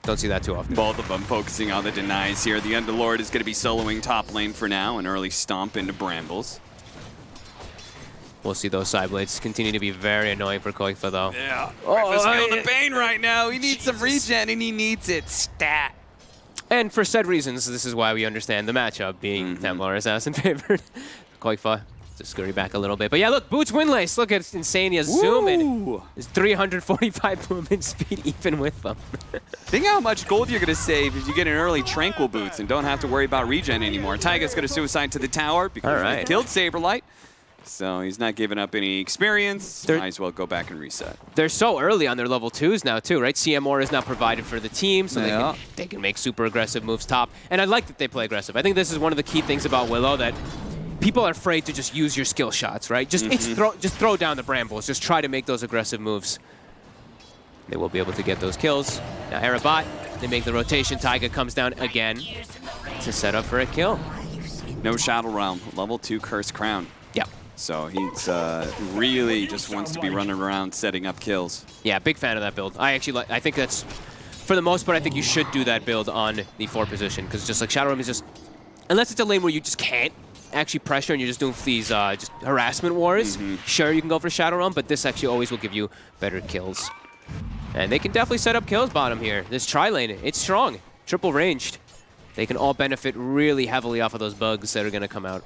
Don't see that too often. Both of them focusing on the denies here. The Underlord is going to be soloing top lane for now, an early stomp into Brambles. We'll see those side blades continue to be very annoying for Koifa, though. Yeah. He's feeling the pain right now. He needs some regen, and he needs it stat. And for said reasons, this is why we understand the matchup being Templar Assassin favored. Koifa to scurry back a little bit. But yeah, look, Boots Windlace. Look at Insania zooming. His 345 movement speed even with them. Think how much gold you're going to save if you get an early Tranquil Boots and don't have to worry about regen anymore. Taiga's going to suicide to the tower because he killed Saberlight. So he's not giving up any experience. Might as well go back and reset. They're so early on their level 2s now, too, right? CM Aura is now provided for the team, so they can make super aggressive moves top. And I like that they play aggressive. I think this is one of the key things about Willow, that people are afraid to just use your skill shots, right? Just throw down the brambles. Just try to make those aggressive moves. They will be able to get those kills. Now Arabot, they make the rotation. Taiga comes down again to set up for a kill. No Shadow Realm, level 2 Cursed Crown. Yeah. So he's really just wants to be running around setting up kills. Yeah, big fan of that build. I think that's, for the most part, I think you should do that build on the 4 position, because just like Shadow Realm is just, unless it's a lane where you just can't actually pressure and you're just doing these just harassment wars, sure, you can go for Shadow Realm, but this actually always will give you better kills. And they can definitely set up kills bottom here. This tri-lane, it's strong, triple ranged. They can all benefit really heavily off of those bugs that are going to come out.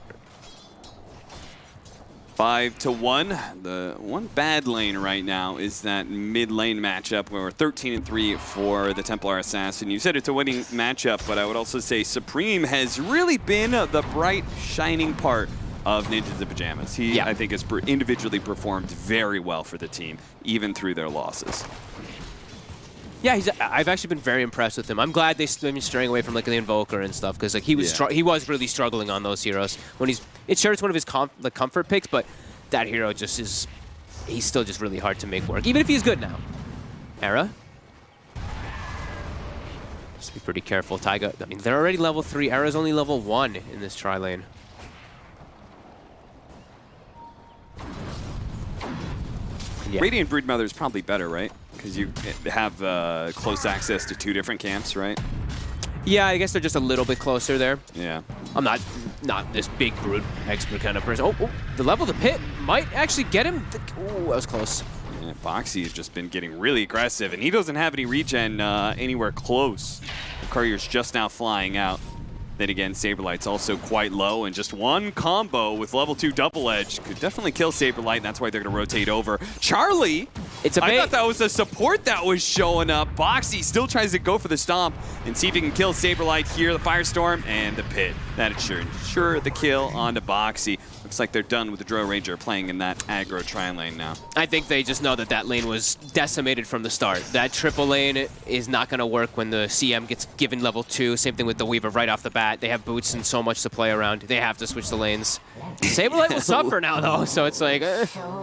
5-1. The one bad lane right now is that mid lane matchup where we're 13-3 for the Templar Assassin. You said it's a winning matchup, but I would also say Supreme has really been the bright, shining part of Ninjas in Pajamas. He, I think, has individually performed very well for the team, even through their losses. Yeah, I've actually been very impressed with him. I'm glad they've been straying away from like the Invoker and stuff because like he was really struggling on those heroes. When it's one of his comfort picks, but that hero just is he's still just really hard to make work, even if he's good now. Era. Just be pretty careful, Taiga. I mean, they're already level 3. Era's only level 1 in this tri lane. Yeah. Radiant Broodmother is probably better, right? Because you have close access to 2 different camps, right? Yeah, I guess they're just a little bit closer there. Yeah. I'm not this big Brood expert kind of person. Oh, the level of the pit might actually get him. Oh, that was close. Yeah, Boxy has just been getting really aggressive, and he doesn't have any regen anywhere close. The Courier's just now flying out. Then again, Saberlight's also quite low, and just one combo with level 2 double edge could definitely kill Saberlight, and that's why they're going to rotate over. Charlie! I thought that was a support that was showing up. Boxy still tries to go for the stomp and see if he can kill Saberlight here. The Firestorm and the pit. That ensure the kill onto Boxy. Looks like they're done with the Drow Ranger playing in that aggro tri-lane now. I think they just know that lane was decimated from the start. That triple lane is not going to work when the CM gets given level 2. Same thing with the Weaver right off the bat. They have boots and so much to play around. They have to switch the lanes. Saberlight will suffer now, though, so it's like...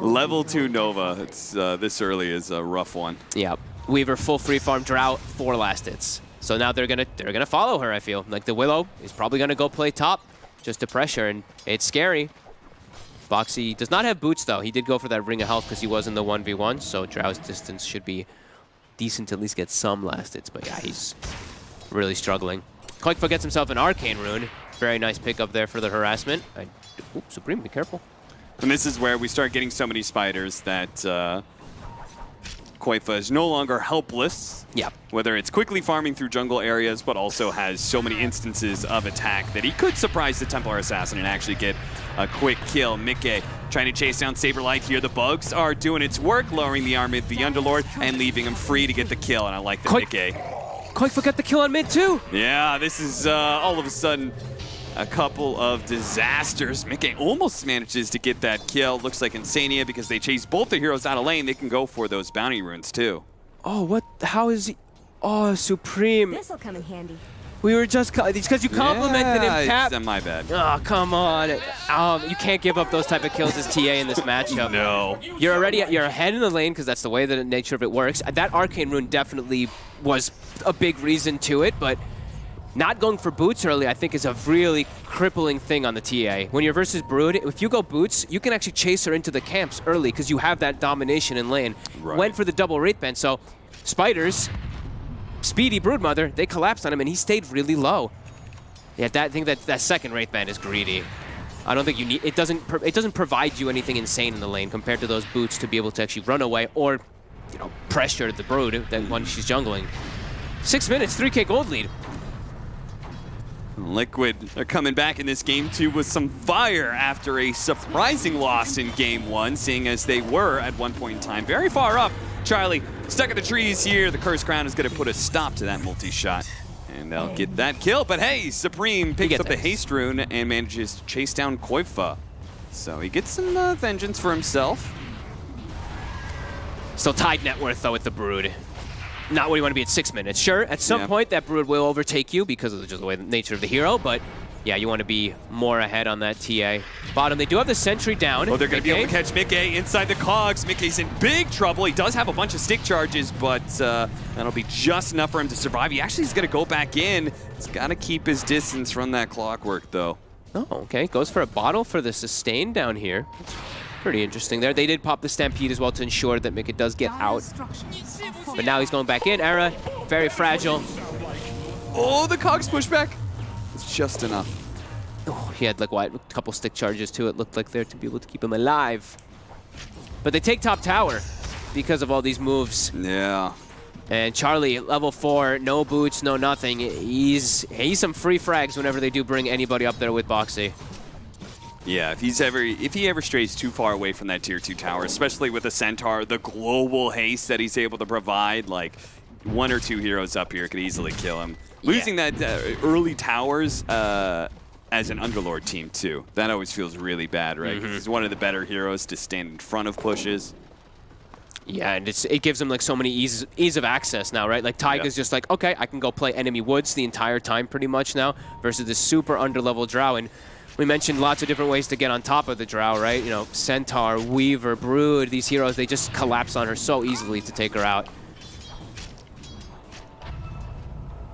Level 2 Nova. It's this early is a rough one. Yeah. Weaver full free farm drought, 4 last hits. So now they're gonna follow her, I feel. Like the Willow is probably gonna go play top just to pressure, and it's scary. Boxy does not have boots, though. He did go for that Ring of Health because he was in the 1v1, so Drow's distance should be decent to at least get some last hits. But yeah, he's really struggling. Koikfa gets himself an Arcane Rune. Very nice pickup there for the harassment. Oops, Supreme, be careful. And this is where we start getting so many spiders that Koikfa is no longer helpless. Yep. Whether it's quickly farming through jungle areas, but also has so many instances of attack that he could surprise the Templar Assassin and actually get a quick kill. Mickey trying to chase down Saberlight here. The bugs are doing its work, lowering the arm of the Underlord and leaving him free to get the kill. And I like that Mickey. Koikfa got the kill on mid too. Yeah, this is all of a sudden a couple of disasters. Mickey almost manages to get that kill. Looks like Insania, because they chase both the heroes out of lane, they can go for those bounty runes too. Oh, what? How is he? Oh, Supreme. This'll come in handy. We were just... It's because you complimented him, Cap. My bad. Oh, come on. You can't give up those type of kills as TA in this matchup. No. You're ahead in the lane because that's the way the nature of it works. That Arcane Rune definitely was a big reason to it, but not going for boots early, I think, is a really crippling thing on the TA. When you're versus Brood, if you go boots, you can actually chase her into the camps early because you have that domination in lane. Right. Went for the double Wraith Band, so Spiders... Speedy Broodmother, they collapsed on him, and he stayed really low. Yeah, I think that second Wraith Band is greedy. I don't think you need... It doesn't provide you anything insane in the lane compared to those boots to be able to actually run away or, pressure the Brood that when she's jungling. 6 minutes, 3K gold lead. Liquid are coming back in this game too with some fire after a surprising loss in game 1, seeing as they were at one point in time very far up. Charlie stuck in the trees here. The Cursed Crown is going to put a stop to that multi-shot. And they'll get that kill. But hey, Supreme picks up the Haste Rune and manages to chase down Koikfa. So he gets some vengeance for himself. Still tied net worth, though, with the Brood. Not where you want to be at 6 minutes. Sure, at some point that Brood will overtake you because of just the way the nature of the hero, but yeah, you want to be more ahead on that TA. Bottom, they do have the sentry down. Oh, they're going to be able to catch Mickey inside the cogs. Mickey's in big trouble. He does have a bunch of stick charges, but that'll be just enough for him to survive. He actually is going to go back in. He's got to keep his distance from that clockwork, though. Oh, okay. Goes for a bottle for the sustain down here. Pretty interesting there. They did pop the Stampede as well to ensure that Mickey does get out. But now he's going back in. Era, very fragile. Oh, the cogs pushback. It's just enough. Oh, he had like what, a couple stick charges too, it looked like there, to be able to keep him alive. But they take top tower because of all these moves. Yeah. And Charlie, level 4, no boots, no nothing. He's some free frags whenever they do bring anybody up there with Boxy. Yeah, if he ever strays too far away from that tier 2 tower, especially with the Centaur, the global haste that he's able to provide, like 1 or 2 heroes up here could easily kill him. Losing that early towers as an Underlord team too, that always feels really bad, right? 'Cause he's one of the better heroes to stand in front of pushes. Yeah, and it gives them like so many ease of access now, right? Like Taiga's just like, okay, I can go play enemy woods the entire time pretty much now versus this super underlevel Drow. And we mentioned lots of different ways to get on top of the Drow, right? You know, Centaur, Weaver, Brood, these heroes, they just collapse on her so easily to take her out.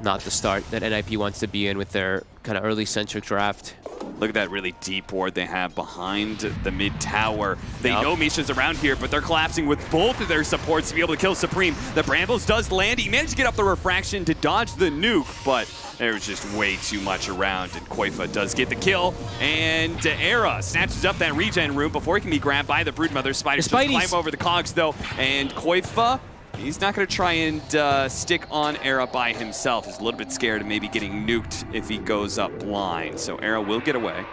Not the start that NIP wants to be in with their kind of early centric draft. Look at that really deep ward they have behind the mid tower. They know Misha's around here, but they're collapsing with both of their supports to be able to kill Supreme. The Brambles does land. He managed to get up the refraction to dodge the nuke, but there was just way too much around, and Koifa does get the kill. And Era snatches up that regen room before he can be grabbed by the Broodmother. Spiders just climb over the cogs, though, and Koifa, he's not going to try and stick on Era by himself. He's a little bit scared of maybe getting nuked if he goes up blind. So Era will get away.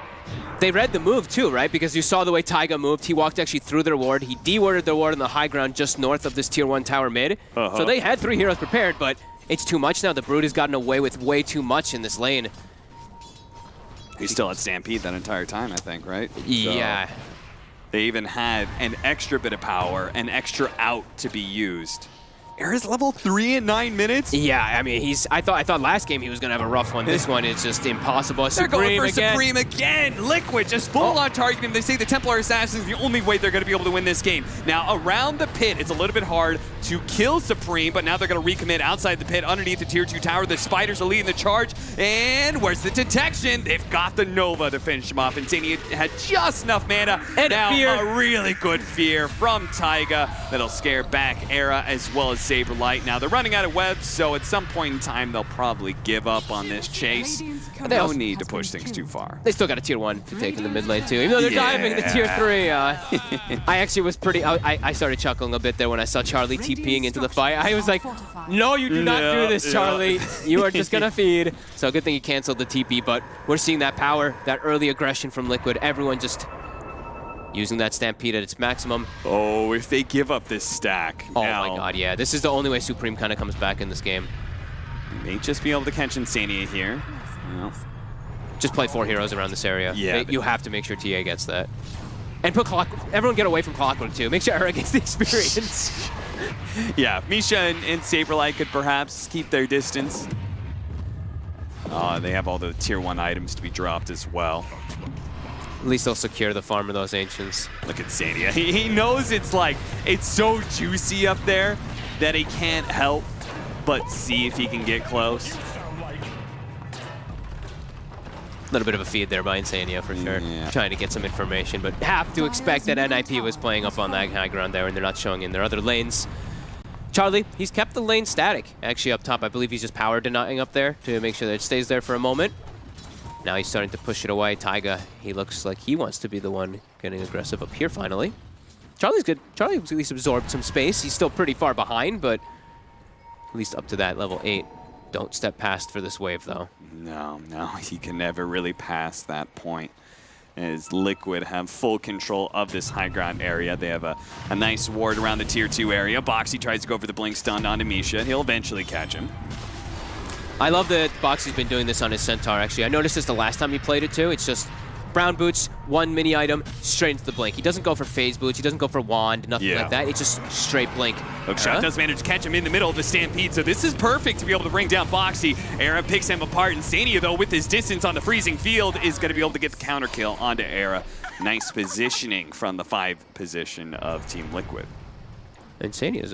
They read the move too, right? Because you saw the way Taiga moved. He walked actually through their ward. He dewarded their ward on the high ground just north of this tier 1 tower mid. So they had 3 heroes prepared, but it's too much now. The Brood has gotten away with way too much in this lane. He still had Stampede that entire time, I think, right? Yeah. So they even had an extra bit of power, an extra out to be used. Era's level 3 in 9 minutes? Yeah, I mean, I thought last game he was going to have a rough one. This one is just impossible. They're going for Supreme again. Liquid just full on targeting him. They say the Templar Assassin is the only way they're going to be able to win this game. Now, around the pit, it's a little bit hard to kill Supreme, but now they're going to recommit outside the pit underneath the tier 2 tower. The Spiders are leading the charge. And where's the detection? They've got the Nova to finish him off. Insania had just enough mana. And now fear. A really good fear from Taiga that'll scare back Era as well as Saberlight. Now they're running out of webs, so at some point in time they'll probably give up on this chase. No need to push things too far. They still got a tier 1 to take in the mid lane too, even though they're diving the tier 3. I actually was I started chuckling a bit there when I saw Charlie TPing into the fight. I was like, no, you do not do this, Charlie. You are just gonna feed. So good thing he canceled the TP, but we're seeing that power, that early aggression from Liquid. Everyone just using that Stampede at its maximum. Oh, if they give up this stack. Oh my god, yeah. This is the only way Supreme kind of comes back in this game. May just be able to catch Insania here. Well, just play 4 heroes around this area. Yeah. You have to make sure TA gets that. And put everyone get away from Clockwork too. Make sure Era gets the experience. Yeah, Misha and Saberlight could perhaps keep their distance. They have all the tier 1 items to be dropped as well. At least they'll secure the farm of those Ancients. Look at Sania. He knows it's so juicy up there that he can't help but see if he can get close. A little bit of a feed there by Insania for sure. Yeah. Trying to get some information, but have to expect that NIP was playing up on that high ground there and they're not showing in their other lanes. Charlie, he's kept the lane static actually up top. I believe he's just power denying up there to make sure that it stays there for a moment. Now he's starting to push it away. Taiga, he looks like he wants to be the one getting aggressive up here finally. Charlie's good. Charlie at least absorbed some space. He's still pretty far behind, but at least up to that level 8. Don't step past for this wave, though. No, he can never really pass that point. As Liquid have full control of this high ground area. They have a nice ward around the tier 2 area. Boxy tries to go for the blink stun onto Misha. He'll eventually catch him. I love that Boxy's been doing this on his Centaur, actually. I noticed this the last time he played it, too. It's just brown boots, 1 mini item, straight into the blink. He doesn't go for phase boots. He doesn't go for wand, nothing like that. It's just straight blink. Hookshot does manage to catch him in the middle of the Stampede, so this is perfect to be able to bring down Boxy. Era picks him apart, and Insania, though, with his distance on the freezing field, is going to be able to get the counter kill onto Era. Nice positioning from the 5 position of Team Liquid. Insania's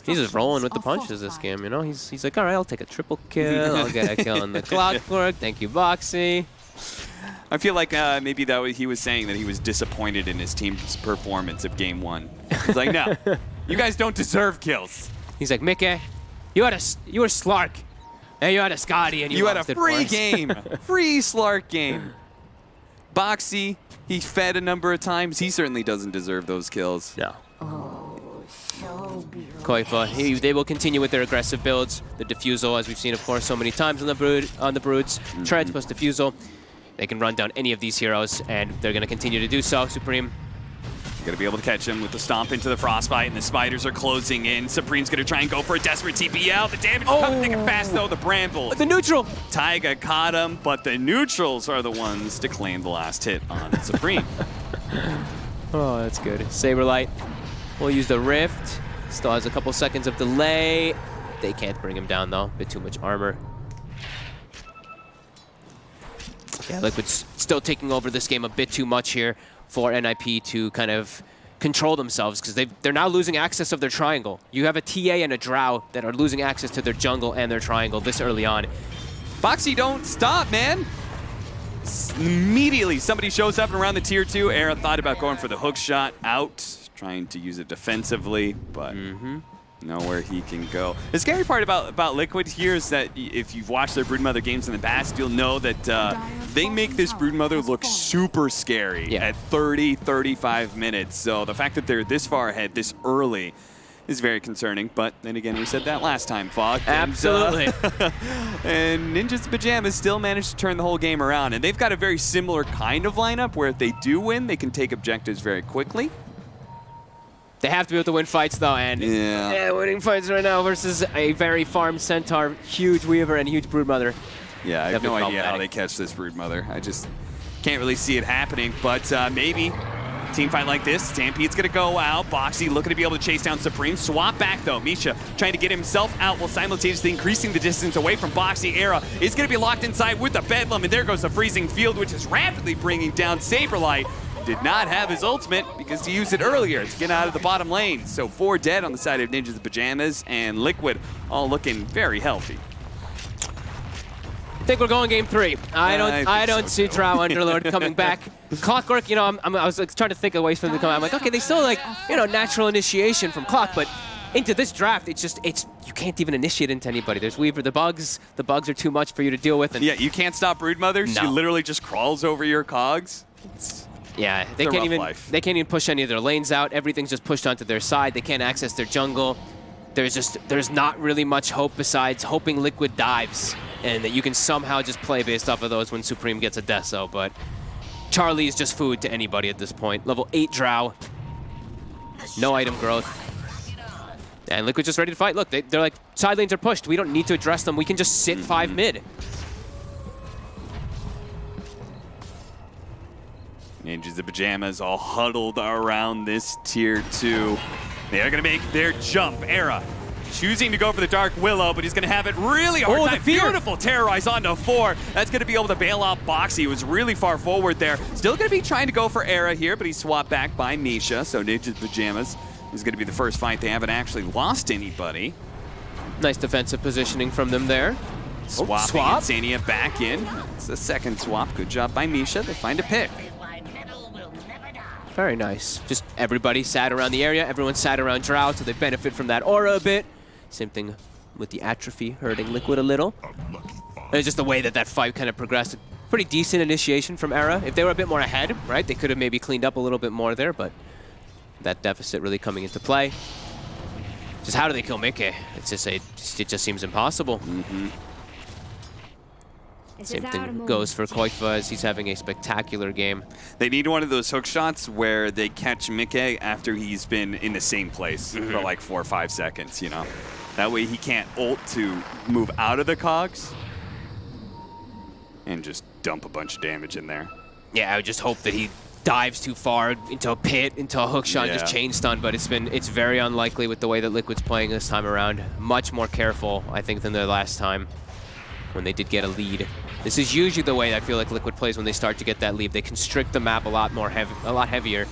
he's just rolling with the punches this game, you know? He's like, all right, I'll take a triple kill. I'll get a kill on the Clockwork. Thank you, Boxy. I feel like maybe he was saying that he was disappointed in his team's performance of Game 1. He's like, no, you guys don't deserve kills. He's like, Mickey, you were Slark, and you had a Scotty, and you had a free game, free Slark game. Boxy, he fed a number of times. He certainly doesn't deserve those kills. No. Koifa, they will continue with their aggressive builds. The Diffusal, as we've seen, of course, so many times on the Broods. Treads plus Diffusal. They can run down any of these heroes, and they're going to continue to do so. Supreme. You're going to be able to catch him with the stomp into the Frostbite, and the Spiders are closing in. Supreme's going to try and go for a desperate TP out. The damage is coming thick and fast, though. The Brambles. The neutral. Taiga caught him, but the neutrals are the ones to claim the last hit on Supreme. Oh, that's good. Saberlight will use the Rift. Still has a couple seconds of delay. They can't bring him down though. Bit too much armor. Yeah, Liquid's still taking over this game a bit too much here for NIP to kind of control themselves, because they're now losing access of their triangle. You have a TA and a Drow that are losing access to their jungle and their triangle this early on. Boxy, don't stop, man. Immediately, somebody shows up around the tier 2. Era thought about going for the hook shot out, trying to use it defensively, but nowhere he can go. The scary part about Liquid here is that if you've watched their Broodmother games in the past, you'll know that they make this Broodmother look super scary at 30, 35 minutes. So the fact that they're this far ahead this early is very concerning. But then again, we said that last time, Fog. Absolutely. And Ninja's Pajamas still managed to turn the whole game around. And they've got a very similar kind of lineup where if they do win, they can take objectives very quickly. They have to be able to win fights, though, and winning fights right now versus a very farmed Centaur, huge Weaver, and huge Broodmother. Yeah, I have no idea how they catch this Broodmother. I just can't really see it happening, but maybe team fight like this, Stampede's gonna go out. Boxy looking to be able to chase down Supreme. Swap back, though. Misha trying to get himself out while simultaneously increasing the distance away from Boxy. Era is gonna be locked inside with the Bedlam, and there goes the Freezing Field, which is rapidly bringing down Saberlight. Did not have his ultimate because he used it earlier to get out of the bottom lane. So 4 dead on the side of Ninja's Pajamas, and Liquid all looking very healthy. I think we're going game 3. I don't see Drow Underlord coming back. Clockwork, you know, I was like, trying to think of ways for them to come out. I'm like, okay, they still like, you know, natural initiation from Clock, but into this draft, it's you can't even initiate into anybody. There's Weaver, the bugs are too much for you to deal with. And yeah, you can't stop Broodmother. No. She literally just crawls over your cogs. Yeah, they can't even push any of their lanes out. Everything's just pushed onto their side. They can't access their jungle. There's not really much hope besides hoping Liquid dives and that you can somehow just play based off of those when Supreme gets a Deso. But Charlie is just food to anybody at this point. Level 8 Drow, no item growth, and Liquid just ready to fight. Look, they're like, side lanes are pushed. We don't need to address them. We can just sit 5 mid. Ninjas of Pajamas all huddled around this tier 2. They are going to make their jump. Era choosing to go for the Dark Willow, but he's going to have it really hard time. Beautiful Terrorize onto 4. That's going to be able to bail out Boxy, who was really far forward there. Still going to be trying to go for Era here, but he's swapped back by Misha. So Ninjas Pajamas is going to be the first fight. They haven't actually lost anybody. Nice defensive positioning from them there. Swapping Insania back in. It's the second swap. Good job by Misha. They find a pick. Very nice. Just everybody sat around the area. Everyone sat around Drow, so they benefit from that aura a bit. Same thing with the atrophy hurting Liquid a little. It's just the way that fight kind of progressed. Pretty decent initiation from Era. If they were a bit more ahead, right, they could have maybe cleaned up a little bit more there, but that deficit really coming into play. Just how do they kill Mickey? It just seems impossible. Same thing goes for Koifa as he's having a spectacular game. They need one of those hook shots where they catch Mickey after he's been in the same place for like 4 or 5 seconds, you know? That way he can't ult to move out of the cogs and just dump a bunch of damage in there. Yeah, I would just hope that he dives too far into a pit, into a hook shot, and just chain stun, but it's very unlikely with the way that Liquid's playing this time around. Much more careful, I think, than their last time when they did get a lead. This is usually the way I feel like Liquid plays when they start to get that lead. They constrict the map a lot heavier.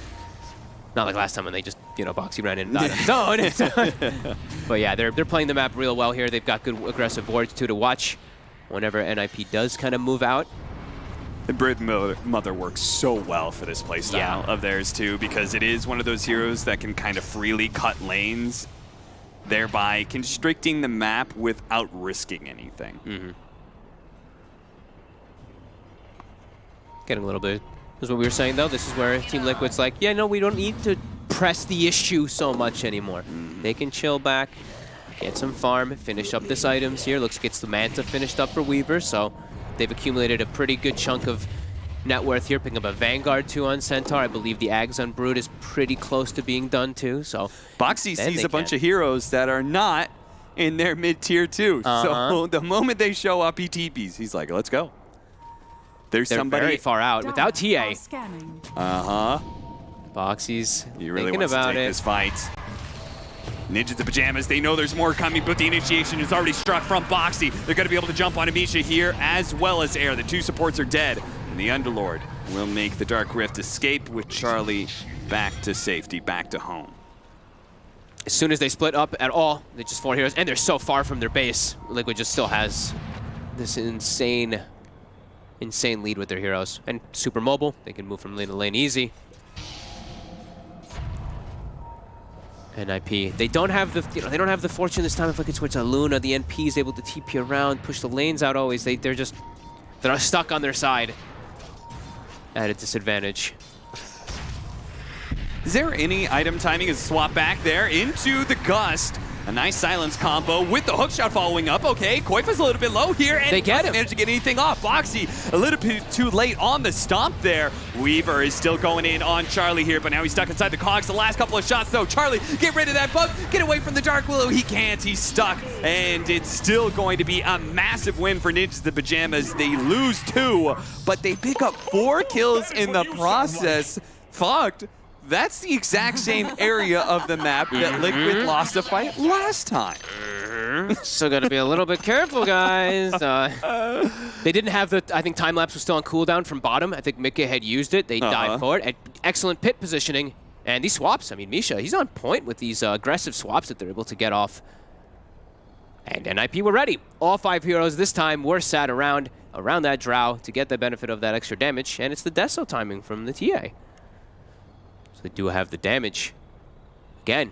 Not like last time when they just, you know, Boxy ran in and died on his own. But yeah, they're playing the map real well here. They've got good aggressive wards too to watch whenever NIP does kind of move out. The Broodmother works so well for this playstyle of theirs too, because it is one of those heroes that can kind of freely cut lanes, thereby constricting the map without risking anything. Getting a little bit, this is what we were saying though, this is where Team Liquid's like, yeah, no, we don't need to press the issue so much anymore. They can chill back, get some farm, finish up this items here. Gets the Manta finished up for Weaver, so they've accumulated a pretty good chunk of net worth here, picking up a Vanguard too on Centaur. I believe the Ags on Brood is pretty close to being done too, so Boxy sees a bunch of heroes that are not in their mid-tier too. So the moment they show up, he TPs. He's like, let's go. They're somebody very far out without TA. Boxy's thinking wants about to take it. this fight. Ninjas in Pajamas, they know there's more coming, but the initiation is already struck from Boxy. They're going to be able to jump on Amisha here as well as Air. The two supports are dead, and the Underlord will make the Dark Rift escape with Charlie back to safety, back to home. As soon as they split up at all, they just 4 heroes, and they're so far from their base. Liquid just still has this insane lead with their heroes. And super mobile, they can move from lane to lane easy. NIP, they don't have the they don't have the fortune this time if Liquid switch to Luna. The NP is able to TP around, push the lanes out always. They're stuck on their side at a disadvantage. Is there any item timing as a swap back there into the Gust? A nice silence combo with the hookshot following up. Okay, Koifa's a little bit low here, and they doesn't manage to get anything off. Boxy a little bit too late on the stomp there. Weaver is still going in on Charlie here, but now he's stuck inside the cogs. The last couple of shots, though. Charlie, get rid of that bug. Get away from the Dark Willow. He can't. He's stuck, and it's still going to be a massive win for Ninjas in Pajamas. They lose 2, but they pick up 4 kills in the process. Fucked. That's the exact same area of the map that Liquid lost a fight last time. So gotta be a little bit careful, guys. They didn't have the, I think time-lapse was still on cooldown from bottom. I think Mika had used it. They dive forward. And excellent pit positioning. And these swaps, I mean, Misha, he's on point with these aggressive swaps that they're able to get off. And NIP were ready. All 5 heroes this time were sat around that drow to get the benefit of that extra damage. And it's the Deso timing from the TA. They do have the damage. Again,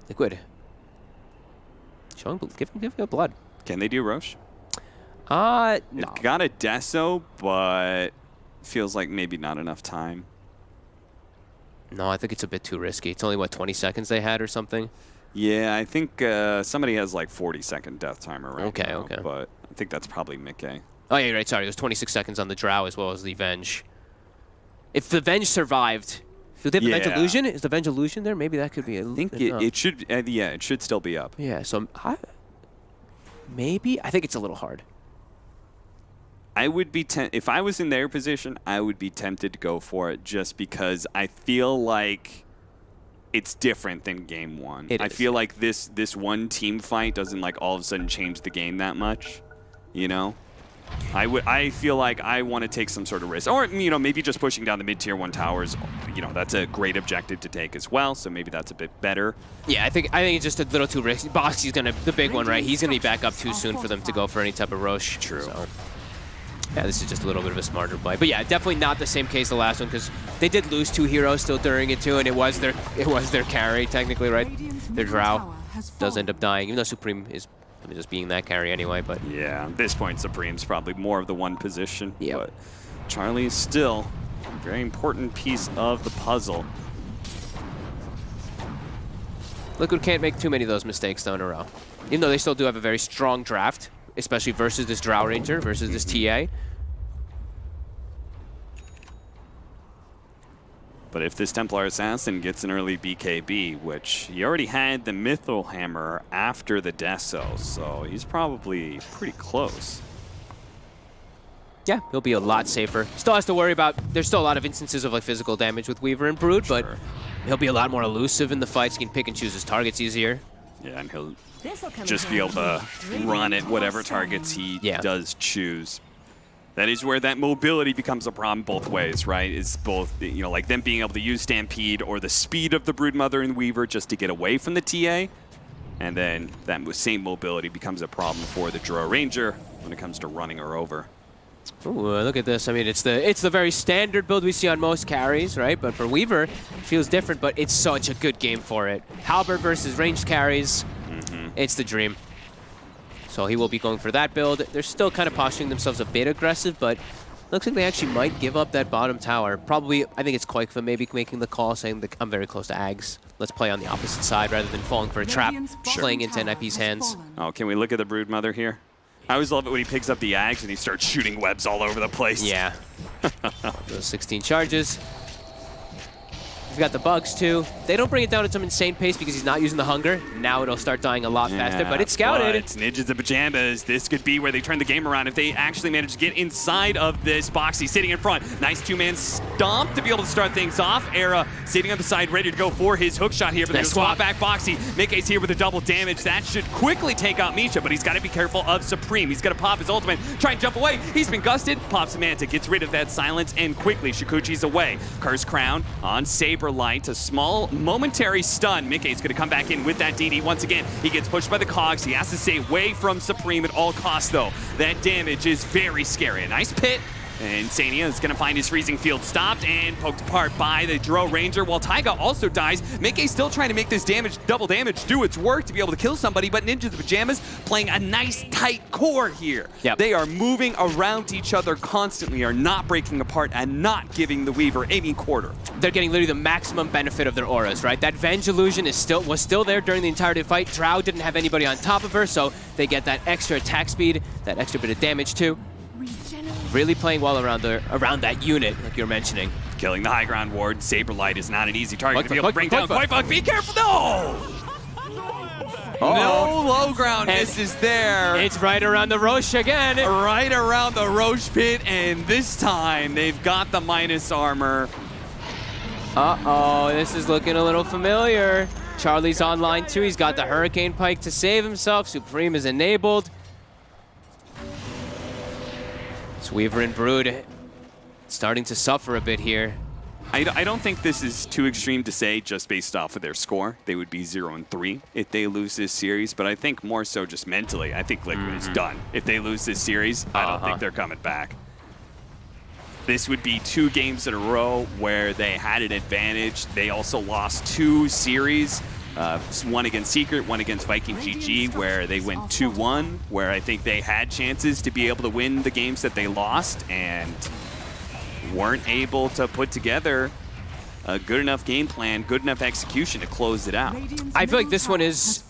Liquid. Showing, giving up blood. Can they do Roche? No. It got a Deso, but feels like maybe not enough time. No, I think it's a bit too risky. It's only, what, 20 seconds they had or something? Yeah, I think somebody has like 40-second death timer right now. Okay. But I think that's probably Mickey. Oh, yeah, you're right. Sorry, it was 26 seconds on the Drow as well as the Venge. If the Venge survived... Do they have the Venge Illusion? Is the Venge Illusion there? Maybe that could be. I think it should. Yeah, it should still be up. Yeah. So maybe I think it's a little hard. I would be if I was in their position, I would be tempted to go for it just because I feel like it's different than game 1. I feel like this one team fight doesn't like all of a sudden change the game that much, you know. I feel like I want to take some sort of risk, or maybe just pushing down the mid-tier 1 towers. That's a great objective to take as well. So maybe that's a bit better. Yeah, I think it's just a little too risky. Boxy's the big one, right? He's gonna be back up too soon for them to go for any type of Roche. True. So, yeah, this is just a little bit of a smarter play. But yeah, definitely not the same case the last one because they did lose 2 heroes still during it too, and it was their carry technically, right? Their Drow does end up dying, even though Supreme is just being that carry anyway. But yeah, at this point, Supreme's probably more of the 1 position. Yeah. But Charlie is still a very important piece of the puzzle. Liquid can't make too many of those mistakes though in a row. Even though they still do have a very strong draft, especially versus this Drow Ranger, versus this TA. But if this Templar Assassin gets an early BKB, which he already had the Mithril Hammer after the Deso, so he's probably pretty close. Yeah, he'll be a lot safer. Still has to worry about, there's still a lot of instances of like physical damage with Weaver and Brood, but he'll be a lot more elusive in the fights. He can pick and choose his targets easier. Yeah, and he'll just be able to run at whatever targets he does choose. That is where that mobility becomes a problem both ways, right? It's both, like them being able to use Stampede or the speed of the Broodmother and Weaver just to get away from the TA. And then that same mobility becomes a problem for the Drow Ranger when it comes to running her over. Ooh, look at this. I mean, it's the very standard build we see on most carries, right? But for Weaver, it feels different, but it's such a good game for it. Halberd versus ranged carries, it's the dream. So he will be going for that build. They're still kind of posturing themselves a bit aggressive, but looks like they actually might give up that bottom tower. Probably, I think it's Koikva maybe making the call, saying that I'm very close to Ags. Let's play on the opposite side rather than falling for a trap, playing into NIP's hands. Oh, can we look at the Broodmother here? I always love it when he picks up the Ags and he starts shooting webs all over the place. Yeah. Those 16 charges. We've got the bugs too. They don't bring it down at some insane pace because he's not using the hunger. Now it'll start dying a lot faster, but it's scouted. But Ninjas of Pajamas, this could be where they turn the game around if they actually manage to get inside of this box. He's sitting in front. Nice two-man stomp to be able to start things off. Era sitting on the side, ready to go for his hook shot here, but there's a swap back Boxy. Mickey's here with a double damage. That should quickly take out Misha, but he's got to be careful of Supreme. He's going to pop his ultimate, try and jump away. He's been gusted, pops Manta, gets rid of that silence, and quickly Shikuchi's away. Curse Crown on Saberlight, a small momentary stun. Mickey's going to come back in with that DD once again. He gets pushed by the cogs. He has to stay away from Supreme at all costs, though. That damage is very scary. A nice pit. And Sania is going to find his freezing field stopped and poked apart by the Dro Ranger, while Taiga also dies. Mickey's still trying to make this double damage do its work to be able to kill somebody, but Ninjas of Pajamas playing a nice tight core here. Yep. They are moving around each other constantly, are not breaking apart and not giving the Weaver any quarter. They're getting literally the maximum benefit of their auras, right? That Venge illusion was still there during the entirety of the fight. Drow didn't have anybody on top of her, so they get that extra attack speed, that extra bit of damage too. Really playing well around that unit, like you're mentioning. Killing the high ground ward. Saberlight is not an easy target to be able to bring down. Quite be careful, no! No low ground misses there. It's right around the Roche again. Right around the Roche pit, and this time they've got the minus armor. Uh-oh, this is looking a little familiar. Charlie's online too. He's got the Hurricane Pike to save himself. Supreme is enabled. Weaver and Brood starting to suffer a bit here. I don't think this is too extreme to say just based off of their score. They would be 0-3 if they lose this series, but I think more so just mentally. I think Liquid is done. If they lose this series, I don't think they're coming back. This would be 2 games in a row where they had an advantage. They also lost 2 series. One against Secret, one against Viking GG, where they went 2-1, where I think they had chances to be able to win the games that they lost and weren't able to put together a good enough game plan, good enough execution to close it out. I feel like this one is...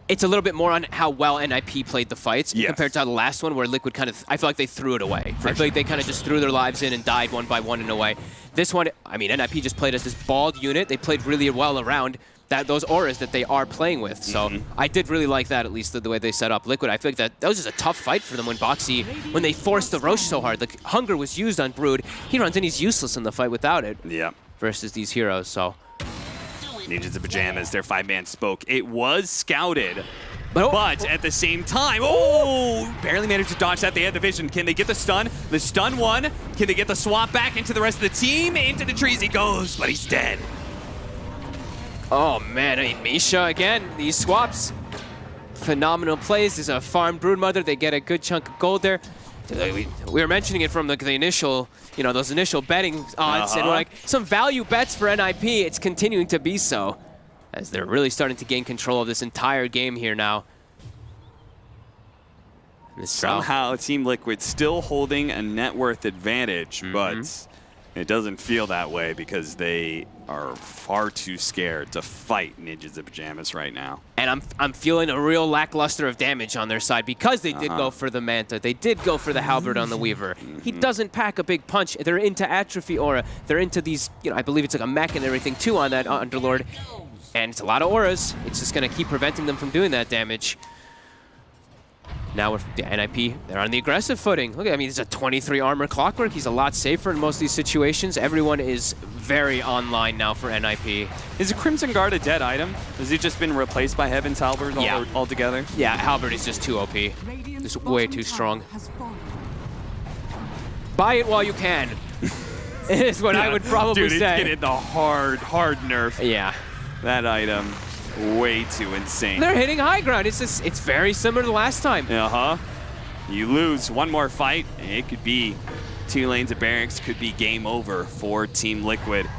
It's a little bit more on how well NIP played the fights compared to the last one where Liquid kind of... I feel like they threw it away. I feel like they kind of just threw their lives in and died one by one in a way. This one, I mean, NIP just played as this bald unit. They played really well around those auras that they are playing with. So I did really like that, at least the way they set up Liquid. I feel like that was just a tough fight for them when Boxy, when they forced the Roche so hard. The hunger was used on Brood. He runs in, he's useless in the fight without it. Yeah. Versus these heroes, so. Ninjas of Pajamas, their 5-man spoke. It was scouted, but at the same time, barely managed to dodge that. They had the vision. Can they get the stun? The stun won. Can they get the swap back into the rest of the team? Into the trees he goes, but he's dead. Oh man, I mean, Misha again, these swaps. Phenomenal plays. There's a farmed Broodmother. They get a good chunk of gold there. We were mentioning it from the initial, those initial betting odds, and we're like, some value bets for NIP. It's continuing to be so, as they're really starting to gain control of this entire game here now. Somehow, Team Liquid still holding a net worth advantage, but it doesn't feel that way because they are far too scared to fight Ninjas of Pajamas right now. And I'm feeling a real lackluster of damage on their side because they did go for the Manta. They did go for the Halberd on the Weaver. He doesn't pack a big punch. They're into Atrophy Aura. They're into these, I believe it's like a mech and everything too on that Underlord. And it's a lot of auras. It's just going to keep preventing them from doing that damage. Now with the NIP, they're on the aggressive footing. Look, I mean, it's a 23 armor Clockwork. He's a lot safer in most of these situations. Everyone is very online now for NIP. Is a Crimson Guard a dead item? Has he just been replaced by Heaven's Halberd altogether? Yeah, Halberd is just too OP. Just way too strong. Buy it while you can. Is what I would probably say. Dude, it's getting the hard nerf. Yeah. That item. Way too insane. They're hitting high ground. It's very similar to last time. You lose one more fight, it could be 2 lanes of barracks, could be game over for Team Liquid.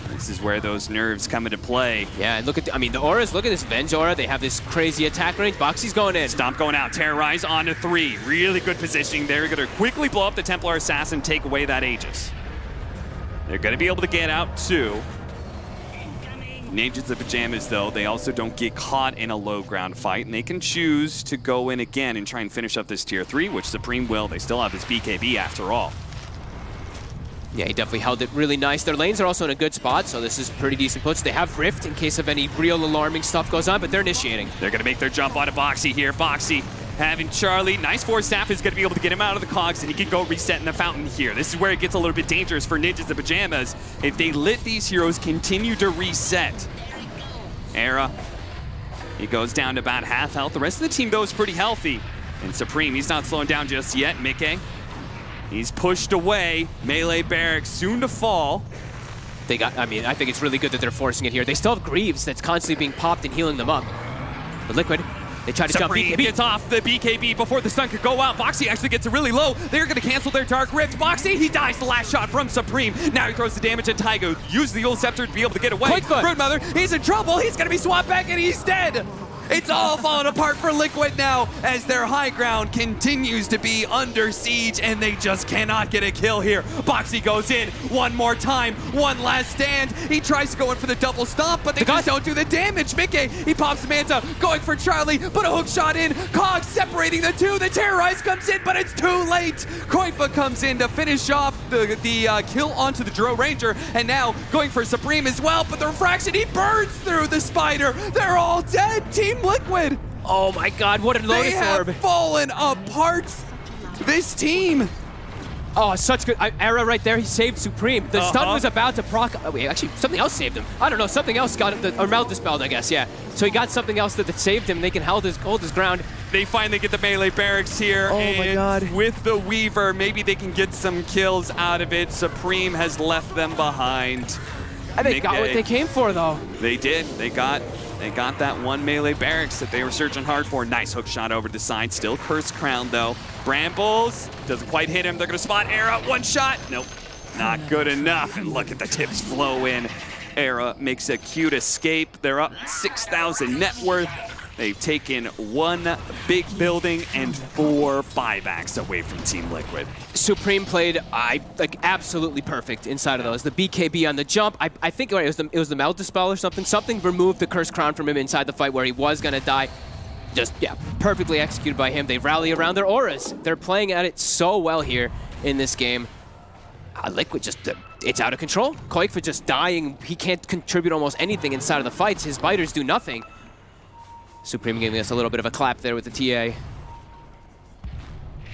This is where those nerves come into play. Yeah, and look at the auras. Look at this Venge aura. They have this crazy attack range. Boxy's going in. Stomp going out. Terrorize onto 3. Really good positioning. They're going to quickly blow up the Templar Assassin, take away that Aegis. They're going to be able to get out too. Ninjas of Pajamas, though, they also don't get caught in a low ground fight, and they can choose to go in again and try and finish up this tier 3, which Supreme will. They still have this BKB after all. Yeah, he definitely held it really nice. Their lanes are also in a good spot, so this is pretty decent puts. They have Rift in case of any real alarming stuff goes on, but they're initiating. They're going to make their jump onto Boxy here. Boxy having Charlie. Nice force staff is going to be able to get him out of the cogs, and he can go reset in the fountain here. This is where it gets a little bit dangerous for Ninjas and Pajamas. If they let these heroes continue to reset. Era, he goes down to about half health. The rest of the team, though, is pretty healthy. And Supreme, he's not slowing down just yet. Mickey, he's pushed away. Melee Barracks soon to fall. They got, I mean, I think it's really good that they're forcing it here. They still have Greaves that's constantly being popped and healing them up. But Liquid, they try to jump BKB. Gets off the BKB before the stun could go out. Boxy actually gets really low. They're going to cancel their Dark Rift. Boxy, he dies the last shot from Supreme. Now he throws the damage at Taigo. Use the Ult Scepter to be able to get away. Broodmother, he's in trouble. He's going to be swapped back and he's dead. It's all falling apart for Liquid now as their high ground continues to be under siege and they just cannot get a kill here. Boxy goes in one more time, one last stand. He tries to go in for the double stomp, but they just don't do the damage. Mickey, he pops the Manta, going for Charlie, put a hook shot in. Cog separating the two. The Terrorize comes in, but it's too late. Koifa comes in to finish off the kill onto the Dro Ranger, and now going for Supreme as well, but the refraction, he burns through the Spider. They're all dead. Team Liquid. Oh my god, what a Lotus Orb. They have fallen apart. This team. Oh, such good. Era right there, he saved Supreme. The stun was about to proc. Oh, wait, actually, something else saved him. I don't know, something else got him, or Meld dispelled, I guess, yeah. So he got something else that saved him. They can hold his ground. They finally get the Melee Barracks here. Oh and my god. With the Weaver, maybe they can get some kills out of it. Supreme has left them behind. They got what they came for, though. They did. They got that one Melee Barracks that they were searching hard for. Nice hook shot over to the side. Still Curse Crown, though. Brambles doesn't quite hit him. They're going to spot Era. One shot. Nope. Not good enough. And look at the tips flow in. Era makes a cute escape. They're up 6,000 net worth. They've taken one big building and 4 buybacks away from Team Liquid. Supreme played absolutely perfect inside of those. The BKB on the jump, I think it was the Meld Dispel or something. Something removed the Cursed Crown from him inside the fight where he was going to die. Just, yeah, perfectly executed by him. They rally around their auras. They're playing at it so well here in this game. Liquid just, it's out of control. Koikfa just dying. He can't contribute almost anything inside of the fights. His biters do nothing. Supreme giving us a little bit of a clap there with the TA.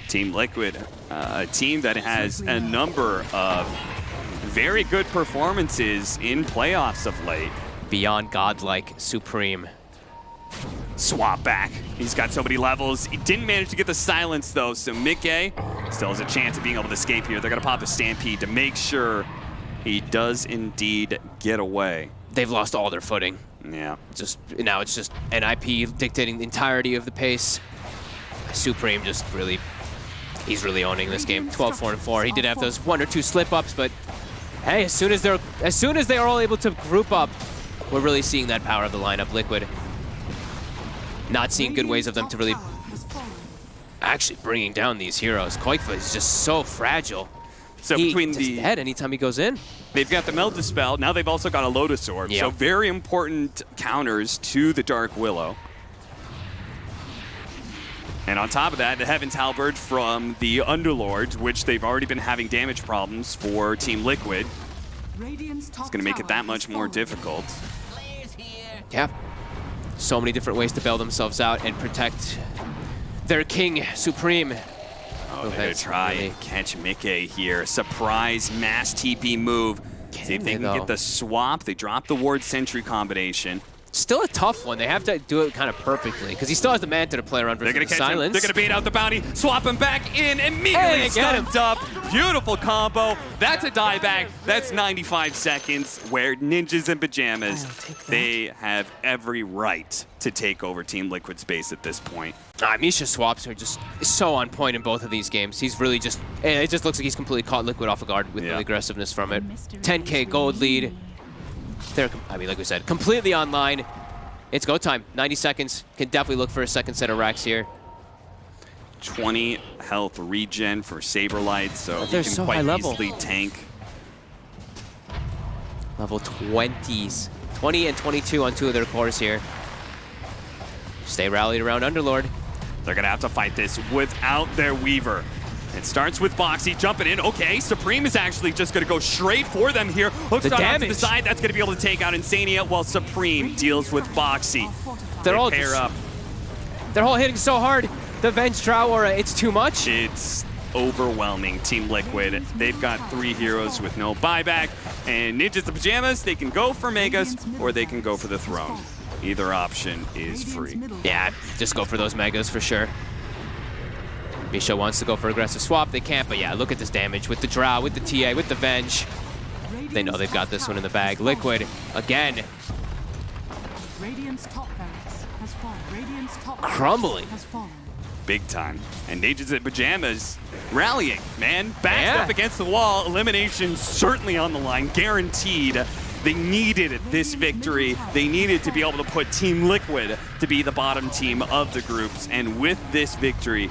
Team Liquid, a team that has a number of very good performances in playoffs of late. Beyond godlike Supreme. Swap back. He's got so many levels. He didn't manage to get the silence, though, so Mickey still has a chance of being able to escape here. They're going to pop the Stampede to make sure he does indeed get away. They've lost all their footing. Yeah. Now it's just NIP dictating the entirety of the pace. Supreme just really, he's really owning this game. 12-4-4. He did have those 1 or 2 slip-ups, but hey, as soon as they are all able to group up, we're really seeing that power of the lineup. Liquid not seeing good ways of them to really actually bringing down these heroes. Koikfa is just so fragile. So He's between the dead anytime he goes in. They've got the Meld Dispel. Now they've also got a Lotus Orb. Yep. So very important counters to the Dark Willow. And on top of that, the Heaven's Halberd from the Underlord, which they've already been having damage problems for Team Liquid. It's going to make it that much more difficult. Yeah. So many different ways to bail themselves out and protect their king, Supreme. Oh, they're going to try and catch Mickey here. Surprise mass TP move. See if they can get the swap. They drop the Ward Sentry combination. Still a tough one. They have to do it kind of perfectly because he still has the Manta to play around versus the Silence. They're going to bait out the bounty, swap him back in, immediately stumped up. Beautiful combo. That's a dieback. That's 95 seconds where Ninjas and Pajamas, they have every right to take over Team Liquid space at this point. Misha swaps are just so on point in both of these games. He's really just, it just looks like he's completely caught Liquid off guard with the aggressiveness from it. 10K gold lead. They're, I mean, like we said, completely online. It's go time. 90 seconds. Can definitely look for a second set of racks here. 20 health regen for Saberlight, so he can quite easily tank. Level 20s. 20 and 22 on 2 of their cores here. Stay rallied around Underlord. They're going to have to fight this without their Weaver. It starts with Boxy jumping in. Okay, Supreme is actually just going to go straight for them here. Hooks The on out to the damage. side. That's going to be able to take out Insania while Supreme deals with Boxy. They're all pair just- up. They're all hitting so hard. The Venge Drow aura, it's too much. It's overwhelming, Team Liquid. They've got 3 heroes with no buyback. And Ninjas the Pajamas, they can go for Megas or they can go for the Throne. Either option is free. Yeah, just go for those Megas for sure. Misha wants to go for aggressive swap. They can't, but yeah, look at this damage with the Drow, with the TA, with the Venge. They know they've got this one in the bag. Liquid, again, Radiant's top barracks has fallen. Radiant's top Crumbling. has fallen. Big time. And Ninjas in Pajamas rallying, man. Backed Yeah. up against the wall. Elimination certainly on the line, guaranteed. They needed this victory. They needed to be able to put Team Liquid to be the bottom team of the groups. And with this victory,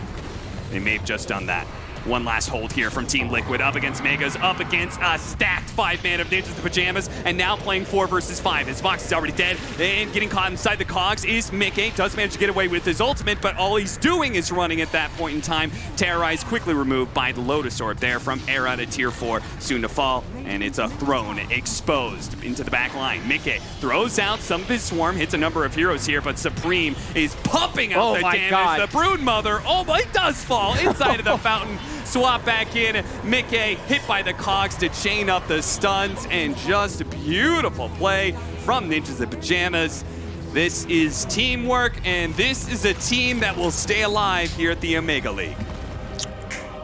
they may have just done that. One last hold here from Team Liquid up against Megas, up against a stacked 5-man of Ninjas the Pajamas, and now playing 4 versus 5. His box is already dead, and getting caught inside the cogs is Mickey. Does manage to get away with his ultimate, but all he's doing is running at that point in time. Terrorize quickly removed by the Lotus Orb there from Era to Tier 4, soon to fall, and it's a Throne exposed into the back line. Mickey throws out some of his swarm, hits a number of heroes here, but Supreme is pumping out Oh the my damage. God. The Broodmother, oh, it does fall inside of the fountain. Swap back in. Mickey hit by the cogs to chain up the stuns, and just a beautiful play from Ninjas in Pajamas. This is teamwork, and this is a team that will stay alive here at the Omega League.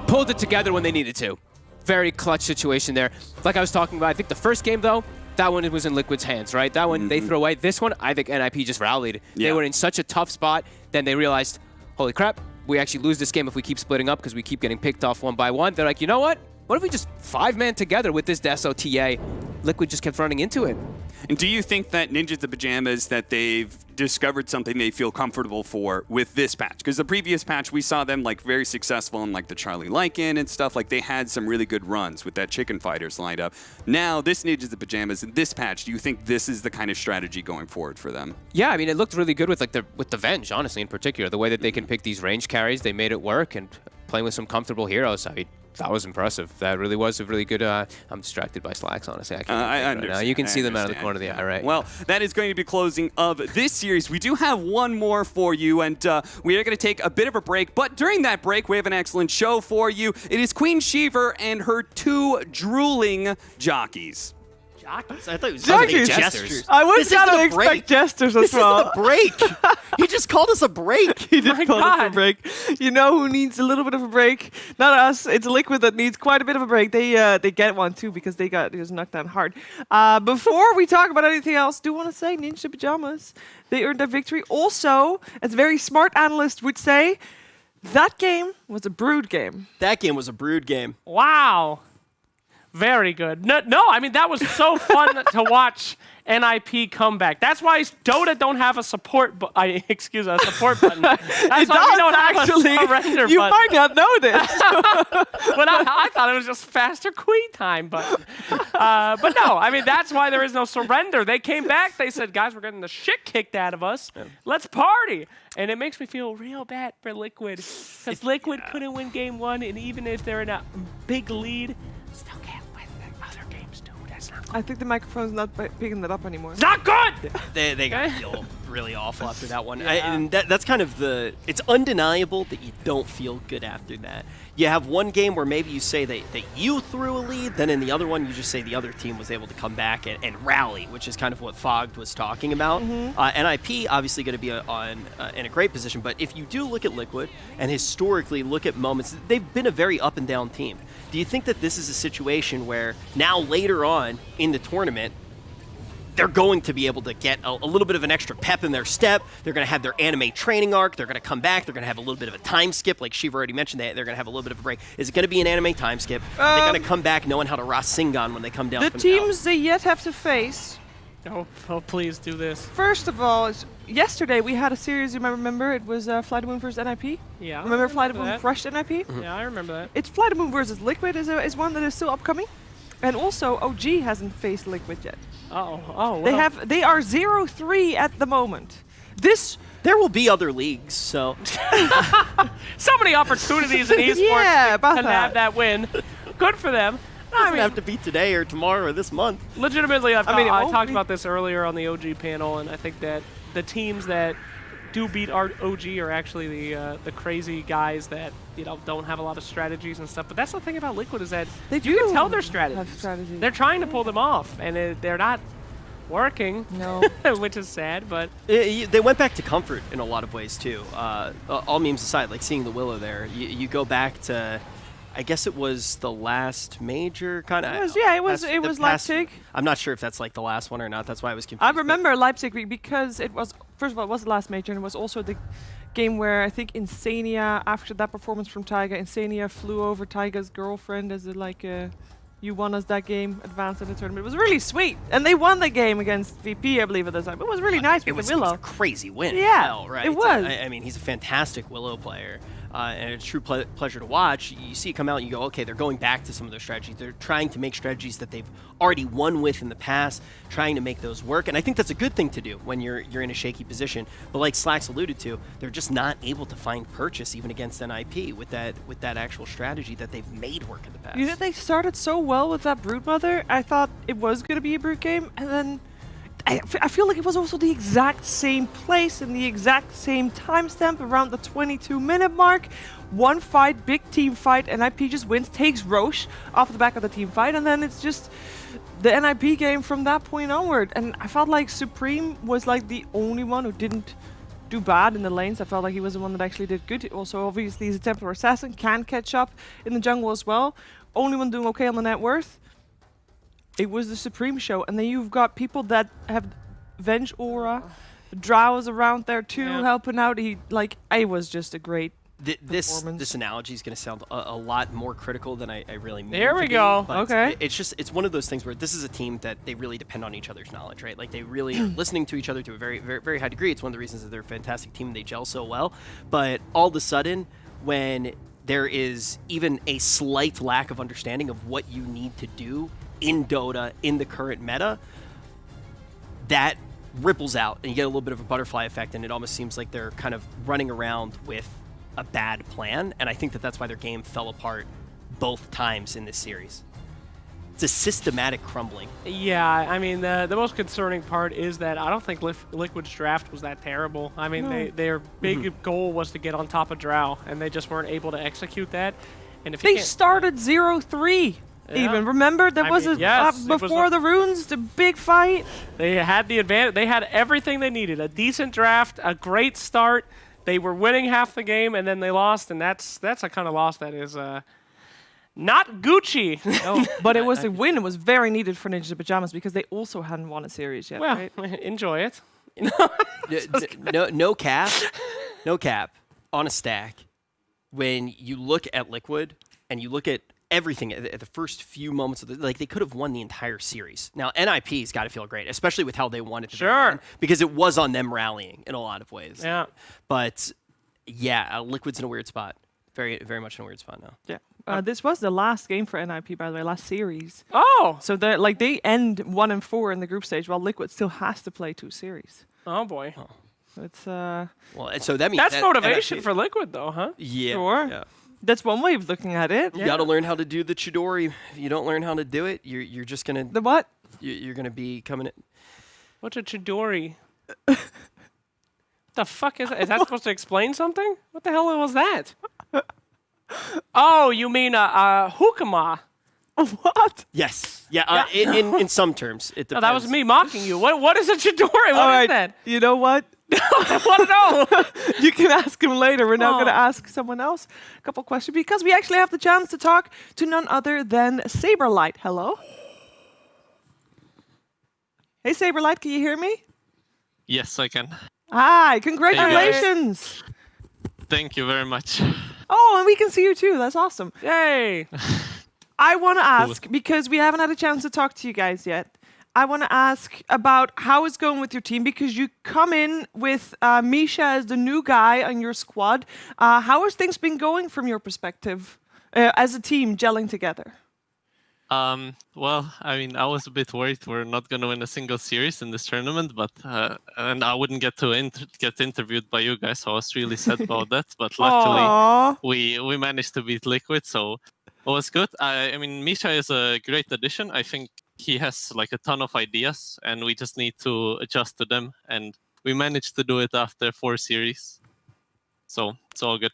Pulled it together when they needed to. Very clutch situation there. Like I was talking about, I think the first game, though, that one was in Liquid's hands, right? That one they threw away. This one, I think NIP just rallied. Yeah. They were in such a tough spot, then they realized, holy crap, we actually lose this game if we keep splitting up because we keep getting picked off one by one. They're like, you know what? What if we just 5-man together with this Deso TA? Liquid just kept running into it. And do you think that Ninjas the Pajamas, that they've discovered something they feel comfortable for with this patch? Because the previous patch, we saw them like very successful in like the Charlie Lycan and stuff. Like they had some really good runs with that Chicken Fighters lineup. Now, this Ninjas the Pajamas, in this patch, do you think this is the kind of strategy going forward for them? Yeah, I mean, it looked really good with like the Venge, honestly, in particular. The way that they can pick these range carries, they made it work, and playing with some comfortable heroes, I mean, that was impressive. That really was a really good. I'm distracted by Slacks, honestly. I can't think right now. You can see them out of the corner of the eye, right? Well, that is going to be closing of this series. We do have one more for you, and we are going to take a bit of a break. But during that break, we have an excellent show for you. It is Queen Shiver and her 2 drooling jockeys. Jockeys? I thought it was Jockeys. jesters. I was This gonna isn't a expect break. jesters as This well. isn't a break. He just called us a break. He did call us a break. You know who needs a little bit of a break? Not us. It's Liquid that needs quite a bit of a break. They get one too because they got knocked down hard. Before we talk about anything else, do want to say Ninja Pajamas, they earned their victory. Also, as very smart analyst would say, that game was a brood game. That game was a brood game. Wow. Very good. No, I mean, that was so fun to watch NIP come back. That's why Dota don't have a support a support button. That's It why we don't does, actually. have a surrender You button. might not know this. But I thought it was just faster queen time button. But no, I mean, that's why there is no surrender. They came back. They said, guys, we're getting the shit kicked out of us. Let's party. And it makes me feel real bad for Liquid. Because Liquid couldn't win game 1, and even if they're in a big lead, still can't win the other games, dude. That's not good. I think the microphone's not picking that up anymore. It's not good! They got feel really awful after that one. Yeah. And that's kind of it's undeniable that you don't feel good after that. You have one game where maybe you say that you threw a lead, then in the other one you just say the other team was able to come back and rally, which is kind of what Fogged was talking about. NIP obviously going to be in a great position, but if you do look at Liquid and historically look at moments, they've been a very up and down team. Do you think that this is a situation where now later on in the tournament, they're going to be able to get a little bit of an extra pep in their step? They're going to have their anime training arc. They're going to come back. They're going to have a little bit of a time skip. Like Shiva already mentioned, they're going to have a little bit of a break. Is it going to be an anime time skip? Are they going to come back knowing how to Rasengan when they come down The from teams they yet have to face. Oh, please do this. First of all, yesterday we had a series, you might remember, it was Fly the Moon versus NIP. Yeah. Remember Fly the Moon that. crushed NIP? Yeah, I remember that. It's Fly the Moon versus Liquid is one that is still upcoming. And also, OG hasn't faced Liquid yet. Oh, They are 0-3 at the moment. This There will be other leagues, so So many opportunities in esports to have that win. Good for them. doesn't have to be today or tomorrow or this month. Legitimately, I won't talked be. about this earlier on the OG panel, and I think that the teams that do beat our OG are actually the crazy guys that don't have a lot of strategies and stuff. But that's the thing about Liquid is that you can tell their strategies. They're trying to pull them off, and they're not working. No, which is sad. But They went back to comfort in a lot of ways too. All memes aside, like seeing the Willow there, you go back to, I guess it was the last major kind of. It was Leipzig. I'm not sure if that's like the last one or not. That's why I was confused. I remember Leipzig because it was, first of all, it was the last major, and it was also the game where I think Insania, after that performance from Taiga, Insania flew over Taiga's girlfriend as you won us that game, advanced in the tournament. It was really sweet, and they won the game against VP, I believe, at the time. It was really nice with the Willow. It was a crazy win. Yeah, hell, right? it was. I mean, he's a fantastic Willow player. And it's a true pleasure to watch. You see it come out and you go, okay, they're going back to some of their strategies. They're trying to make strategies that they've already won with in the past, trying to make those work. And I think that's a good thing to do when you're in a shaky position. But like Slacks alluded to, they're just not able to find purchase even against NIP with that actual strategy that they've made work in the past. You know, they started so well with that Broodmother. I thought it was going to be a Brood game, and then I feel like it was also the exact same place and the exact same timestamp around the 22-minute mark. One fight, big team fight, NIP just wins, takes Roche off the back of the team fight, and then it's just the NIP game from that point onward. And I felt like Supreme was like the only one who didn't do bad in the lanes. I felt like he was the one that actually did good. Also, obviously, he's a Templar Assassin, can catch up in the jungle as well. Only one doing okay on the net worth. It was the Supreme show, and then you've got people that have Venge Aura, Drow is around there too, helping out. It was just a great performance. This analogy is going to sound a lot more critical than I really mean. There we go. Okay. It's one of those things where this is a team that they really depend on each other's knowledge, right? Like they really are listening to each other to a very, very, very high degree. It's one of the reasons that they're a fantastic team and they gel so well. But all of a sudden, when there is even a slight lack of understanding of what you need to do in Dota, in the current meta, that ripples out and you get a little bit of a butterfly effect, and it almost seems like they're kind of running around with a bad plan, and I think that that's why their game fell apart both times in this series. It's a systematic crumbling. Yeah, I mean, the most concerning part is that I don't think Liquid's draft was that terrible. I mean, their big goal was to get on top of Drow, and they just weren't able to execute that. And if they started 0-3. Even remember there was before the runes, the big fight. They had the advantage. They had everything they needed: a decent draft, a great start. They were winning half the game, and then they lost, and that's a kind of loss that is not Gucci. No, but it was a win. It was very needed for Ninja Pajamas because they also hadn't won a series yet. Well, right? Enjoy it. No cap on a stack. When you look at Liquid and you look at everything at the first few moments of they could have won the entire series. Now NIP's got to feel great, especially with how they won it. Sure. Because it was on them rallying in a lot of ways. Yeah. But Liquid's in a weird spot. Very, very much in a weird spot now. Yeah. This was the last game for NIP, by the way, last series. Oh. So they end 1-4 in the group stage, while Liquid still has to play 2 series. Oh boy. So it's well, and so that means that's motivation for Liquid, though, huh? Yeah. Sure. Yeah. That's one way of looking at it. You got to learn how to do the Chidori. If you don't learn how to do it, you're just gonna the what? You're gonna be coming in. What's a Chidori? The fuck is that? Is that supposed to explain something? What the hell was that? Oh, you mean a hukama? What? Yes. Yeah. In some terms, it depends. No, that was me mocking you. What is a Chidori? What is that? You know what? I want to know. You can ask him later. We're now going to ask someone else a couple questions because we actually have the chance to talk to none other than Saberlight. Hello. Hey, Saberlight, can you hear me? Yes, I can. Hi, congratulations. Thank you very much. Oh, and we can see you too. That's awesome. Yay. I want to ask, because we haven't had a chance to talk to you guys yet, I want to ask about how it's going with your team, because you come in with Misha as the new guy on your squad. How has things been going from your perspective as a team gelling together? Well, I mean, I was a bit worried we're not going to win a single series in this tournament, but and I wouldn't get to get interviewed by you guys, so I was really sad about that. But luckily, we managed to beat Liquid, so it was good. I mean, Misha is a great addition. I think he has like a ton of ideas, and we just need to adjust to them. And we managed to do it after 4 series, so it's all good.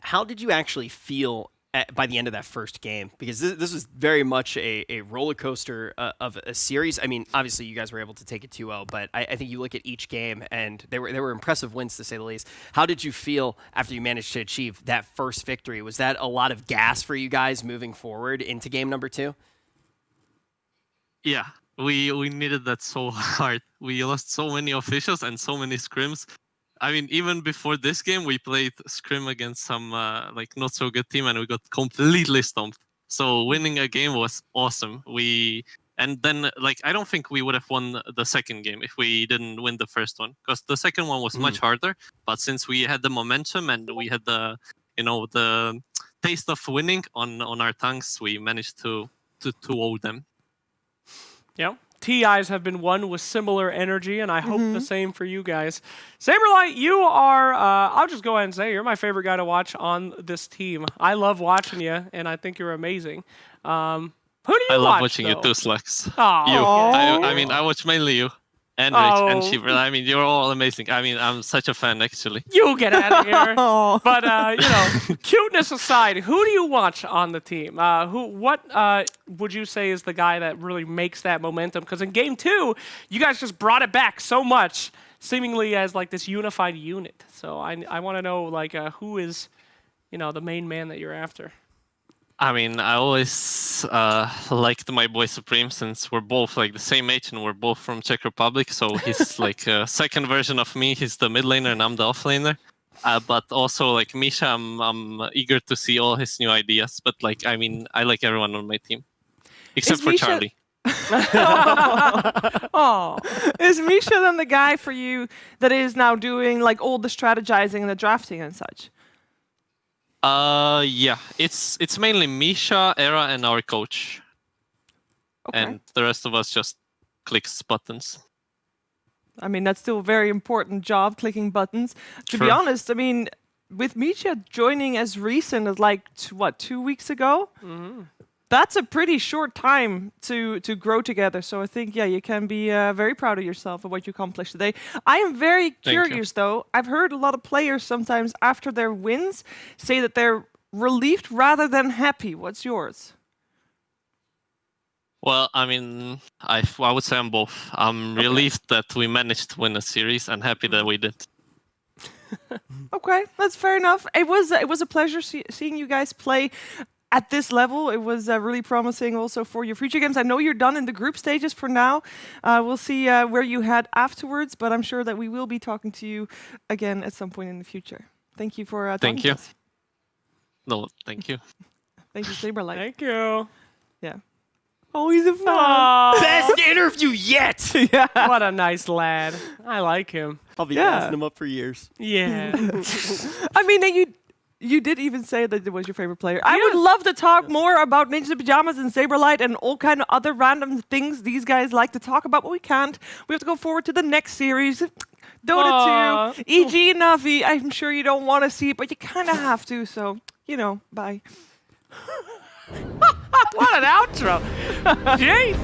How did you actually feel by the end of that first game? Because this was very much a roller coaster of a series. I mean, obviously you guys were able to take it 2-0, but I think you look at each game and they were impressive wins to say the least. How did you feel after you managed to achieve that first victory? Was that a lot of gas for you guys moving forward into game number 2? Yeah, we needed that so hard. We lost so many officials and so many scrims. I mean, even before this game, we played scrim against some like not so good team, and we got completely stomped. So winning a game was awesome. And then like I don't think we would have won the second game if we didn't win the first one, because the second one was much harder. But since we had the momentum and we had the the taste of winning on our tongues, we managed to owe them. Yeah. TIs have been won with similar energy, and I hope the same for you guys. Saberlight, you are, I'll just go ahead and say, you're my favorite guy to watch on this team. I love watching you, and I think you're amazing. Who do you watch, I love watching though? you too, Slacks. You. Aw. I mean, I watch mainly you. And Rich and Shiver. I mean, you're all amazing. I mean, I'm such a fan, actually. You get out of here. But, you know, cuteness aside, who do you watch on the team? What would you say is the guy that really makes that momentum? Because in game 2, you guys just brought it back so much, seemingly as like this unified unit. So I want to know, like, who is, you know, the main man that you're after? I mean, I always liked my boy Supreme, since we're both like the same age and we're both from Czech Republic. So he's like a second version of me. He's the mid laner and I'm the off laner. But also like Misha, I'm eager to see all his new ideas. But like, I mean, I like everyone on my team, except for Charlie. Oh, is Misha then the guy for you that is now doing like all the strategizing and the drafting and such? Yeah, it's mainly Misha, Era, and our coach. Okay. And the rest of us just clicks buttons. I mean, that's still a very important job, clicking buttons. To be Sure. honest, I mean, with Misha joining as recent as like, 2 weeks ago? That's a pretty short time to grow together. So I think, yeah, you can be very proud of yourself and what you accomplished today. I am very curious, though. I've heard a lot of players sometimes after their wins say that they're relieved rather than happy. What's yours? Well, I mean, I would say I'm both. I'm relieved that we managed to win a series and happy that we did. Okay, that's fair enough. It was a pleasure seeing you guys play at this level. It was really promising also for your future games. I know you're done in the group stages for now. We'll see where you head afterwards, but I'm sure that we will be talking to you again at some point in the future. Thank you for talking Thank you. to us. No, thank you. Thank you, Saberlight. Thank you. Yeah. Oh, he's a fan. Best interview yet! Yeah. What a nice lad. I like him. I'll be gassing him up for years. Yeah. I mean, you did even say that it was your favorite player. I would love to talk more about Ninja Pajamas and Saberlight and all kind of other random things these guys like to talk about, but we can't. We have to go forward to the next series. Dota 2, EG NAVI. I'm sure you don't want to see it, but you kind of have to, so, you know, bye. What an outro. Jeez.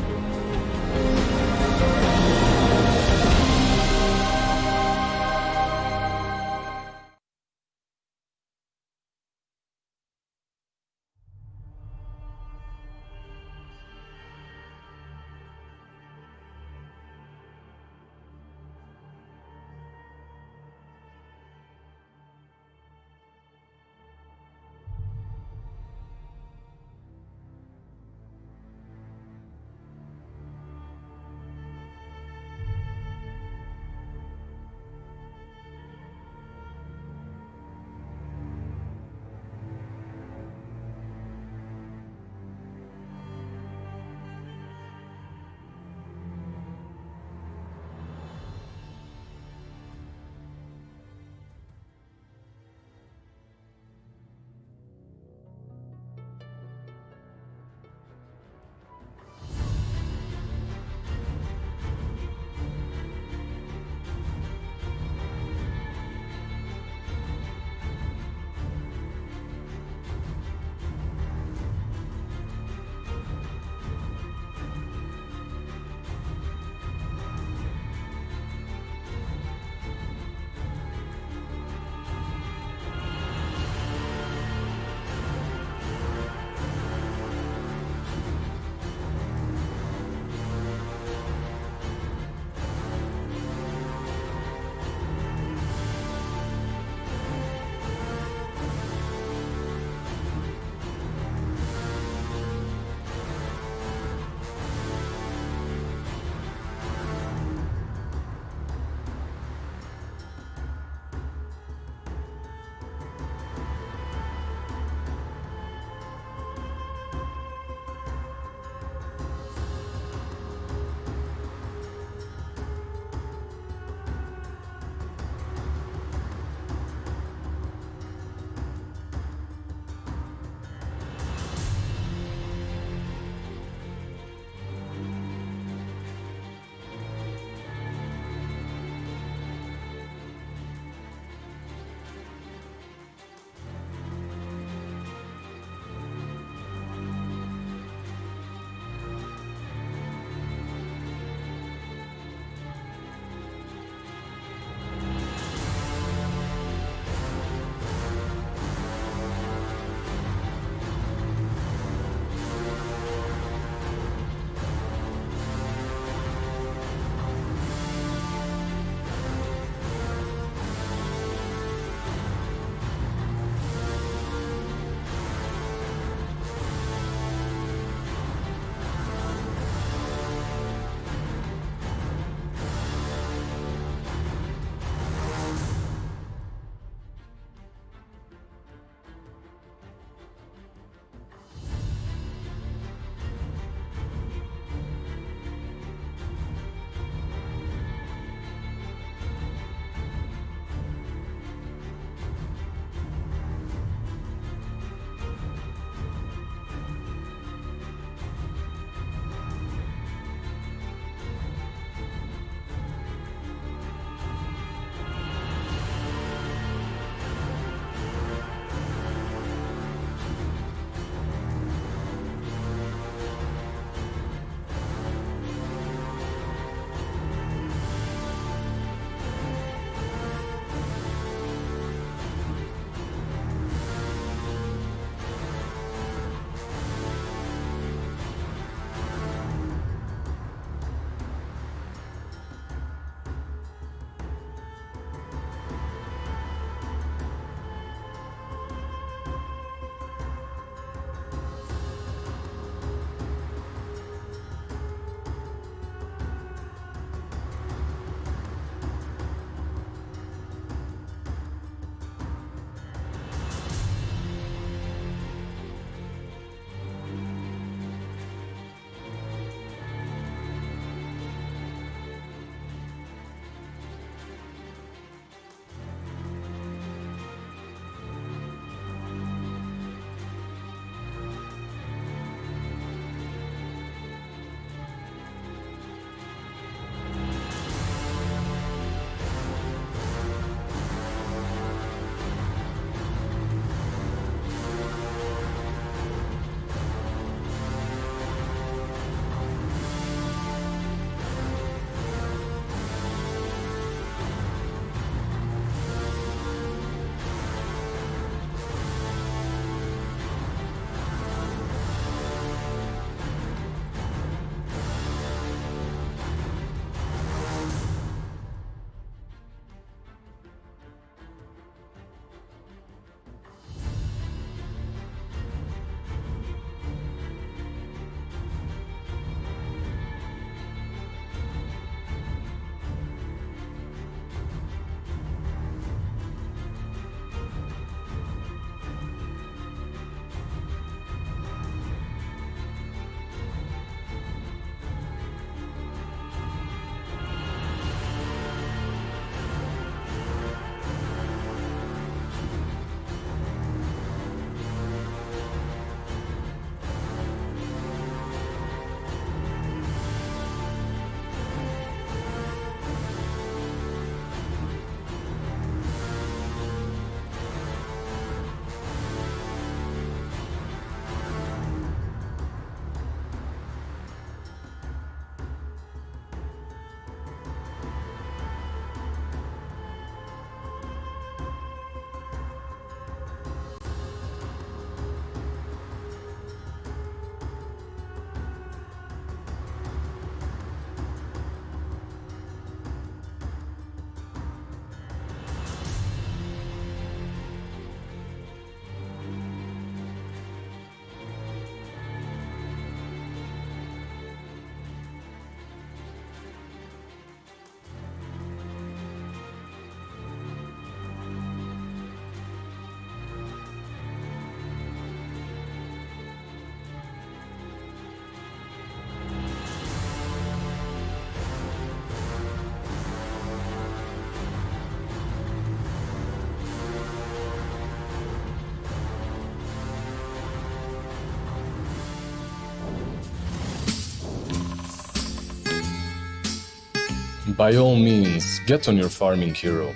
by all means, get on your farming hero.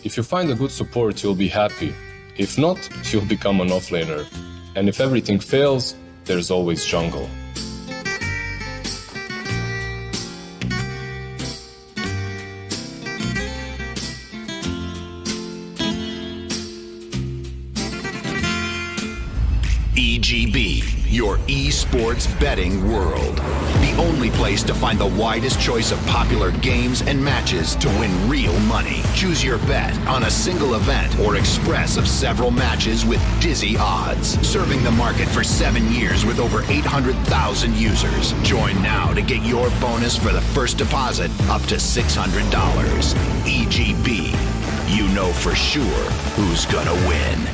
If you find a good support, you'll be happy. If not, you'll become an offlaner. And if everything fails, there's always jungle. EGB, your esports betting world. The only place to find the widest choice of popular games and matches to win real money. Choose your bet on a single event or express of several matches with dizzy odds. Serving the market for 7 years with over 800,000 users. Join now to get your bonus for the first deposit up to $600. EGB, you know for sure who's gonna win.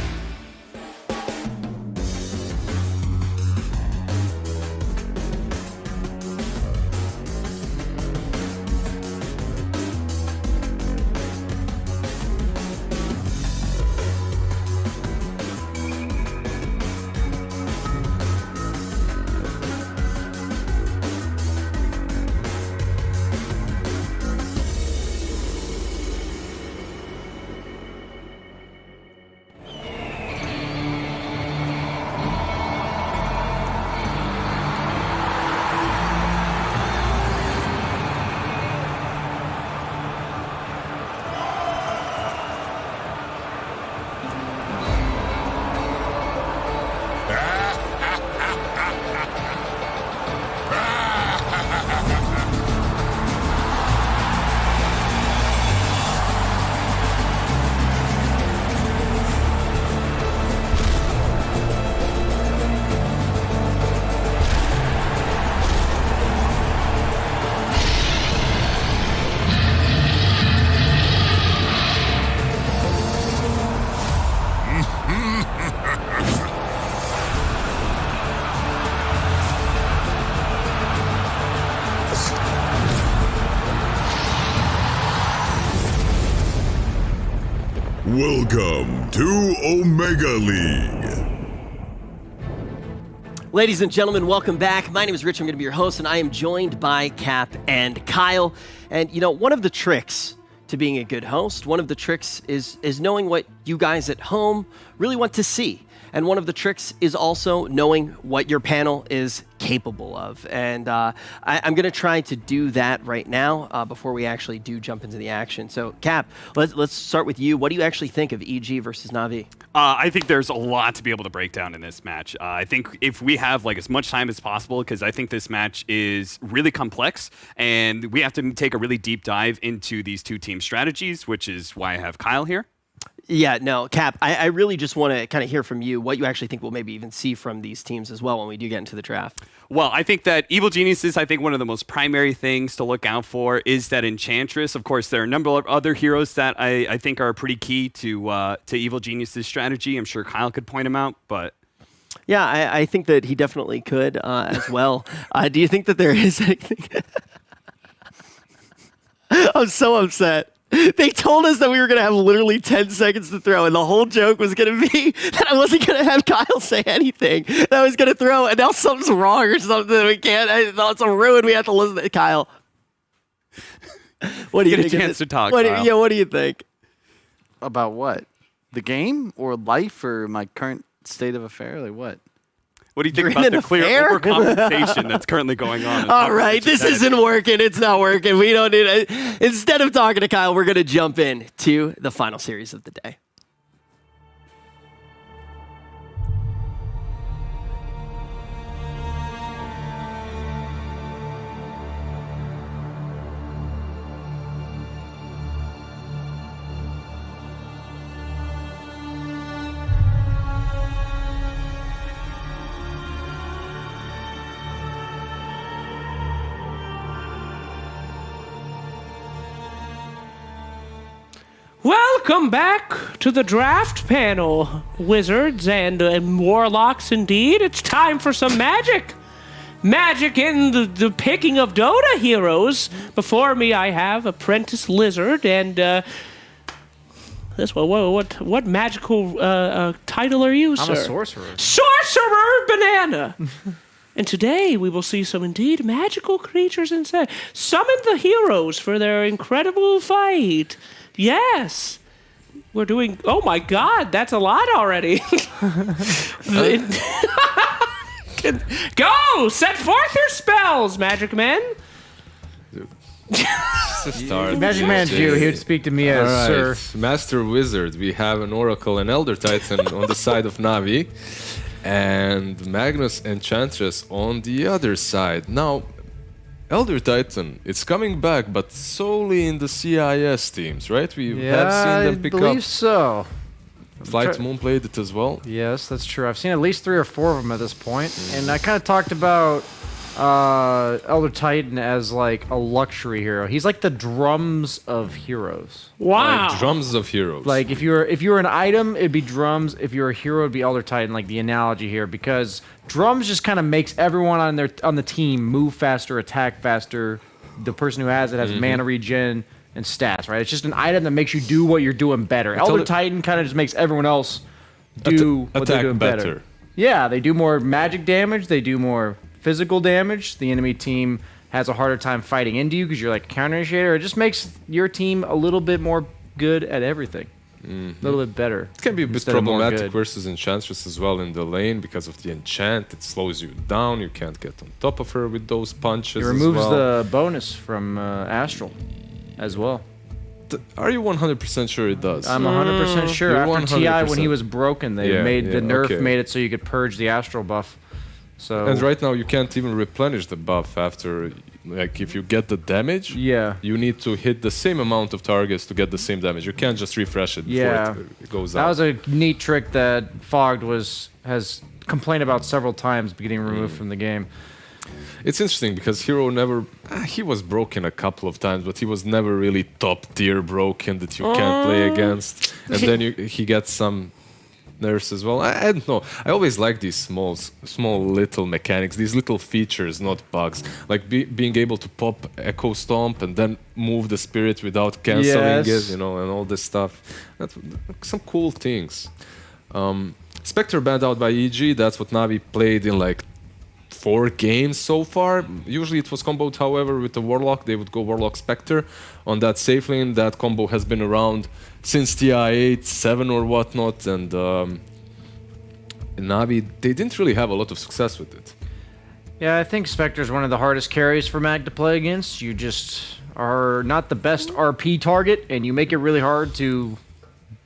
Welcome to Omega League. Ladies and gentlemen, welcome back. My name is Rich. I'm going to be your host, and I am joined by Cap and Kyle. And, you know, one of the tricks to being a good host, one of the tricks is knowing what you guys at home really want to see. And one of the tricks is also knowing what your panel is capable of. And I'm going to try to do that right now before we actually do jump into the action. So, Cap, let's start with you. What do you actually think of EG versus NAVI? I think there's a lot to be able to break down in this match. I think if we have like as much time as possible, because I think this match is really complex, and we have to take a really deep dive into these two team strategies, which is why I have Kyle here. Yeah, no, Cap, I really just want to kind of hear from you what you actually think we'll maybe even see from these teams as well when we do get into the draft. Well, I think that Evil Geniuses, I think one of the most primary things to look out for is that Enchantress. Of course, there are a number of other heroes that I think are pretty key to Evil Geniuses' strategy. I'm sure Kyle could point them out, but... Yeah, I think that he definitely could as well. Do you think that there is anything... I'm so upset. They told us that we were going to have literally 10 seconds to throw, and the whole joke was going to be that I wasn't going to have Kyle say anything. That I was going to throw, and now something's wrong or something. We can't. It's a ruin. We have to listen to Kyle. What do you think? Get a chance to talk, Kyle. Yeah, what do you think? About what? The game or life or my current state of affair? Like what? What do you think about the clear overcompensation that's currently going on? All right, this isn't working. It's not working. We don't need it. Instead of talking to Kyle, we're going to jump in to the final series of the day. Welcome back to the draft panel, wizards and warlocks indeed. It's time for some magic. Magic in the picking of Dota heroes. Before me I have Apprentice Lizard and this one. What magical title are you, sir? I'm a sorcerer. Sorcerer Banana. And today we will see some indeed magical creatures instead. Summon the heroes for their incredible fight. Yes. We're doing... Oh my god, that's a lot already. Go! Set forth your spells, Magic Men! Magic Man Jew, he would speak to me as Alright, Sir. Master Wizard. We have an Oracle and Elder Titan on the side of Navi, and Magnus Enchantress on the other side. Now, Elder Titan, it's coming back, but solely in the CIS teams, right? We have seen them pick I up. believe so. Flight Moon played it as well. Yes, that's true. I've seen at least 3 or 4 of them at this point. And I kind of talked about Elder Titan as like a luxury hero. He's like the drums of heroes. Wow. Like drums of heroes. Like if you were an item, it'd be drums. If you're a hero, it'd be Elder Titan. Like the analogy here, because drums just kind of makes everyone on the team move faster, attack faster. The person who has it has mana regen and stats, right? It's just an item that makes you do what you're doing better. Elder Titan kind of just makes everyone else do what they're doing better. Yeah, they do more magic damage. They do more physical damage. The enemy team has a harder time fighting into you because you're like a counter initiator. It just makes your team a little bit more good at everything. A little bit better. It can be a bit problematic versus Enchantress as well in the lane because of the enchant. It slows you down. You can't get on top of her with those punches. It removes the bonus from Astral as well. Are you 100% sure it does? I'm 100% sure. You're After 100%. TI, when he was broken, they the nerf made it so you could purge the Astral buff. So and right now you can't even replenish the buff after, like if you get the damage, you need to hit the same amount of targets to get the same damage. You can't just refresh it before it goes out. That was a neat trick that Fogged has complained about several times getting removed from the game. It's interesting because Hero never... he was broken a couple of times, but he was never really top tier broken that you can't play against. And then he gets some nerfs as well. I don't know. I always like these small little mechanics, these little features, not bugs. Like being able to pop Echo Stomp and then move the spirit without cancelling it, you know, and all this stuff. That's some cool things. Spectre banned out by EG. That's what Navi played in like 4 games so far. Usually it was comboed, however, with the Warlock. They would go Warlock Spectre on that safe lane. That combo has been around since TI 8, 7 or whatnot, and Navi, they didn't really have a lot of success with it. Yeah, I think Spectre's one of the hardest carries for Mag to play against. You just are not the best RP target, and you make it really hard to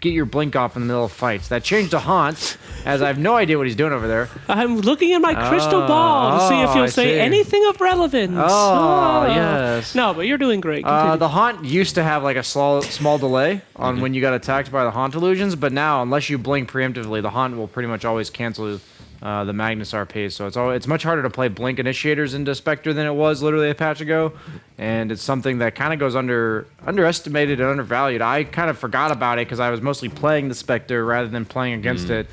get your blink off in the middle of fights. That changed to Haunt, as I have no idea what he's doing over there. I'm looking at my crystal ball to see if he'll say anything of relevance. Yes. No, but you're doing great. The Haunt used to have like a small delay on when you got attacked by the Haunt illusions, but now, unless you blink preemptively, the Haunt will pretty much always cancel the Magnus RP. So it's much harder to play blink initiators into Spectre than it was literally a patch ago, and it's something that kind of goes underestimated and undervalued. I kind of forgot about it because I was mostly playing the Spectre rather than playing against it,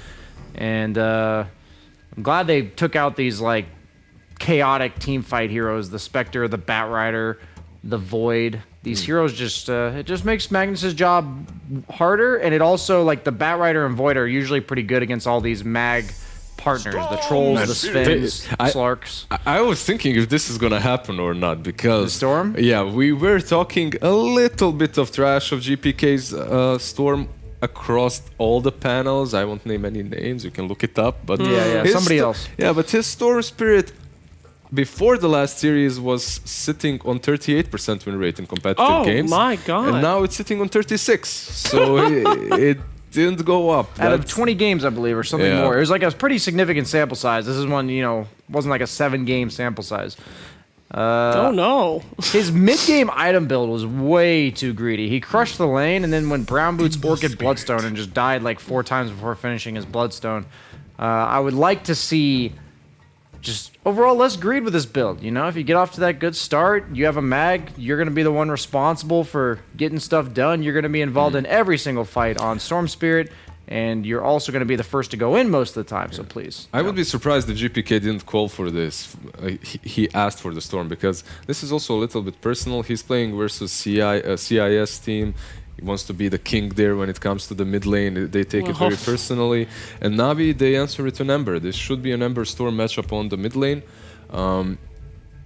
and I'm glad they took out these like chaotic team fight heroes: the Spectre, the Batrider, the Void. These heroes just it just makes Magnus's job harder, and it also, like, the Batrider and Void are usually pretty good against all these mag partners, the Trolls, the Spins, Slarks. I was thinking if this is gonna happen or not, because... The Storm? Yeah, we were talking a little bit of trash of GPK's Storm across all the panels. I won't name any names, you can look it up, but... somebody else. Yeah, but his Storm Spirit before the last series was sitting on 38% win rate in competitive games. Oh my god. And now it's sitting on 36, so it didn't go up. Out of 20 games, I believe, or something more. It was like a pretty significant sample size. This is one, wasn't like a 7-game sample size. Oh no. His mid-game item build was way too greedy. He crushed the lane and then went Brown Boots Orchid Bloodstone and just died like 4 times before finishing his Bloodstone. I would like to see just overall less greed with this build. If you get off to that good start, you have a mag, you're going to be the one responsible for getting stuff done. You're going to be involved in every single fight on Storm Spirit, and you're also going to be the first to go in most of the time, so please. I would be surprised if GPK didn't call for this. He asked for the Storm, because this is also a little bit personal. He's playing versus CIS team. He wants to be the king there when it comes to the mid lane. They take it very personally. And Navi, they answer it on Ember. This should be an Ember Storm matchup on the mid lane.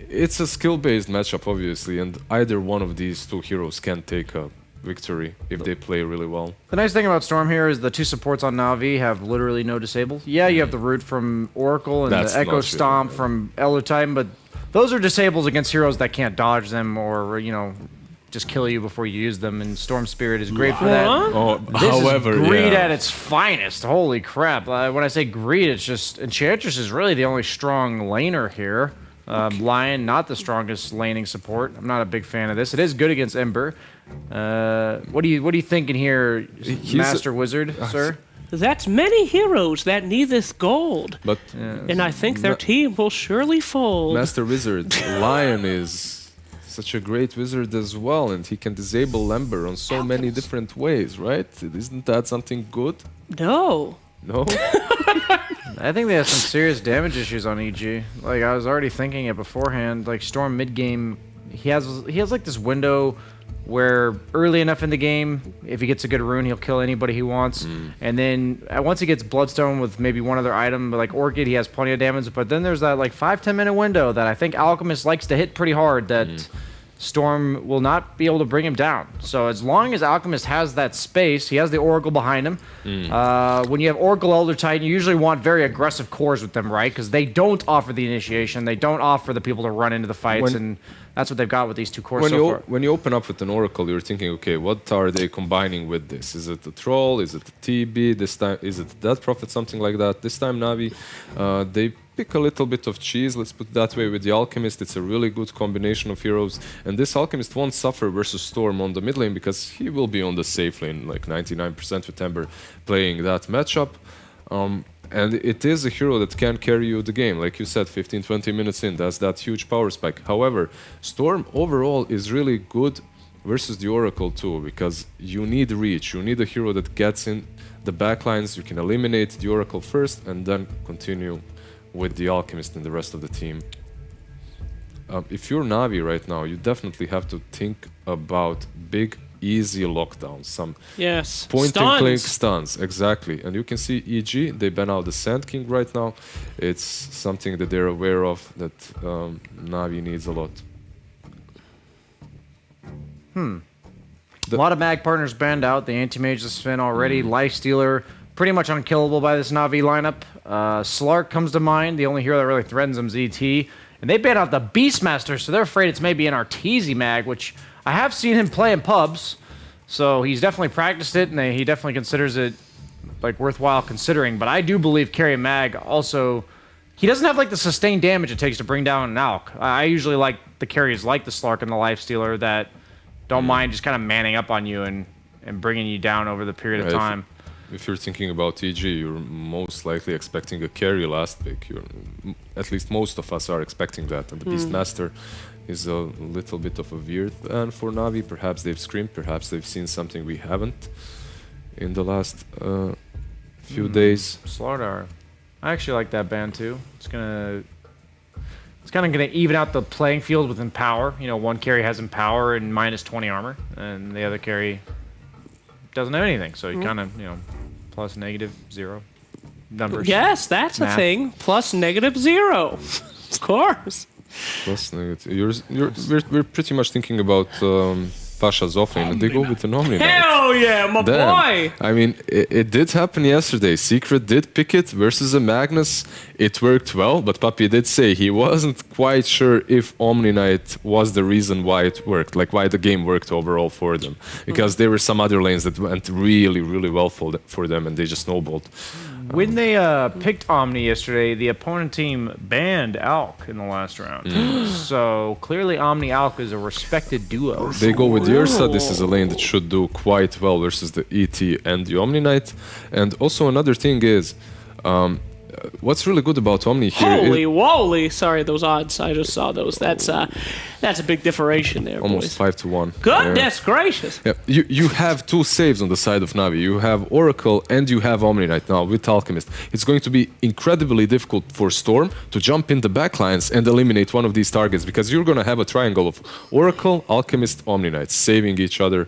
It's a skill-based matchup, obviously, and either one of these two heroes can take a victory if they play really well. The nice thing about Storm here is the two supports on Navi have literally no disable. Yeah, you have the root from Oracle and the Echo Stomp from Elder Titan, but those are disables against heroes that can't dodge them or, you know, just kill you before you use them, and Storm Spirit is great for that. Oh, this however, is greed at its finest. Holy crap. When I say greed, it's just Enchantress is really the only strong laner here. Lion, not the strongest laning support. I'm not a big fan of this. It is good against Ember. What are you thinking here, Master Wizard, sir? That's many heroes that need this gold. But and I think their team will surely fold. Master Wizard, Lion is such a great wizard as well, and he can disable Ember on so many different ways, right? Isn't that something good? No. No? I think they have some serious damage issues on EG. Like, I was already thinking it beforehand. Like, Storm mid-game, he has like this window where early enough in the game, if he gets a good rune, he'll kill anybody he wants. And then once he gets Bloodstone with maybe one other item, like Orchid, he has plenty of damage. But then there's that like 5-10 minute window that I think Alchemist likes to hit pretty hard that Storm will not be able to bring him down. So as long as Alchemist has that space, he has the Oracle behind him. When you have Oracle Elder Titan, you usually want very aggressive cores with them, right? Because they don't offer the initiation. They don't offer the people to run into the fights, and that's what they've got with these two cores so far. When you open up with an Oracle, you're thinking, okay, what are they combining with this? Is it a Troll? Is it a TB? This time, is it Death Prophet? Something like that. This time, Navi, they pick a little bit of cheese, let's put it that way, with the Alchemist. It's a really good combination of heroes. And this Alchemist won't suffer versus Storm on the mid lane because he will be on the safe lane, like 99% with Ember playing that matchup. And it is a hero that can carry you the game. Like you said, 15-20 minutes in, that's that huge power spike. However, Storm overall is really good versus the Oracle too, because you need reach. You need a hero that gets in the backlines. You can eliminate the Oracle first and then continue with the Alchemist and the rest of the team. If you're Navi right now, you definitely have to think about big, easy lockdowns. Some point-and-click stuns, exactly. And you can see EG, they ban out the Sand King right now. It's something that they're aware of that Navi needs a lot. A lot of mag partners banned out. The Anti-Mage, the Sven already. Lifestealer, pretty much unkillable by this Navi lineup. Slark comes to mind. The only hero that really threatens him is ET. And they ban out the Beastmaster, so they're afraid it's maybe an Arteezy mag, which I have seen him play in pubs. So he's definitely practiced it, and he definitely considers it like worthwhile considering. But I do believe carry mag also, he doesn't have like the sustained damage it takes to bring down an Alk. I usually like the carriers like the Slark and the Lifestealer that don't mind just kind of manning up on you and bringing you down over the period of time. If you're thinking about EG, you're most likely expecting a carry last pick. At least most of us are expecting that. And the Beastmaster is a little bit of a weird ban for Navi. Perhaps they've screamed, perhaps they've seen something we haven't in the last few days. Slardar. I actually like that ban too. It's kind of gonna even out the playing field with Empower. You know, one carry has Empower and minus 20 armor, and the other carry doesn't have anything. So you kind of, you know, plus -0 numbers. Yes, that's a thing. Plus -0. Of course. Plus negative. We're pretty much thinking about Pasha's offlane, and they go with the Omni Knight. Hell yeah, my boy! I mean, it did happen yesterday. Secret did pick it versus a Magnus. It worked well, but Papi did say he wasn't quite sure if Omni Knight was the reason why it worked, like why the game worked overall for them. Because there were some other lanes that went really, really well for them, and they just snowballed. When they picked Omni yesterday, the opponent team banned Alk in the last round. So clearly Omni Alk is a respected duo. They go with Ursa. This is a lane that should do quite well versus the ET and the Omni Knight. And also another thing is, what's really good about Omni here Holy woly! Sorry, those odds. I just saw those. That's a big differentiation there, almost boys. 5-1. Goodness gracious! Yeah. You have two saves on the side of Navi. You have Oracle and you have Omni Knight now with Alchemist. It's going to be incredibly difficult for Storm to jump in the backlines and eliminate one of these targets because you're going to have a triangle of Oracle, Alchemist, Omni Knight saving each other.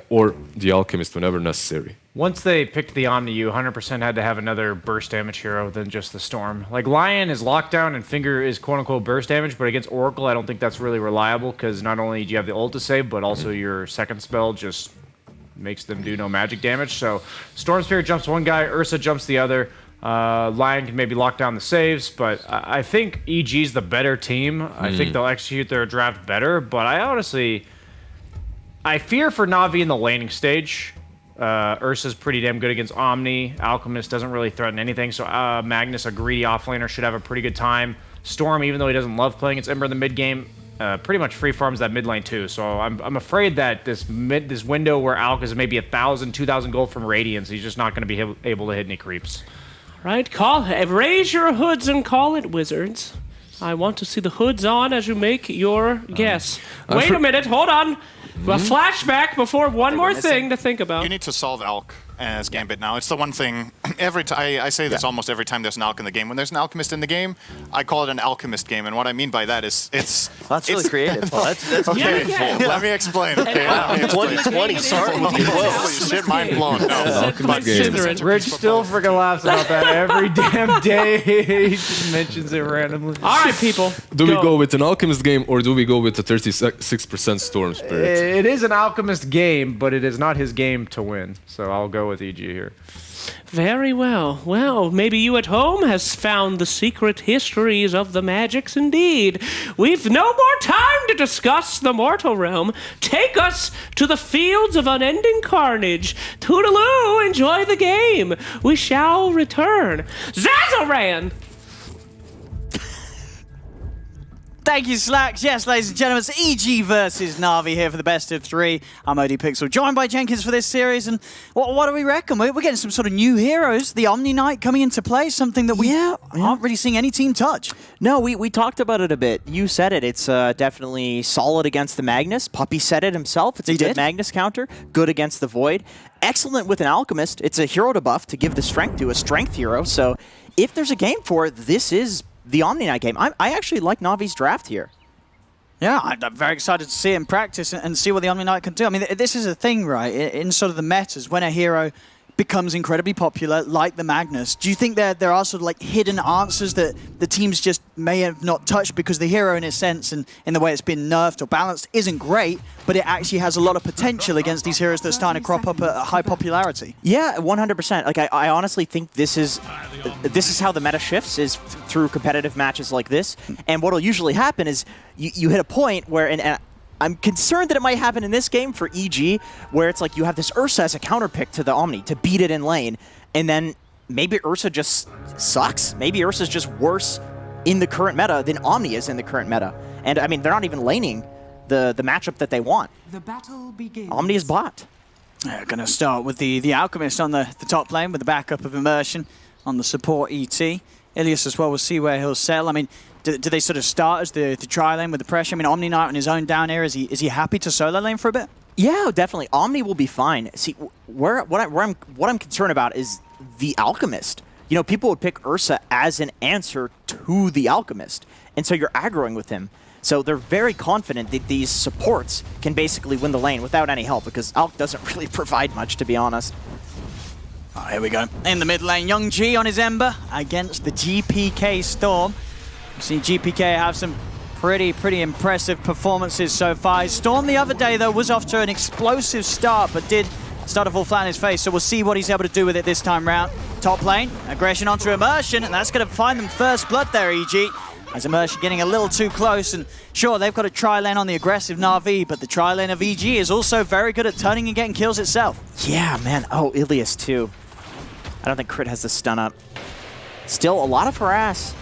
or the Alchemist whenever necessary. Once they picked the Omni, you 100% had to have another burst damage hero than just the Storm. Like, Lion is lockdown and Finger is quote-unquote burst damage, but against Oracle, I don't think that's really reliable because not only do you have the ult to save, but also your second spell just makes them do no magic damage. So Storm Spirit jumps one guy, Ursa jumps the other. Lion can maybe lock down the saves, but I think EG's the better team. I think they'll execute their draft better, but I fear for Navi in the laning stage. Ursa's pretty damn good against Omni. Alchemist doesn't really threaten anything, so Magnus, a greedy offlaner, should have a pretty good time. Storm, even though he doesn't love playing against Ember in the mid game, pretty much free farms that mid lane too. So I'm afraid that this window where Alk is maybe 1,000, 2,000 gold from Radiance, he's just not going to be able to hit any creeps. Right, raise your hoods and call it, wizards. I want to see the hoods on as you make your guess. Wait a minute, hold on. A flashback before one more thing to think about. You need to solve Alk as Gambit now. It's the one thing, I say this almost every time there's an Alk in the game. When there's an Alchemist in the game, I call it an Alchemist game, and what I mean by that is That's really creative. Well, that's okay. Yeah. Let me explain. Okay, Wow, 2020 starting with you. Holy shit, mind blown. No. Rich still freaking laughs about that every damn day. He just mentions it randomly. All right, people. Do we go with an Alchemist game or do we go with a 36% Storm Spirit? It is an Alchemist game, but it is not his game to win. So I'll go with EG here. Very well. Well, maybe you at home has found the secret histories of the magics indeed. We've no more time to discuss the mortal realm. Take us to the fields of unending carnage. Toodaloo, enjoy the game. We shall return. Zazaran! Thank you, Slacks. Yes, ladies and gentlemen, it's EG versus Navi here for the best of three. I'm OD Pixel, joined by Jenkins for this series. And what do we reckon? We're getting some sort of new heroes. The Omni Knight coming into play, something that we aren't really seeing any team touch. No, we talked about it a bit. You said it. It's definitely solid against the Magnus. Puppy said it himself. It's a good Magnus counter. Good against the Void. Excellent with an Alchemist. It's a hero to buff to give the strength to a strength hero. So if there's a game for it, this is the Omni Knight game. I actually like Navi's draft here. Yeah, I'm very excited to see it in practice and see what the Omni Knight can do. I mean, this is a thing, right? In sort of the metas, when a hero becomes incredibly popular, like the Magnus, do you think that there are sort of like hidden answers that the teams just may have not touched because the hero, in a sense, and in the way it's been nerfed or balanced, isn't great, but it actually has a lot of potential against these heroes that are starting to crop up at high popularity? Yeah, 100%. Like I honestly think this is how the meta shifts, is through competitive matches like this. And what'll usually happen is you hit a point where, and I'm concerned that it might happen in this game for EG, where it's like you have this Ursa as a counterpick to the Omni to beat it in lane, and then maybe Ursa just sucks. Maybe Ursa's just worse in the current meta than Omni is in the current meta. And I mean, they're not even laning the matchup that they want. The battle begins. Omni is bot. Yeah, going to start with the Alchemist on the top lane with the backup of Immersion on the support ET. Ilias as well, we'll see where he'll settle. I mean, do they sort of start as the tri lane with the pressure? I mean, Omni Knight on his own down here, is he happy to solo lane for a bit? Yeah, definitely. Omni will be fine. See, what I'm concerned about is the Alchemist. You know, people would pick Ursa as an answer to the Alchemist, and so you're aggroing with him. So they're very confident that these supports can basically win the lane without any help, because Alk doesn't really provide much, to be honest. Oh, here we go. In the mid lane, Young G on his Ember against the GPK Storm. We've seen GPK have some pretty impressive performances so far. Storm the other day, though, was off to an explosive start, but did start to fall flat on his face, so we'll see what he's able to do with it this time round. Top lane, aggression onto Immersion, and that's going to find them first blood there, EG. As Immersion getting a little too close, and sure, they've got a tri-lane on the aggressive Na'Vi, but the tri-lane of EG is also very good at turning and getting kills itself. Yeah, man. Oh, Ilias, too. I don't think Crit has the stun up. Still, a lot of harass.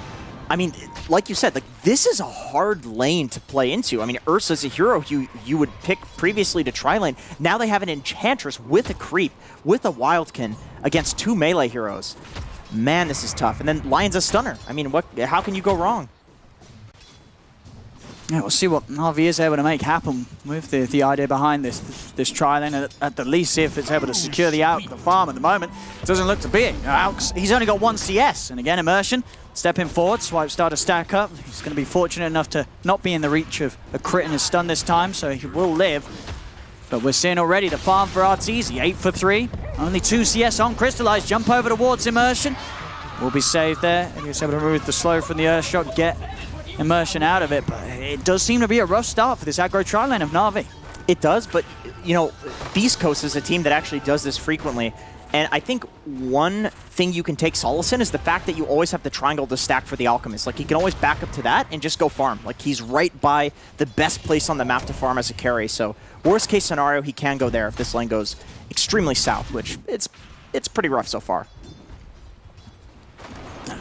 I mean, like you said, like this is a hard lane to play into. I mean, Ursa's a hero you would pick previously to tri-lane. Now they have an Enchantress with a creep, with a Wildkin against two melee heroes. Man, this is tough. And then Lion's a stunner. I mean, how can you go wrong? Yeah, we'll see what Na'Vi is able to make happen with the idea behind this tri-lane. At the least, see if it's able to secure the farm at the moment. It doesn't look to be it. He's only got one CS, and again, Immersion stepping forward, Swipe start to stack up. He's going to be fortunate enough to not be in the reach of a crit and his stun this time, so he will live. But we're seeing already the farm for Arteezy, 8 for 3. Only 2 CS on Crystallize, jump over towards Immersion. Will be saved there. And he's able to remove the slow from the Earthshock, get Immersion out of it. But it does seem to be a rough start for this aggro tri-lane of Na'Vi. It does, but, you know, Beast Coast is a team that actually does this frequently. And I think one thing you can take solace in is the fact that you always have the triangle to stack for the Alchemist. Like, he can always back up to that and just go farm. Like, he's right by the best place on the map to farm as a carry. So, worst case scenario, he can go there if this lane goes extremely south, which it's pretty rough so far.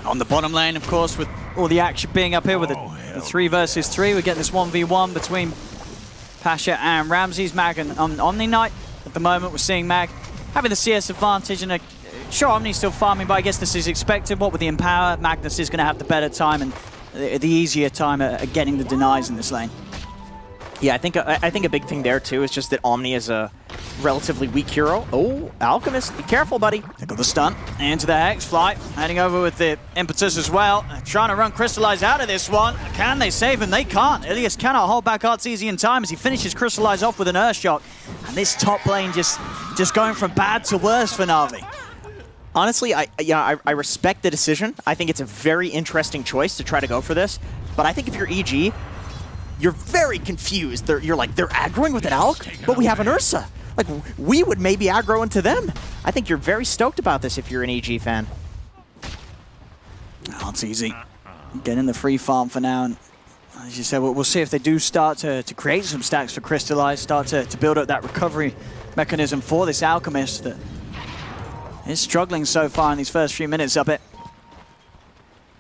On the bottom lane, of course, with all the action being up here with the 3 versus 3, we get this 1v1 between Pasha and Ramses. Mag and Omni Knight. At the moment, we're seeing Mag having the CS advantage, and sure, Omni's still farming, but I guess this is expected. What with the Empower, Magnus is going to have the better time and the easier time at getting the denies in this lane. Yeah, I think a big thing there, too, is just that Omni is a relatively weak hero. Oh, Alchemist, be careful, buddy. They got the stun into the Hex Fly, heading over with the Impetus as well. Trying to run Crystallize out of this one. Can they save him? They can't. Ilias cannot hold back Arteezy in time as he finishes Crystallize off with an Earthshock. And this top lane just going from bad to worse for Na'Vi. Honestly, I respect the decision. I think it's a very interesting choice to try to go for this. But I think if you're EG, you're very confused. You're like, they're aggroing with an Alk, but we have an Ursa. Like, we would maybe aggro into them. I think you're very stoked about this if you're an EG fan. Oh, it's easy. Getting the free farm for now. And as you said, we'll see if they do start to create some stacks for Crystallize, start to build up that recovery mechanism for this Alchemist that is struggling so far in these first few minutes of it.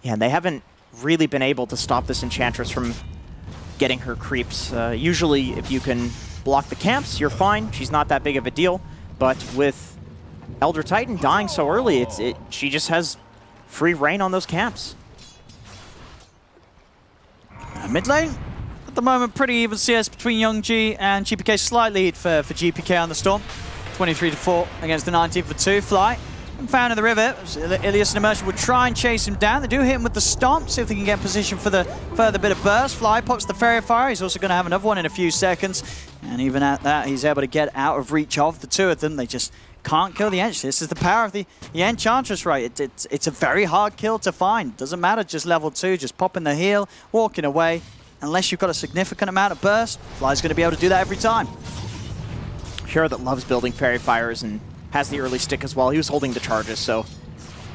Yeah, and they haven't really been able to stop this Enchantress from getting her creeps. Usually, if you can block the camps, you're fine. She's not that big of a deal. But with Elder Titan dying so early, she just has free reign on those camps. Mid lane, at the moment, pretty even CS between Young G and GPK. Slight lead for GPK on the Storm. 23-4 against the 19 for 2. Fly and found in the river. Ilias and Immersion will try and chase him down. They do hit him with the stomp, see if they can get in position for the further bit of burst. Fly pops the Fairy Fire. He's also going to have another one in a few seconds. And even at that, he's able to get out of reach of the two of them. They just can't kill the Ench. This is the power of the Enchantress, right? It's a very hard kill to find. Doesn't matter, just level 2, just popping the heal, walking away. Unless you've got a significant amount of burst, Fly's going to be able to do that every time. Hero that loves building Fairy Fires and has the early stick as well. He was holding the charges, so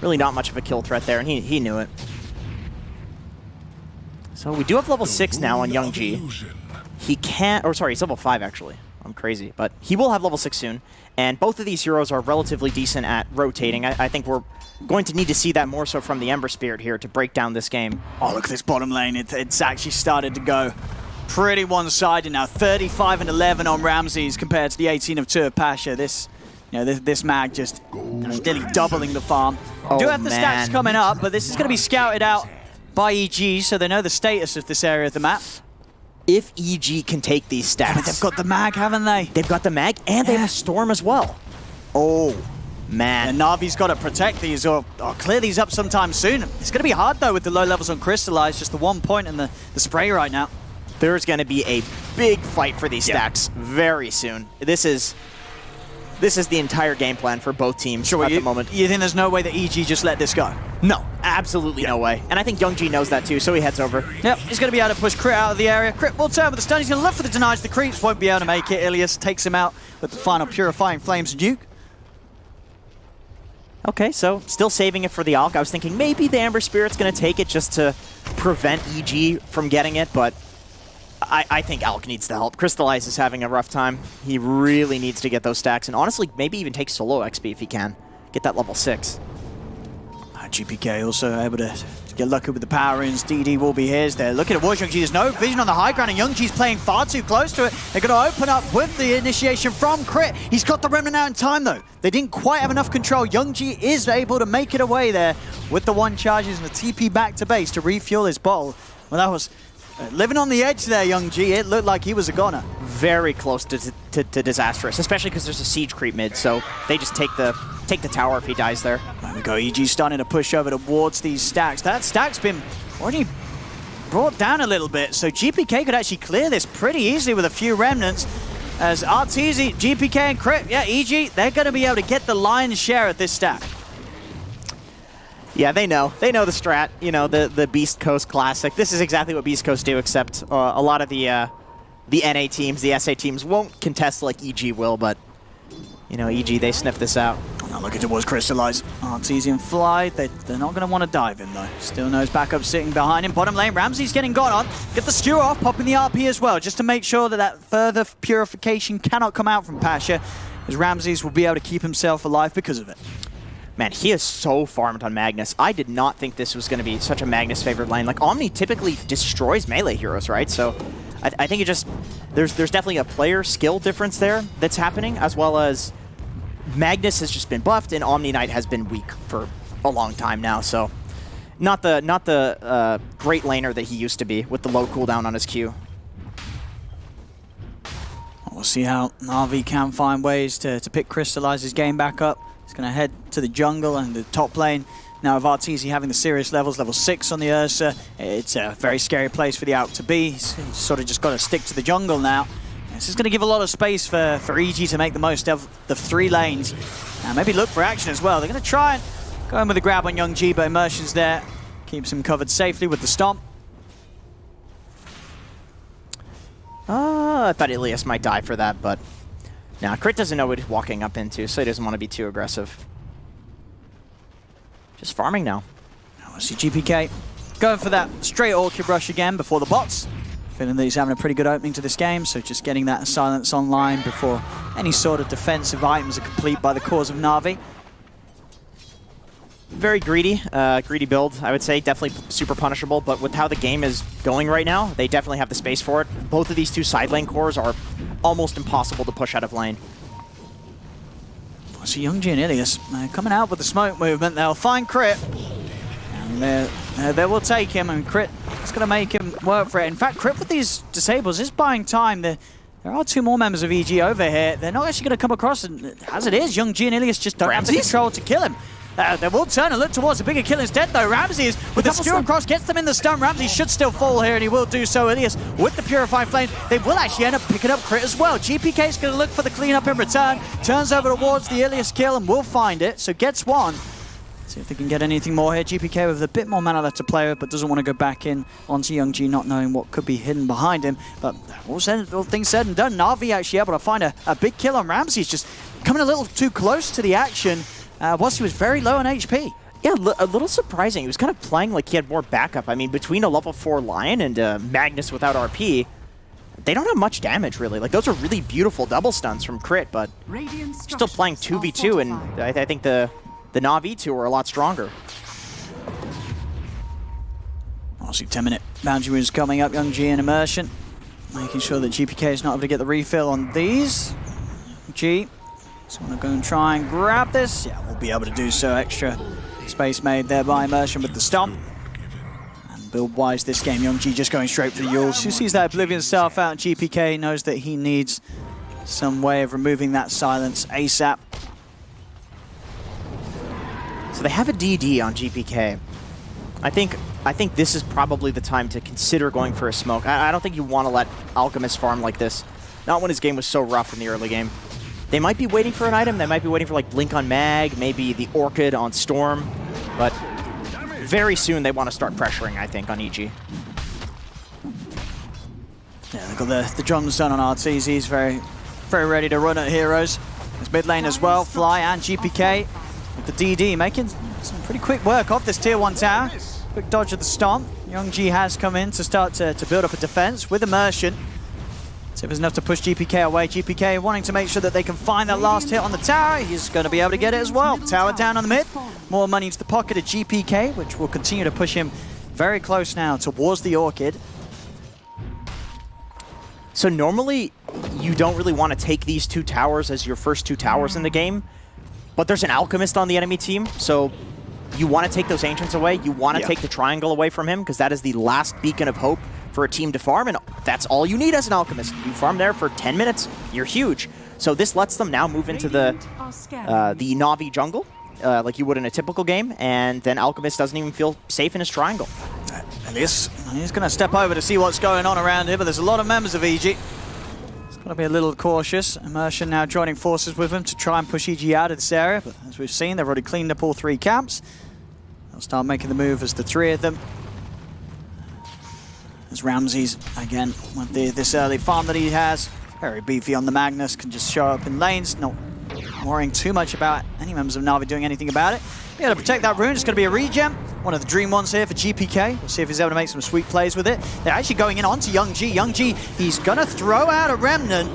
really not much of a kill threat there, and he knew it. So we do have level 6 now on Young G. He can't, or sorry, he's level 5 actually. I'm crazy, but he will have level 6 soon. And both of these heroes are relatively decent at rotating. I think we're going to need to see that more so from the Ember Spirit here to break down this game. Oh, look at this bottom lane. It's actually started to go pretty one-sided now. 35 and 11 on Ramses compared to the 18 of 2 of Pasha. This mag just nearly doubling the farm. Do have the stacks coming up, but this is going to be scouted out by EG, so they know the status of this area of the map. If EG can take these stacks. But they've got the mag, haven't they? They've got the mag, and they have a Storm as well. Oh, man. And Navi's got to protect these or clear these up sometime soon. It's going to be hard, though, with the low levels on Crystallize. Just the 1 point and the spray right now. There's going to be a big fight for these stacks very soon. This is the entire game plan for both teams at the moment. You think there's no way that EG just let this go? No, absolutely no way. And I think Young G knows that too, so he heads over. Yep, he's going to be able to push Crit out of the area. Crit will turn with the stun. He's going to look for the denies. The creeps won't be able to make it. Ilias takes him out with the final Purifying Flames Duke. Okay, so still saving it for the Alk. I was thinking maybe the Amber Spirit's going to take it just to prevent EG from getting it, but I think Alk needs the help. Crystallize is having a rough time. He really needs to get those stacks, and honestly, maybe even take solo XP if he can. Get that level 6. GPK also able to get lucky with the power runes. DD will be his. They're looking at Young G. There's no vision on the high ground, and Young G's playing far too close to it. They're going to open up with the initiation from Crit. He's got the Remnant out in time, though. They didn't quite have enough control. Young G is able to make it away there with the 1 charges and the TP back to base to refuel his bottle. Well, that was living on the edge there, Young G. It looked like he was a goner. Very close to disastrous, especially because there's a siege creep mid, so they just take the tower if he dies there. There we go. EG starting to push over towards these stacks. That stack's been already brought down a little bit, so GPK could actually clear this pretty easily with a few remnants. as Arteezy, GPK, and Crit, yeah, EG, they're going to be able to get the lion's share of this stack. Yeah, they know. They know the strat. You know, the Beast Coast Classic. This is exactly what Beast Coast do, except a lot of the NA teams, the SA teams won't contest like EG will, but, you know, EG, they sniff this out. Now looking towards Crystallize. Arteezy and Fly, they're not going to want to dive in, though. Still knows backup sitting behind him. Bottom lane, Ramsey's getting gone on. Get the skewer off, popping the RP as well, just to make sure that that further purification cannot come out from Pasha, as Ramses will be able to keep himself alive because of it. Man, he is so farmed on Magnus. I did not think this was going to be such a Magnus-favored lane. Like, Omni typically destroys melee heroes, right? So I think it just... There's definitely a player skill difference there that's happening, as well as Magnus has just been buffed, and Omni Knight has been weak for a long time now, so... Not the great laner that he used to be, with the low cooldown on his Q. We'll see how NAVI can find ways to pick Crystallize's game back up. He's going to head to the jungle and the top lane. Now with Arteezy having the serious levels, level 6 on the Ursa, it's a very scary place for the Alk to be. He's sort of just got to stick to the jungle now. This is going to give a lot of space for EG to make the most of the 3 lanes. Now maybe look for action as well. They're going to try and go in with a grab on Young G, but Immersion's there. Keeps him covered safely with the stomp. I thought Ilias might die for that, but... Now, Crit doesn't know what he's walking up into, so he doesn't want to be too aggressive. Just farming now. Now I see GPK going for that straight Orchid Rush again before the bots. Feeling that he's having a pretty good opening to this game, so just getting that silence online before any sort of defensive items are complete by the cause of Na'Vi. Very greedy build, I would say. Definitely super punishable, but with how the game is going right now, they definitely have the space for it. Both of these 2 side lane cores are almost impossible to push out of lane. I see Young G and Ilias coming out with the smoke movement. They'll find Crit, and they will take him, and Crit is going to make him work for it. In fact, Crit with these disables is buying time. There are 2 more members of EG over here. They're not actually going to come across, and as it is, Young G and Ilias just don't have the control to kill him. They will turn and look towards a bigger kill instead, though. Ramses, with the skewer across, gets them in the stun. Ramses should still fall here, and he will do so. Ilias, with the Purifying Flames, they will actually end up picking up Crit as well. GPK is going to look for the cleanup in return. Turns over towards the Ilias kill and will find it, so gets one. See if they can get anything more here. GPK with a bit more mana left to play with, but doesn't want to go back in onto Young G, not knowing what could be hidden behind him. But all things said and done, Na'Vi actually able to find a big kill on Ramses, just coming a little too close to the action whilst he was very low on HP. Yeah, a little surprising. He was kind of playing like he had more backup. I mean, between a level 4 Lion and Magnus without RP, they don't have much damage, really. Like, those are really beautiful double stuns from Crit, but still playing 2v2, and I think the Na'Vi 2 are a lot stronger. Obviously, 10-minute boundary was coming up. Young G and Immersion, making sure that GPK is not able to get the refill on these. G, so I'm going to go and try and grab this. Yeah, we'll be able to do so. Extra space made there by Immersion with the stomp. And build-wise this game, Young G just going straight for the Yules. Who sees that Oblivion Self out, and GPK knows that he needs some way of removing that silence ASAP. So they have a DD on GPK. I think this is probably the time to consider going for a smoke. I don't think you want to let Alchemist farm like this. Not when his game was so rough in the early game. They might be waiting for an item. They might be waiting for like Blink on Mag, maybe the Orchid on Storm. But very soon they want to start pressuring, I think, on EG. Yeah, they've got the drums done on Arteezy. He's very ready to run at heroes. There's mid lane as well. Fly and GPK with the DD making some pretty quick work off this tier 1 tower. Quick dodge of the stomp. Young G has come in to start to build up a defense with Immersion. See if there's enough to push GPK away. GPK wanting to make sure that they can find that last hit on the tower. He's going to be able to get it as well. Tower down on the mid. More money into the pocket of GPK, which will continue to push him very close now towards the Orchid. So normally, you don't really want to take these 2 towers as your first 2 towers in the game, but there's an Alchemist on the enemy team, so you want to take those Ancients away. You want to take the Triangle away from him, because that is the last beacon of hope for a team to farm, and that's all you need as an Alchemist. You farm there for 10 minutes, you're huge. So this lets them now move into the Na'Vi jungle, like you would in a typical game, and then Alchemist doesn't even feel safe in his Triangle. Ilias, he's going to step over to see what's going on around here, but there's a lot of members of EG. Got to be a little cautious. Immersion now joining forces with them to try and push EG out of this area, but as we've seen, they've already cleaned up all 3 camps. They'll start making the move as the 3 of them. As Ramses, again, with this early farm that he has, very beefy on the Magnus, can just show up in lanes, not worrying too much about any members of Na'Vi doing anything about it. Yeah, to protect that rune, it's going to be a regen. One of the dream ones here for GPK. We'll see if he's able to make some sweet plays with it. They're actually going in onto Young G. Young G, he's going to throw out a Remnant.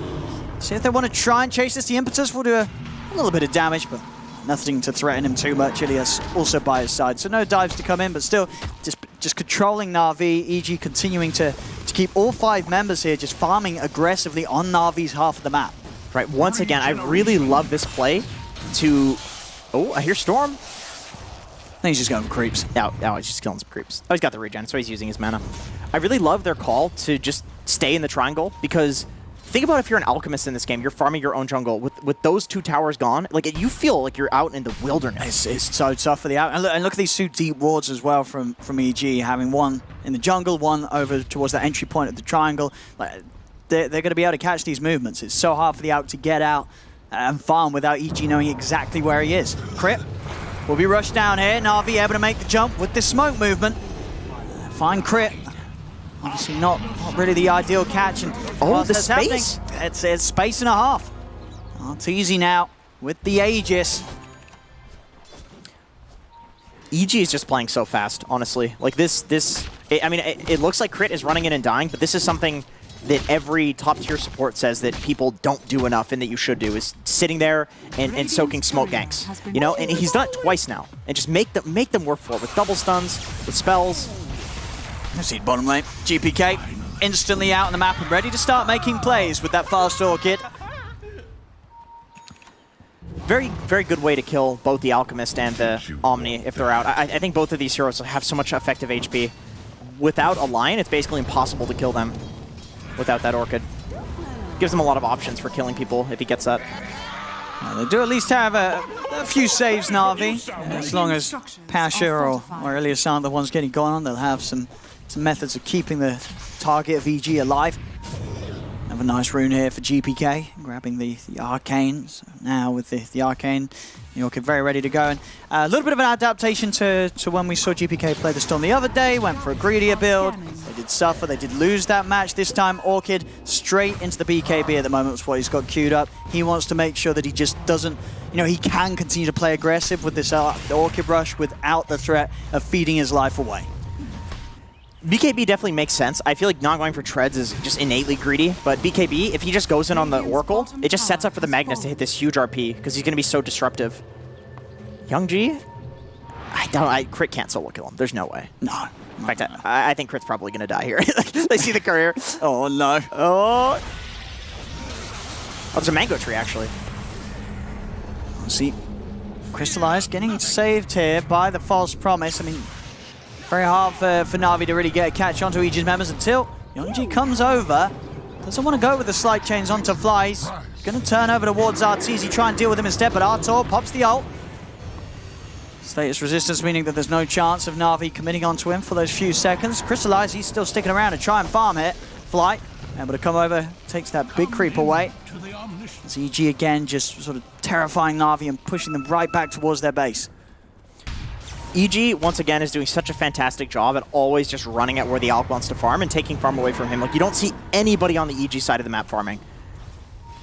See if they want to try and chase this. The Impetus will do a little bit of damage, but nothing to threaten him too much. Ilias also by his side, so no dives to come in, but still just controlling Na'Vi. EG continuing to keep all 5 members here just farming aggressively on Na'Vi's half of the map. Right, once again, I really love this play to... Oh, I hear Storm. He's just going for creeps. No, he's just killing some creeps. Oh, he's got the regen, so he's using his mana. I really love their call to just stay in the triangle, because think about if you're an alchemist in this game, you're farming your own jungle. With those 2 towers gone, like you feel like you're out in the wilderness. It's so tough for the out. And look at these 2 deep wards as well from EG, having one in the jungle, one over towards the entry point of the triangle. Like, they're going to be able to catch these movements. It's so hard for the out to get out and farm without EG knowing exactly where he is. Crit will be rushed down here. Na'Vi able to make the jump with this smoke movement. Fine crit. Obviously not really the ideal catch. And the space. It's space and a half. It's easy now with the Aegis. EG is just playing so fast, honestly. Like it looks like Crit is running in and dying, but this is something that every top-tier support says that people don't do enough and that you should do, is sitting there and soaking smoke ganks. You know, and he's done it twice now. And just make them work for it with double stuns, with spells. See bottom lane. GPK instantly out on the map and ready to start making plays with that fast Orchid. Very, very good way to kill both the Alchemist and the Omni if they're out. I think both of these heroes have so much effective HP. Without a line, it's basically impossible to kill them without that Orchid. Gives them a lot of options for killing people if he gets that. They do at least have a few saves, Na'Vi. As long as Pasha or Ilias aren't the ones getting gone on, they'll have some methods of keeping the target of EG alive. Have a nice rune here for GPK, grabbing the Arcane. So now with the Arcane, the Orchid very ready to go. And a little bit of an adaptation to when we saw GPK play the Storm the other day, went for a greedier build. They did suffer, they did lose that match. This time, Orchid straight into the BKB at the moment was what he's got queued up. He wants to make sure that he just doesn't, he can continue to play aggressive with this the Orchid Rush without the threat of feeding his life away. BKB definitely makes sense. I feel like not going for treads is just innately greedy, but BKB, if he just goes in on the Oracle, it just sets up for the Magnus to hit this huge RP, because he's going to be so disruptive. Young G? Crit can't solo kill him. There's no way. No. In fact, I think Crit's probably going to die here. They see the career. Oh, no. Oh, there's a Mango Tree, actually. See, Crystallized getting saved here by the False Promise. I mean, very hard for Na'Vi to really get a catch onto EG's members until Youngji comes over. Doesn't want to go with the slight chains onto Fly. He's going to turn over towards Arteezy, try and deal with him instead, but Artor pops the ult. Status resistance, meaning that there's no chance of Na'Vi committing onto him for those few seconds. Crystallize, he's still sticking around to try and farm it. Fly, able to come over, takes that big creep away. As EG again just sort of terrifying Na'Vi and pushing them right back towards their base. EG, once again, is doing such a fantastic job at always just running at where the Alk wants to farm and taking farm away from him. Like, you don't see anybody on the EG side of the map farming.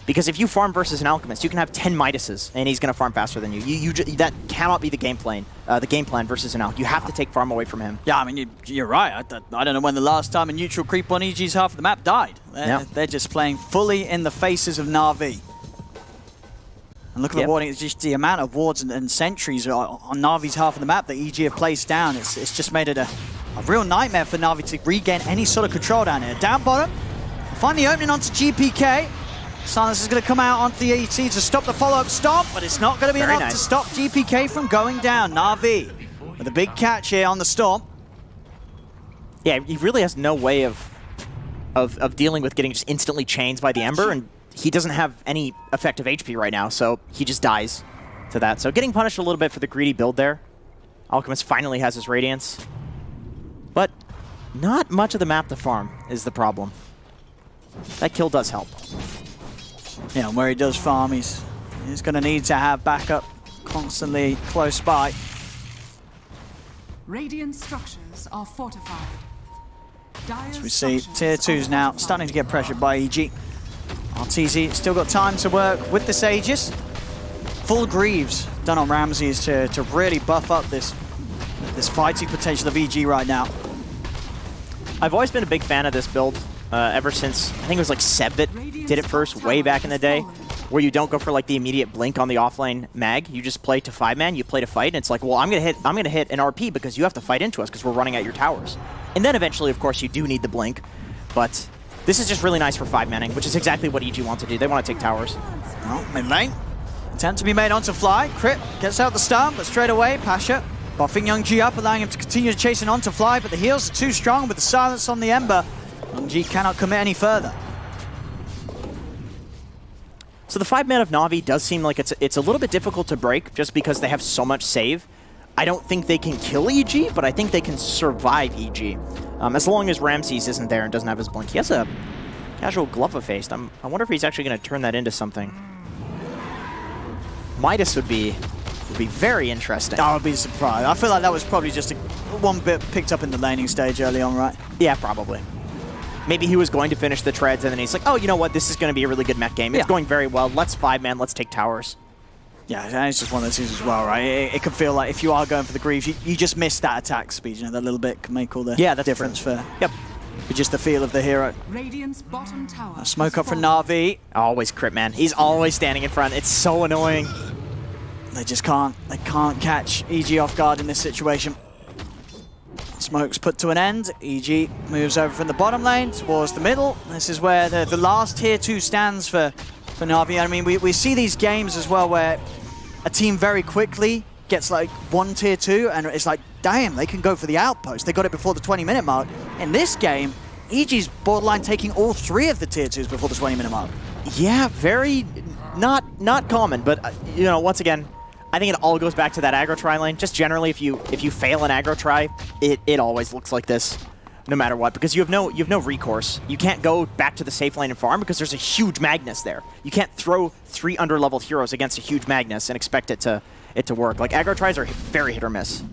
Because if you farm versus an Alchemist, you can have 10 Midases, and he's going to farm faster than you. That cannot be the game plan versus an Alk. You have to take farm away from him. Yeah, I mean, you're right. I don't know when the last time a neutral creep on EG's half of the map died. They're just playing fully in the faces of Na'Vi. And look at the warding, it's just the amount of wards and sentries on Na'Vi's half of the map that EG have placed down. It's just made it a real nightmare for Na'Vi to regain any sort of control down here. Down bottom, find the opening onto GPK. Silence is going to come out onto the AT to stop the follow-up stomp, but it's not going to be enough to stop GPK from going down. Na'Vi with a big catch here on the Storm. Yeah, he really has no way of dealing with getting just instantly chained by the Ember, and he doesn't have any effective HP right now, so he just dies to that. So getting punished a little bit for the greedy build there. Alchemist finally has his Radiance. But not much of the map to farm is the problem. That kill does help. Yeah, and where he does farm, he's going to need to have backup constantly close by. Radiant structures are fortified. As we see, tier 2s now starting to get pressured by EG. RTZ still got time to work with the Sages. Full Greaves done on Ramses to really buff up this fighting potential of EG right now. I've always been a big fan of this build ever since, I think it was like Seb that did it first way back in the day, where you don't go for like the immediate blink on the offlane mag. You just play to 5-man, you play to fight, and it's like, well, I'm gonna hit an RP because you have to fight into us because we're running at your towers. And then eventually, of course, you do need the blink, but this is just really nice for 5-manning, which is exactly what EG wants to do. They want to take towers. Well, mid lane. Attempt to be made onto Fly. Crit gets out the stun, but straight away, Pasha buffing Young G up, allowing him to continue chasing onto Fly, but the heals are too strong with the silence on the Ember. Young G cannot commit any further. So the 5-man of Na'Vi does seem like it's a little bit difficult to break just because they have so much save. I don't think they can kill EG, but I think they can survive EG. As long as Ramses isn't there and doesn't have his blink. He has a casual glove-a-faced. I wonder if he's actually going to turn that into something. Midas would be very interesting. I would be surprised. I feel like that was probably just one bit picked up in the laning stage early on, right? Yeah, probably. Maybe he was going to finish the treads, and then he's like, oh, you know what? This is going to be a really good mech game. It's going very well. Let's 5-man. Let's take towers. Yeah, and it's just one of those things as well, right? It can feel like if you are going for the Greaves, you just miss that attack speed. You know, that little bit can make all the difference for just the feel of the hero. Radiant's bottom tower. A smoke up from Na'Vi. Always crit, man. He's always standing in front. It's so annoying. They just can't. They can't catch EG off guard in this situation. Smoke's put to an end. EG moves over from the bottom lane towards the middle. This is where the last tier 2 stands for Na'Vi. I mean, we see these games as well where a team very quickly gets like one tier 2 and it's like, damn, they can go for the outpost. They got it before the 20-minute mark. In this game, EG's borderline taking all 3 of the tier 2s before the 20-minute mark. Yeah, very not common, but you know, once again, I think it all goes back to that aggro try lane. Just generally, if you fail an aggro try, it always looks like this, no matter what, because you have no recourse. You can't go back to the safe lane and farm because there's a huge Magnus there. You can't throw 3 underleveled heroes against a huge Magnus and expect it to work. Like, aggro tries are very hit or miss.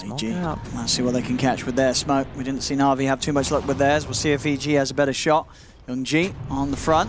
EG. Let's see what they can catch with their smoke. We didn't see Na'Vi have too much luck with theirs. We'll see if EG has a better shot. Young G on the front.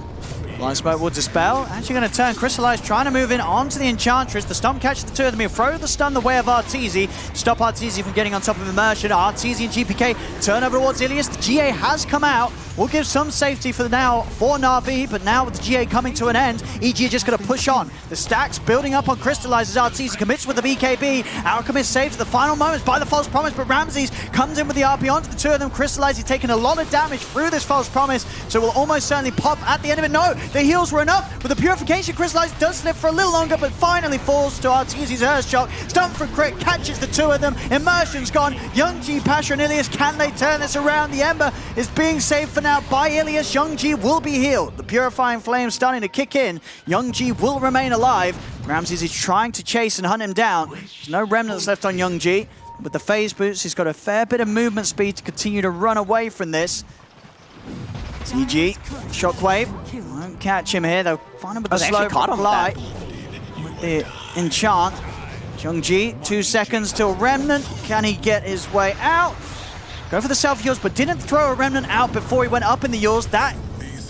Blind Smoke will dispel. Actually going to turn Crystallize, trying to move in onto the Enchantress. The stomp catches the two of them. He'll throw the stun the way of Arteezy. Stop Arteezy from getting on top of Immersion. Arteezy and GPK turn over towards Ilias. The GA has come out. Will give some safety for now for Na'Vi, but now with the GA coming to an end, EG are just going to push on. The stacks building up on Crystallize as Arteezy commits with the BKB. Alchemist saved at the final moments by the False Promise, but Ramses comes in with the RP onto the two of them. Crystallize is taking a lot of damage through this False Promise, so will almost certainly pop at the end of it. No, the heals were enough. With the Purification, Crystallize does slip for a little longer, but finally falls to Arteezy's Earth Shock. Stun for crit, catches the two of them. Immersion's gone. Young G, Pasha, and Ilias, can they turn this around? The Ember is being saved for now by Ilias. Young G will be healed. The Purifying Flame starting to kick in. Young G will remain alive. Ramses is trying to chase and hunt him down. There's no remnants left on Young G. With the phase boots, he's got a fair bit of movement speed to continue to run away from this. EG, Shockwave, won't catch him here. They'll find him with the slow reply. With the enchant. Young G, 2 seconds till Remnant. Can he get his way out? Go for the self-heals, but didn't throw a Remnant out before he went up in the yours. That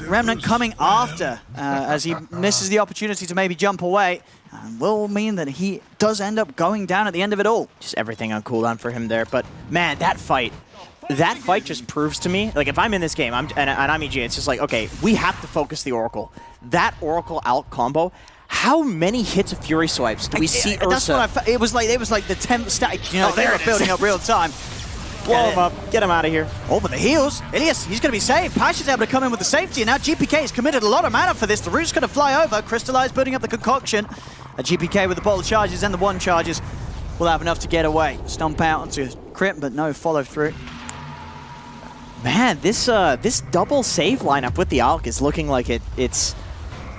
Remnant coming after as he misses the opportunity to maybe jump away. And will mean that he does end up going down at the end of it all. Just everything on cooldown for him there. But man, that fight just proves to me, like if I'm in this game and I'm EG, it's just like, okay, we have to focus the Oracle. That Oracle out combo. How many hits of Fury Swipes do we see Ursa? That's what I felt. It was like the 10th stack. You know, they were building up real time. Blow him up. Get him out of here. Oh, but the heals. Ilias, he's going to be saved. Pasha's able to come in with the safety, and now GPK has committed a lot of mana for this. The root's going to fly over. Crystallize building up the concoction. A GPK with the bottle charges and the one charges will have enough to get away. Stomp out onto crit, but no follow through. Man, this double save lineup with the Alk is looking like it's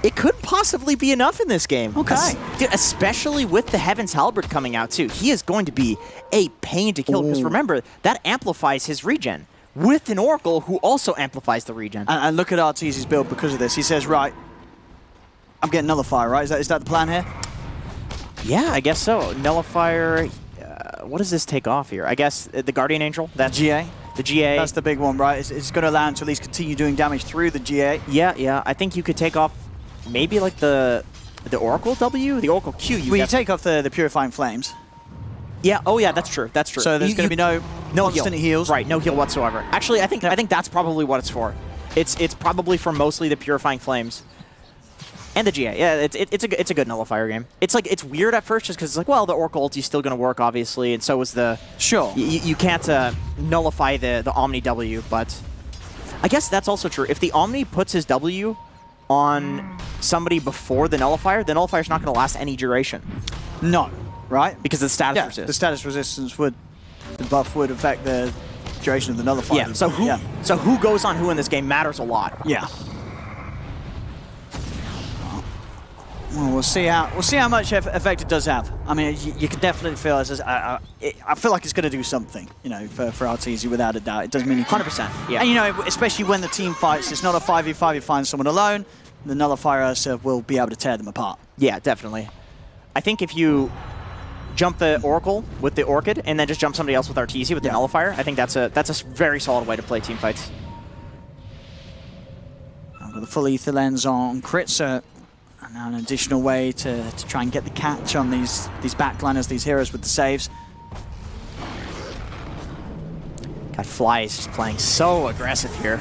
it couldn't possibly be enough in this game. Okay. Dude, especially with the Heaven's Halberd coming out too. He is going to be a pain to kill because remember, that amplifies his regen with an Oracle who also amplifies the regen. And look at Arteezy's build because of this. He says, right, I'm getting Nullifier, right? Is that the plan here? Yeah, I guess so. Nullifier, what does this take off here? I guess the Guardian Angel? That's GA? The GA. That's the big one, right? It's going to allow him to at least continue doing damage through the GA. Yeah. I think you could take off maybe like the Oracle W? The Oracle Q. You take off the Purifying Flames. Yeah, oh yeah, that's true. That's true. So there's going to be no constant heals. Right, no heal whatsoever. Actually, I think that's probably what it's for. It's probably for mostly the Purifying Flames. And the GA. Yeah, it's a good nullifier game. It's weird at first just because it's like, well, the Oracle ulti's still going to work, obviously, and so is the... Sure. You can't nullify the Omni W, but I guess that's also true. If the Omni puts his W on somebody before the nullifier, the nullifier's not going to last any duration. No, right? Because of the status resistance. The status resistance the buff would affect the duration of the nullifier. Yeah, so who goes on who in this game matters a lot. Yeah. Well, we'll see how much effect it does have. I mean, you can definitely feel it. I feel like it's going to do something, for Arteezy without a doubt. It does mean 100%. Yeah. And especially when the team fights, it's not a 5v5. You find someone alone, the nullifier will be able to tear them apart. Yeah, definitely. I think if you jump the Oracle with the Orchid and then just jump somebody else with Arteezy with the nullifier, I think that's a very solid way to play team fights. I've got the full ether lens on Crit, so now an additional way to try and get the catch on these backliners, these heroes with the saves. God, Fly is just playing so aggressive here.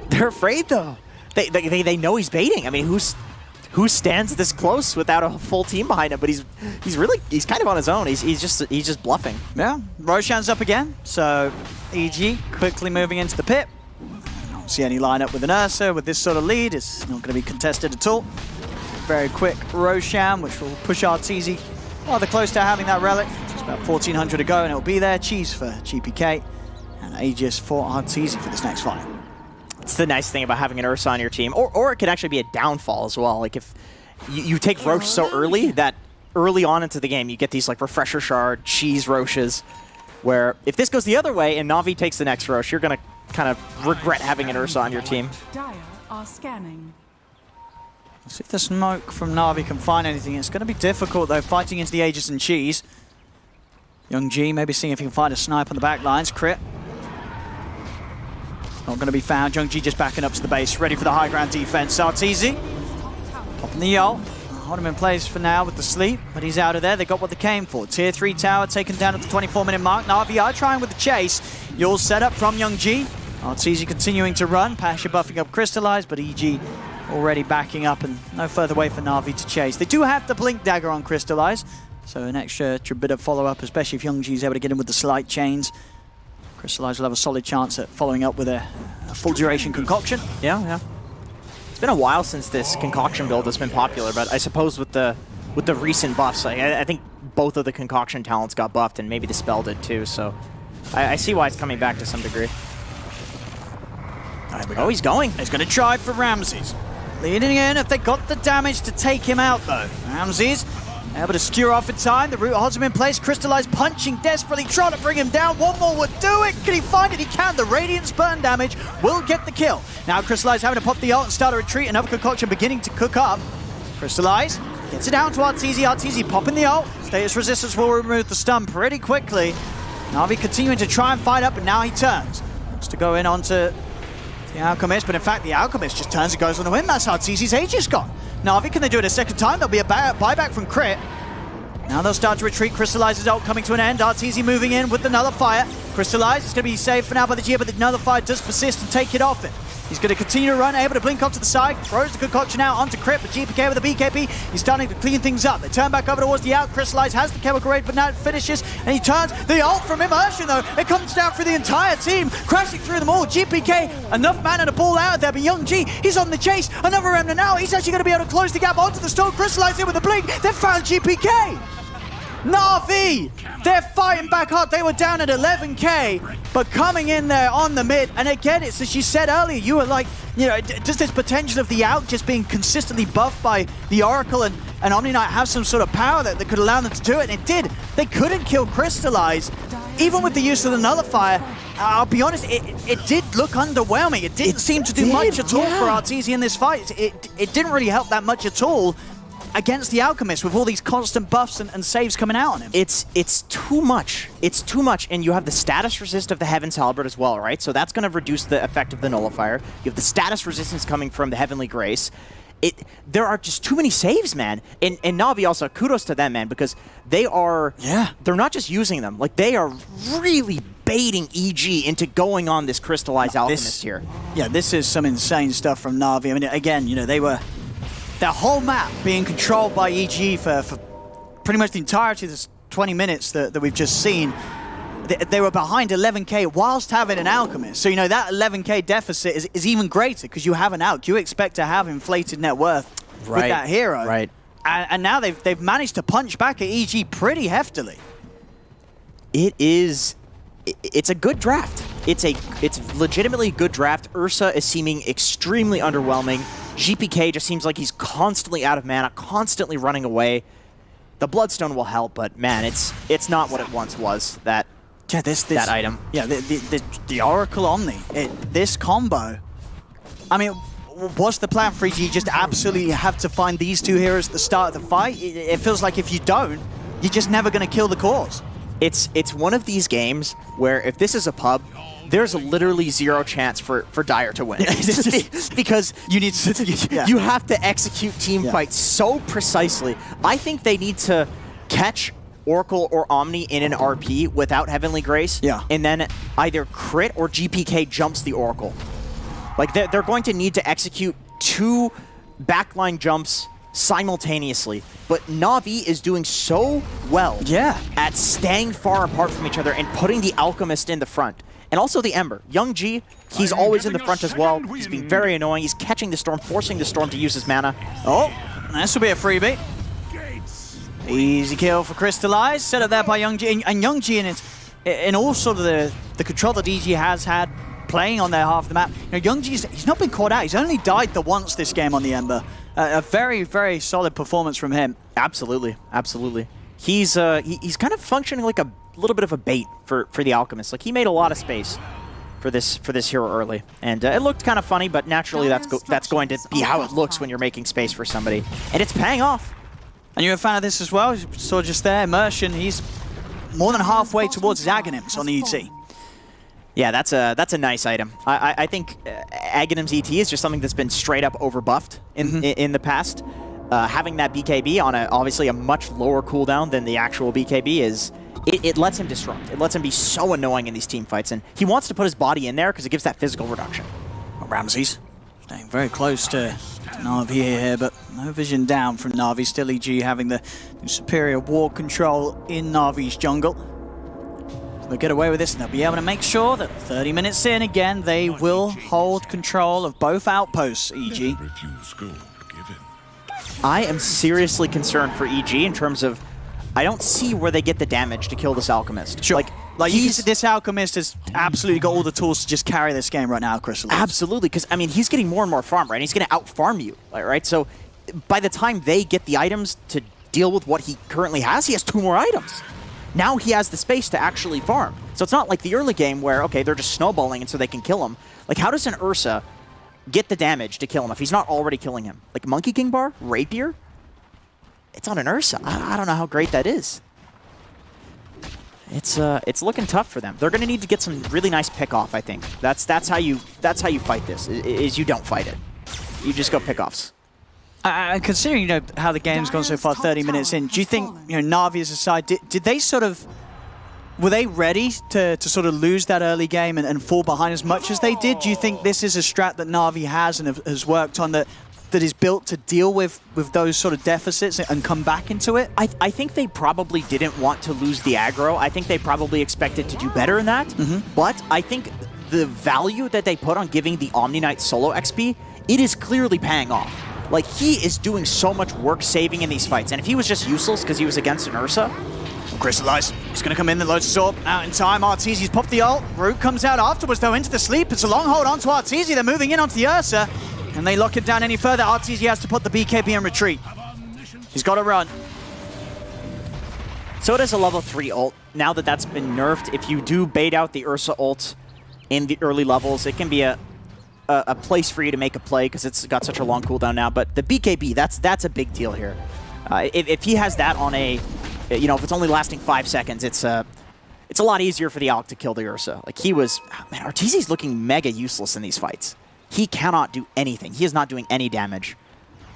They're afraid though. They know he's baiting. I mean, who stands this close without a full team behind him? But he's kind of on his own. He's just bluffing. Yeah, Roshan's up again. So EG quickly moving into the pit. See any lineup with an Ursa with this sort of lead. It's not going to be contested at all. Very quick Roshan, which will push Arteezy rather close to having that relic. Just about 1,400 to go, and it'll be there. Cheese for GPK and Aegis for Arteezy for this next fight. It's the nice thing about having an Ursa on your team, or it could actually be a downfall as well. Like if you take Roche so early that early on into the game you get these like Refresher Shard, Cheese Roches, where if this goes the other way and Navi takes the next Roche, you're going to kind of regret having an Ursa on your team. Dire are scanning. Let's see if the smoke from Navi can find anything. It's going to be difficult though, fighting into the Aegis and Cheese. Young G maybe seeing if he can find a snipe on the back lines. Crit. Not going to be found. Young G just backing up to the base, ready for the high ground defense. Arteezy popping the ult. Hold him in place for now with the sleep, but he's out of there. They got what they came for. Tier 3 tower taken down at the 24-minute mark. Navi are trying with the chase. You'll set up from Young G. Arteezy continuing to run. Pasha buffing up Crystallize, but EG already backing up and no further way for Navi to chase. They do have the Blink Dagger on Crystallize, so an extra bit of follow-up, especially if Young G is able to get in with the slight chains. Crystallize will have a solid chance at following up with a full duration concoction. Yeah. It's been a while since this concoction build has been popular, but I suppose with the recent buffs, I think both of the concoction talents got buffed, and maybe the spell did too. So I see why it's coming back to some degree. Oh, he's going. He's going to try for Ramses. Leading in if they got the damage to take him out though. Ramses able to skewer off in time. The root holds him in place. Crystallize punching desperately, trying to bring him down. One more would do it. Can he find it? He can. The Radiance burn damage will get the kill. Now Crystallize having to pop the ult and start a retreat. Another concoction beginning to cook up. Crystallize gets it down to Arteezy. Arteezy popping the ult. Status resistance will remove the stun pretty quickly. Navi continuing to try and fight up, and now he turns. Wants to go in onto the Alchemist, but in fact the Alchemist just turns and goes on the win. That's Arteezy's Aegis gone. Navi, can they do it a second time? There'll be a buyback from Crit. Now they'll start to retreat. Crystallize's ult coming to an end. Arteezy moving in with the Nullifier. Crystallize is going to be saved for now by the GA, but the Nullifier does persist and take it off him. He's going to continue to run, able to blink off to the side, throws the concoction out onto Crit, but GPK with the BKB, he's starting to clean things up. They turn back over towards the out. Crystallize has the chemical raid, but now it finishes, and he turns. The ult from Immersion, though, it comes down through the entire team, crashing through them all. GPK, enough mana to pull out there, but Young G, he's on the chase. Another Remnant now. He's actually going to be able to close the gap onto the storm. Crystallize in with a blink, then found GPK. Na'Vi! They're fighting back hard. They were down at 11k, but coming in there on the mid. And again, it's as you said earlier, you were like, you know, does this potential of the out just being consistently buffed by the Oracle and Omni-Knight have some sort of power that could allow them to do it? And it did. They couldn't kill Crystallize. Even with the use of the Nullifier, I'll be honest, it did look underwhelming. It didn't seem to do much at all for Arteezy in this fight. It didn't really help that much at all against the Alchemist with all these constant buffs and saves coming out on him. It's too much. It's too much, and you have the status resist of the Heaven's Halberd as well, right? So that's going to reduce the effect of the Nullifier. You have the status resistance coming from the Heavenly Grace. There are just too many saves, man. And Navi also, kudos to them, man, because they're not just using them, like they are really baiting EG into going on this Crystallized Alchemist here. Yeah, this is some insane stuff from Navi. I mean, again, you know, their whole map being controlled by EG for pretty much the entirety of this 20 minutes that we've just seen. They were behind 11k whilst having an Alchemist. So, you know, that 11k deficit is even greater because you have an Alch. You expect to have inflated net worth with that hero. Right. And now they've managed to punch back at EG pretty heftily. It's a good draft. It's legitimately a good draft. Ursa is seeming extremely underwhelming. GPK just seems like he's constantly out of mana, constantly running away. The Bloodstone will help, but man, it's not what it once was. That item. Yeah, the Oracle Omni. This combo. I mean, what's the plan for EG? You just absolutely have to find these two heroes at the start of the fight? It feels like if you don't, you're just never going to kill the cause. It's one of these games where if this is a pub, there's literally zero chance for Dire to win. Because you have to execute team fights so precisely. I think they need to catch Oracle or Omni in an RP without Heavenly Grace, and then either crit or GPK jumps the Oracle. Like, they're going to need to execute 2 backline jumps simultaneously, but Navi is doing so well at staying far apart from each other and putting the Alchemist in the front. And also the Ember. Young G, he's always in the front as well. He's being very annoying. He's catching the Storm, forcing the Storm to use his mana. Oh, this will be a freebie. Easy kill for Crystallize, set up there by Young G. And Young G in all sort of the control that EG has had playing on their half of the map. You know, Young G, he's not been caught out. He's only died the once this game on the Ember. A very, very solid performance from him. Absolutely, absolutely. He's kind of functioning like a little bit of a bait for the Alchemist. Like, he made a lot of space for this hero early, and it looked kind of funny, but naturally that's going to be how it looks when you're making space for somebody, and it's paying off. And you're a fan of this as well? You saw just there, Immersion. He's more than halfway towards his Aghanims on the ET. Yeah, that's a nice item. I think Aghanim's ET is just something that's been straight up overbuffed in the past. Having that BKB on obviously a much lower cooldown than the actual BKB is, it lets him disrupt. It lets him be so annoying in these team fights, and he wants to put his body in there because it gives that physical reduction. Ramses staying very close to Na'Vi here, but no vision down from Na'Vi. Still EG having the superior ward control in Na'Vi's jungle. They'll get away with this and they'll be able to make sure that 30 minutes in again, they will hold control of both outposts, EG. I am seriously concerned for EG in terms of I don't see where they get the damage to kill this Alchemist. Sure. Like this Alchemist has absolutely got all the tools to just carry this game right now, Crystal. Absolutely, because I mean he's getting more and more farm, right? He's going to out-farm you, right? So by the time they get the items to deal with what he currently has, he has 2 more items. Now he has the space to actually farm. So it's not like the early game where, okay, they're just snowballing and so they can kill him. Like, how does an Ursa get the damage to kill him if he's not already killing him? Like Monkey King Bar? Rapier? It's on an Ursa. I don't know how great that is. It's looking tough for them. They're going to need to get some really nice pick-off, I think. That's how you fight this, is you don't fight it. You just go pick-offs. Considering, you know, how the game's gone so far, 30 minutes in, do you think, you know, Navi as a side, did they sort of, were they ready to sort of lose that early game and fall behind as much as they did? Do you think this is a strat that Navi has and has worked on that is built to deal with those sort of deficits and come back into it? I think they probably didn't want to lose the aggro. I think they probably expected to do better in that. But I think the value that they put on giving the Omni Knight solo XP, it is clearly paying off. Like, he is doing so much work saving in these fights. And if he was just useless because he was against an Ursa, Crystallize. He's going to come in, the Lotus Orb out in time. Arteezy's popped the ult. Root comes out afterwards, though, into the sleep. It's a long hold onto Arteezy. They're moving in onto the Ursa, and they lock it down any further. Arteezy has to put the BKB in retreat. He's got to run. So it is a level 3 ult. Now that that's been nerfed, if you do bait out the Ursa ult in the early levels, it can be a place for you to make a play because it's got such a long cooldown now. But the BKB, that's a big deal here. If he has that on a, you know, if it's only lasting 5 seconds, it's a lot easier for the Alk to kill the Ursa. Like, he was, man, Arteezy's looking mega useless in these fights. He cannot do anything. He is not doing any damage.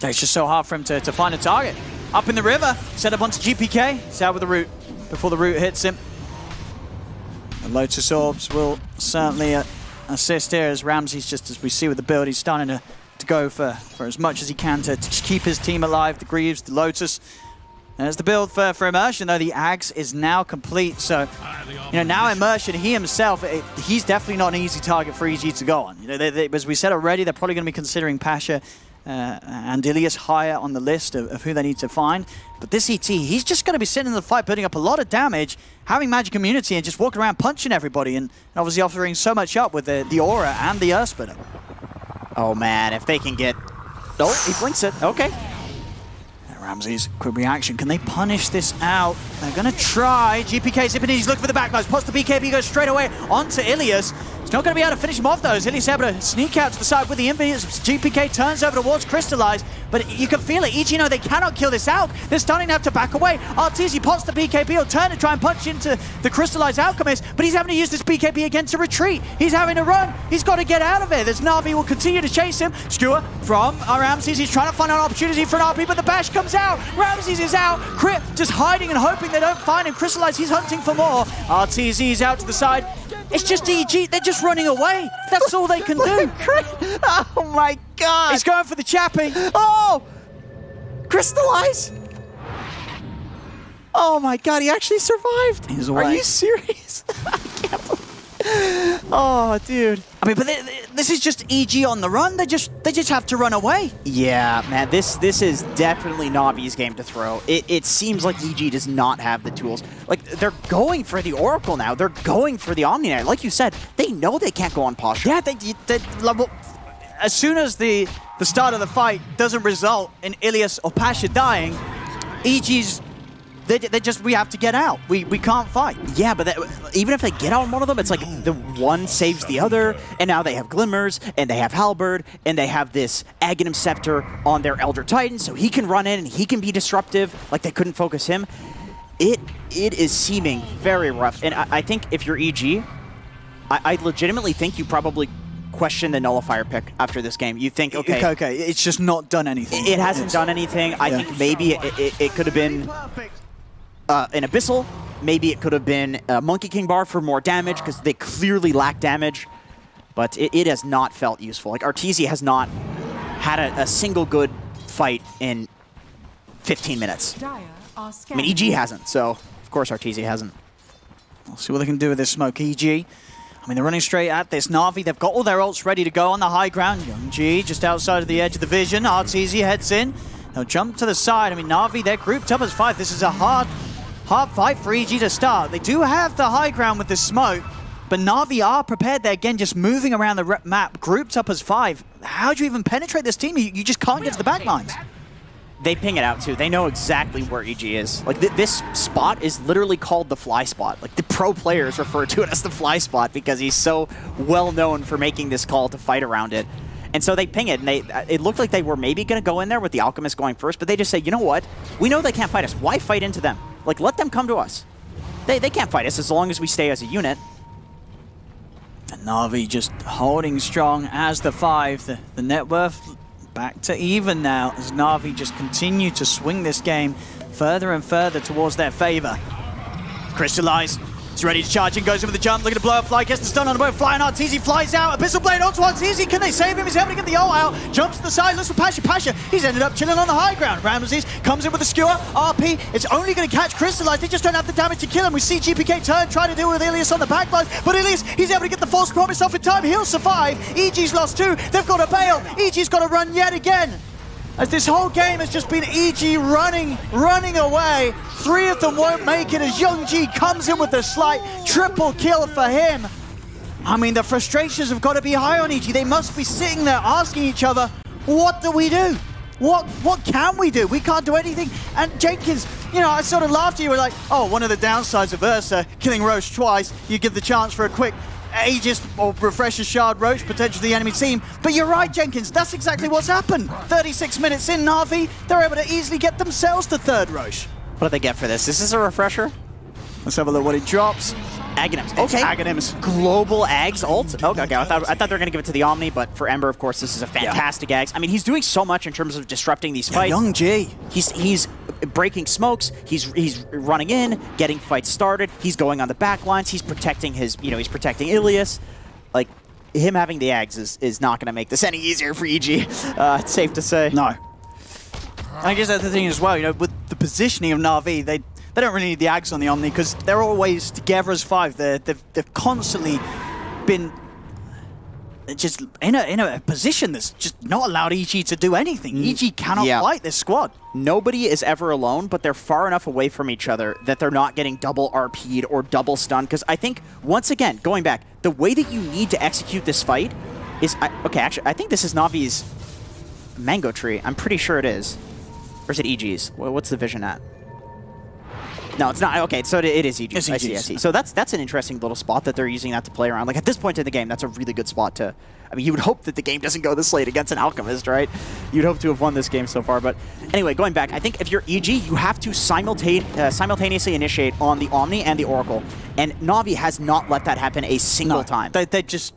It's just so hard for him to find a target. Up in the river, set up onto GPK. He's out with the root before the root hits him. The Lotus Orbs will certainly assist here as Ramsey's, just as we see with the build, he's starting to go for as much as he can to keep his team alive. The Greaves, the Lotus. There's the build for Immersion, though. The Ags is now complete. So, you know, now Immersion, he himself, he's definitely not an easy target for EG to go on. You know, as we said already, they're probably going to be considering Pasha and Ilias higher on the list of who they need to find. But this ET, he's just going to be sitting in the fight, putting up a lot of damage, having magic immunity, and just walking around punching everybody, and obviously offering so much up with the aura and the Earth Spinner. Oh man, if they can get... Oh, he blinks it. Okay. Ramsey's quick reaction. Can they punish this out? They're going to try. GPK zipping in. He's looking for the backlights. Pots the BKB, goes straight away onto Ilias. He's not going to be able to finish him off, though. Ilias able to sneak out to the side with the invis. GPK turns over towards Crystallize, but you can feel it. EG know they cannot kill this out. They're starting to have to back away. Arteezy pots the BKB. He'll turn to try and punch into the Crystallize Alchemist, but he's having to use this BKB again to retreat. He's having to run. He's got to get out of it. There's NAVI will continue to chase him. Skewer from Ramses. He's trying to find an opportunity for an RP, but the bash comes out. Ramses is out. Crit just hiding and hoping they don't find him. Crystallize, he's hunting for more. Arteezy's out to the side. It's just EG. They're just running away. That's all they can do. Oh my god. He's going for the chappy. Oh! Crystallize! Oh my god, he actually survived. He's away. Are you serious? I can't believe. Oh, dude. I mean, but this is just EG on the run. They just have to run away. Yeah, man, this is definitely Navi's game to throw. It seems like EG does not have the tools. Like, they're going for the Oracle now. They're going for the Omni Knight. Like you said, they know they can't go on Pasha. Yeah, as soon as the start of the fight doesn't result in Ilias or Pasha dying, EG's... we have to get out. We can't fight. Yeah, but even if they get out on one of them, it's like the one saves the other, and now they have Glimmers, and they have Halberd, and they have this Aghanim Scepter on their Elder Titan, so he can run in and he can be disruptive, like they couldn't focus him. It is seeming very rough, and I think if you're EG, I legitimately think you probably question the Nullifier pick after this game. You think, okay, it's just not done anything. It hasn't done anything. I think maybe it could have been... an Abyssal, maybe it could have been a Monkey King bar for more damage because they clearly lack damage, but it has not felt useful. Like, Arteezy has not had a single good fight in 15 minutes. I mean, EG hasn't, so of course Arteezy hasn't. We'll see what they can do with this smoke. EG, I mean, they're running straight at this. Na'Vi, they've got all their ults ready to go on the high ground. Young G just outside of the edge of the vision. Arteezy heads in. They'll jump to the side. I mean, Na'Vi, they're grouped up as 5. This is a hard fight for EG to start. They do have the high ground with the smoke, but Na'Vi are prepared. They're again just moving around the map, grouped up as 5. How do you even penetrate this team? You just can't get to the back lines. They ping it out too. They know exactly where EG is. Like, this spot is literally called the fly spot. Like, the pro players refer to it as the fly spot because he's so well known for making this call to fight around it. And so they ping it, and it looked like they were maybe going to go in there with the Alchemist going first, but they just say, you know what? We know they can't fight us. Why fight into them? Like, let them come to us. They can't fight us as long as we stay as a unit. And Na'Vi just holding strong as the 5. The net worth back to even now as Na'Vi just continue to swing this game further and further towards their favor. Crystallize. He's ready to charge and goes in with the jump. Look at the blow up fly. Gets the stun on the boat. Flying Arteezy flies out. Abyssal Blade onto Arteezy. Can they save him? He's able to get the ult out. Jumps to the side. Looks for Pasha. Pasha. He's ended up chilling on the high ground. Ramses comes in with a skewer. RP. It's only going to catch Crystallize. They just don't have the damage to kill him. We see GPK turn, try to deal with Ilias on the backline. But Ilias, he's able to get the false promise off in time. He'll survive. EG's lost 2. They've got to bail. EG's got to run yet again. as this whole game has just been EG running away. 3 of them won't make it as Young G comes in with a slight triple kill for him. I mean, the frustrations have got to be high on EG. They must be sitting there asking each other, what do we do? What can we do? We can't do anything. And Jenkins, you know, I sort of laughed at you. We're like, oh, one of the downsides of Ursa killing Roche twice, you give the chance for a quick Aegis or refresher shard Roche, potentially the enemy team. But you're right, Jenkins, that's exactly what's happened. 36 minutes in, Na'Vi, they're able to easily get themselves to third Roche. What do they get for this? Is this a refresher? Let's have a look what it drops. Aghanims. Okay. Aghanims. Global Ags ult. Okay. I thought they were going to give it to the Omni, but for Ember, of course, this is a fantastic Ags. I mean, he's doing so much in terms of disrupting these fights. Young G. He's breaking smokes. He's running in, getting fights started. He's going on the back lines. He's protecting he's protecting Ilias. Like, him having the Ags is not going to make this any easier for EG. It's safe to say. No. I guess that's the thing as well, you know, with the positioning of Na'Vi, they don't really need the Ags on the Omni because they're always together as 5. They've constantly been just in a position that's just not allowed EG to do anything. EG cannot fight this squad. Nobody is ever alone, but they're far enough away from each other that they're not getting double RP'd or double stunned. Because I think, once again, going back, the way that you need to execute this fight is... okay, actually, I think this is Navi's Mango Tree. I'm pretty sure it is. Or is it EG's? What's the vision at? No, it's not. Okay, so it is EG. I see. So that's an interesting little spot that they're using that to play around. Like, at this point in the game, that's a really good spot to... I mean, you would hope that the game doesn't go this late against an Alchemist, right? You'd hope to have won this game so far. But anyway, going back, I think if you're EG, you have to simultaneously initiate on the Omni and the Oracle. And Na'Vi has not let that happen a single time. They just...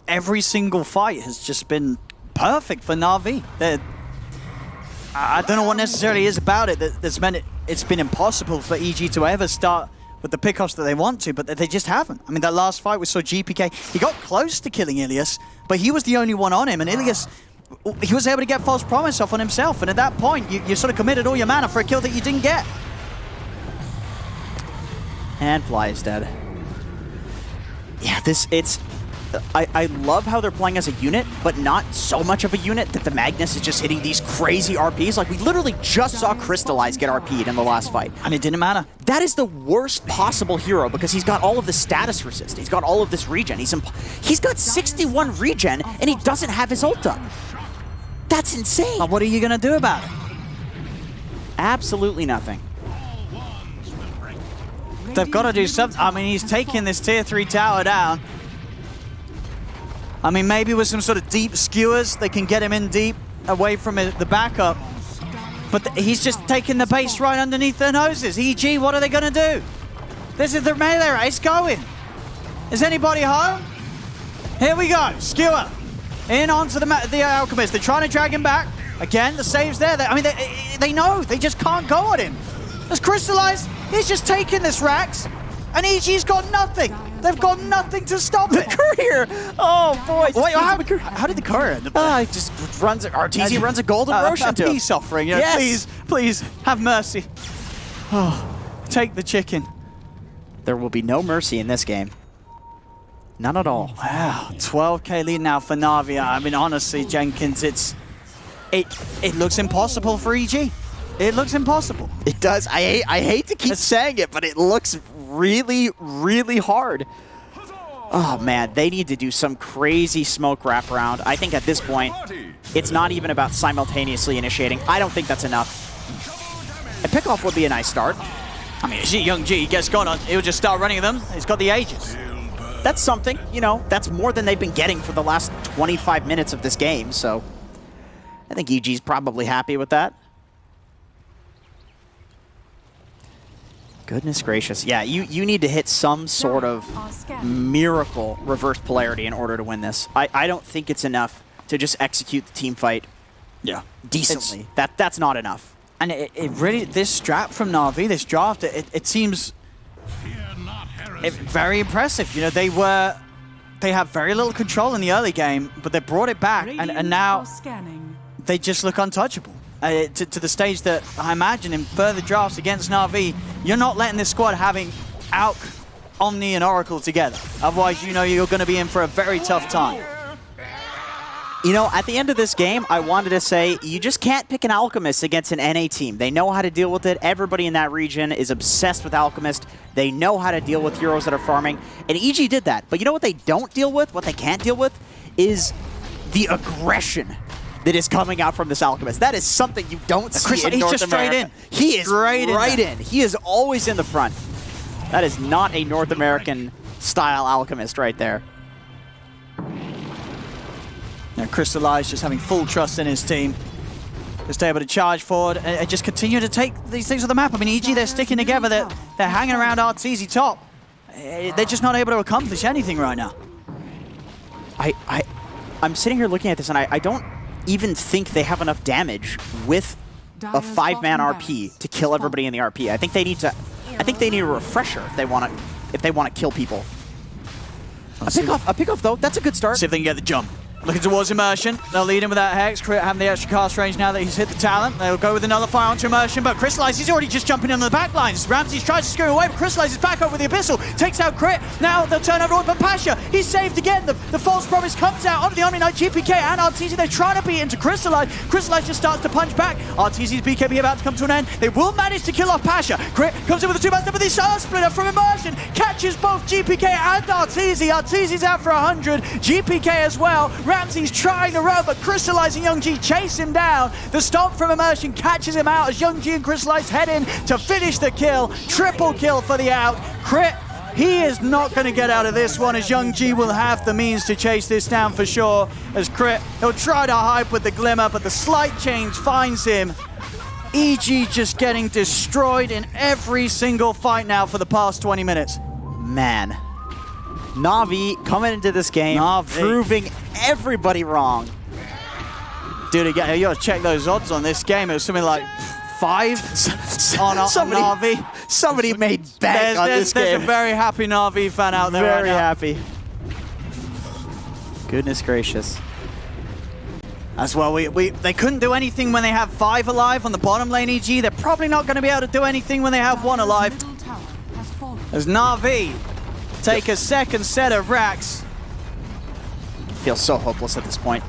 Every single fight has just been perfect for Na'Vi. I don't know what necessarily is about it that's meant it's been impossible for EG to ever start with the pickoffs that they want to, but they just haven't. I mean, that last fight we saw GPK, he got close to killing Ilias, but he was the only one on him, and Ilias, he was able to get false promise off on himself, and at that point, you sort of committed all your mana for a kill that you didn't get. And Fly is dead. Yeah, I love how they're playing as a unit, but not so much of a unit that the Magnus is just hitting these crazy RPs. Like, we literally just saw Crystallize get RP'd in the last fight. And it didn't matter. That is the worst possible hero because he's got all of the status resist. He's got all of this regen. He's got 61 regen, and he doesn't have his ult up. That's insane. Now, what are you going to do about it? Absolutely nothing. They've got to do something. I mean, he's taking this tier 3 tower down. I mean, maybe with some sort of deep skewers, they can get him in deep, away from the backup. But he's just taking the base right underneath their noses. EG, what are they going to do? This is the melee race going. Is anybody home? Here we go. Skewer. In onto the Alchemist. They're trying to drag him back. Again, the save's there. I mean, they know. They just can't go at him. There's Crystallize. He's just taking this Rax. And EG's got nothing. They've got nothing to stop it. The courier! Oh, boy. Wait, how did the courier end up? He just runs... RTZ runs a golden Roche into him. Peace offering. You know, yes. Please, have mercy. Oh, take the chicken. There will be no mercy in this game. None at all. Wow, 12k lead now for Na'Vi. I mean, honestly, Jenkins, it looks impossible for EG. It looks impossible. It does. I hate to keep saying it, but it looks really, really hard. Oh, man. They need to do some crazy smoke wraparound. I think at this point, it's not even about simultaneously initiating. I don't think that's enough. A pickoff would be a nice start. I mean, Young G gets gone on. He'll just start running them. He's got the Aegis. That's something. You know, that's more than they've been getting for the last 25 minutes of this game, so I think EG's probably happy with that. Goodness gracious. Yeah, you need to hit some sort of miracle reverse polarity in order to win this. I don't think it's enough to just execute the team fight decently. That's not enough. And it really, this strat from Na'Vi, this draft, it seems very impressive. You know, they have very little control in the early game, but they brought it back, and now they just look untouchable. To the stage that I imagine in further drafts against Na'Vi, you're not letting this squad having Alk, Omni, and Oracle together. Otherwise, you know you're going to be in for a very tough time. You know, at the end of this game, I wanted to say, you just can't pick an Alchemist against an NA team. They know how to deal with it. Everybody in that region is obsessed with Alchemist. They know how to deal with heroes that are farming. And EG did that. But you know what they don't deal with? What they can't deal with is the aggression that is coming out from this Alchemist. That is something you don't see in North America. He is right in. He is always in the front. That is not a North American style Alchemist right there. Now Crystallize just having full trust in his team. Just able to charge forward and just continue to take these things on the map. I mean, EG, they're sticking together. They're hanging around Arteezy top. They're just not able to accomplish anything right now. I'm sitting here looking at this, and I don't even think they have enough damage with a 5-man RP to kill everybody in the RP. I think they need a refresher if they want to kill people. A pickoff though, that's a good start. See if they can get the jump. Looking towards Immersion. They'll lead him with that Hex. Crit having the extra cast range now that he's hit the talent. They'll go with another fire onto Immersion, but Crystallize, he's already just jumping in the back lines. Ramses tries to screw away, but Crystallize is back over the Abyssal. Takes out Crit. Now they'll turn over on Pasha. He's saved again. The false promise comes out onto the Omni Knight. GPK and Arteezy, they're trying to beat into Crystallize. Crystallize just starts to punch back. Arteezy's BKB about to come to an end. They will manage to kill off Pasha. Crit comes in with a 2-man, but the Star Splitter from Immersion catches both GPK and Arteezy. Arteezy's out for 100. GPK as well. Ramses trying the row, but Crystallize and Young G chase him down. The stomp from Immersion catches him out as Young G and Crystallize head in to finish the kill. Triple kill for the out. Crit, he is not going to get out of this one, as Young G will have the means to chase this down for sure. As Crit, he'll try to hype with the Glimmer, but the slight change finds him. EG just getting destroyed in every single fight now for the past 20 minutes. Man. Navi coming into this game, proving everybody wrong. Dude, again, you gotta check those odds on this game. It was something like 5 on Navi. Somebody made bank on this game. There's a very happy Navi fan out there. Very happy. Goodness gracious. As well, they couldn't do anything when they have 5 alive on the bottom lane, EG. They're probably not going to be able to do anything when they have 1 alive. As Navi take a second set of racks. Feels so hopeless at this point.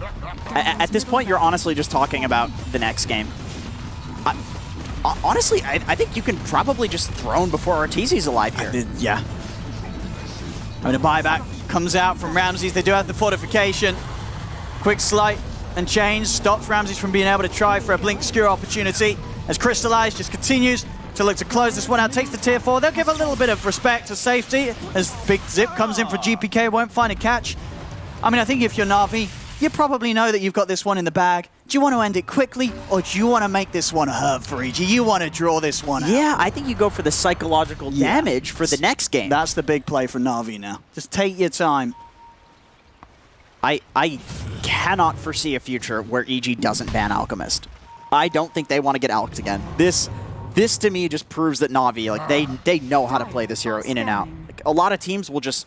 At this point, you're honestly just talking about the next game. Honestly, I think you can probably just throne before Arteezy's alive here. Yeah. I mean, a buyback comes out from Ramses. They do have the fortification. Quick slight and change stops Ramses from being able to try for a blink skewer opportunity as Crystallize just continues to look to close this one out, takes the tier 4. They'll give a little bit of respect to safety as Big Zip comes in for GPK, won't find a catch. I mean, I think if you're Navi, you probably know that you've got this one in the bag. Do you want to end it quickly, or do you want to make this one hurt for EG? You want to draw this one out. Yeah, I think you go for the psychological damage for the next game. That's the big play for Navi now. Just take your time. I cannot foresee a future where EG doesn't ban Alchemist. I don't think they want to get Alked again. This to me just proves that Navi, like they know how to play this hero in and out. Like, a lot of teams will just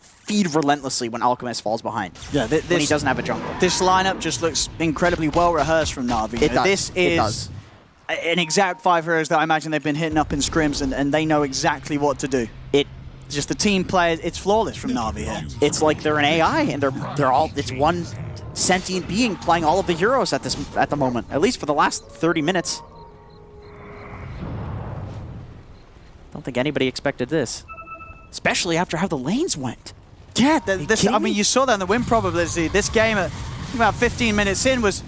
feed relentlessly when Alchemist falls behind. Yeah, when he doesn't have a jungle. This lineup just looks incredibly well rehearsed from Navi. It does. This is an exact 5 heroes that I imagine they've been hitting up in scrims, and they know exactly what to do. Just the team plays. It's flawless from Navi here. It's like they're an AI, and they're all. It's one sentient being playing all of the heroes at the moment, at least for the last 30 minutes. Don't think anybody expected this, especially after how the lanes went. Yeah, I mean, you saw that in the win probability. This game, at about 15 minutes in, was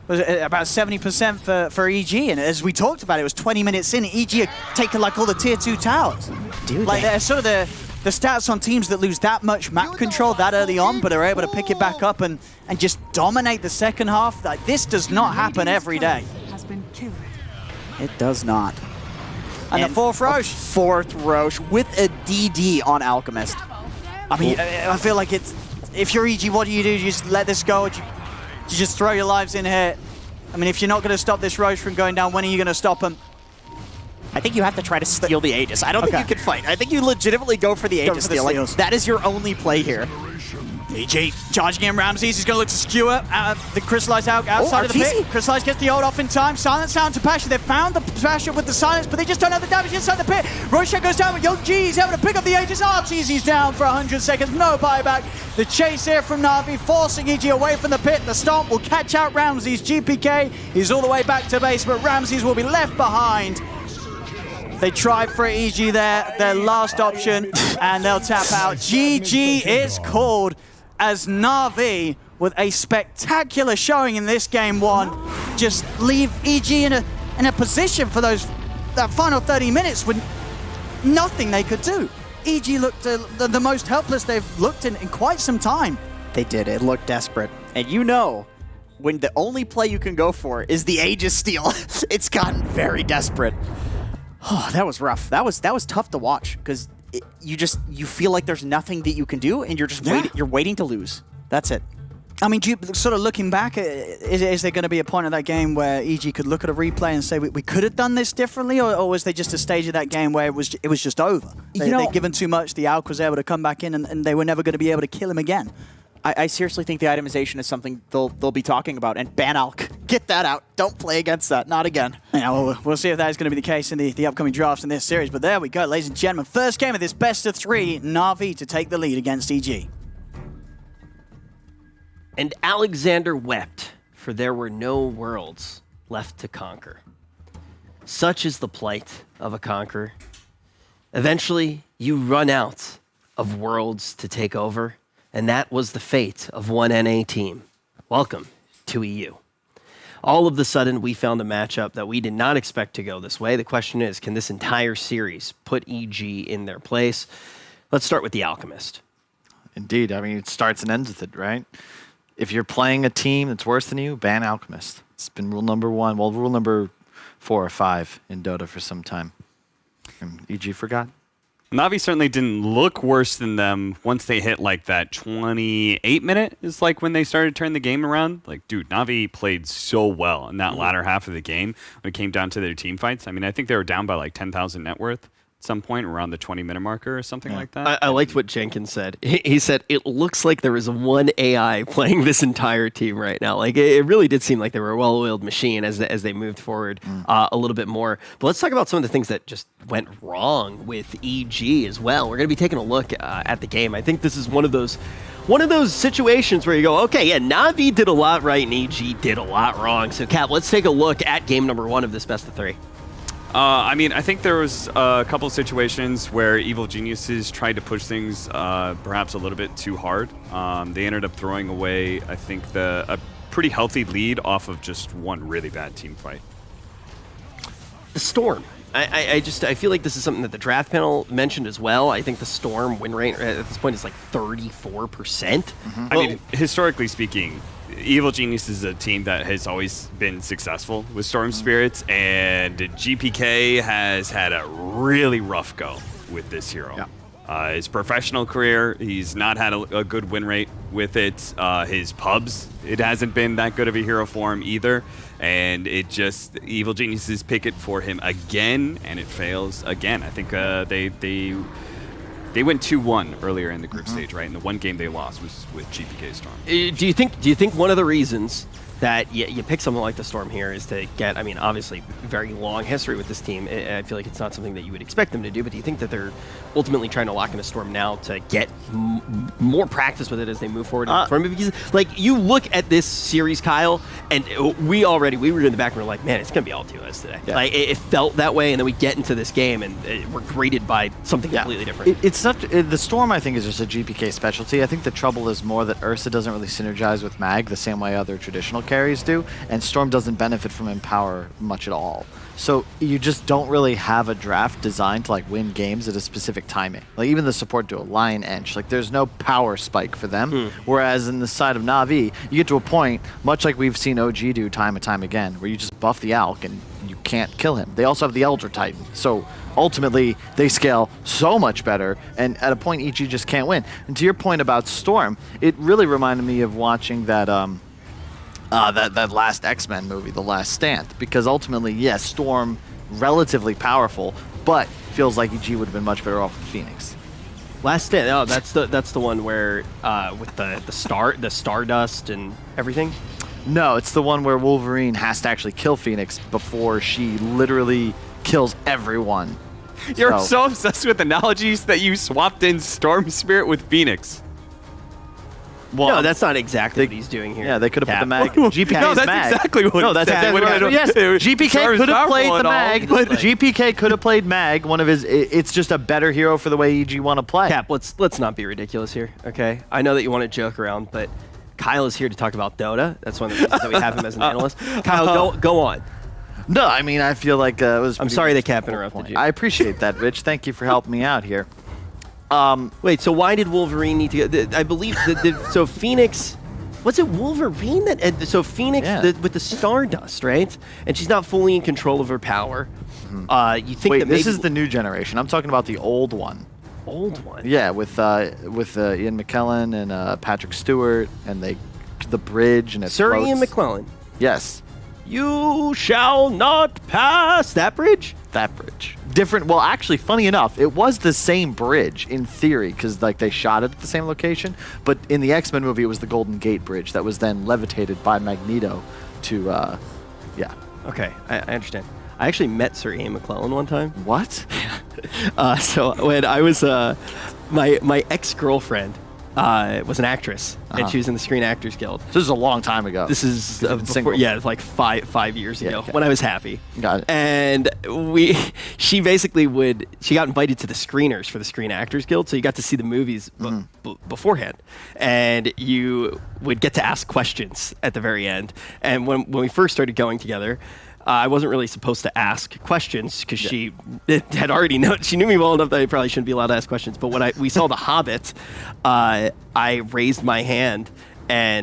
about 70% for EG, and as we talked about, it was 20 minutes in, EG had taken like all the tier 2 towers. Dude, like they're sort of the stats on teams that lose that much map control that early on, but are able to pick it back up and just dominate the second half. Like, this does not happen every day. It does not. And the 4th Roche. 4th Roche with a DD on Alchemist. I mean, I feel like if you're EG, what do? You just let this go? Do you just throw your lives in here? I mean, if you're not going to stop this Roche from going down, when are you going to stop him? I think you have to try to steal the Aegis. I don't think you can fight. I think you legitimately go for the Aegis steal. Like, that is your only play here. EG charging in Ramses. He's going to look to skewer the Crystallize outside of the pit. Crystallize gets the ult off in time. Silence down to Pasha. They've found the Pasha with the silence, but they just don't have the damage inside the pit. Roshan goes down with Young G. He's able to pick up the Aegis. Arteezy's down for 100 seconds. No buyback. The chase here from Na'Vi, forcing EG away from the pit. The stomp will catch out Ramses. GPK is all the way back to base, but Ramses will be left behind. They tried for EG there, their last option, and they'll tap out. GG is called as Na'Vi, with a spectacular showing in this game one, just leave EG in a position for that final 30 minutes with nothing they could do. EG looked the most helpless they've looked in quite some time. They did. It looked desperate. And you know, when the only play you can go for is the Aegis steal, it's gotten very desperate. Oh, that was rough. That was tough to watch, because you feel like there's nothing that you can do, and you're just waiting to lose. That's it. I mean, sort of looking back, is there going to be a point of that game where EG could look at a replay and say we could have done this differently, or was there just a stage of that game where it was just over? They'd given too much. The Alk was able to come back in, and they were never going to be able to kill him again. I seriously think the itemization is something they'll be talking about. And ban Alk. Get that out. Don't play against that. Not again. Yeah, well, we'll see if that is going to be the case in the upcoming drafts in this series. But there we go, ladies and gentlemen. First game of this best of 3. Na'Vi to take the lead against EG. And Alexander wept, for there were no worlds left to conquer. Such is the plight of a conqueror. Eventually, you run out of worlds to take over, and that was the fate of one NA team. Welcome to EU. All of a sudden, we found a matchup that we did not expect to go this way. The question is, can this entire series put EG in their place? Let's start with the Alchemist. Indeed. I mean, it starts and ends with it, right? If you're playing a team that's worse than you, ban Alchemist. It's been rule number 1. Well, rule number 4 or 5 in Dota for some time. And EG forgot. Navi certainly didn't look worse than them once they hit like that 28 minute is like when they started turning the game around. Like, dude, Navi played so well in that latter half of the game when it came down to their team fights. I mean, I think they were down by like 10,000 net worth at some point around the 20-minute marker or something like that. I liked what Jenkins said. He said, it looks like there is one AI playing this entire team right now. Like, it really did seem like they were a well-oiled machine as they moved forward a little bit more. But let's talk about some of the things that just went wrong with EG as well. We're going to be taking a look at the game. I think this is one of those situations where you go, okay, yeah, Navi did a lot right and EG did a lot wrong. So, Cap, let's take a look at game number 1 of this best of 3. I mean, I think there was a couple of situations where Evil Geniuses tried to push things perhaps a little bit too hard. They ended up throwing away, I think, a pretty healthy lead off of just one really bad team fight. The Storm. I feel like this is something that the draft panel mentioned as well. I think the Storm win rate at this point is like 34%. I mean, historically speaking, Evil Genius is a team that has always been successful with Storm Spirits, and GPK has had a really rough go with this hero. Yeah. His professional career, he's not had a good win rate with it. His pubs, it hasn't been that good of a hero for him either. And it just, Evil Geniuses pick it for him again, and it fails again. I think they went 2-1 earlier in the group stage, right? And the one game they lost was with GPK Storm. Do you think one of the reasons that you pick something like the Storm here is to get, I mean, obviously, very long history with this team. I feel like it's not something that you would expect them to do, but do you think that they're ultimately trying to lock in a Storm now to get more practice with it as they move forward? Because, like, you look at this series, Kyle, and we were in the back and we were like, man, it's going to be all 2S today. Yeah. Like, it felt that way, and then we get into this game, and we're greeted by something completely different. The Storm, I think, is just a GPK specialty. I think the trouble is more that Ursa doesn't really synergize with Mag the same way other traditional carries do, and Storm doesn't benefit from Empower much at all. So you just don't really have a draft designed to like win games at a specific timing. Like even the support duo, Lion Ench, like there's no power spike for them. Whereas in the side of Na'Vi, you get to a point, much like we've seen OG do time and time again, where you just buff the Alk and you can't kill him. They also have the Elder Titan. So ultimately, they scale so much better, and at a point, EG just can't win. And to your point about Storm, it really reminded me of watching that that last X-Men movie, The Last Stand, because ultimately, yes, Storm, relatively powerful, but feels like EG would have been much better off with Phoenix. Last Stand. Oh, that's the one where with the stardust and everything. No, it's the one where Wolverine has to actually kill Phoenix before she literally kills everyone. You're so obsessed with analogies that you swapped in Storm Spirit with Phoenix. Well, no, that's not exactly what he's doing here. Yeah, they could have put the mag. GPK No, is that's mag. exactly what No, he that's said. exactly what What Yes, GPK Storm's could have played powerful the and all, mag. but- GPK could have played mag. One of his. It's just a better hero for the way EG want to play. Cap, let's not be ridiculous here, okay? I know that you want to joke around, but Kyle is here to talk about Dota. That's one of the reasons that we have him as an analyst. Kyle, go on. No, I mean I feel like it was. I'm sorry that Cap interrupted you. I appreciate that, Rich. Thank you for helping me out here. Wait, so why did Wolverine need to go? I believe so Phoenix. Was it Wolverine that? So Phoenix with the Stardust, right? And she's not fully in control of her power. You think Wait, that this maybe is the new generation. I'm talking about the old one. old one? Yeah, with Ian McKellen and Patrick Stewart and the bridge and it Sir floats. Ian McKellen. Yes. You shall not pass that bridge. That bridge. Different. Well, actually, funny enough, it was the same bridge in theory because like they shot it at the same location. But in the X-Men movie, it was the Golden Gate Bridge that was then levitated by Magneto to, yeah. Okay, I understand. I actually met Sir Ian McKellen one time. What? So when I was my ex-girlfriend was an actress, and she was in the Screen Actors Guild. So this is a long time ago. This is before, yeah, it's like five years ago okay. when I was happy. Got it. And she basically she got invited to the screeners for the Screen Actors Guild, so you got to see the movies beforehand, and you would get to ask questions at the very end. And when we first started going together, I wasn't really supposed to ask questions because she had already known. She knew me well enough that I probably shouldn't be allowed to ask questions. But when we saw The Hobbit, I raised my hand to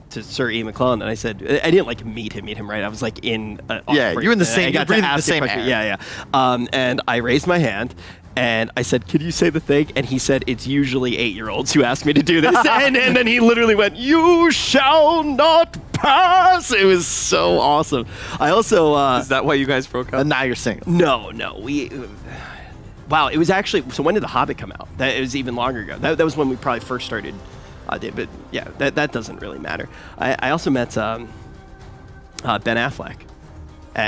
Sir Ian McKellen, and I said, I didn't like meet him, right? I was like in. You're in the same. I got to ask the same air. Yeah. And I raised my hand. And I said, "Could you say the thing?" And he said, "It's usually 8-year-olds who ask me to do this." and then he literally went, "You shall not pass." It was so awesome. I also is that why you guys broke up? And now you're single. No, wow, it was actually. So when did The Hobbit come out? It was even longer ago. That was when we probably first started. But yeah, that doesn't really matter. I also met Ben Affleck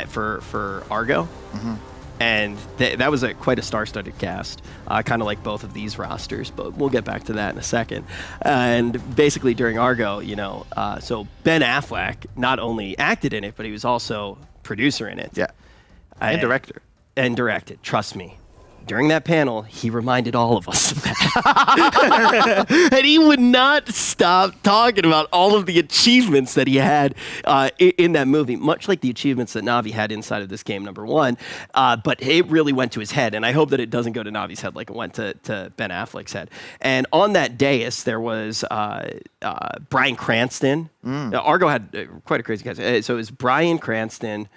for Argo. Mm-hmm. And that was quite a star-studded cast, kind of like both of these rosters, but we'll get back to that in a second. And basically during Argo, so Ben Affleck not only acted in it, but he was also producer in it. Yeah. And director. And directed, trust me. During that panel, he reminded all of us of that. And he would not stop talking about all of the achievements that he had in that movie, much like the achievements that Navi had inside of this game, number one. But it really went to his head, and I hope that it doesn't go to Navi's head like it went to Ben Affleck's head. And on that dais, there was Bryan Cranston. Argo had quite a crazy cast. So it was Bryan Cranston,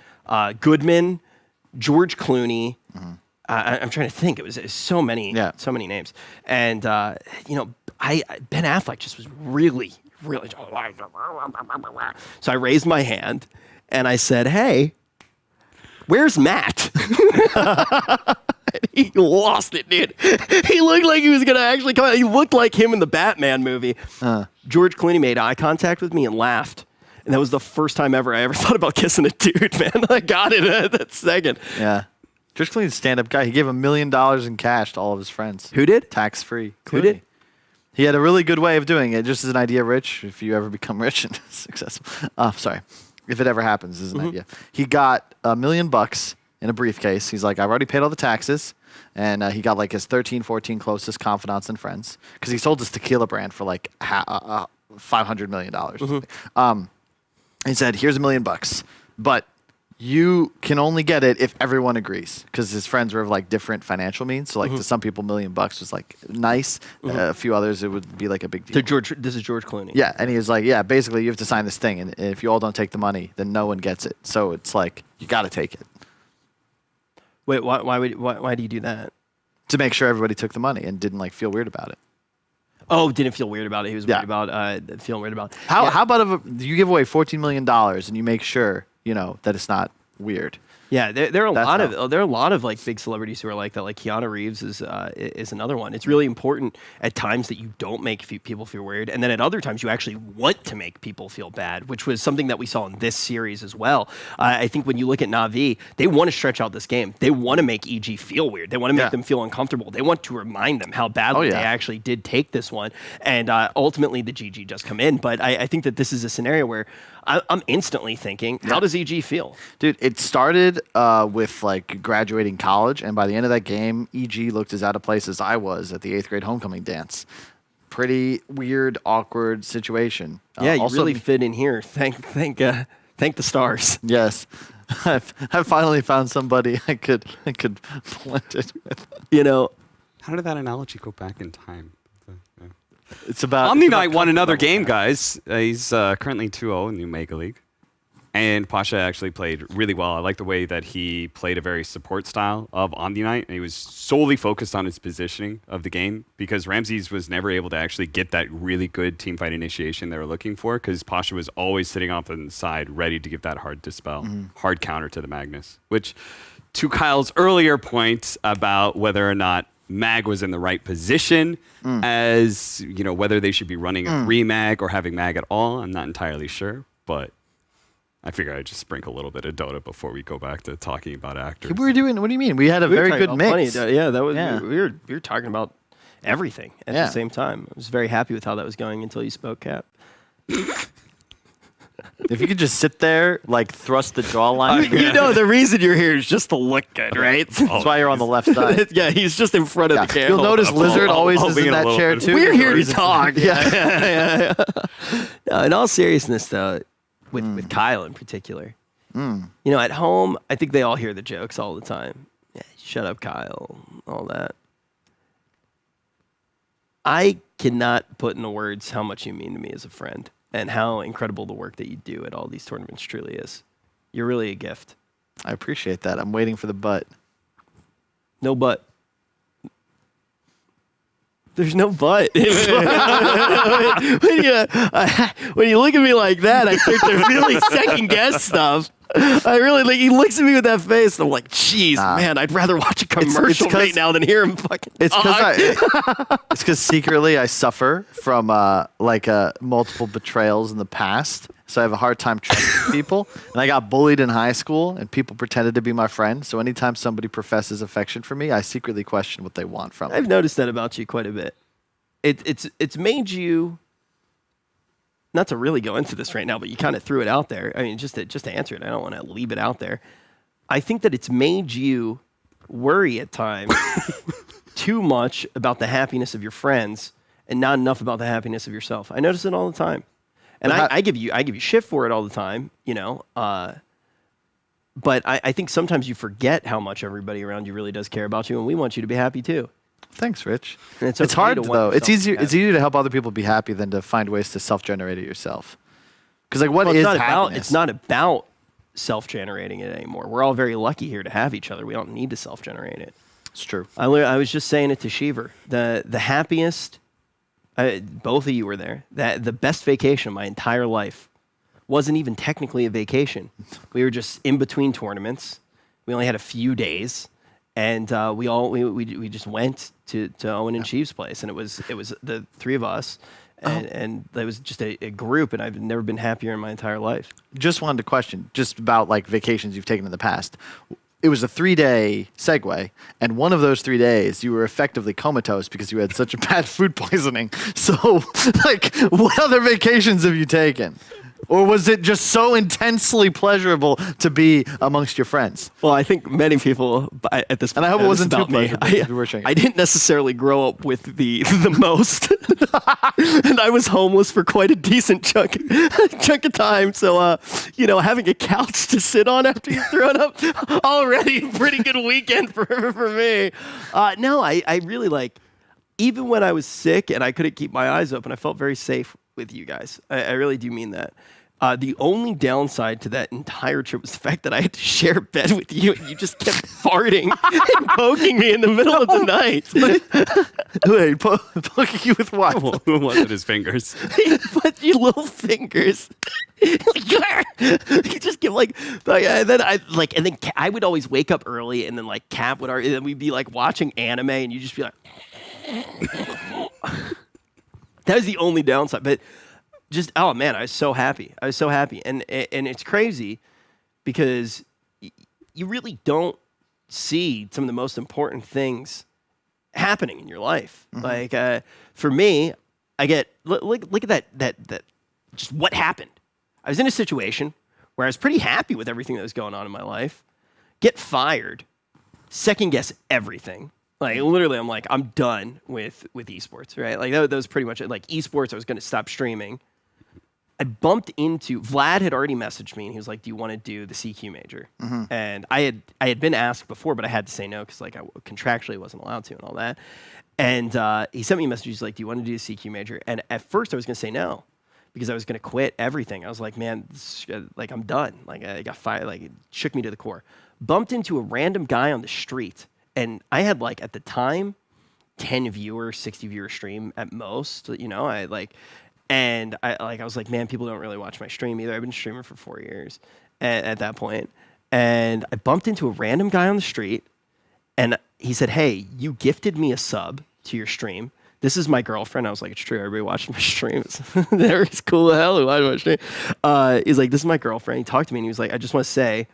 Goodman, George Clooney, I'm trying to think. It was so many names, and Ben Affleck just was really. So I raised my hand, and I said, "Hey, where's Matt?" He lost it, dude. He looked like he was gonna actually come out. He looked like him in the Batman movie. George Clooney made eye contact with me and laughed. And that was the first time ever I ever thought about kissing a dude, man. I got it at that second. Yeah. George Clooney's a stand-up guy. He gave $1 million in cash to all of his friends. Who did? Tax-free. Who did? He had a really good way of doing it. Just as an idea, Rich, if you ever become rich and successful. Sorry. If it ever happens, is an idea. He got $1 million in a briefcase. He's like, I've already paid all the taxes. And he got like his 13, 14 closest confidants and friends. Because he sold his tequila brand for like $500 million. He said, here's $1 million. But you can only get it if everyone agrees, because his friends were of like different financial means. So like to some people, $1 million was like nice. A few others, it would be like a big deal. This is George Clooney. Yeah, and he was like, yeah, basically you have to sign this thing, and if you all don't take the money, then no one gets it. So it's like you got to take it. Wait, why do you do that? To make sure everybody took the money and didn't like feel weird about it. Oh, didn't feel weird about it. He was worried about feeling weird about it. How about if you give away $14 million and you make sure that it's not weird? Yeah, there are a lot of like big celebrities who are like that. Like Keanu Reeves is another one. It's really important at times that you don't make people feel weird, and then at other times you actually want to make people feel bad, which was something that we saw in this series as well. I think when you look at NAVI, they want to stretch out this game. They want to make EG feel weird. They want to make them feel uncomfortable. They want to remind them how badly they actually did take this one, and ultimately the GG just come in. But I think that this is a scenario where I'm instantly thinking, how does EG feel? Dude, it started with like graduating college, and by the end of that game, EG looked as out of place as I was at the 8th grade homecoming dance. Pretty weird, awkward situation. Yeah, you really fit in here. Thank the stars. Yes. I've finally found somebody I could blend it with. You know, how did that analogy go back in time? It's about Omni Knight won another game, guys. He's currently 2-0 in the Omega League. And Pasha actually played really well. I like the way that he played a very support style of Omni Knight. And he was solely focused on his positioning of the game because Ramses was never able to actually get that really good teamfight initiation they were looking for because Pasha was always sitting off on the side ready to give that hard dispel, hard counter to the Magnus. Which, to Kyle's earlier point about whether or not Mag was in the right position as, you know, whether they should be running a 3 Mag or having Mag at all. I'm not entirely sure, but I figure I'd just sprinkle a little bit of Dota before we go back to talking about actors. We were doing, what do you mean? We had a very good mix. Yeah, that was we were talking about everything at the same time. I was very happy with how that was going until you spoke, Cap. If you could just sit there, like thrust the jawline. You know, the reason you're here is just to look good, right? That's why you're on the left side. Yeah, he's just in front of the camera. You'll notice Lizard always is in that chair too. We're here to talk. Yeah. No, in all seriousness, though, with Kyle in particular, you know, at home, I think they all hear the jokes all the time. Yeah, shut up, Kyle, all that. I cannot put into words how much you mean to me as a friend. And how incredible the work that you do at all these tournaments truly is. You're really a gift. I appreciate that. I'm waiting for the but. No but. There's no but. when you look at me like that, I think to really second guess stuff. I really like. He looks at me with that face, and I'm like, "Jeez, man, I'd rather watch a commercial right now than hear him fucking." It's because secretly I suffer from multiple betrayals in the past, so I have a hard time trusting people. And I got bullied in high school, and people pretended to be my friend. So anytime somebody professes affection for me, I secretly question what they want from me. I've noticed that about you quite a bit. It's made you. Not to really go into this right now, but you kind of threw it out there. I mean, just to answer it, I don't want to leave it out there. I think that it's made you worry at times too much about the happiness of your friends and not enough about the happiness of yourself. I notice it all the time, and I give you shit for it all the time, you know. But I think sometimes you forget how much everybody around you really does care about you, and we want you to be happy too. Thanks, Rich. And it's It's okay hard to want though. It's yourself to be easier. It's happy. easier to help other people be happy than to find ways to self-generate it yourself. Because like, what Well, is it's not happiness? about, it's not about self-generating it anymore. We're all very lucky here to have each other. We don't need to self-generate it. It's true. I was just saying it to Shiver. The happiest, both of you were there. That the best vacation of my entire life wasn't even technically a vacation. We were just in between tournaments. We only had a few days, and we just went to Owen and Chief's place, and it was the three of us. And it was just a group, and I've never been happier in my entire life. Just wanted to question, just about like vacations you've taken in the past. It was a 3-day segue, and one of those 3 days you were effectively comatose because you had such a bad food poisoning. So, like, what other vacations have you taken? Or was it just so intensely pleasurable to be amongst your friends? Well, I think many people at this point, and I hope it wasn't too about me. pleasurable. I didn't necessarily grow up with the most, and I was homeless for quite a decent chunk of time. So, having a couch to sit on after you've thrown up, already a pretty good weekend for me. No, I really like, even when I was sick and I couldn't keep my eyes open, I felt very safe with you guys. I really do mean that. The only downside to that entire trip was the fact that I had to share a bed with you, and you just kept farting and poking me in the middle of the night. Wait, poking you with what? Who wanted his fingers? But you little fingers You just give and then I would always wake up early, and then like Cap would, and then we'd be like watching anime, and you'd just be like, that was the only downside. But just oh man, I was so happy. And it's crazy because you really don't see some of the most important things happening in your life. Like for me, I get look at that just what happened. I was in a situation where I was pretty happy with everything that was going on in my life. Get fired, second guess everything. Like literally, I'm like, I'm done with esports, right? Like that was pretty much it. Like esports, I was going to stop streaming. I bumped into Vlad had already messaged me, and he was like, "Do you want to do the CQ major?" And I had been asked before, but I had to say no because like I contractually wasn't allowed to and all that. And he sent me a message. He's like, "Do you want to do the CQ major?" And at first, I was going to say no because I was going to quit everything. I was like, "Man, like I'm done." Like I got fired. Like it shook me to the core. Bumped into a random guy on the street, and I had like at the time 10 viewers, 60 viewer stream at most. You know, I was like, man, people don't really watch my stream either. I've been streaming for 4 years at that point. And I bumped into a random guy on the street, and he said, "Hey, you gifted me a sub to your stream. This is my girlfriend." I was like, "It's true. Everybody watching my streams. They're cool as hell who watch my stream." He's like, "This is my girlfriend." He talked to me, and he was like, "I just want to say,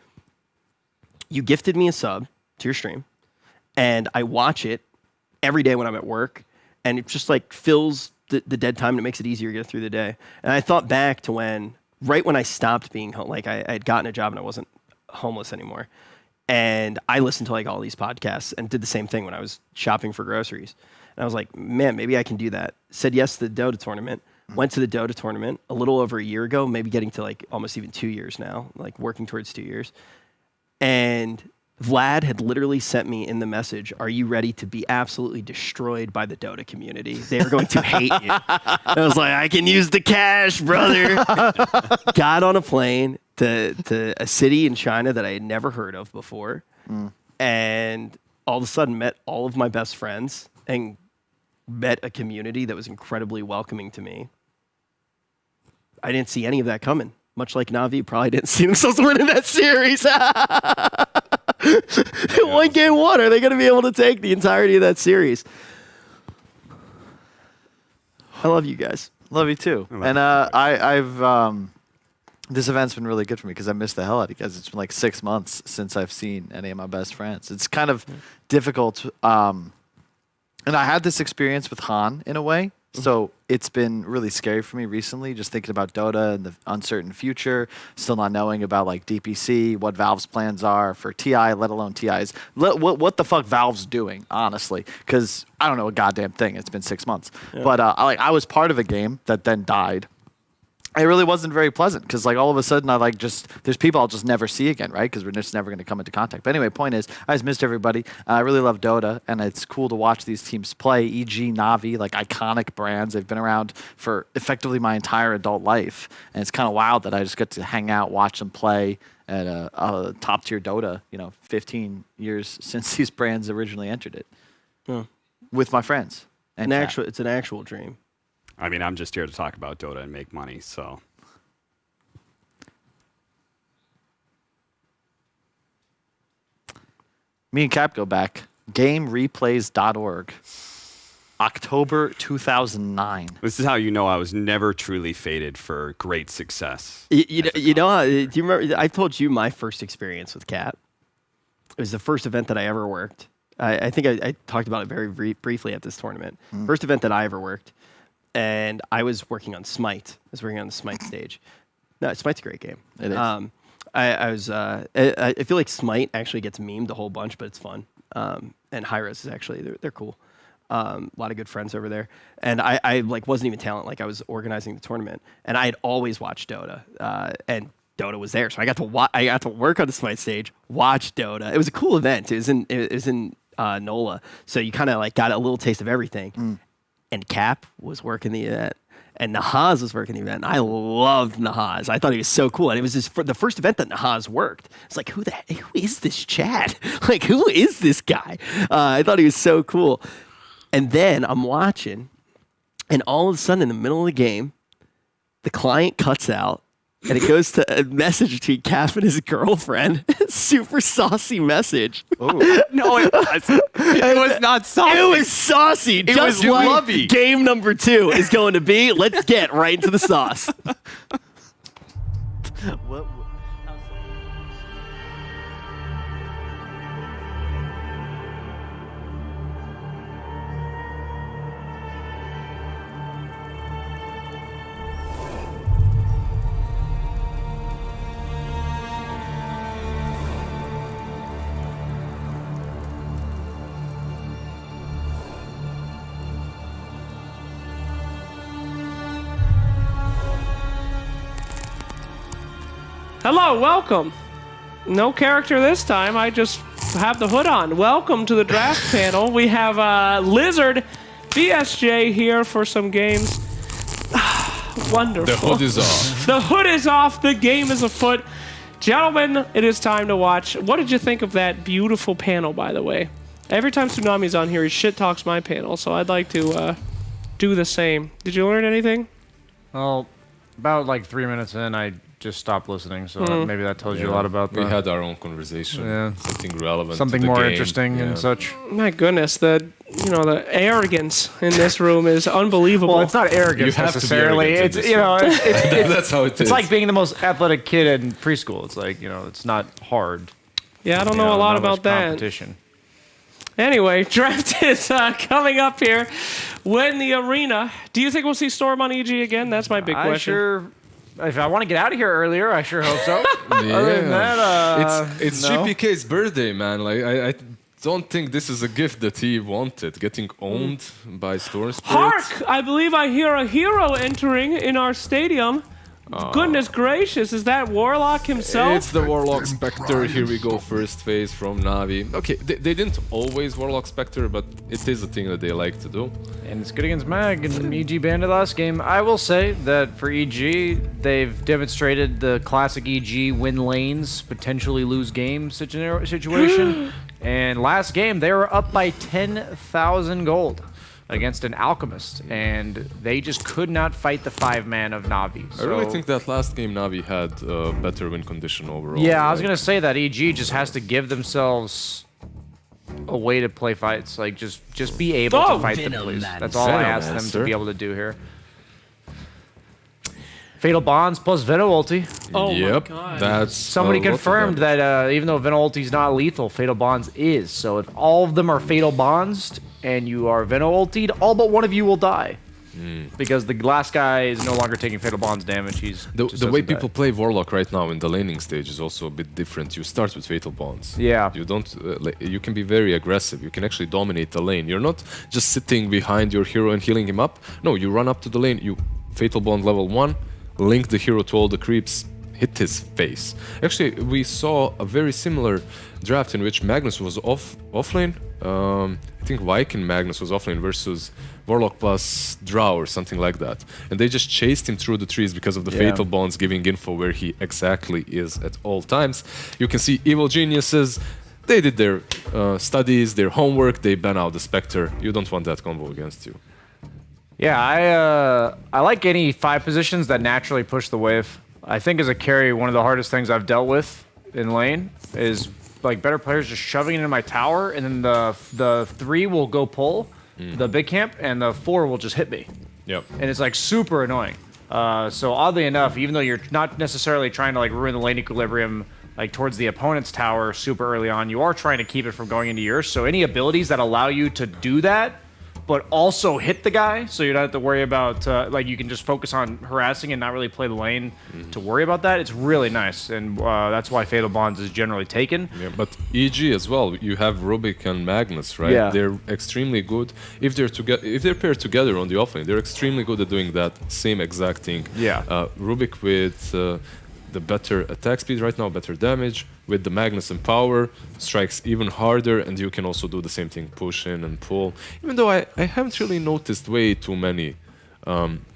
you gifted me a sub to your stream, and I watch it every day when I'm at work, and it just like fills the dead time, and it makes it easier to get through the day." And I thought back to right when I stopped being like I had gotten a job and I wasn't homeless anymore. And I listened to like all these podcasts and did the same thing when I was shopping for groceries. And I was like, man, maybe I can do that. Said yes to the Dota tournament. Went to the Dota tournament a little over a year ago, maybe getting to like almost even 2 years now, like working towards 2 years. And Vlad had literally sent me in the message, "Are you ready to be absolutely destroyed by the Dota community? They are going to hate you." I was like, I can use the cash, brother. Got on a plane to a city in China that I had never heard of before. And all of a sudden met all of my best friends and met a community that was incredibly welcoming to me. I didn't see any of that coming. Much like NAVI probably didn't see themselves winning that series. One game one, are they going to be able to take the entirety of that series? I love you guys. Love you too. And I've this event's been really good for me because I missed the hell out of you guys. It's been like 6 months since I've seen any of my best friends. It's kind of difficult. And I had this experience with Han in a way. So it's been really scary for me recently, just thinking about Dota and the uncertain future, still not knowing about like DPC, what Valve's plans are for TI, let alone TIs. What the fuck Valve's doing, honestly, because I don't know a goddamn thing. It's been 6 months. Yeah. But I was part of a game that then died. It really wasn't very pleasant because like all of a sudden there's people I'll just never see again, right? Because we're just never going to come into contact. But anyway, point is, I just missed everybody. I really love Dota, and it's cool to watch these teams play. E.g. NAVI, like iconic brands. They've been around for effectively my entire adult life, and it's kind of wild that I just get to hang out, watch them play at a top tier Dota. 15 years since these brands originally entered it, with my friends. And it's an actual dream. I mean, I'm just here to talk about Dota and make money, so. Me and Cap go back. GameReplays.org. October 2009. This is how you know I was never truly fated for great success. You know, do you remember? I told you my first experience with Cap. It was the first event that I ever worked. I think I talked about it very briefly at this tournament. First event that I ever worked. And I was working on Smite. I was working on the Smite stage. No, Smite's a great game. It is. I feel like Smite actually gets memed a whole bunch, but it's fun. And Hi-Res is actually, they're cool. A lot of good friends over there. And I like wasn't even talent. Like I was organizing the tournament, and I had always watched Dota. And Dota was there, so I got to work on the Smite stage, watch Dota. It was a cool event. It was in NOLA, so you kind of like got a little taste of everything. And Cap was working the event, and Nahaz was working the event. And I loved Nahaz. I thought he was so cool, and it was the first event that Nahaz worked. It's like, who is this Chad? Like, who is this guy? I thought he was so cool. And then I'm watching, and all of a sudden, in the middle of the game, the client cuts out, And it goes to a message between Cap and his girlfriend. Super saucy message. No, it wasn't. It was not saucy. It was saucy. It Just was like lovey. game number 2 is going to be. Let's get right into the sauce. What? Hello, welcome. No character this time. I just have the hood on. Welcome to the draft panel. We have Lizard, BSJ here for some games. Wonderful. The hood is off. The hood is off. The game is afoot. Gentlemen, it is time to watch. What did you think of that beautiful panel, by the way? Every time Tsunami's on here, he shit talks my panel, so I'd like to do the same. Did you learn anything? Well, about like 3 minutes in, I just stopped listening, so maybe that tells you a lot about We that. had our own conversation. Yeah. Something relevant. Something to the more game. interesting Yeah. and such. My goodness, the arrogance in this room is unbelievable. Well, it's not arrogance You have to be necessarily. arrogant in It's this room. That's how it It's is. like being the most athletic kid in preschool. It's like it's not hard. Yeah, I don't know a lot not much about that. competition. Anyway, draft is coming up here. When the arena. Do you think we'll see Storm on EG again? That's my big question. If I want to get out of here earlier, I sure hope so. Yeah. Other than that, it's no. GPK's birthday, man. Like I don't think this is a gift that he wanted. Getting owned by Storm Spirit. Hark! I believe I hear a hero entering in our stadium. Goodness gracious, is that Warlock himself? It's the Warlock Spectre. Here we go, first phase from Navi. Okay, they didn't always Warlock Spectre, but it is a thing that they like to do. And it's good against Mag, and EG banned it last game. I will say that for EG, they've demonstrated the classic EG win lanes, potentially lose game situation. And last game, they were up by 10,000 gold against an Alchemist, and they just could not fight the 5-man of Navi. I really think that last game Navi had a better win condition overall. Yeah, I was gonna say that EG just has to give themselves a way to play fights. Like just be able to fight them, please. That's all I ask them to be able to do here. Fatal Bonds plus Venom ulti. Oh yep, my god. that's Somebody confirmed that even though Venom ulti is not lethal, Fatal Bonds is. So if all of them are Fatal Bonds and you are Venom ultied, all but one of you will die. Because the last guy is no longer taking Fatal Bonds damage. He's the way people play Warlock right now in the laning stage is also a bit different. You start with Fatal Bonds. Yeah. You don't. You can be very aggressive. You can actually dominate the lane. You're not just sitting behind your hero and healing him up. No, you run up to the lane. You Fatal Bond level 1, link the hero to all the creeps, hit his face. Actually, we saw a very similar draft in which Magnus was offlane. I think Viking Magnus was offlane versus Warlock plus Drow or something like that. And they just chased him through the trees because of the Fatal Bonds giving info where he exactly is at all times. You can see Evil Geniuses. They did their studies, their homework. They ban out the Spectre. You don't want that combo against you. Yeah, I like any 5 positions that naturally push the wave. I think as a carry, one of the hardest things I've dealt with in lane is like better players just shoving it into my tower, and then the 3 will go pull the big camp, and the 4 will just hit me. Yep. And it's like super annoying. So oddly enough, even though you're not necessarily trying to like ruin the lane equilibrium like towards the opponent's tower super early on, you are trying to keep it from going into yours. So any abilities that allow you to do that, but also hit the guy, so you don't have to worry about, like you can just focus on harassing and not really play the lane to worry about that. It's really nice, and that's why Fatal Bonds is generally taken. Yeah, but EG as well, you have Rubik and Magnus, right? Yeah. They're extremely good. If they're paired together on the offlane, they're extremely good at doing that same exact thing. Yeah. Rubik with the better attack speed right now, better damage. With the Magnus and power, strikes even harder, and you can also do the same thing, push in and pull. Even though I haven't really noticed way too many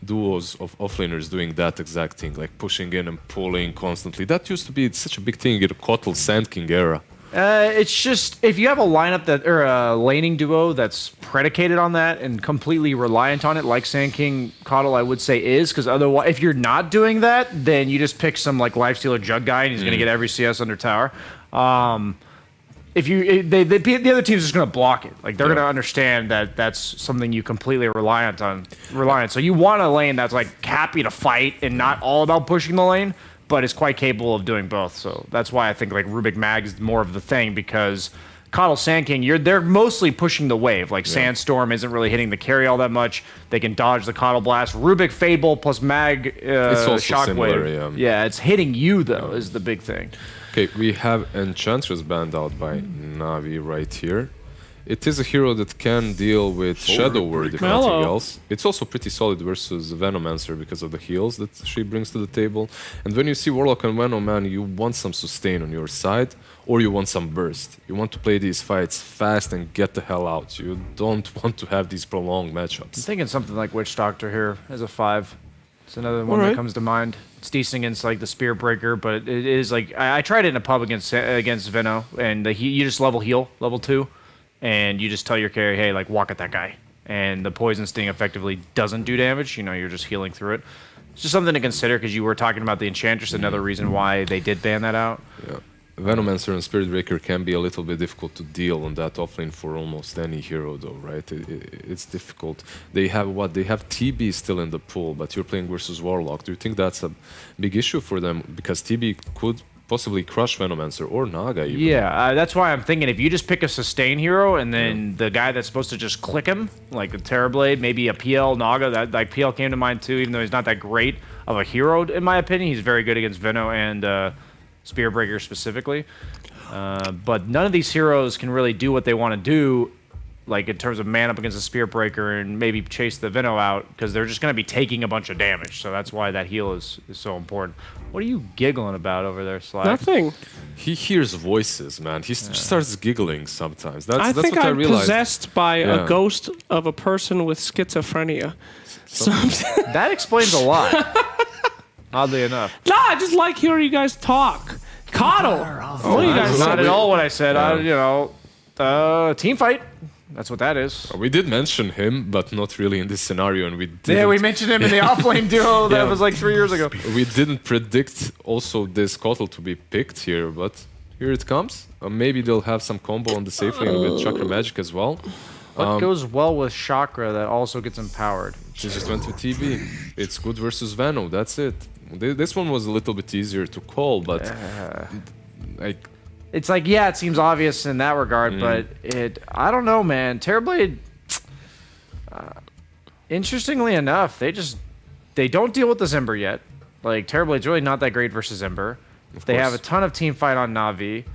duos of offlaners doing that exact thing, like pushing in and pulling constantly. That used to be such a big thing in the Kotal Sand King era. It's just if you have a lineup that or a laning duo that's predicated on that and completely reliant on it, like Sand King Coddle, I would say is because otherwise, if you're not doing that, then you just pick some like Lifestealer Jug guy and he's gonna get every CS under tower. If you the other team's just gonna block it, like they're gonna understand that that's something you completely reliant on. So you want a lane that's like happy to fight and not all about pushing the lane, but is quite capable of doing both. So that's why I think like Rubik Mag is more of the thing because Coddle Sand King, they're mostly pushing the wave. Like Sandstorm isn't really hitting the carry all that much. They can dodge the Coddle Blast. Rubik Fable plus Mag it's also Shockwave. similar, Yeah, it's hitting you though is the big thing. Okay, we have Enchantress banned out by Navi right here. It is a hero that can deal with Shadow Word, if nothing else. It's also pretty solid versus Venomancer because of the heals that she brings to the table. And when you see Warlock and Venom, man, you want some sustain on your side, or you want some burst. You want to play these fights fast and get the hell out. You don't want to have these prolonged matchups. I'm thinking something like Witch Doctor here as a 5. It's another one that comes to mind. It's decent against like the Spear Breaker, but it is like I tried it in a pub against Veno, and you just level 2, and you just tell your carry, hey, like walk at that guy, and the Poison Sting effectively doesn't do damage. You know, you're just healing through it. It's just something to consider because you were talking about the Enchantress, another reason why they did ban that out. Yeah. Venomancer and Spirit Breaker can be a little bit difficult to deal on that offlane for almost any hero though, right? It's difficult. They have what? They have TB still in the pool, but you're playing versus Warlock. Do you think that's a big issue for them? Because TB could possibly crush Venomancer or Naga even. Yeah, that's why I'm thinking if you just pick a sustain hero and then the guy that's supposed to just click him, like a Terrorblade, maybe a PL Naga, that like PL came to mind too, even though he's not that great of a hero in my opinion. He's very good against Veno and Spearbreaker specifically. But none of these heroes can really do what they want to do, like in terms of man up against a Spearbreaker and maybe chase the Veno out, because they're just going to be taking a bunch of damage. So that's why that heal is so important. What are you giggling about over there, Sly? Nothing. He hears voices, man. He just starts giggling sometimes. That's I think what I I'm realized. possessed by a ghost of a person with schizophrenia. That explains a lot. Oddly enough. No, I just like hearing you guys talk. Coddle. What do you guys Not say? at all what I said. Team fight. That's what that is. We did mention him, but not really in this scenario, and we didn't. Yeah, we mentioned him in the offlane duo that was like 3 years ago. We didn't predict also this Kotal to be picked here, but here it comes. Maybe they'll have some combo on the safe lane with Chakra Magic as well. What goes well with Chakra that also gets empowered? She just went with TB. It's good versus Veno, that's it. This one was a little bit easier to call, but like it's like, yeah, it seems obvious in that regard, but I don't know, man. Terrorblade, interestingly enough, they don't deal with the Ember yet. Like, Terrorblade's really not that great versus Ember. They have a ton of team fight on Navi,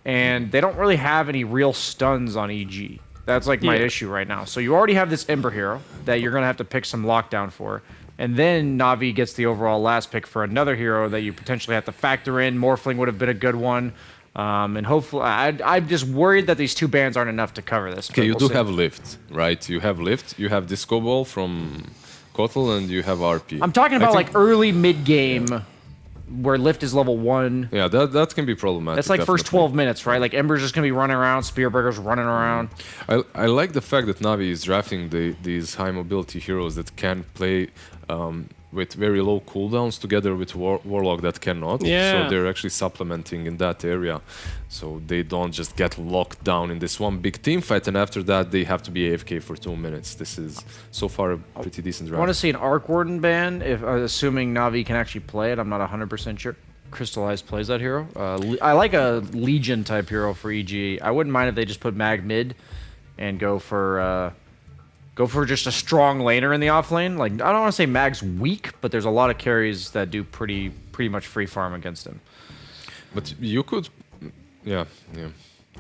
and they don't really have any real stuns on EG. That's like my issue right now. So you already have this Ember hero that you're going to have to pick some lockdown for. And then Navi gets the overall last pick for another hero that you potentially have to factor in. Morphling would have been a good one. And hopefully, I'm just worried that these two bans aren't enough to cover this. Okay, you do have Lift, right? You have Lift, you have Disco Ball from Kotal, and you have RP. I'm talking about like early mid-game where Lift is level 1. Yeah, that can be problematic. That's like first 12 minutes, right? Like Ember's just going to be running around, Spearbreaker's running around. I like the fact that Navi is drafting these high mobility heroes that can play with very low cooldowns together with Warlock that cannot. Yeah. So they're actually supplementing in that area. So they don't just get locked down in this one big team fight, and after that they have to be AFK for 2 minutes. This is so far a pretty decent draft. I want to see an Arc Warden ban, assuming Navi can actually play it. I'm not 100% sure. Crystallized plays that hero. I like a Legion type hero for EG. I wouldn't mind if they just put Mag mid and go for just a strong laner in the off lane. Like, I don't want to say Mag's weak, but there's a lot of carries that do pretty much free farm against him. But you could, yeah,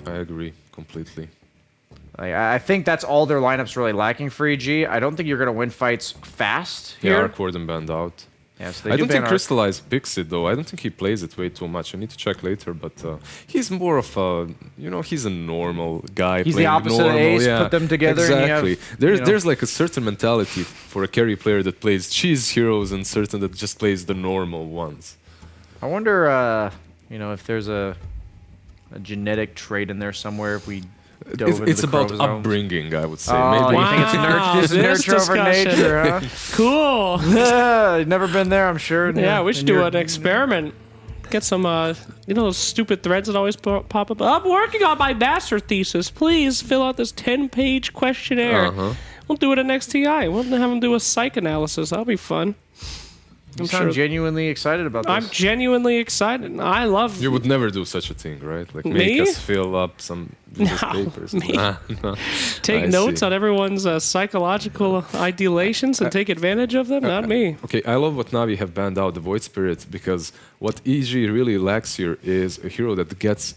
I agree completely. I think that's all their lineup's really lacking for EG. I don't think you're going to win fights fast here. Yeah, Arc Warden banned out. Yeah, so I don't think Crystallized picks it though. I don't think he plays it way too much. I need to check later, but he's more of a, he's a normal guy. He's the opposite of Ace. Yeah, put them together. Exactly. And you have, there's like a certain mentality for a carry player that plays cheese heroes and certain that just plays the normal ones. I wonder, if there's a genetic trait in there somewhere if we dove into It's the about chromosomes. upbringing, I would say. Oh, Maybe you think it's nurture over nature, huh? Cool. Yeah, never been there, I'm sure. Yeah, we should do an experiment. Get some, you know, those stupid threads that always pop up. I'm working on my master thesis. Please fill out this 10-page questionnaire. We'll do it at next TI. We'll have them do a psych analysis. That'll be fun. You sound genuinely excited about this. I'm genuinely excited. I love. You would never do such a thing, right? Like Me? make us fill up some papers. Me. No. Take I notes see. on everyone's psychological ideations and take advantage of them. Not me. Okay, I love what Navi have banned out the Void Spirit because what EG really lacks here is a hero that gets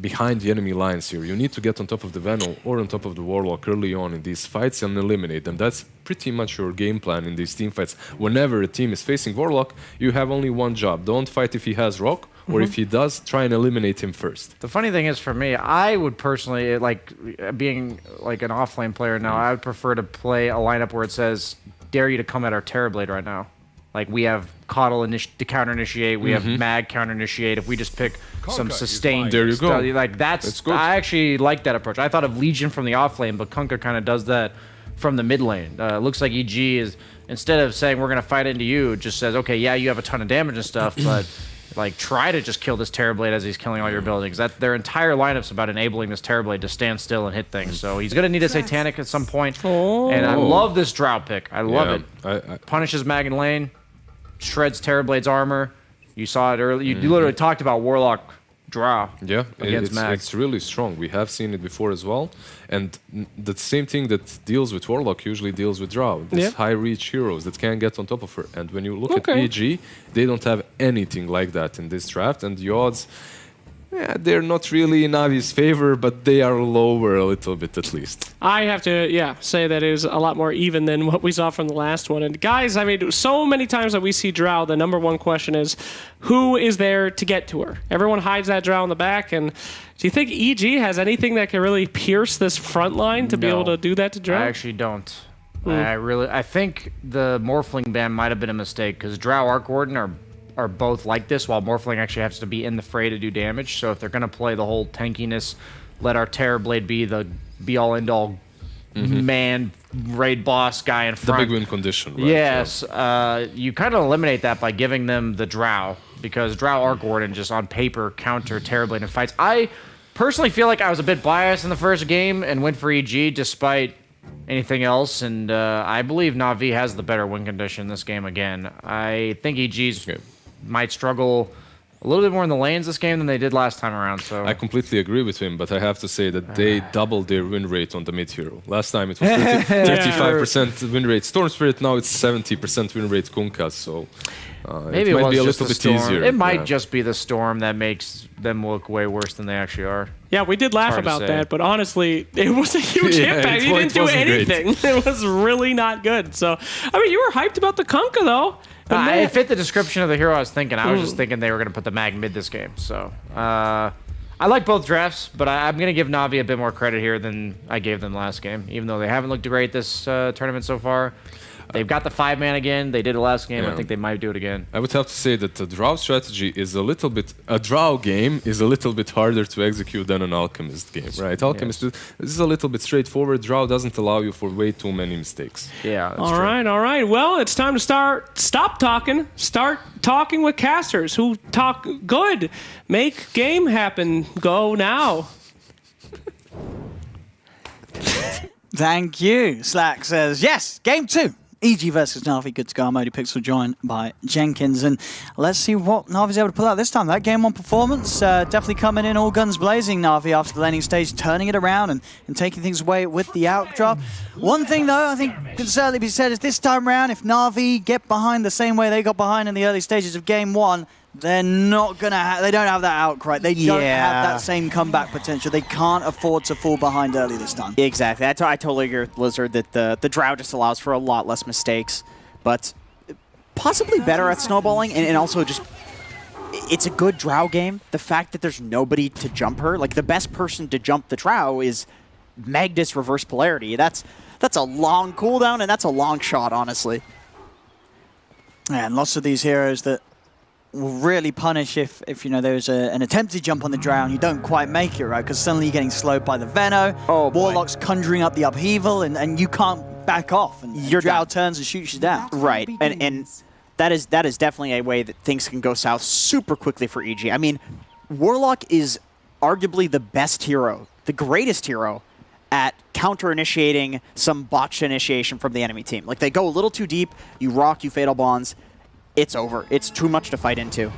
behind the enemy lines here. You need to get on top of the Venom or on top of the Warlock early on in these fights and eliminate them. That's pretty much your game plan in these team fights. Whenever a team is facing Warlock, you have only one job. Don't fight if he has Rock, or if he does, try and eliminate him first. The funny thing is, for me, I would personally, like, being like an off-lane player now, I would prefer to play a lineup where it says, dare you to come at our Terrorblade right now. Like, we have Coddle to counter-initiate, we have Mag counter-initiate. If we just pick some sustained... There you go. Like, that's good. I actually like that approach. I thought of Legion from the off-lane, but Kunkka kind of does that from the mid-lane. Looks like EG is, instead of saying, we're going to fight into you, it just says, okay, yeah, you have a ton of damage and stuff, but... like, try to just kill this Terrorblade as he's killing all your buildings. Their entire lineup's about enabling this Terrorblade to stand still and hit things. So he's going to need a Satanic at some point. And I love this Drow pick. I love it. Punishes Mag in lane, shreds Terrorblade's armor. You saw it earlier. You literally talked about Warlock Drow against Mag. It's really strong. We have seen it before as well. And the same thing that deals with Warlock usually deals with Drow. These high reach heroes that can get on top of her. And when you look at EG, they don't have anything like that in this draft. And the odds, they're not really in Navi's favor, but they are lower a little bit at least. I have to, say that is a lot more even than what we saw from the last one. And guys, I mean, so many times that we see Drow, the number one question is, who is there to get to her? Everyone hides that Drow in the back, and do you think EG has anything that can really pierce this front line to be able to do that to Drow? I actually don't. I think the Morphling ban might have been a mistake, because Drow Arc Warden are both like this, while Morphling actually has to be in the fray to do damage. So if they're going to play the whole tankiness, let our Terrorblade be the be-all, end-all man raid boss guy in front. The big win condition, right? Yes. You kind of eliminate that by giving them the Drow, because Drow Arc Warden just on paper counter Terrorblade in fights. I personally feel like I was a bit biased in the first game and went for EG despite anything else, and I believe Na'Vi has the better win condition this game again. I think EG's might struggle a little bit more in the lanes this game than they did last time around. So I completely agree with him, but I have to say that they doubled their win rate on the mid hero. Last time it was 35% win rate Storm Spirit, now it's 70% win rate Kunkka, so maybe it might was be a just little the bit storm. easier. It might just be the storm that makes them look way worse than they actually are. Yeah, we did laugh Hard to about say. that, but honestly, it was a huge impact. He didn't do anything. It was really not good. So, I mean, you were hyped about the Kunkka, though. It fit the description of the hero I was thinking. I was just thinking they were going to put the Mag mid this game. So, I like both drafts, but I'm going to give Na'Vi a bit more credit here than I gave them last game, even though they haven't looked great this tournament so far. They've got the 5-man again. They did it last game. I think they might do it again. I would have to say that the Drow strategy is a little bit... A Drow game is a little bit harder to execute than an Alchemist game, right? Alchemist is a little bit straightforward. Drow doesn't allow you for way too many mistakes. Yeah, that's All right. Well, it's time to stop talking. Start talking with casters who talk good. Make game happen. Go now. Thank you. Slack says, yes, game 2. EG versus Na'Vi, good to go. Modi Pixel joined by Jenkins. And let's see what Na'Vi's able to pull out this time. That game 1 performance, definitely coming in all guns blazing. Na'Vi after the laning stage, turning it around and taking things away with the outdrop. One thing, though, I think can certainly be said is this time around, if Na'Vi get behind the same way they got behind in the early stages of game 1, they're not going to they don't have that outcry. They don't have that same comeback potential. They can't afford to fall behind early this time. Exactly. I totally agree with Lizard that the Drow just allows for a lot less mistakes, but possibly better at snowballing, and also just, it's a good Drow game. The fact that there's nobody to jump her, like the best person to jump the Drow is Magnus Reverse Polarity. That's a long cooldown, and that's a long shot, honestly. And lots of these heroes that will really punish if you know there's an attempted jump on the Drow and you don't quite make it, right? Because suddenly you're getting slowed by the Veno. Warlock's conjuring up the upheaval, and you can't back off. And your Drow turns and shoots you down. Right, and that is definitely a way that things can go south super quickly for EG. I mean, Warlock is arguably the best hero, the greatest hero at counter-initiating some botched initiation from the enemy team. Like, they go a little too deep, you rock, you Fatal Bonds, it's over. It's too much to fight into.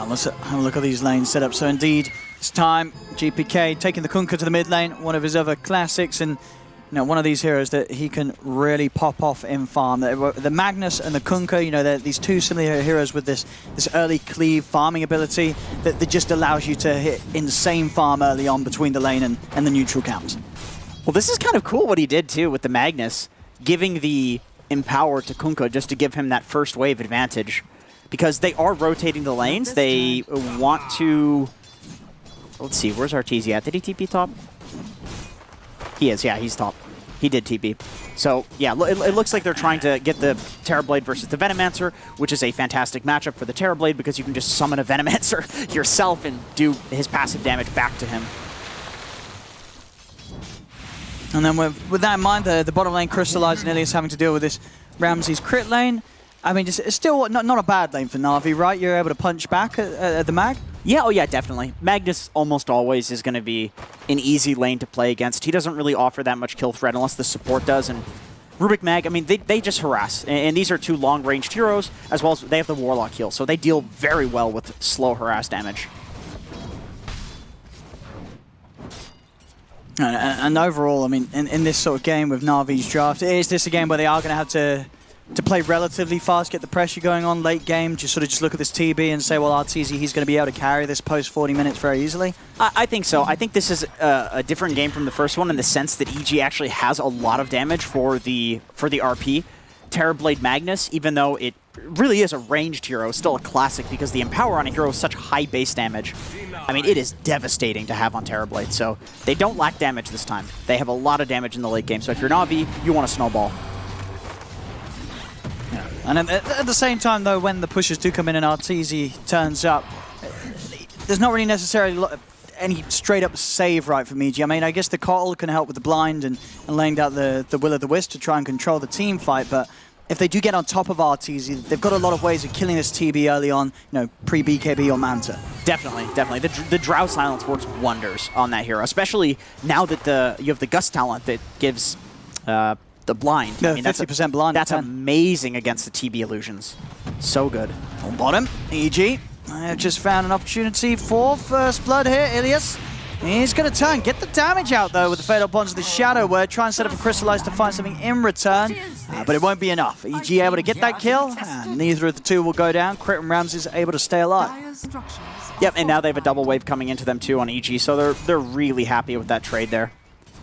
Let's have a look at these lanes set up. So indeed, it's time. GPK taking the Kunkka to the mid lane, one of his other classics, and you know, one of these heroes that he can really pop off in farm. The Magnus and the Kunkka, you know, they're these two similar heroes with this early cleave farming ability that just allows you to hit insane farm early on between the lane and the neutral camps. Well, this is kind of cool what he did too with the Magnus, giving the Empower to Kunkka just to give him that first wave advantage. Because they are rotating the lanes, they want to... Let's see, where's Arteezy at? Did he TP top? He is, yeah, he's top. He did TP. So, yeah, it looks like they're trying to get the Terrorblade versus the Venomancer, which is a fantastic matchup for the Terrorblade because you can just summon a Venomancer yourself and do his passive damage back to him. And then with that in mind, the bottom lane crystallized and Ilias having to deal with this Ramsey's crit lane. I mean, it's still not a bad lane for Na'Vi, right? You're able to punch back at the Mag? Yeah, oh yeah, definitely. Magnus almost always is going to be an easy lane to play against. He doesn't really offer that much kill threat unless the support does. And Rubik Mag, I mean, they just harass. And these are two long-ranged heroes, as well as they have the Warlock heal. So they deal very well with slow harass damage. And overall, I mean, in this sort of game with Na'Vi's draft, is this a game where they are going to have to play relatively fast, get the pressure going on late game, just look at this TB and say, well, Arteezy, he's going to be able to carry this post 40 minutes very easily? I think so. I think this is a different game from the first one in the sense that EG actually has a lot of damage for the RP. Terrorblade Magnus, even though it really is a ranged hero, is still a classic because the Empower on a hero is such high base damage. I mean, it is devastating to have on Terrorblade, so they don't lack damage this time. They have a lot of damage in the late game, so if you're Na'Vi, you want to snowball. And at the same time, though, when the pushes do come in and Arteezy turns up, there's not really necessarily any straight-up save right from EG. I mean, I guess the Kotl can help with the blind and laying down the Will-o'-the-Wisp to try and control the team fight, but if they do get on top of Arteezy, they've got a lot of ways of killing this TB early on, you know, pre-BKB or Manta. Definitely, definitely. The Drow Silence works wonders on that hero, especially now that you have the Gust talent that gives... the blind. No, I mean, 50% blind. That's amazing against the TB illusions. So good. On bottom, EG. I have just found an opportunity for first blood here. Ilias. He's going to turn. Get the damage out, though, with the Fatal Bonds of the Shadow Word. Try and set up a Crystallize to find something in return. But it won't be enough. EG able to get that kill. And neither of the two will go down. Crit and Rams is able to stay alive. Yep, and now they have a double wave coming into them, too, on EG. So they're really happy with that trade there.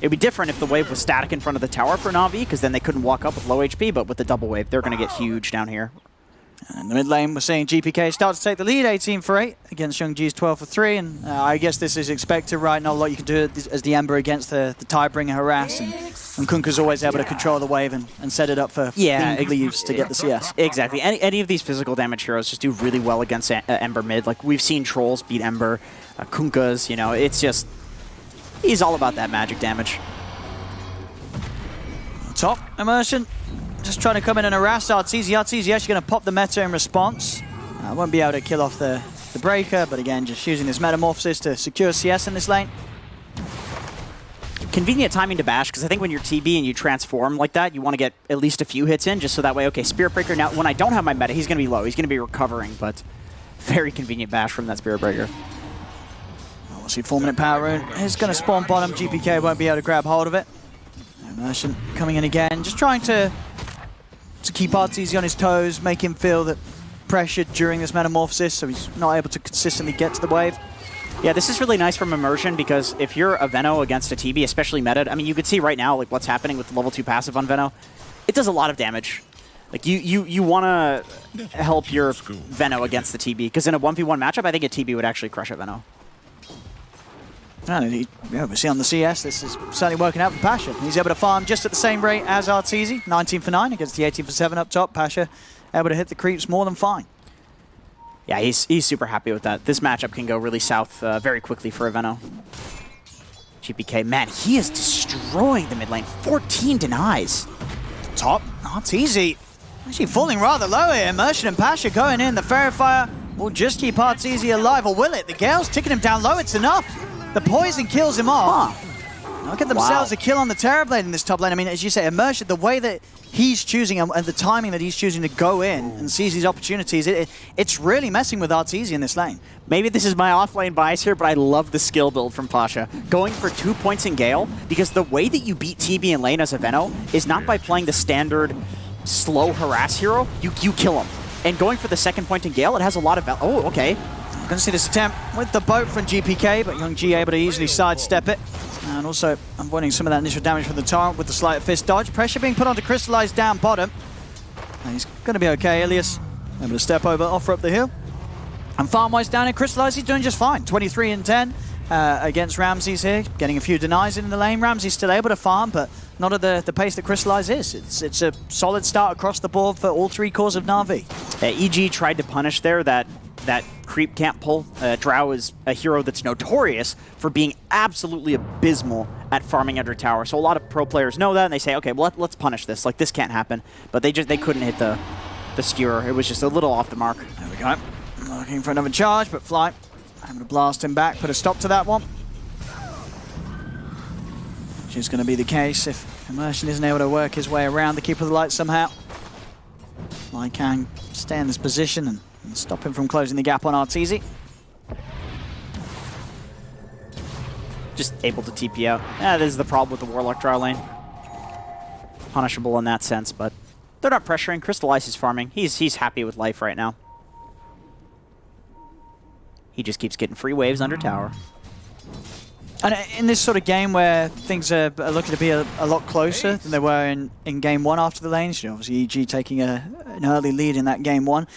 It'd be different if the wave was static in front of the tower for Na'Vi, because then they couldn't walk up with low HP, but with the double wave, they're going to get huge down here. In the mid lane, we're seeing GPK start to take the lead, 18-for-8 against Young G's 12-for-3, and I guess this is expected, right? Not a lot you can do as the Ember against the Tidebringer harass, and Kunkka's always able to control the wave and set it up for leaves to get the CS. Exactly. Any of these physical damage heroes just do really well against Ember mid. Like, we've seen Trolls beat Ember, Kunkka's, you know, it's just... He's all about that magic damage. Top immersion. Just trying to come in and harass Arteezy. Arteezy actually going to pop the meta in response. Won't be able to kill off the breaker, but again, just using this metamorphosis to secure CS in this lane. Convenient timing to bash, because I think when you're TB and you transform like that, you want to get at least a few hits in, just so that way, okay, Spirit Breaker, now when I don't have my meta, he's going to be low. He's going to be recovering, but very convenient bash from that Spirit Breaker. We'll see 4-minute power rune. It's going to spawn bottom. GPK won't be able to grab hold of it. Immersion coming in again, just trying to keep Arteezy on his toes, make him feel that pressure during this metamorphosis, so he's not able to consistently get to the wave. Yeah, this is really nice from Immersion, because if you're a Veno against a TB, especially meta, I mean, you could see right now like what's happening with the level 2 passive on Veno. It does a lot of damage. Like, you want to help your Veno against the TB, because in a 1v1 matchup, I think a TB would actually crush a Veno. Yeah, we see on the CS, this is certainly working out for Pasha. He's able to farm just at the same rate as Arteezy, 19-for-9 against the 18-for-7 up top. Pasha able to hit the creeps more than fine. Yeah, he's super happy with that. This matchup can go really south very quickly for Aveno. GPK, man, he is destroying the mid lane. 14 denies. Top, not easy. Actually falling rather low here. Immersion and Pasha going in. The Fairy Fire will just keep Arteezy alive, or will it? The Gale's ticking him down low. It's enough. The poison kills him off. Look at themselves a kill on the Terrorblade in this top lane. I mean, as you say, Immersion, the way that he's choosing and the timing that he's choosing to go in and seize these opportunities, it's really messing with Arteezy in this lane. Maybe this is my off-lane bias here, but I love the skill build from Pasha. Going for 2 points in Gale, because the way that you beat TB in lane as Aveno is not by playing the standard slow harass hero. You kill him. And going for the 2nd point in Gale, it has a lot of value. Oh, okay. I'm going to see this attempt with the boat from GPK, but Young G able to easily sidestep it. And also avoiding some of that initial damage from the Torrent with the Sleight of Fist dodge. Pressure being put onto Crystallize down bottom. And he's going to be okay. Ilias able to step over, offer up the hill. And farm-wise down in Crystallize, he's doing just fine. 23 and 10 against Ramses here. Getting a few denies in the lane. Ramses still able to farm, but not at the pace that Crystallize is. It's a solid start across the board for all 3 cores of Na'Vi. EG tried to punish there that creep can't pull. Drow is a hero that's notorious for being absolutely abysmal at farming under tower. So a lot of pro players know that, and they say, okay, well, let's punish this. Like, this can't happen. But they couldn't hit the skewer. It was just a little off the mark. There we go. Looking for another charge, but Fly having to blast him back, put a stop to that one. Which is going to be the case if Immersion isn't able to work his way around the Keeper of the Light somehow. Fly can stay in this position and stop him from closing the gap on Arteezy. Just able to TP out. This is the problem with the Warlock Drow lane. Punishable in that sense, but they're not pressuring. Crystallize is farming. He's happy with life right now. He just keeps getting free waves under tower. And in this sort of game where things are looking to be a lot closer than they were in game 1 after the lanes, obviously EG taking an early lead in that game 1,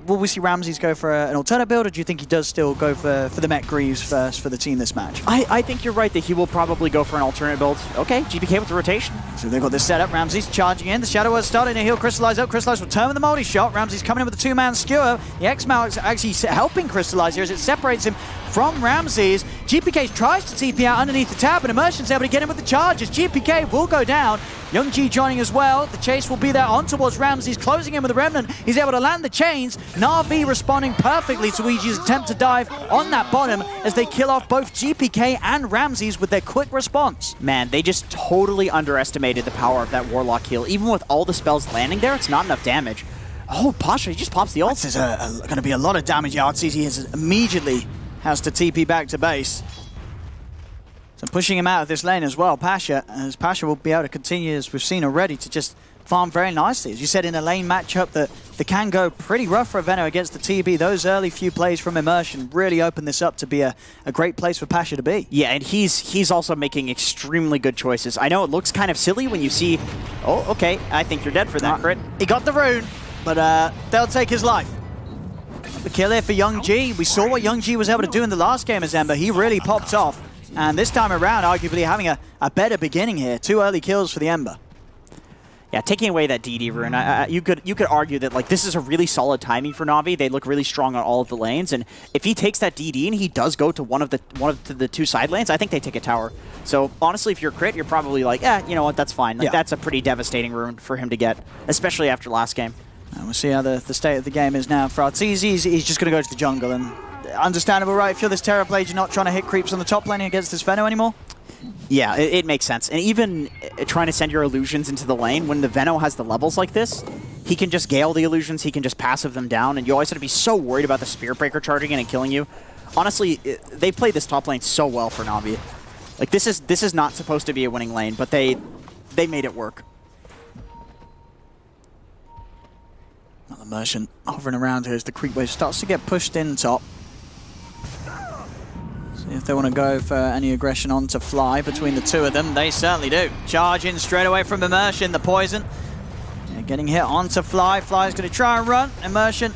will we see Ramses go for an alternate build, or do you think he does still go for the Met Greaves first for the team this match? I think you're right that he will probably go for an alternate build. Okay, GPK with the rotation. So they've got this setup. Ramses charging in. The Shadow is starting to heal Crystallize up. Crystallize will turn with the multi-shot. Ramses coming in with the 2-man skewer. The X-Mal actually helping Crystallize here as it separates him from Ramses. GPK tries to TP out underneath the tab, and Immersion's able to get him with the charges. GPK will go down. Young G joining as well. The chase will be there on towards Ramses, closing in with the Remnant. He's able to land the chains. Na'Vi responding perfectly to EG's attempt to dive on that bottom as they kill off both GPK and Ramses with their quick response. Man, they just totally underestimated the power of that Warlock heal. Even with all the spells landing there, it's not enough damage. Oh, Pasha, he just pops the ult. There's going to be a lot of damage. Arteezy immediately has to TP back to base. So pushing him out of this lane as well, Pasha, as Pasha will be able to continue, as we've seen already, to just farm very nicely. As you said, in a lane matchup that can go pretty rough for Aveno against the TB. Those early few plays from Immersion really open this up to be a great place for Pasha to be. Yeah, and he's also making extremely good choices. I know it looks kind of silly when you see, oh, okay, I think you're dead for that crit. He got the rune, but they'll take his life. The kill here for Young G. We saw what Young G was able to do in the last game as Ember. He really popped off. And this time around, arguably having a better beginning here. 2 early kills for the Ember. Yeah, taking away that DD rune, you could argue that like this is a really solid timing for Na'Vi. They look really strong on all of the lanes, and if he takes that DD and he does go to one of the 2 side lanes, I think they take a tower. So honestly, if you're crit, you're probably like, you know what, that's fine. Like, that's a pretty devastating rune for him to get, especially after last game. And we'll see how the state of the game is now for Arteezy. He's just going to go to the jungle, and understandable, right? If you're this Terrorblade, you're not trying to hit creeps on the top lane against this Veno anymore. Yeah, it makes sense. And even trying to send your illusions into the lane, when the Veno has the levels like this, he can just Gale the illusions, he can just passive them down, and you always have to be so worried about the Spear Breaker charging in and killing you. Honestly, they played this top lane so well for Na'Vi. Like, this is not supposed to be a winning lane, but they made it work. Immersion hovering around here as the creep wave starts to get pushed in top. See if they want to go for any aggression onto Fly between the 2 of them. They certainly do. Charge in straight away from Immersion. The poison. They're getting hit onto Fly. Fly's going to try and run. Immersion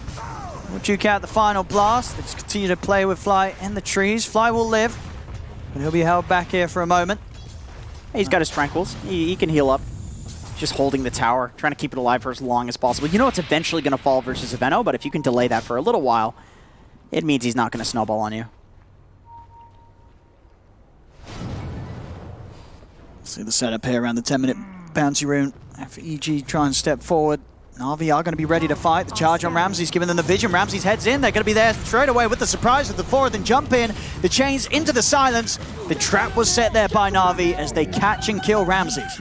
will juke out the final blast. They just continue to play with Fly in the trees. Fly will live, but he'll be held back here for a moment. He's got his tranquils. He can heal up. just holding the tower, trying to keep it alive for as long as possible. You know it's eventually going to fall versus a Veno, but if you can delay that for a little while, it means he's not going to snowball on you. See the setup here around the 10-minute bounty rune. If EG try and step forward, NAVI are going to be ready to fight. The charge on Ramsey's giving them the vision. Ramsey's heads in. They're going to be there straight away with the surprise of the forward and jump in. The chains into the silence. The trap was set there by NAVI as they catch and kill Ramsey's.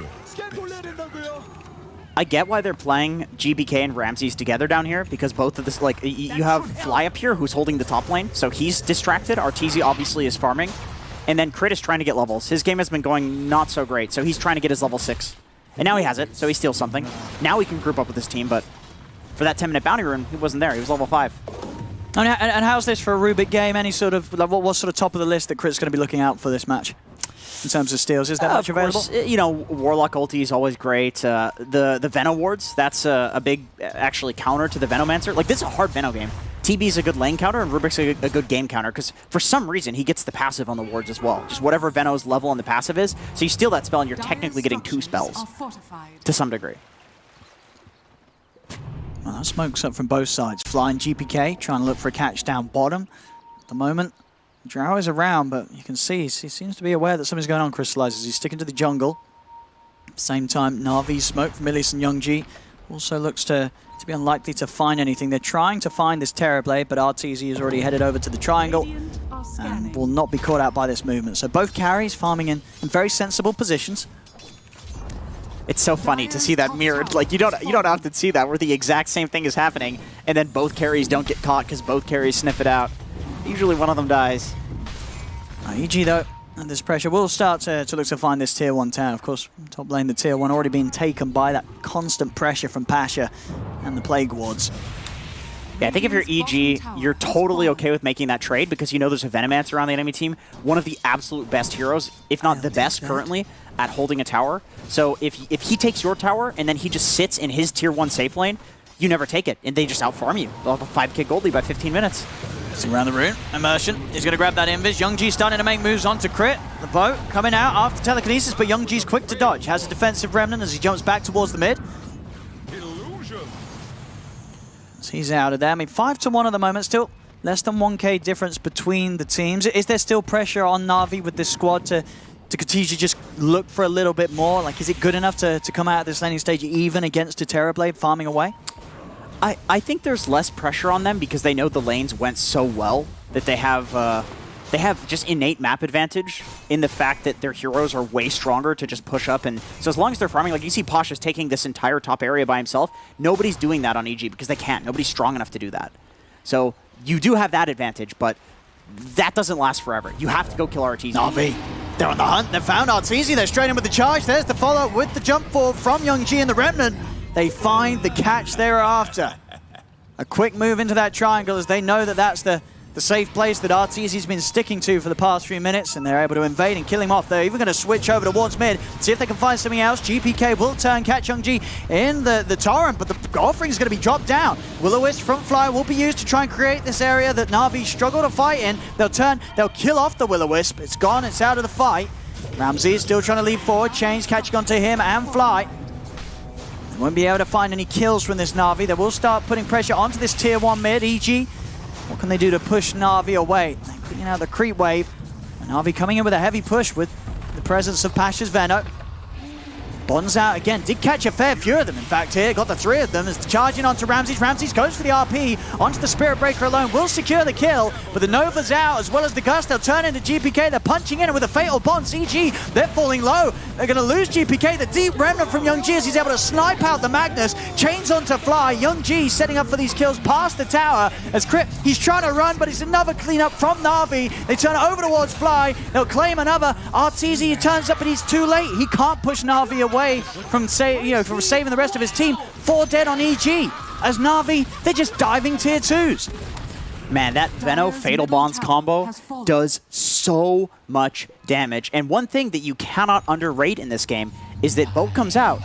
I get why they're playing GBK and Ramses together down here, because both of this, like, you have Fly up here who's holding the top lane, so he's distracted. Arteezy obviously is farming. And then Crit is trying to get levels. His game has been going not so great, so he's trying to get his level 6. And now he has it, so he steals something. Now he can group up with his team, but for that 10-minute bounty rune, he wasn't there. He was level 5. And how's this for a Rubik game? Any sort of, like, what sort of top of the list that Crit's going to be looking out for this match? In terms of steals, is there much available? Of course, you know, Warlock ulti is always great. The Veno wards, that's a big, actually, counter to the Venomancer. Like, this is a hard Veno game. TB's a good lane counter, and Rubik's a good game counter, because for some reason, he gets the passive on the wards as well. Just whatever Veno's level on the passive is. So you steal that spell, and you're technically getting 2 spells, to some degree. Well, that smoke's up from both sides. Flying GPK, trying to look for a catch down bottom. At the moment, Drow is around, but you can see he seems to be aware that something's going on, Crystallizes. He's sticking to the jungle. At the same time, Na'Vi's smoke from Ilias and Youngji also looks to be unlikely to find anything. They're trying to find this Terrorblade, but Arteezy is already headed over to the triangle and will not be caught out by this movement. So both carries farming in very sensible positions. It's so funny to see that mirrored. Like, you don't often see that where the exact same thing is happening, and then both carries don't get caught because both carries sniff it out. Usually one of them dies. EG, though, and this pressure will start to look to find this tier 1 tower. Of course, top lane, the tier 1 already being taken by that constant pressure from Pasha and the Plague Wards. Yeah, I think if you're EG, you're totally okay with making that trade because you know there's a Venomancer on the enemy team. One of the absolute best heroes, if not the best currently, at holding a tower. So if he takes your tower and then he just sits in his tier 1 safe lane, you never take it, and they just outfarm you. They'll have a 5k gold lead by 15 minutes. See around the rune. Immersion is going to grab that Invis. Youngji starting to make moves onto Crit. The boat coming out after telekinesis, but Youngji's quick to dodge. Has a defensive remnant as he jumps back towards the mid. So he's out of there. I mean, 5-1 at the moment. Still less than 1k difference between the teams. Is there still pressure on Na'Vi with this squad to continue to just look for a little bit more? Like, is it good enough to come out at this laning stage even against a Terrorblade farming away? I think there's less pressure on them because they know the lanes went so well that they have just innate map advantage in the fact that their heroes are way stronger to just push up. And so as long as they're farming, like you see Pasha's taking this entire top area by himself, nobody's doing that on EG because they can't. Nobody's strong enough to do that. So you do have that advantage, but that doesn't last forever. You have to go kill Arteezy. Na'Vi, they're on the hunt. They found Arteezy. They're straight in with the charge. There's the follow with the jump forward from Youngji and the Remnant. They find the catch thereafter. A quick move into that triangle as they know that that's the safe place that Arteezy's been sticking to for the past few minutes, and they're able to invade and kill him off. They're even going to switch over towards mid, see if they can find something else. GPK will turn catch Youngji in the torrent, but the offering is going to be dropped down. Will-O-Wisp front fly will be used to try and create this area that Na'Vi struggle to fight in. They'll kill off the Will-O-Wisp. It's gone, it's out of the fight. Ramsey is still trying to lead forward. Chains catching onto him and Fly. They won't be able to find any kills from this Na'Vi. They will start putting pressure onto this tier 1 mid. EG, what can they do to push Na'Vi away? They're cleaning out the creep wave. And Na'Vi coming in with a heavy push with the presence of Pasha's Veno. Bonds out again. Did catch a fair few of them, in fact, here. Got the 3 of them as charging onto Ramses. Ramses goes for the RP onto the Spirit Breaker alone. Will secure the kill, but the Nova's out as well as the Gust. They'll turn into GPK. They're punching in with a Fatal Bond. CG, they're falling low. They're going to lose GPK. The deep remnant from Youngji as he's able to snipe out the Magnus. Chains onto Fly. Youngji setting up for these kills past the tower as Crit, he's trying to run, but it's another cleanup from Na'Vi. They turn over towards Fly. They'll claim another. Arteezy turns up, but he's too late. He can't push Na'Vi away from saving the rest of his team. 4 dead on EG. As Na'Vi, they're just diving tier 2s. Man, that Veno Fatal Bonds combo does so much damage. And one thing that you cannot underrate in this game is that Boat comes out.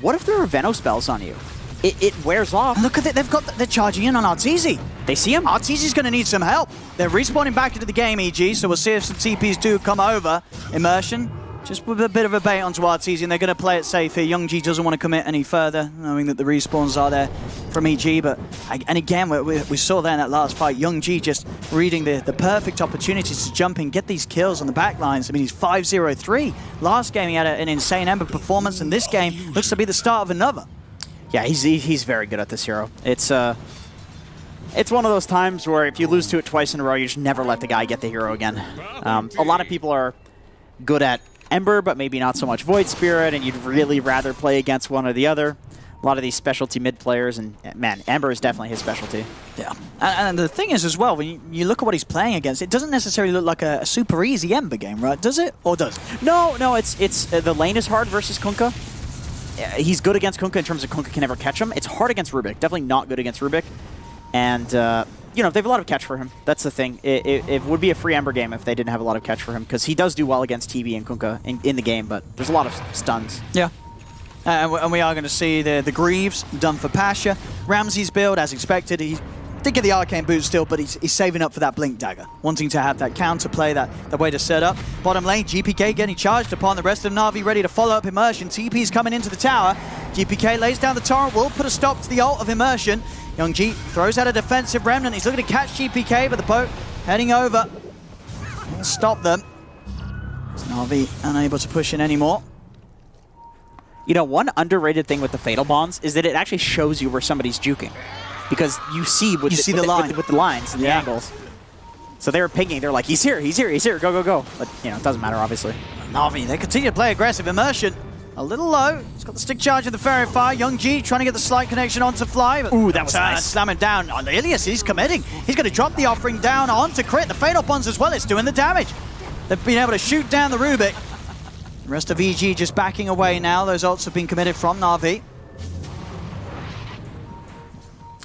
What if there are Veno spells on you? It wears off. Look at it, they're charging in on Arteezy. They see him. Arteezy's going to need some help. They're respawning back into the game, EG, so we'll see if some TPs do come over. Immersion Just with a bit of a bait onto Arteezy, and they're going to play it safe here. Youngji doesn't want to commit any further, knowing that the respawns are there from EG. But and again, we saw there in that last fight, Youngji just reading the perfect opportunities to jump in, get these kills on the back lines. I mean, he's 5-0-3. Last game he had an insane Ember performance, and this game looks to be the start of another. Yeah, he's very good at this hero. It's one of those times where if you lose to it twice in a row, you just never let the guy get the hero again. A lot of people are good at Ember, but maybe not so much Void Spirit, and you'd really rather play against one or the other. A lot of these specialty mid players, and man, Ember is definitely his specialty. Yeah, and the thing is as well, when you look at what he's playing against, it doesn't necessarily look like a super easy Ember game, right? Does it? Or does it? No, it's the lane is hard versus Kunkka. He's good against Kunkka in terms of Kunkka can never catch him. It's hard against Rubik, definitely not good against Rubik. And, you know, they have a lot of catch for him. That's the thing. It would be a free Ember game if they didn't have a lot of catch for him, because he does do well against TB and Kunkka in the game, but there's a lot of stuns. Yeah. And we are going to see the Greaves done for Pasha. Ramsey's build, as expected, he did get the Arcane Boot still, but he's saving up for that Blink Dagger, wanting to have that counter play, that way to set up. Bottom lane, GPK getting charged upon, the rest of Na'Vi ready to follow up Immersion. TP's coming into the tower. GPK lays down the torrent, will put a stop to the ult of Immersion. Youngji throws out a defensive remnant. He's looking to catch GPK, but the boat heading over. He'll stop them. Na'Vi unable to push in anymore. You know, one underrated thing with the Fatal Bonds is that it actually shows you where somebody's juking. Because you see with the lines and the angles. So they were pinging. They're like, he's here, go, go, go. But, you know, it doesn't matter, obviously. Na'Vi, they continue to play aggressive. Immersion, a little low. He's got the stick charge of the Fairy Fire. Youngji trying to get the slight connection onto Fly. But ooh, that was nice. Slamming down on Ilias. He's committing. He's going to drop the offering down onto Crit. The Fatal Bonds as well. It's doing the damage. They've been able to shoot down the Rubik. The rest of EG just backing away now. Those ults have been committed from Na'Vi.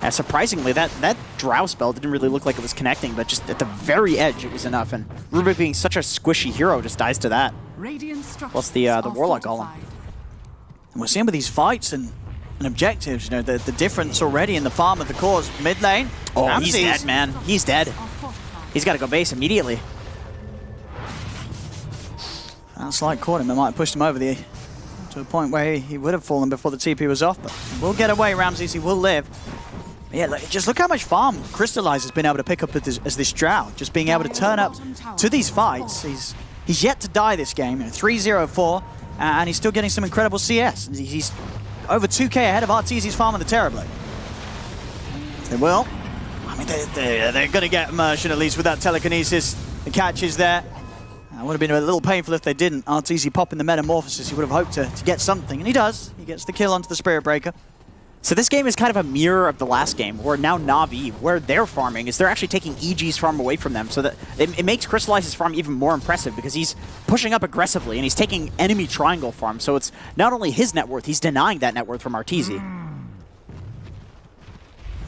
Surprisingly, that Drow spell didn't really look like it was connecting, but just at the very edge it was enough. And Rubik being such a squishy hero just dies to that. Plus the Warlock Golem. And we're seeing with these fights and objectives, you know, the difference already in the farm of the cause. Mid lane. Oh, he's dead, man. He's dead. He's got to go base immediately. That's like caught him. It might have pushed him over to a point where he would have fallen before the TP was off. But we'll get away, Ramses. He will live. But yeah, just look how much farm Crystallize has been able to pick up as this Drow. Just being able to turn up to these fights. He's yet to die this game. 3-0-4, and he's still getting some incredible CS. He's over 2k ahead of Arteezy's farm on the Terrorblade. They will. I mean, they're going to get Immersion at least with that telekinesis. The catch is there. It would have been a little painful if they didn't. Arteezy popping the Metamorphosis. He would have hoped to get something, and he does. He gets the kill onto the Spirit Breaker. So this game is kind of a mirror of the last game, where now Na'Vi, where they're farming, is they're actually taking EG's farm away from them, so that it makes Crystallize's farm even more impressive, because he's pushing up aggressively, and he's taking enemy triangle farm, so it's not only his net worth, he's denying that net worth from Arteezy.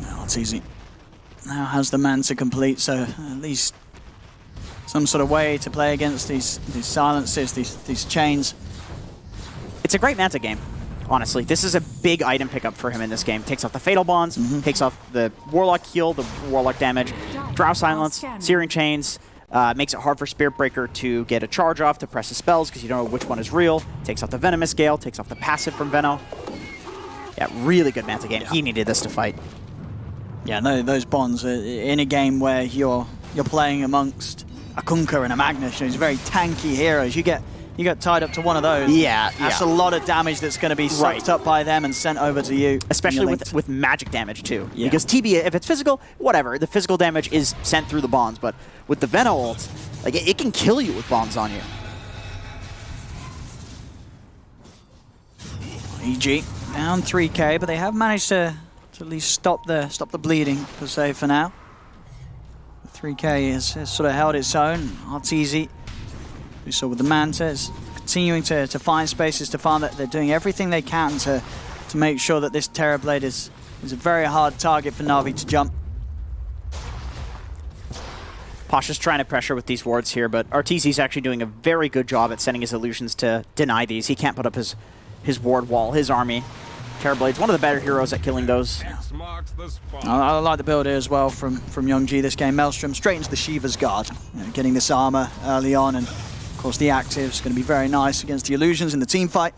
Well, Arteezy now has the man to complete, so at least some sort of way to play against these silences, these chains. It's a great Manta game. Honestly, this is a big item pickup for him in this game. Takes off the Fatal Bonds, takes off the Warlock heal, the Warlock damage, Drow Silence, Searing Chains, makes it hard for Spirit Breaker to get a charge off, to press the spells because you don't know which one is real, takes off the Venomous Gale, takes off the passive from Veno. Yeah, really good Manta game. He needed this to fight. Yeah, no, those bonds in a game where you're playing amongst a Kunkka and a Magnus, who's very tanky heroes. You get tied up to one of those. Yeah, that's a lot of damage that's going to be sucked up by them and sent over to you. Especially with magic damage too. Yeah. Because TB, if it's physical, whatever, the physical damage is sent through the bonds, but with the Veno ult, like it can kill you with bonds on you. EG down 3k, but they have managed to at least stop the bleeding per se for now. 3k has sort of held its own. Arteezy, we saw with the Mantas, continuing to find spaces to farm. That they're doing everything they can to make sure that this Terrorblade is a very hard target for Na'Vi to jump. Pasha's trying to pressure with these wards here, but Arteezy's actually doing a very good job at sending his illusions to deny these. He can't put up his ward wall, his army. Terrorblade's one of the better heroes at killing those. I like the build here as well from Youngji this game. Maelstrom straight into the Shiva's Guard, getting this armor early on, and of course, the active's going to be very nice against the illusions in the team fight.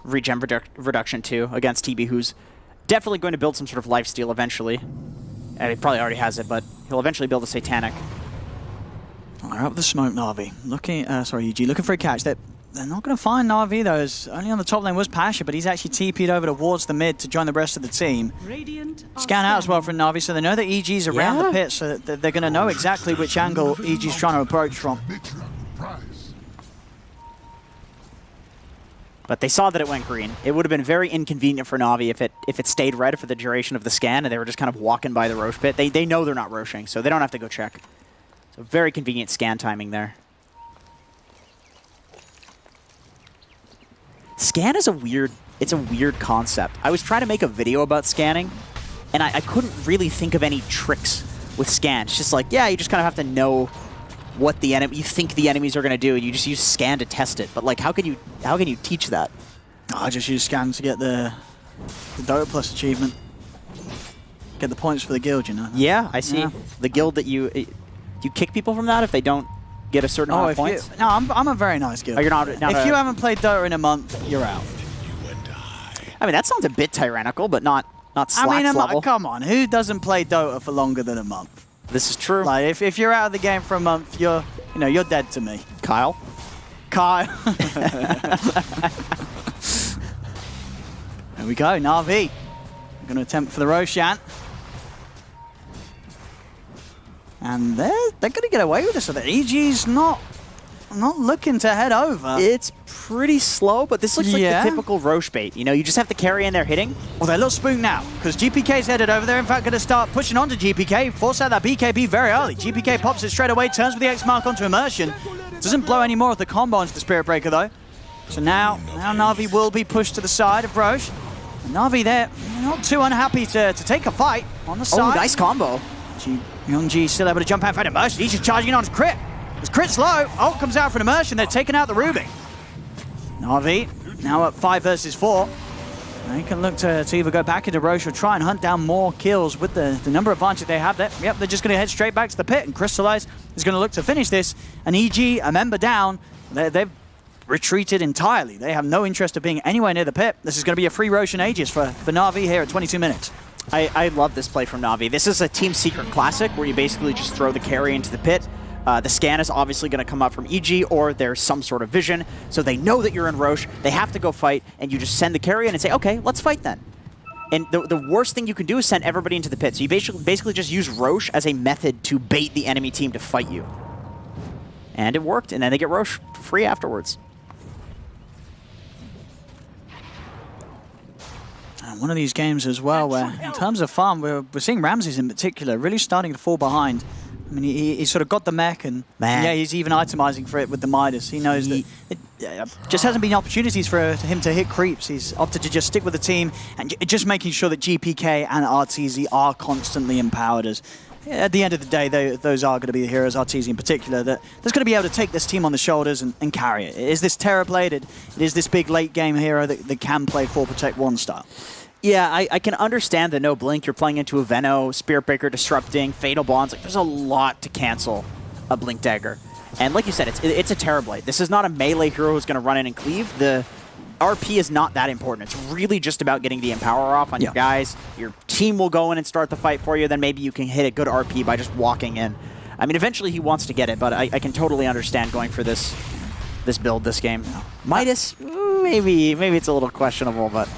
Regen reduction too against TB, who's definitely going to build some sort of lifesteal eventually. And he probably already has it, but he'll eventually build a Satanic. Oh, they're up the smoke, Navi. Looking, sorry, EG, looking for a catch. They're not going to find Navi, though, as only on the top lane was Pasha, but he's actually TP'd over towards the mid to join the rest of the team. Scan out as well from Navi, so they know that EG's around the pit, so that they're going to know exactly which angle EG's trying to approach from. But they saw that it went green. It would have been very inconvenient for Navi if it stayed red for the duration of the scan and they were just kind of walking by the Roche pit. They know they're not Roshing, so they don't have to go check. So very convenient scan timing there. Scan is a weird concept. I was trying to make a video about scanning, and I couldn't really think of any tricks with scan. It's just like, yeah, you just kind of have to know what you think the enemies are going to do, and you just use scan to test it. But like, how can you teach that? Oh, I just use scan to get the Dota Plus achievement. Get the points for the guild, you know. Yeah, I see. Yeah. The guild that you kick people from that if they don't get a certain amount of points? No, I'm a very nice guild. Oh, you're not if you haven't played Dota in a month, you're out. I mean, that sounds a bit tyrannical, but not Slack's level. Come on, who doesn't play Dota for longer than a month? This is true. Like, if you're out of the game for a month, you're dead to me. Kyle? There we go, Na'Vi. Going to attempt for the Roshan. And they're going to get away with this. So the EG's not looking to head over. It's pretty slow, but this looks like the typical Roche bait. You know, you just have to carry in their hitting. Well, they're a little spooked now, because GPK's headed over there. In fact, going to start pushing onto GPK, force out that BKB very early. GPK pops it straight away, turns with the X mark onto Immersion. Doesn't blow any more of the combo into the Spirit Breaker, though. So now Na'Vi will be pushed to the side of Roche. And Na'Vi there, not too unhappy to take a fight on the side. Oh, nice combo. Youngji still able to jump out for an Immersion. He's just charging in on his crit. His crit's low. Ult comes out for an Immersion. They're taking out the Ruby. Na'Vi now up 5 versus 4. They can look to either go back into Roche or try and hunt down more kills with the number of advantage they have there. Yep, they're just going to head straight back to the pit, and Crystallize is going to look to finish this. And EG, a member down, they've retreated entirely. They have no interest of being anywhere near the pit. This is going to be a free Roche and Aegis for Na'Vi here at 22 minutes. I love this play from Na'Vi. This is a Team Secret classic where you basically just throw the carry into the pit. The scan is obviously going to come up from EG, or there's some sort of vision. So they know that you're in Roche. They have to go fight, and you just send the carry in and say, okay, let's fight then. And the worst thing you can do is send everybody into the pit. So you basically just use Roche as a method to bait the enemy team to fight you. And it worked, and then they get Roche free afterwards. One of these games as well where, in terms of farm, we're seeing Ramses in particular really starting to fall behind. I mean, he sort of got the mech, and yeah, he's even itemizing for it with the Midas. He knows that it just hasn't been opportunities for him to hit creeps. He's opted to just stick with the team and just making sure that GPK and RTZ are constantly empowered. As at the end of the day, those are going to be the heroes, RTZ in particular, that's going to be able to take this team on the shoulders and carry it. It is this Terrorblade, it is this big late game hero that can play 4 Protect 1 style. Yeah, I can understand the no blink. You're playing into a Veno, Spirit Breaker disrupting, Fatal Bonds. Like, there's a lot to cancel a Blink Dagger. And like you said, it's a Terrorblade. This is not a melee hero who's going to run in and cleave. The RP is not that important. It's really just about getting the Empower off on your guys. Your team will go in and start the fight for you. Then maybe you can hit a good RP by just walking in. I mean, eventually he wants to get it, but I can totally understand going for this build this game. Midas, maybe it's a little questionable, but...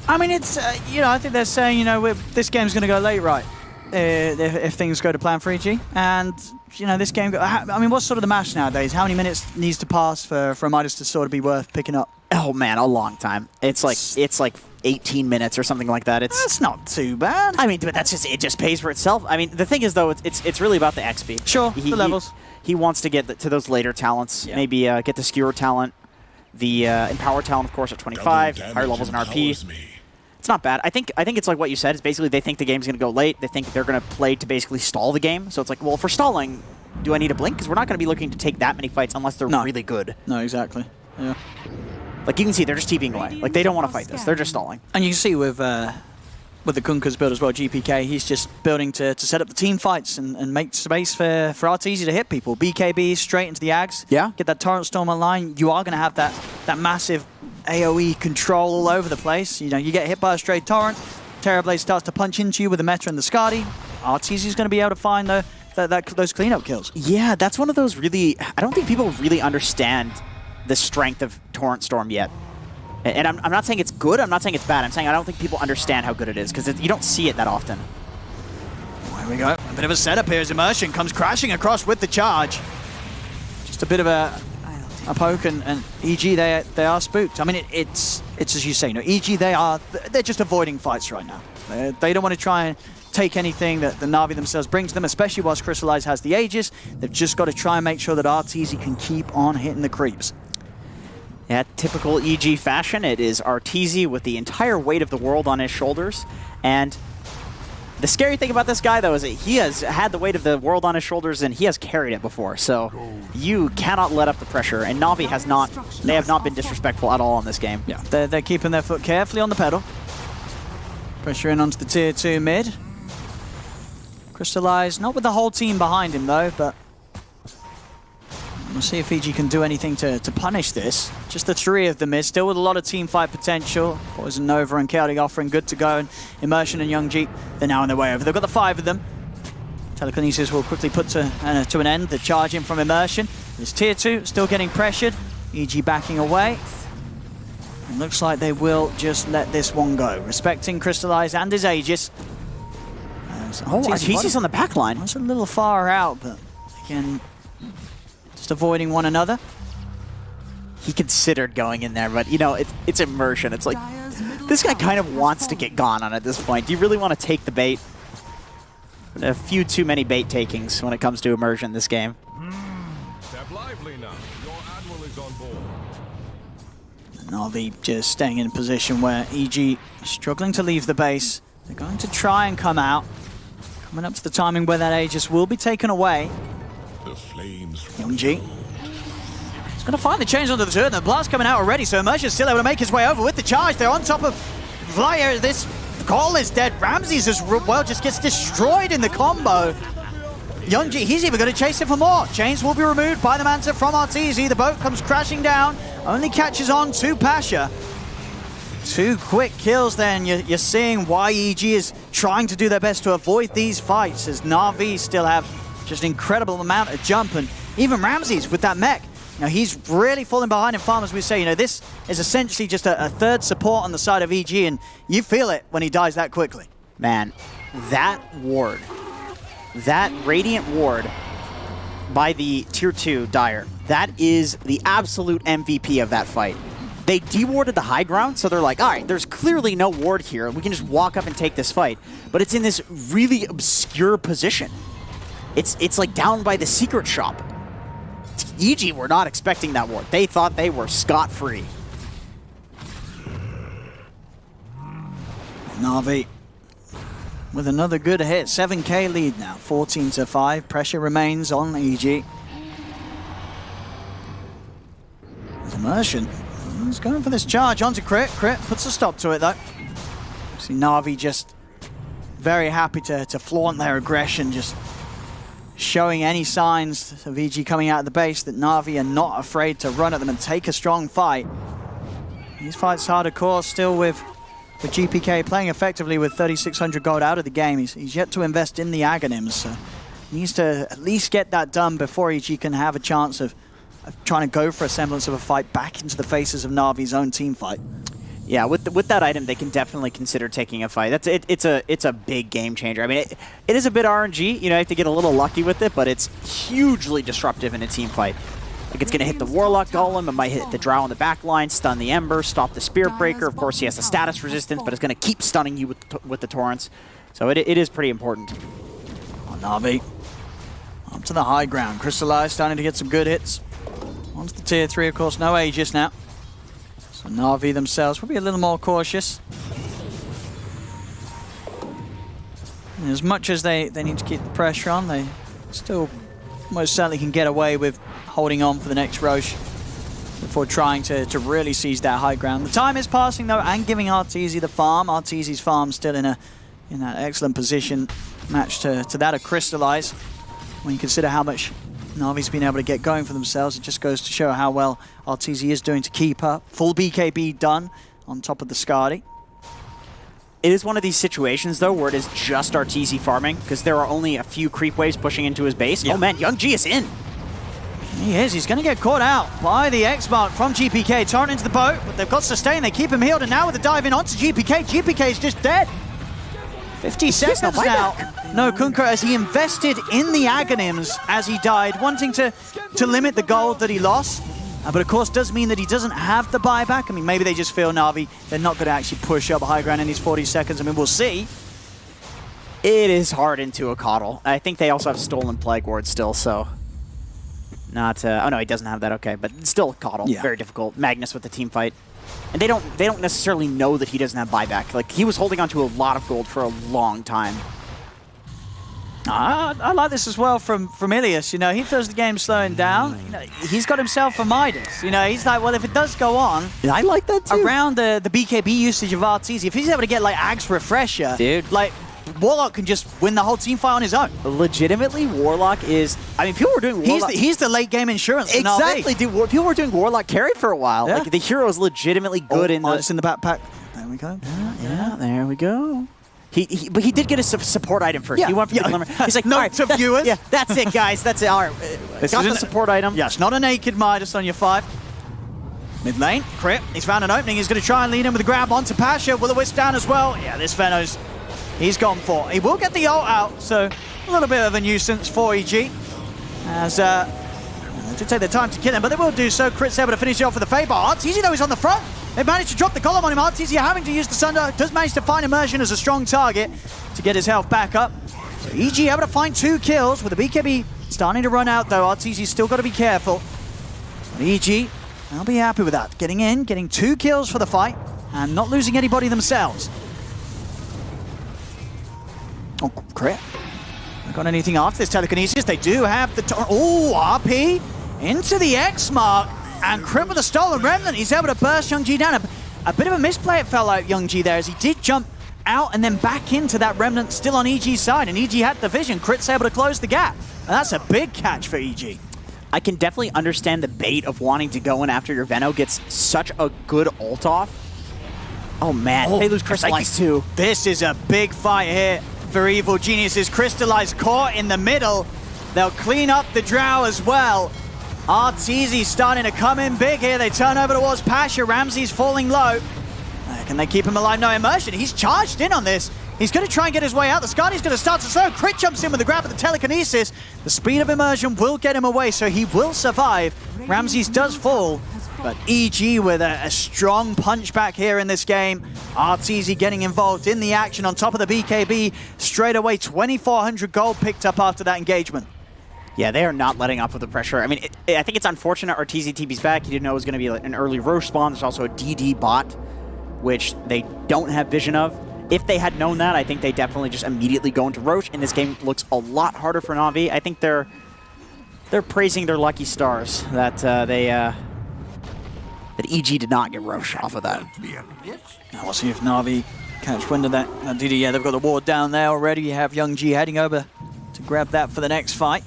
I mean, it's, I think they're saying, this game's going to go late, right, if things go to plan for EG. And, this game, I mean, what's sort of the match nowadays? How many minutes needs to pass for a Midas to sort of be worth picking up? Oh, man, a long time. It's like 18 minutes or something like that. That's not too bad. I mean, but it just pays for itself. I mean, the thing is, though, it's really about the XP. Sure, the levels. He wants to get to those later talents, maybe get the Skewer talent, the Empower talent, of course, at 25, higher levels in RP. It's not bad. I think it's like what you said. It's basically they think the game's going to go late. They think they're going to play to basically stall the game. So it's like, well, if we're stalling, do I need a blink? Because we're not going to be looking to take that many fights unless they're really good. No, exactly. Yeah. Like, you can see they're just TPing away. Like, they don't want to fight this. They're just stalling. And you can see with with the Kunkka's build as well, GPK, he's just building to set up the team fights and make space for Arteezy to hit people. BKB straight into the Ags. Yeah. Get that Torrent Storm online. You are going to have that massive AoE control all over the place. You know, you get hit by a stray Torrent, Terrorblade starts to punch into you with the Meta and the Skadi. Arteezy's going to be able to find those cleanup kills. Yeah, that's one of those really... I don't think people really understand the strength of Torrent Storm yet. And I'm not saying it's good, I'm not saying it's bad, I'm saying I don't think people understand how good it is, because you don't see it that often. Here we go. A bit of a setup here as Immersion comes crashing across with the charge. Just a bit of a poke, and EG, they are spooked. I mean, it's as you say, you know, EG, they're just avoiding fights right now. They don't want to try and take anything that the Na'Vi themselves bring to them, especially whilst Crystallize has the Aegis. They've just got to try and make sure that Arteezy can keep on hitting the creeps. Yeah, typical EG fashion, it is Arteezy with the entire weight of the world on his shoulders. And the scary thing about this guy, though, is that he has had the weight of the world on his shoulders and he has carried it before. So you cannot let up the pressure. And Na'Vi has not, they have not been disrespectful at all in this game. Yeah, they're keeping their foot carefully on the pedal. Pressure in onto the tier 2 mid. Crystallize, not with the whole team behind him, though, but we'll see if EG can do anything to punish this. Just the 3 of them is still with a lot of team fight potential. Poison Nova and Chaotic offering good to go, and Immersion and Youngji, they're now on their way over. They've got the 5 of them. Telekinesis will quickly put to an end the charge in from Immersion. This tier 2 still getting pressured. EG backing away. It looks like they will just let this one go, respecting Crystallize and his Aegis. Arteezy's on the back line. That's a little far out, but again, just avoiding one another. He considered going in there, but you know, it's Immersion. It's like, this guy kind of wants to get gone on at this point. Do you really want to take the bait? A few too many bait takings when it comes to Immersion this game. Step lively now. Your Admiral is on board. Na'Vi just staying in a position where EG struggling to leave the base. They're going to try and come out. Coming up to the timing where that Aegis will be taken away. The flames. Youngji. He's going to finally change onto the turn. The blast coming out already, so Immersion's still able to make his way over with the charge. They're on top of Flyer. This call is dead. Ramses as well just gets destroyed in the combo. Youngji, he's even going to chase it for more. Chains will be removed by the Manta from Arteezy. The boat comes crashing down. Only catches on to Pasha. 2 quick kills then. You're seeing why EG is trying to do their best to avoid these fights, as Na'Vi still have just an incredible amount of jump, and even Ramses with that mech. Now he's really falling behind in farm, as we say. You know, this is essentially just a third support on the side of EG, and you feel it when he dies that quickly. Man, that ward, that Radiant ward by the tier 2 Dire, that is the absolute MVP of that fight. They dewarded the high ground, so they're like, all right, there's clearly no ward here. We can just walk up and take this fight. But it's in this really obscure position. It's like down by the secret shop. EG were not expecting that ward. They thought they were scot-free. Na'Vi with another good hit. 7k lead now, 14-5. Pressure remains on EG. Immersion. He's going for this charge onto Crit. Crit puts a stop to it, though. See Na'Vi just very happy to flaunt their aggression, just showing any signs of EG coming out of the base that Na'Vi are not afraid to run at them and take a strong fight. These fights hard, of course, still with GPK playing effectively with 3,600 gold out of the game. He's yet to invest in the Aghanims, so he needs to at least get that done before EG can have a chance of trying to go for a semblance of a fight back into the faces of Na'Vi's own team fight. Yeah, with that item, they can definitely consider taking a fight. It's a big game changer. I mean, it is a bit RNG. You know, you have to get a little lucky with it, but it's hugely disruptive in a team fight. Like, it's going to hit the Warlock Golem, it might hit the Drow on the back line, stun the Ember, stop the Spirit Breaker. Of course, he has the status resistance, but it's going to keep stunning you with the Torrents. So it is pretty important. Oh, Na'Vi up to the high ground. Crystallize starting to get some good hits. Onto the tier 3, of course, no Aegis now. So Na'Vi themselves will be a little more cautious. And as much as they need to keep the pressure on, they still most certainly can get away with holding on for the next Roche. before trying to really seize that high ground. The time is passing though, and giving Arteezy the farm. Arteezy's farm still in that excellent position, matched to that of Crystallize. When you consider how much Navi's been able to get going for themselves, it just goes to show how well Arteezy is doing to keep up. Full BKB done on top of the Skadi. It is one of these situations, though, where it is just Arteezy farming, because there are only a few creep waves pushing into his base. Yeah. Oh man, Young G is in. He is. He's going to get caught out by the X-Mark from GPK. Torrent into the boat, but they've got sustain. They keep him healed, and now with the dive in onto GPK, GPK is just dead. 50 seconds now. No, Kunkka, as he invested in the Aghanims as he died, wanting to limit the gold that he lost. But of course, does mean that he doesn't have the buyback. I mean, maybe they just feel Na'Vi, they're not going to actually push up high ground in these 40 seconds. I mean, we'll see. It is hard into a Coddle. I think they also have Stolen Plague Ward still, so... Not, oh no, he doesn't have that, okay. But still Coddle, very difficult. Magnus with the team fight. And they don't necessarily know that he doesn't have buyback. Like, he was holding on to a lot of gold for a long time. I like this as well from Ilias. You know, he feels the game slowing down. You know, he's got himself a Midas. You know, he's like, well, if it does go on, I like that too. Around the BKB usage of Arteezy, if he's able to get like Ag's Refresher, dude, like Warlock can just win the whole team fight on his own. Legitimately, Warlock is. I mean, people were doing Warlock. He's the late game insurance. Exactly, dude. People were doing Warlock carry for a while. Yeah. Like the hero is legitimately good in the. It's in the backpack. There we go. Yeah, there we go. But he did get a support item first. Yeah. He went for the glimmer. He's like, note to viewers. Yeah, that's it, guys. That's it. All right, got the support item. Yes, not a naked Midas on your 5. Mid lane, Crit. He's found an opening. He's going to try and lead him with a grab onto Pasha. Will the Wisp down as well? Yeah, this Venos, he's gone for. He will get the ult out, so a little bit of a nuisance for EG. As they did take their time to kill him, but they will do so. Crit's able to finish it off with the Faber. Arteezy though is on the front. They managed to drop the column on him. Arteezy having to use the Sunder. Does manage to find Immersion as a strong target to get his health back up. So EG able to find 2 kills with the BKB starting to run out though. Arteezy's still got to be careful. But EG, I'll be happy with that. Getting in, getting 2 kills for the fight, and not losing anybody themselves. Oh, Crit. Not got anything after this telekinesis. They do have the... RP into the X-Mark. And Crit with a Stolen Remnant. He's able to burst Young G down. A bit of a misplay, it felt like, Young G there, as he did jump out and then back into that Remnant still on EG's side. And EG had the vision. Crit's able to close the gap. And that's a big catch for EG. I can definitely understand the bait of wanting to go in after your Veno gets such a good ult off. Oh man, they lose Crystallize too. This is a big fight here for Evil Geniuses. Crystallize caught in the middle. They'll clean up the Drow as well. Arteezy starting to come in big here. They turn over towards Pasha. Ramsey's falling low. Can they keep him alive? No, Immersion. He's charged in on this. He's going to try and get his way out. The Skadi's going to start to slow. Crit jumps in with the grab of the telekinesis. The speed of Immersion will get him away, so he will survive. Ramses does fall, but EG with a strong punch back here in this game. Arteezy getting involved in the action on top of the BKB. Straight away, 2,400 gold picked up after that engagement. Yeah, they are not letting up with the pressure. I mean, I think it's unfortunate Arteezy TB's back. He didn't know it was going to be like an early Roche spawn. There's also a DD bot, which they don't have vision of. If they had known that, I think they definitely just immediately go into Roche, and this game looks a lot harder for Na'Vi. I think they're praising their lucky stars that that EG did not get Roche off of that. Now we'll see if Na'Vi catch wind of that DD. Yeah, they've got the ward down there already. You have Young G heading over to grab that for the next fight.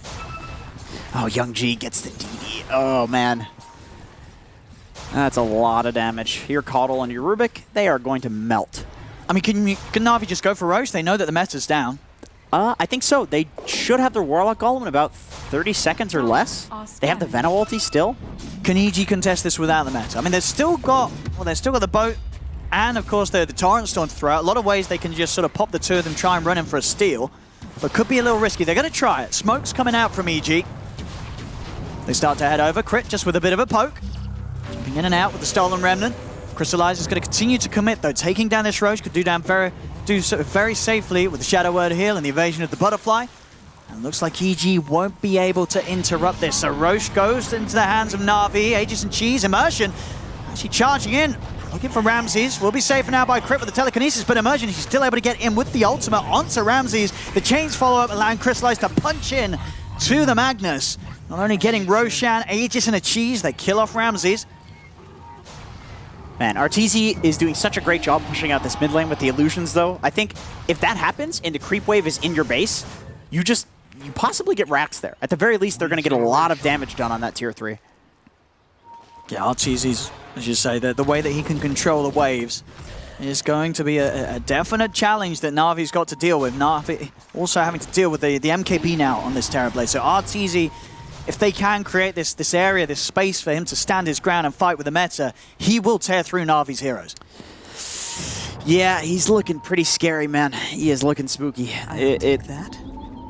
Oh, Young G gets the DD. Oh, man. That's a lot of damage. Your Coddle and your Rubik, they are going to melt. I mean, can Na'Vi just go for Roche? They know that the meta's down. I think so. They should have their Warlock Golem in about 30 seconds or less. They have the Veno ulti still. Can EG contest this without the meta? I mean, they've still got the boat and, of course, the Torrent Storm to throw out. A lot of ways they can just sort of pop the 2 of them, try and run in for a steal. But could be a little risky. They're going to try it. Smoke's coming out from EG. They start to head over. Crit just with a bit of a poke. Jumping in and out with the Stolen Remnant. Crystallize is going to continue to commit, though. Taking down this Roche could do so very safely with the Shadow Word Heal and the evasion of the Butterfly. And looks like EG won't be able to interrupt this. So Roche goes into the hands of Na'Vi. Aegis and Cheese. Immersion actually charging in. Looking for Ramses. Will be safe now by Crit with the telekinesis, but Immersion, he's still able to get in with the ultimate onto Ramses. The chains follow up, allowing Crystallize to punch in to the Magnus. Not only getting Roshan, Aegis, and a Cheese, they kill off Ramses. Man, Arteezy is doing such a great job pushing out this mid lane with the illusions, though. I think if that happens and the creep wave is in your base, you possibly get racks there. At the very least, they're going to get a lot of damage done on that tier 3. Yeah, Arteezy's, as you say, the way that he can control the waves is going to be a definite challenge that Navi's got to deal with. Navi also having to deal with the MKB now on this Terrorblade. So Arteezy, if they can create this area, this space for him to stand his ground and fight with the meta, he will tear through Navi's heroes. Yeah, he's looking pretty scary, man. He is looking spooky.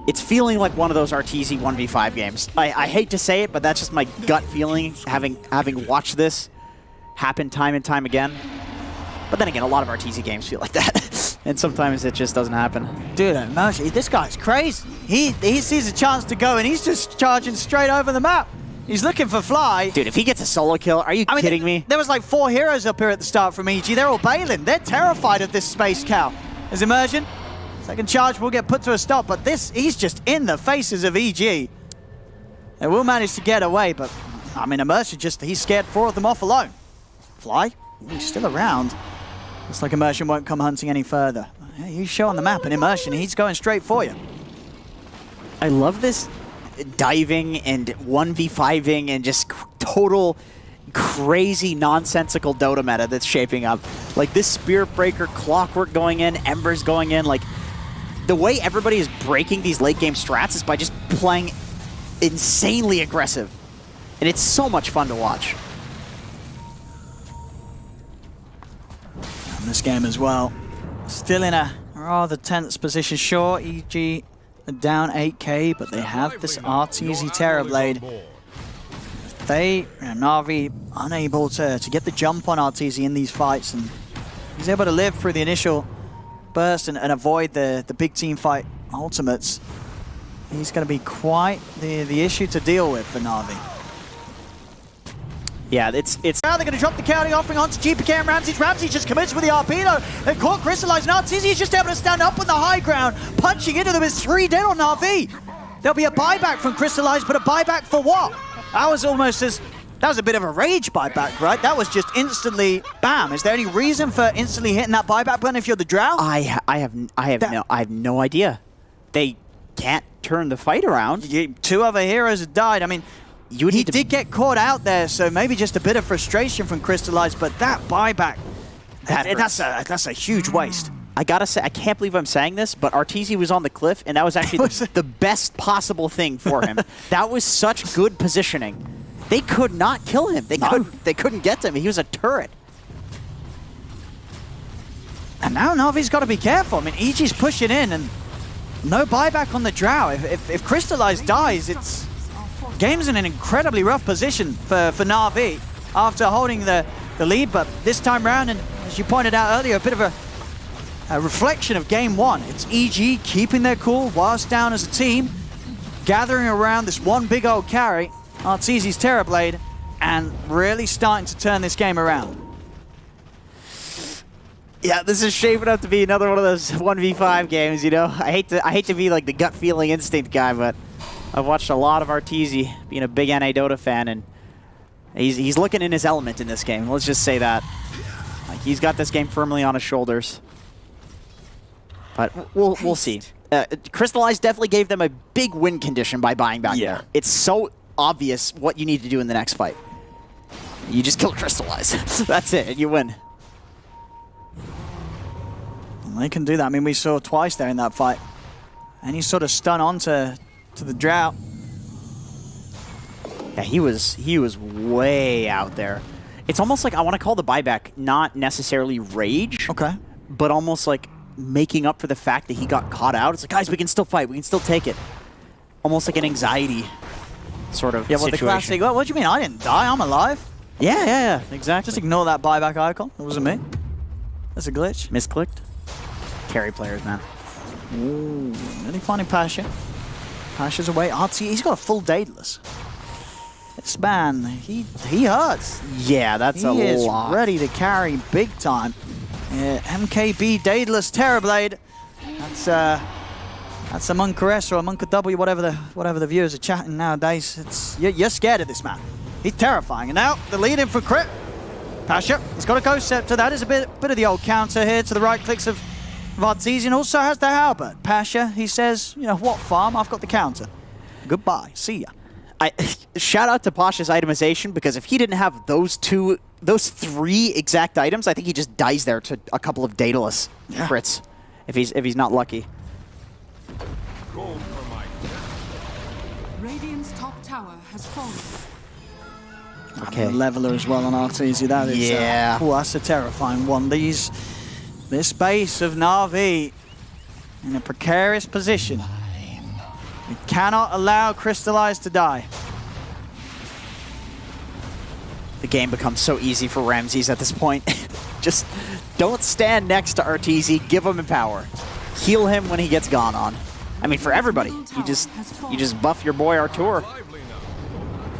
It's feeling like one of those Arteezy 1v5 games. I hate to say it, but that's just my gut feeling, having watched this happen time and time again. But then again, a lot of Arteezy games feel like that. And sometimes it just doesn't happen. Dude, Mercy, this guy's crazy. He sees a chance to go, and he's just charging straight over the map. He's looking for Fly. Dude, if he gets a solo kill, are you kidding me? There was like 4 heroes up here at the start from EG. They're all bailing. They're terrified of this space cow. As Immersion, second charge will get put to a stop, but he's just in the faces of EG. They will manage to get away, but I mean, Immersion he's scared 4 of them off alone. Fly, he's still around. Looks like Immersion won't come hunting any further. You show on the map, and Immersion, he's going straight for you. I love this diving and 1v5ing and just total crazy nonsensical Dota meta that's shaping up. Like this Spirit Breaker, Clockwork going in, Embers going in, like the way everybody is breaking these late game strats is by just playing insanely aggressive. And it's so much fun to watch. This game as well, still in a rather tense position. Sure, EG are down 8k, but they have this Arteezy Terrorblade. Navi unable to get the jump on Arteezy in these fights, and he's able to live through the initial burst and avoid the big team fight ultimates. He's going to be quite the issue to deal with for Navi. Yeah, it's now they're going to drop the counting offering onto GPK and Ramsey. Ramsey just commits with the RP though. They caught Crystallized. Now Arteezy is just able to stand up on the high ground, punching into them. It's 3 dead on Navi. There'll be a buyback from Crystallized, but a buyback for what? That was a bit of a rage buyback, right? That was just instantly bam. Is there any reason for instantly hitting that buyback button if you're the Drow? I have no idea. They can't turn the fight around. 2 other heroes have died. I mean, he did get caught out there, so maybe just a bit of frustration from Crystallized, but that buyback, that's a huge waste. I gotta say, I can't believe I'm saying this, but Arteezy was on the cliff, and that was actually the best possible thing for him. That was such good positioning. They could not kill him. They couldn't get to him. He was a turret. And now Navi's got to be careful. I mean, EG's pushing in, and no buyback on the Drow. If Crystallized dies, game's in an incredibly rough position for Navi after holding the lead, but this time round, and as you pointed out earlier, a bit of a reflection of game 1. It's EG keeping their cool whilst down as a team, gathering around this one big old carry, Arteezy's Terrorblade, and really starting to turn this game around. Yeah, this is shaping up to be another one of those 1v5 games, you know? I hate to be like the gut feeling instinct guy, but I've watched a lot of Arteezy, being a big NA Dota fan, and he's looking in his element in this game. Let's just say that. Like, he's got this game firmly on his shoulders. But we'll see. Crystallized definitely gave them a big win condition by buying back there. It's so obvious what you need to do in the next fight. You just kill Crystallized. That's it, and you win. And they can do that. I mean, we saw twice there in that fight. And he sort of stun onto the Drought. Yeah, he was way out there. It's almost like I want to call the buyback not necessarily rage. Okay. But almost like making up for the fact that he got caught out. It's like, guys, we can still fight. We can still take it. Almost like an anxiety sort of situation. The classic, what do you mean? I didn't die. I'm alive. Yeah, exactly. Just ignore that buyback icon. It wasn't me. That's a glitch. Misclicked. Carry players, man. Ooh, really finding Pasha. Pasha's away. Artsy, he's got a full Daedalus. This man, he hurts. Yeah, that's a lot. He is ready to carry big time. MKB Daedalus Terrorblade. That's a Monka S or a Monka W, whatever the viewers are chatting nowadays. You're scared of this man. He's terrifying. And now the lead in for Crit. Pasha, he's got a Ghost Scepter. That is a bit of the old counter here to the right clicks of Arteezy, and also has the Halberd. Pasha, he says, you know, what farm? I've got the counter. Goodbye. See ya. Shout out to Pasha's itemization, because if he didn't have those 3 exact items, I think he just dies there to a couple of Daedalus crits if he's not lucky. Radiant's top tower has fallen. Okay. Leveler as well on Arteezy. That is, that's a terrifying one. This base of Na'Vi in a precarious position. We cannot allow Crystallize to die. The game becomes so easy for Ramses at this point. Just don't stand next to Arteezy. Give him Empower. Heal him when he gets gone on. I mean, for everybody, you just buff your boy Artur.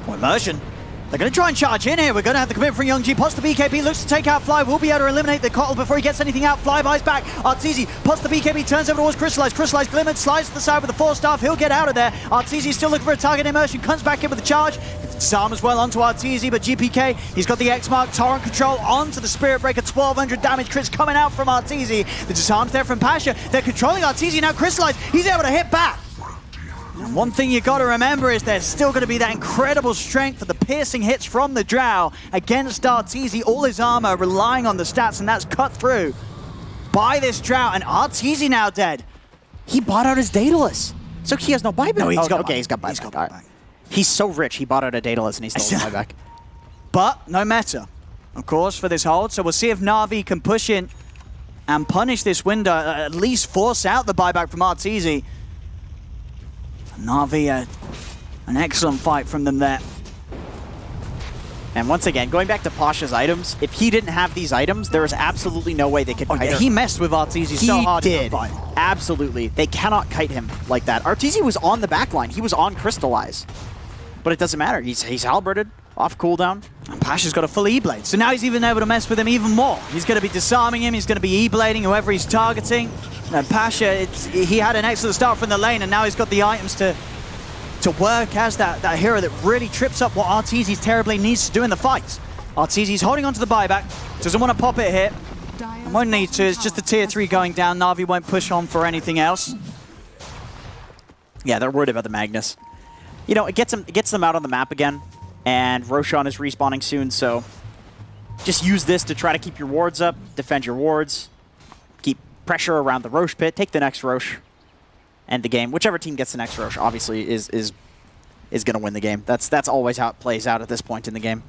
Immersion. They're going to try and charge in here. We're going to have to commit from Young G. Pots the BKB, looks to take out Fly. Will be able to eliminate the Kotl before he gets anything out. Fly buys back. Arteezy pots the BKB, turns over towards Crystallize. Crystallize glimmered, slides to the side with the 4-staff. He'll get out of there. Arteezy still looking for a target. Immersion comes back in with the charge. Disarm as well onto Arteezy, but GPK, he's got the X-Mark, Torrent control onto the Spirit Breaker. 1,200 damage crits coming out from Arteezy. The disarm's there from Pasha. They're controlling Arteezy now. Crystallize, he's able to hit back. And one thing you got to remember is there's still going to be that incredible strength for the piercing hits from the Drow against Arteezy. All his armor relying on the stats, and that's cut through by this Drow. And Arteezy now dead. He bought out his Daedalus, so he has no buyback. No, he's got okay, he's got buyback. He's so rich, he bought out a Daedalus and he still has buyback. But no meta, of course, for this hold. So we'll see if Na'Vi can push in and punish this window, at least force out the buyback from Arteezy. Na'Vi, an excellent fight from them there. And once again, going back to Pasha's items, if he didn't have these items, there is absolutely no way they could kite him. He messed with Arteezy so hard. He did. Absolutely. They cannot kite him like that. Arteezy was on the back line. He was on Crystallize. But it doesn't matter. He's halberded, off cooldown. And Pasha's got a full E-Blade, so now he's even able to mess with him even more. He's going to be disarming him, he's going to be E-Blading whoever he's targeting. And Pasha, he had an excellent start from the lane, and now he's got the items to work as that hero that really trips up what Arteezy's Terrorblade needs to do in the fight. Arteezy's holding onto the buyback, doesn't want to pop it here. And won't need to, it's just a tier 3 going down. Na'Vi won't push on for anything else. Yeah, they're worried about the Magnus. You know, it gets them out on the map again, and Roshan is respawning soon, so just use this to try to keep your wards up, defend your wards, keep pressure around the Rosh pit, take the next Rosh, end the game. Whichever team gets the next Rosh, obviously, is going to win the game. That's always how it plays out at this point in the game.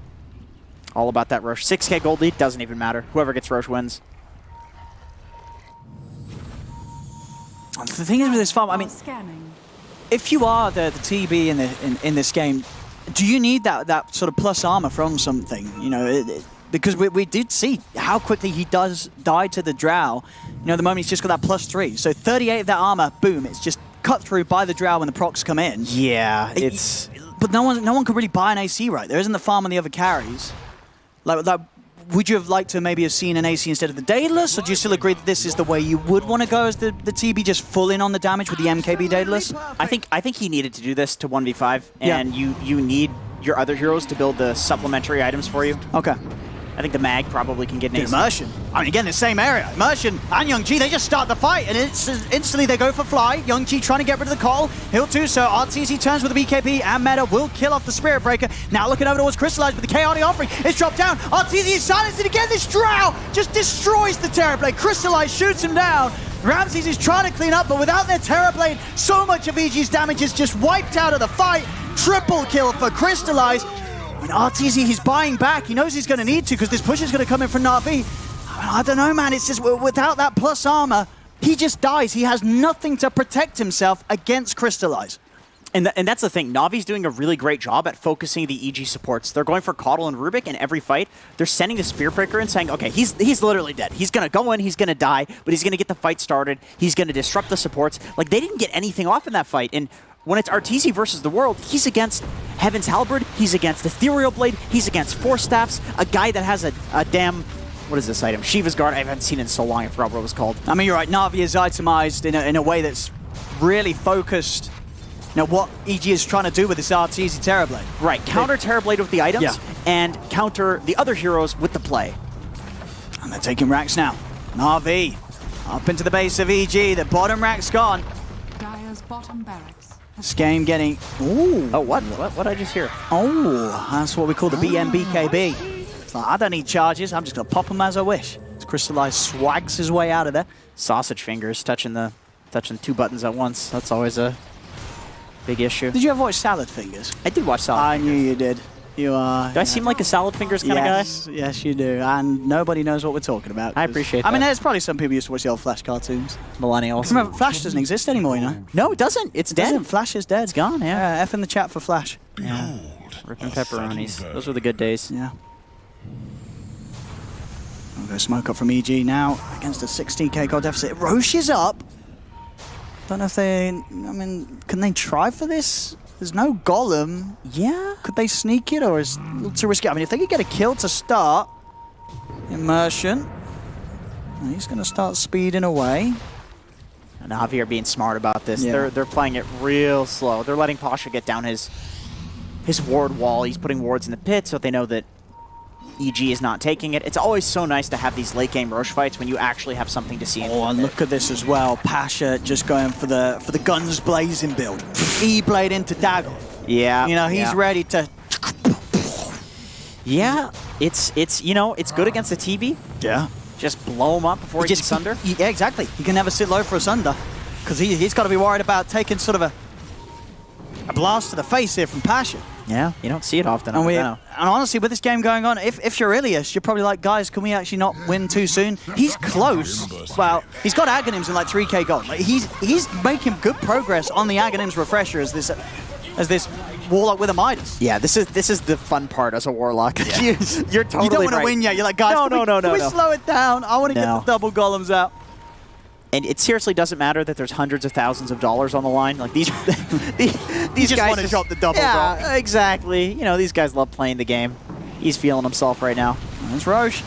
All about that Rosh. 6k gold lead, doesn't even matter. Whoever gets Rosh wins. The thing is with this farm, I mean, if you are the TB in this game, do you need that sort of plus armor from something? You know, because we did see how quickly he does die to the Drow. You know, at the moment he's just got that +3. So 38 of that armor, boom, it's just cut through by the Drow when the procs come in. Yeah, it's... But no one could really buy an AC right. There isn't the farm on the other carries. Like, would you have liked to maybe have seen an AC instead of the Daedalus, or do you still agree that this is the way you would want to go as the TB, just full in on the damage with the MKB Daedalus? I think he needed to do this to 1v5, and you need your other heroes to build the supplementary items for you. Okay. I think the Mag probably can get an AC. Immersion. I mean, again, the same area. Immersion and Young G, they just start the fight, and instantly they go for Fly. Young G trying to get rid of the call. He'll do so. Arteezy turns with the BKB, and Meta will kill off the Spirit Breaker. Now looking over towards Crystallize, but the chaotic offering is dropped down. Arteezy is silenced, and again, this Drow just destroys the Terrorblade. Crystallize shoots him down. Ramses is trying to clean up, but without their Terrorblade, so much of EG's damage is just wiped out of the fight. Triple kill for Crystallize. And Arteezy, he's buying back. He knows he's going to need to because this push is going to come in from Na'Vi. I don't know, man. It's just without that plus armor, he just dies. He has nothing to protect himself against Crystallize. And that's the thing. Navi's doing a really great job at focusing the EG supports. They're going for Kotl and Rubik in every fight. They're sending the Spear Breaker and saying, okay, he's literally dead. He's going to go in, he's going to die, but he's going to get the fight started. He's going to disrupt the supports. Like, they didn't get anything off in that fight. And when it's Arteezy versus the world, he's against Heaven's Halberd, he's against Ethereal Blade, he's against Force Staffs, a guy that has a damn... What is this item? Shiva's Guard. I haven't seen it in so long, I forgot what it was called. I mean, you're right. Na'Vi is itemized in a way that's really focused. You know, what EG is trying to do with this Arteezy Terrorblade. Right, counter Terrorblade with the items, and counter the other heroes with the play. And they're taking racks now. NAVI up into the base of EG. The bottom rack's gone. Dire's bottom barracks. This game getting... Ooh. Oh, what did I just hear? Oh, that's what we call the BMBKB. It's like, I don't need charges. I'm just going to pop them as I wish. It's Crystallized swags his way out of there. Sausage fingers touching two buttons at once. That's always a big issue. Did you ever watch Salad Fingers? I did watch Salad Fingers. I knew you did. You are. Do I seem like a Salad Fingers kind of guy? Yes, you do. And nobody knows what we're talking about. I appreciate that. I mean, there's probably some people used to watch the old Flash cartoons. Millennials. Remember, Flash doesn't exist anymore, you know? No, it doesn't. It's dead. Flash is dead. It's gone, yeah. F in the chat for Flash. Yeah. Ripping pepperonis. Those were the good days. Yeah. We'll go smoke up from EG now against a 16k gold deficit. Roche is up. Don't know if they... I mean, can they try for this? There's no golem. Yeah. Could they sneak it, or is it a little too risky? I mean, if they could get a kill to start, Immersion, he's going to start speeding away. And NAVI are being smart about this. Yeah. They're playing it real slow. They're letting Pasha get down his ward wall. He's putting wards in the pit so they know that EG is not taking it. It's always so nice to have these late game Roche fights when you actually have something to see. Oh, and look at this as well. Pasha just going for the guns blazing build. E-blade into dagger. Yeah. You know, he's ready to... Yeah, it's good against the TV. Yeah. Just blow him up before he gets sunder. Yeah, exactly. He can never sit low for a sunder because he's got to be worried about taking sort of a blast to the face here from Pasha. Yeah, you don't see it often. And honestly, with this game going on, if you're Ilias, you're probably like, guys, can we actually not win too soon? He's close. Well, he's got Aghanims in like 3k gold. Like, he's making good progress on the Aghanims refresher as this Warlock with a Midas. Yeah, this is the fun part as a Warlock. Yeah. You're totally You don't want to right. win yet. You're like, guys, can we slow it down? I want to get the double golems out. And it seriously doesn't matter that there's hundreds of thousands of dollars on the line. Like these just guys want to drop the double. Yeah, exactly. You know, these guys love playing the game. He's feeling himself right now. That's Roche.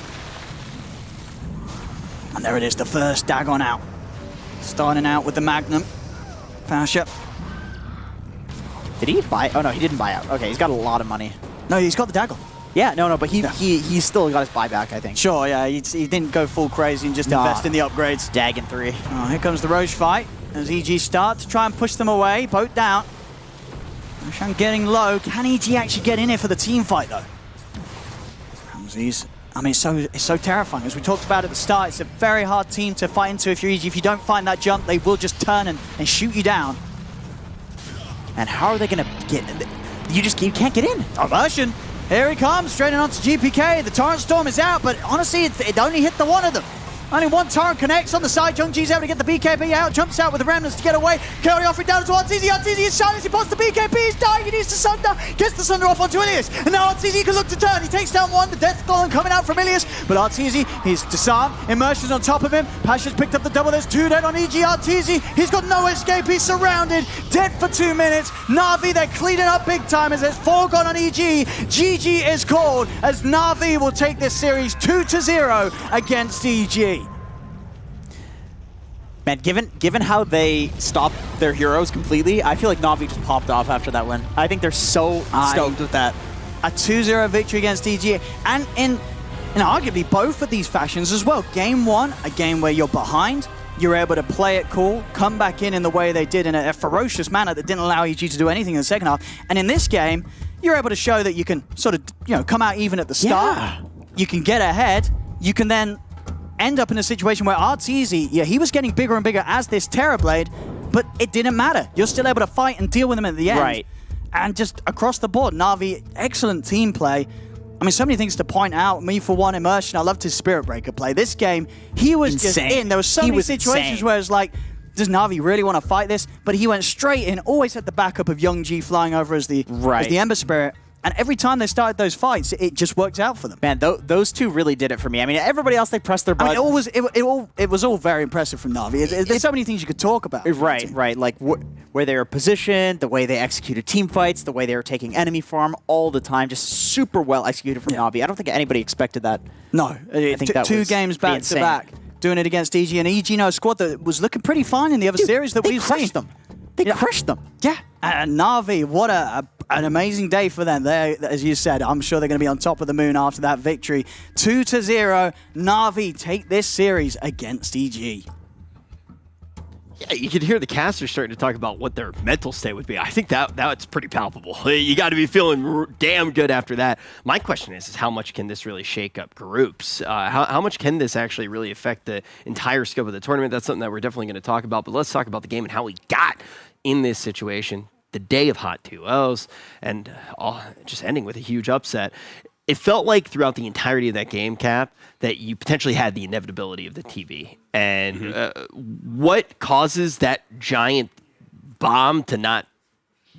And there it is, the first Dagon out. Starting out with the Magnum. Pasha. Did he buy? Oh no, he didn't buy out. Okay, he's got a lot of money. No, he's got the Dagon. Yeah, no, but he still got his buyback, I think. Sure, yeah, he didn't go full crazy and just invest in the upgrades. Dagon 3. Oh, here comes the Roche fight as EG start to try and push them away. Boat down. Roshan getting low. Can EG actually get in here for the team fight though? Ramses. I mean, it's so terrifying. As we talked about at the start, it's a very hard team to fight into if you're EG. If you don't find that jump, they will just turn and shoot you down. And how are they going to get... You can't get in. Immersion. Here he comes, straight in onto GPK. The Torrent Storm is out, but honestly, it only hit the one of them. Only one Torrent connects on the side. Jungji's able to get the BKB out, jumps out with the Remnants to get away. Kelly offering down to Arteezy. Arteezy is shining. He pops the BKB. He's dying. He needs to sunder. Gets the sunder off onto Ilias. And now Arteezy can look to turn. He takes down one. The Death Golem coming out from Ilias. But Arteezy, he's disarmed. Immersion's on top of him. Pasha's picked up the double. There's two dead on EG. Arteezy, he's got no escape. He's surrounded. Dead for 2 minutes. NAVI, they're cleaning up big time as there's 4 gone on EG. GG is called as NAVI will take this series 2-0 against EG. Man, given how they stopped their heroes completely, I feel like NAVI just popped off after that win. I think they're so stoked with that. A 2-0 victory against EG, and in arguably both of these fashions as well. Game 1, a game where you're behind, you're able to play it cool, come back in the way they did in a ferocious manner that didn't allow EG to do anything in the second half. And in this game, you're able to show that you can sort of, come out even at the start. Yeah. You can get ahead. You can then end up in a situation where Arteezy, he was getting bigger and bigger as this Terrorblade, but it didn't matter. You're still able to fight and deal with them at the end. Right. And just across the board, NAVI, excellent team play. I mean, so many things to point out. Me, for one, Immersion, I loved his Spirit Breaker play. This game, he was just in. There were so many situations where it's like, does NAVI really want to fight this? But he went straight in, always had the backup of Young G flying over as the Ember Spirit. And every time they started those fights, it just worked out for them. Man, those two really did it for me. I mean, everybody else, they pressed their buttons. I mean, it was all very impressive from NAVI. There's so many things you could talk about. Right. Like where they were positioned, the way they executed team fights, the way they were taking enemy farm all the time, just super well executed from NAVI. I don't think anybody expected that. No, I think that two was games back to back, doing it against EG, and EG, a squad that was looking pretty fine in the other series that we've seen. They crushed them. Yeah, and NAVI, what a an amazing day for them. They, as you said, I'm sure they're going to be on top of the moon after that victory. 2-0, Na'Vi take this series against EG. Yeah, you can hear the casters starting to talk about what their mental state would be. I think that's pretty palpable. You got to be feeling damn good after that. My question is how much can this really shake up groups? How much can this actually really affect the entire scope of the tournament? That's something that we're definitely going to talk about. But let's talk about the game and how we got in this situation. The day of hot 2-0s and just ending with a huge upset. It felt like throughout the entirety of that game, Cap, that you potentially had the inevitability of the TV. And what causes that giant bomb to not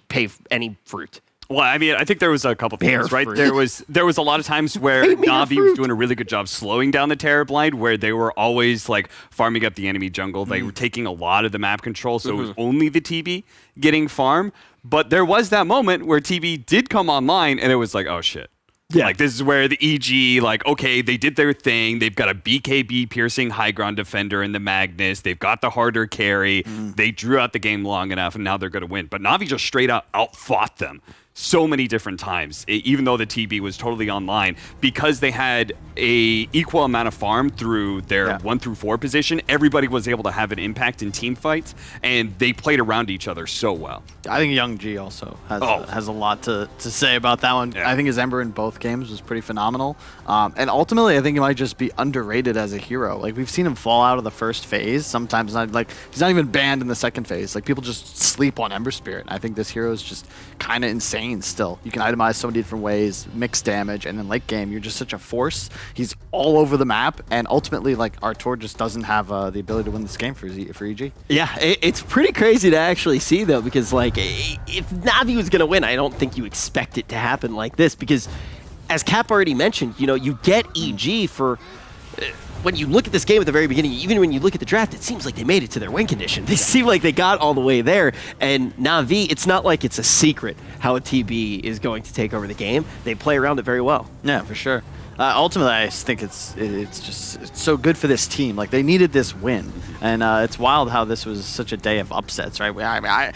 pay any fruit? Well, I mean, I think there was a couple things, right? There was a lot of times where Na'Vi was doing a really good job slowing down the Terror Blind, where they were always like farming up the enemy jungle. They were taking a lot of the map control, so it was only the TB getting farm. But there was that moment where TB did come online, and it was like, oh shit. Yeah. Like, this is where the EG, like, okay, they did their thing. They've got a BKB piercing high ground defender in the Magnus. They've got the harder carry. They drew out the game long enough, and now they're going to win. But Na'Vi just straight up outfought them so many different times, even though the TB was totally online, because they had a equal amount of farm through their 1 through 4 position. Everybody was able to have an impact in team fights, and they played around each other so well. I think Young G also has a lot to say about that one. I think his Ember in both games was pretty phenomenal. And ultimately, I think he might just be underrated as a hero. Like, we've seen him fall out of the first phase. Sometimes he's not even banned in the second phase. Like, people just sleep on Ember Spirit. I think this hero is just kind of insane still. You can itemize so many different ways, mix damage, and in late game, you're just such a force. He's all over the map, and ultimately, like, Artur just doesn't have the ability to win this game for EG. Yeah, it's pretty crazy to actually see, though, because, like, if Na'Vi was going to win, I don't think you expect it to happen like this, because as Cap already mentioned, you know, you get EG for... when you look at this game at the very beginning, even when you look at the draft, it seems like they made it to their win condition. They seem like they got all the way there. And Na'Vi, it's not like it's a secret how a TB is going to take over the game. They play around it very well. Yeah, for sure. Ultimately, I just think it's so good for this team. Like, they needed this win, and it's wild how this was such a day of upsets, right? I mean,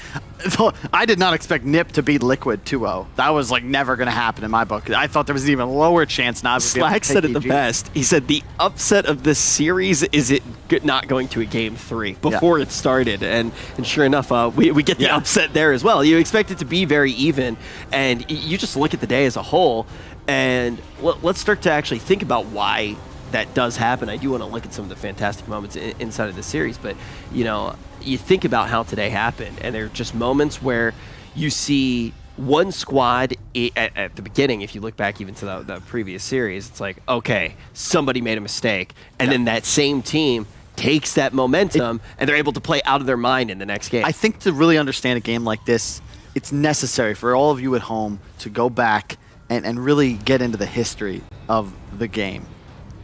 I did not expect NiP to beat Liquid 2-0. That was like never going to happen in my book. I thought there was an even lower chance Na'Vi would be able to Slack take said it EG. the best. He said the upset of this series is it not going to a game 3 before it started, and sure enough, we get the upset there as well. You expect it to be very even, and you just look at the day as a whole. And let's start to actually think about why that does happen. I do want to look at some of the fantastic moments inside of the series, but you know, you think about how today happened, and there are just moments where you see one squad at the beginning. If you look back even to the previous series, it's like, okay, somebody made a mistake, and then that same team takes that momentum, and they're able to play out of their mind in the next game. I think to really understand a game like this, it's necessary for all of you at home to go back and really get into the history of the game.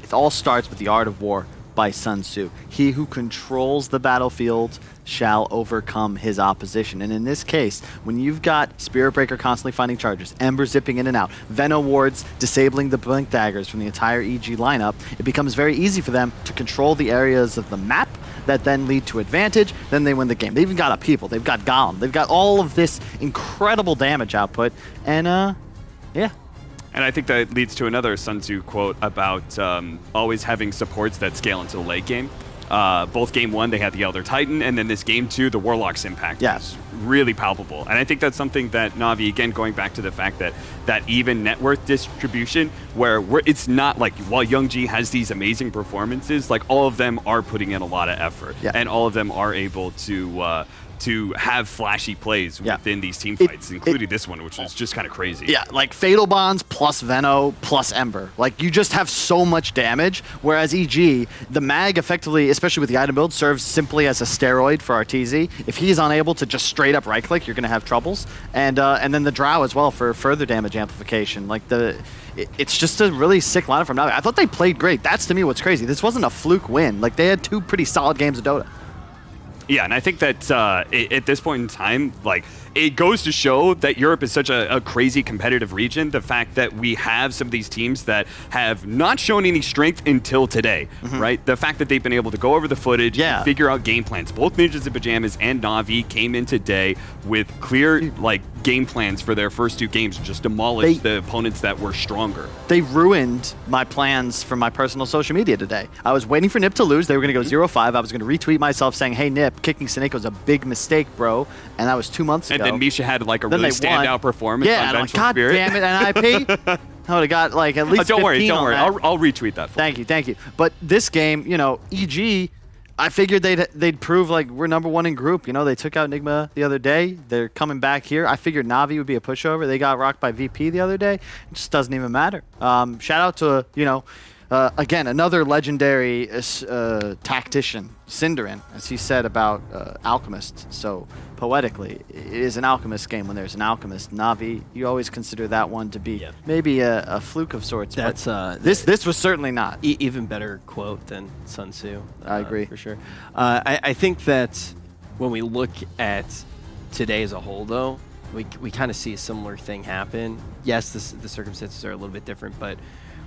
It all starts with The Art of War by Sun Tzu. He who controls the battlefield shall overcome his opposition. And in this case, when you've got Spirit Breaker constantly finding charges, Ember zipping in and out, Veno wards disabling the Blink Daggers from the entire EG lineup, it becomes very easy for them to control the areas of the map that then lead to advantage. Then they win the game. They've even got a people. They've got Golem. They've got all of this incredible damage output. And yeah. And I think that leads to another Sun Tzu quote about always having supports that scale into the late game. Both game 1, they had the Elder Titan, and then this game 2, the Warlock's impact was really palpable. And I think that's something that Na'Vi, again, going back to the fact that that even net worth distribution, where it's not like, while Young G has these amazing performances, like, all of them are putting in a lot of effort, and all of them are able to have flashy plays within these team fights, including this one, which is just kind of crazy. Yeah, like Fatal Bonds plus Veno plus Ember. Like, you just have so much damage, whereas EG, the mag effectively, especially with the item build, serves simply as a steroid for Arteezy. If he's unable to just straight up right-click, you're going to have troubles. And then the Drow as well for further damage amplification. Like, it's just a really sick lineup from Na'Vi. I thought they played great. That's, to me, what's crazy. This wasn't a fluke win. Like, they had 2 pretty solid games of Dota. Yeah, and I think that at this point in time, like, it goes to show that Europe is such a crazy competitive region. The fact that we have some of these teams that have not shown any strength until today, right? The fact that they've been able to go over the footage and figure out game plans. Both Ninjas in Pajamas and Na'Vi came in today with clear game plans for their first 2 games, just demolished the opponents that were stronger. They ruined my plans for my personal social media today. I was waiting for Nip to lose. They were going to go 0-5. I was going to retweet myself saying, hey, Nip, kicking Seneko is a big mistake, bro. And that was 2 months ago. And then Misha had like a really standout performance on and I'm like, Vengeful God Spirit. damn it, NIP. I would have got like at least don't 15 worry. on that. I'll retweet that for you. Thank you. But this game, EG, I figured they'd prove like we're number 1 in group. They took out Nigma the other day. They're coming back here. I figured Navi would be a pushover. They got rocked by VP the other day. It just doesn't even matter. Shout out to, again, another legendary tactician, Cinderin, as he said about Alchemist. So poetically, it is an Alchemist game when there's an Alchemist. Navi, you always consider that one to be maybe a fluke of sorts. That's this was certainly not. Even better quote than Sun Tzu. I agree. For sure. I think that when we look at today as a whole, though, we kind of see a similar thing happen. Yes, the circumstances are a little bit different, but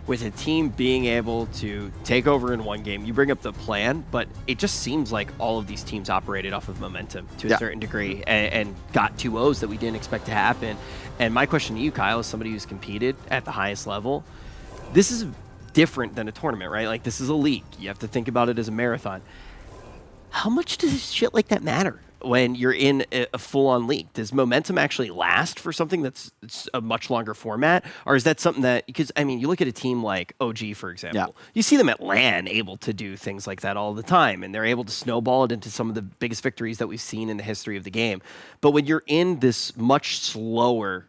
with a team being able to take over in one game, you bring up the plan, but it just seems like all of these teams operated off of momentum to a certain degree and got 2-0s that we didn't expect to happen. And my question to you, Kyle, as somebody who's competed at the highest level, this is different than a tournament, right? Like, this is a league. You have to think about it as a marathon. How much does shit like that matter when you're in a full-on league? Does momentum actually last for something that's a much longer format? Or is that something that, because, I mean, you look at a team like OG, for example, you see them at LAN able to do things like that all the time, and they're able to snowball it into some of the biggest victories that we've seen in the history of the game. But when you're in this much slower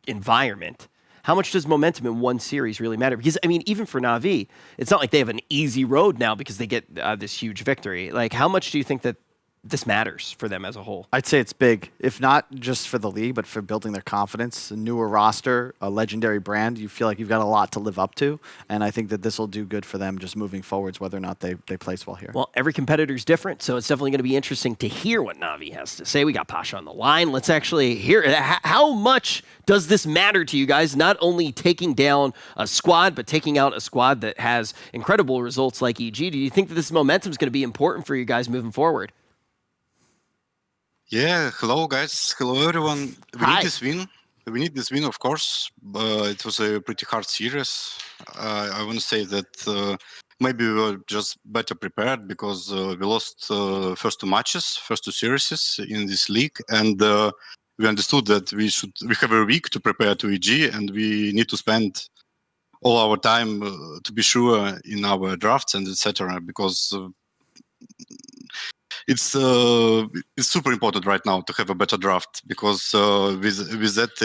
environment, how much does momentum in one series really matter? Because, I mean, even for Na'Vi, it's not like they have an easy road now because they get this huge victory. Like, how much do you think that this matters for them as a whole? I'd say it's big, if not just for the league, but for building their confidence. A newer roster, a legendary brand, you feel like you've got a lot to live up to, and I think that this will do good for them just moving forwards, whether or not they place well here. Well, every competitor's different, so it's definitely going to be interesting to hear what Na'Vi has to say. We got Pasha on the line. Let's actually hear it. How much does this matter to you guys? Not only taking down a squad, but taking out a squad that has incredible results like EG. Do you think that this momentum is going to be important for you guys moving forward? Yeah, hello guys, hello everyone. We need this win. We need this win, of course. It was a pretty hard series. I want to say that maybe we were just better prepared because we lost first 2 matches, first 2 series in this league, and we understood that we have a week to prepare to EG, and we need to spend all our time to be sure in our drafts and etc. Because it's super important right now to have a better draft, because with that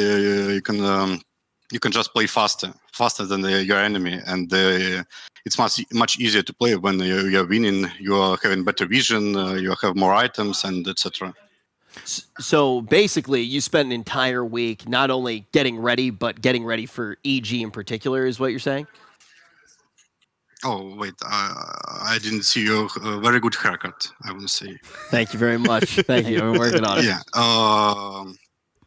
you can just play faster than your enemy, and it's much easier to play when you're winning. You are having better vision, you have more items, and etc. So basically, you spent an entire week not only getting ready, but getting ready for EG in particular, is what you're saying? Oh, wait, I didn't see your very good haircut, I want to say. Thank you very much. Thank you. I'm working on it. Yeah.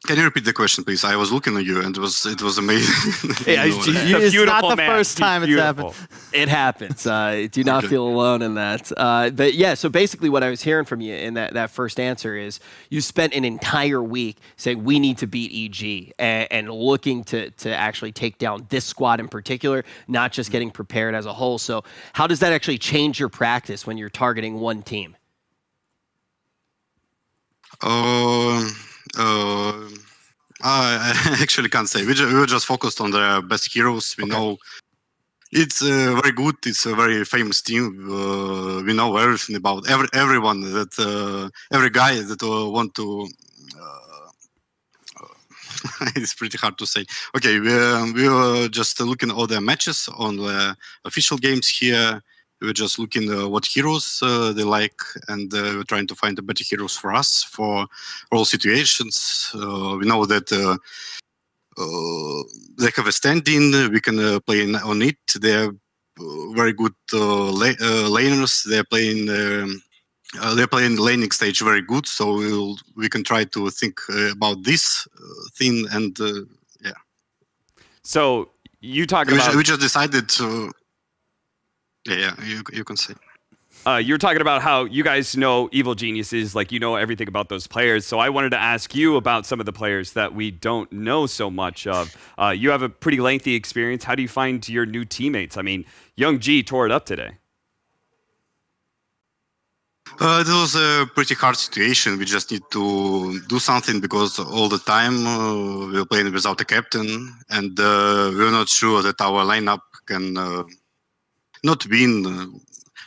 Can you repeat the question, please? I was looking at you, and it was amazing. It's not the first time it's happened. It happens. Do not feel alone in that. But yeah, so basically what I was hearing from you in that first answer is you spent an entire week saying we need to beat EG and looking to actually take down this squad in particular, not just getting prepared as a whole. So how does that actually change your practice when you're targeting one team? I actually can't say. We were just focused on the best heroes. We know it's very good. It's a very famous team. We know everything about everyone. That every guy that want to. It's pretty hard to say. Okay, we were just looking at all the matches on the official games here. We were just looking what heroes they like, and we're trying to find the better heroes for us for all situations. We know that they have a stand-in. We can play on it. They're very good laners. They're playing they're playing the laning stage very good, so we can try to think about this thing and yeah. So you talk about we just decided to. Yeah, you can say. You're talking about how you guys know Evil Geniuses, like you know everything about those players. So I wanted to ask you about some of the players that we don't know so much of. You have a pretty lengthy experience. How do you find your new teammates? I mean, Young G tore it up today. It was a pretty hard situation. We just need to do something because all the time we were playing without a captain, and we were not sure that our lineup can not win.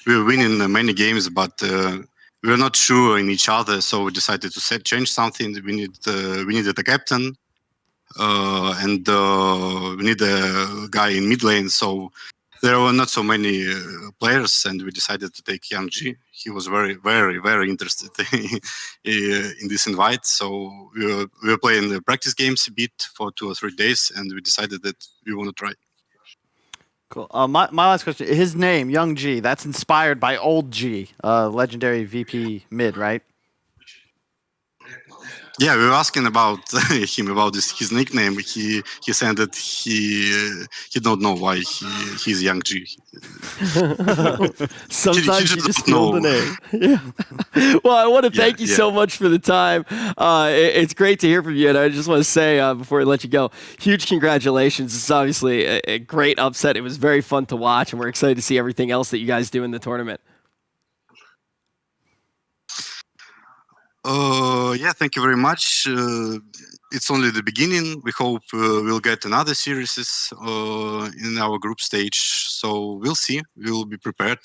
We were winning many games, but we were not sure in each other. So we decided to change something. We needed a captain, and we need a guy in mid lane. So there were not so many players, and we decided to take Young G. He was very, very, very interested in this invite. So we were playing the practice games a bit for 2 or 3 days, and we decided that we want to try. Cool. My last question. His name, Young G, that's inspired by Old G, legendary VP mid, right? Yeah, we were asking about him about his nickname. He said that he don't know why he's Young G. Sometimes he you just know. know the name. Yeah. Well, I want to thank you so much for the time. It's great to hear from you, and I just want to say before I let you go, huge congratulations. It's obviously a great upset. It was very fun to watch, and we're excited to see everything else that you guys do in the tournament. Yeah, thank you very much. It's only the beginning. We hope we'll get another series in our group stage. So we'll see. We'll be prepared.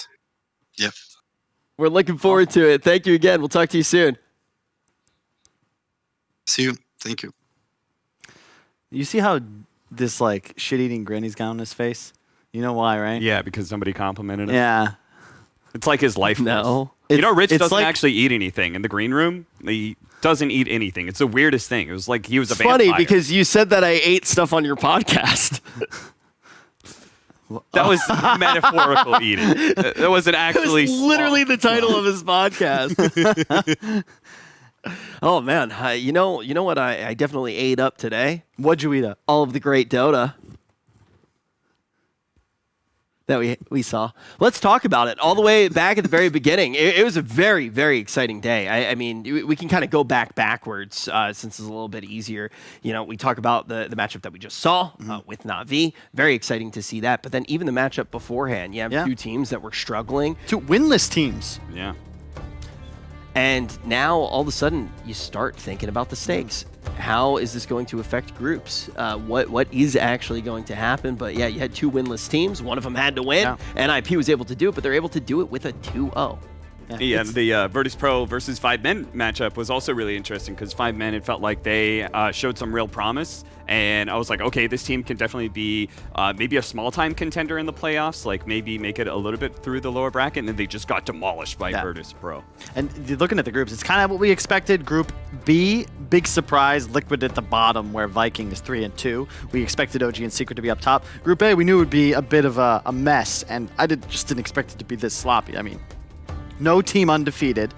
Yeah. We're looking forward to it. Thank you again. We'll talk to you soon. See you. Thank you. You see how this like shit-eating grin he's got on his face? You know why, right? Yeah, because somebody complimented him. Yeah. It's like his life. No. You know, Rich doesn't like- actually eat anything in the green room. He doesn't eat anything. It's the weirdest thing. It was like he was It's a vampire. funny because you said that I ate stuff on your podcast. That was metaphorical eating. That wasn't actually. It was literally the title of his podcast. Oh man, you know what? I definitely ate up today. What'd you eat up? All of the great Dota that we saw. Let's talk about it. All the way back at the very beginning, it was a very, very exciting day. I mean, we can kind of go backwards since it's a little bit easier. You know, we talk about the matchup that we just saw with NAVI. Very exciting to see that. But then even the matchup beforehand, you have two teams that were struggling. Two winless teams. Yeah. And now all of a sudden you start thinking about the stakes. How is this going to affect groups? What is actually going to happen? But yeah, you had two winless teams. One of them had to win. NIP was able to do it, but they're able to do it with a 2-0. Yeah, the Virtus Pro versus 5men matchup was also really interesting because 5men, it felt like they showed some real promise. And I was like, okay, this team can definitely be maybe a small-time contender in the playoffs, like maybe make it a little bit through the lower bracket, and then they just got demolished by Virtus Pro. And looking at the groups, it's kind of what we expected. Group B, big surprise, Liquid at the bottom, where Viking is 3-2. We expected OG and Secret to be up top. Group A, we knew it would be a bit of a mess, and I just didn't expect it to be this sloppy. I mean, no team undefeated,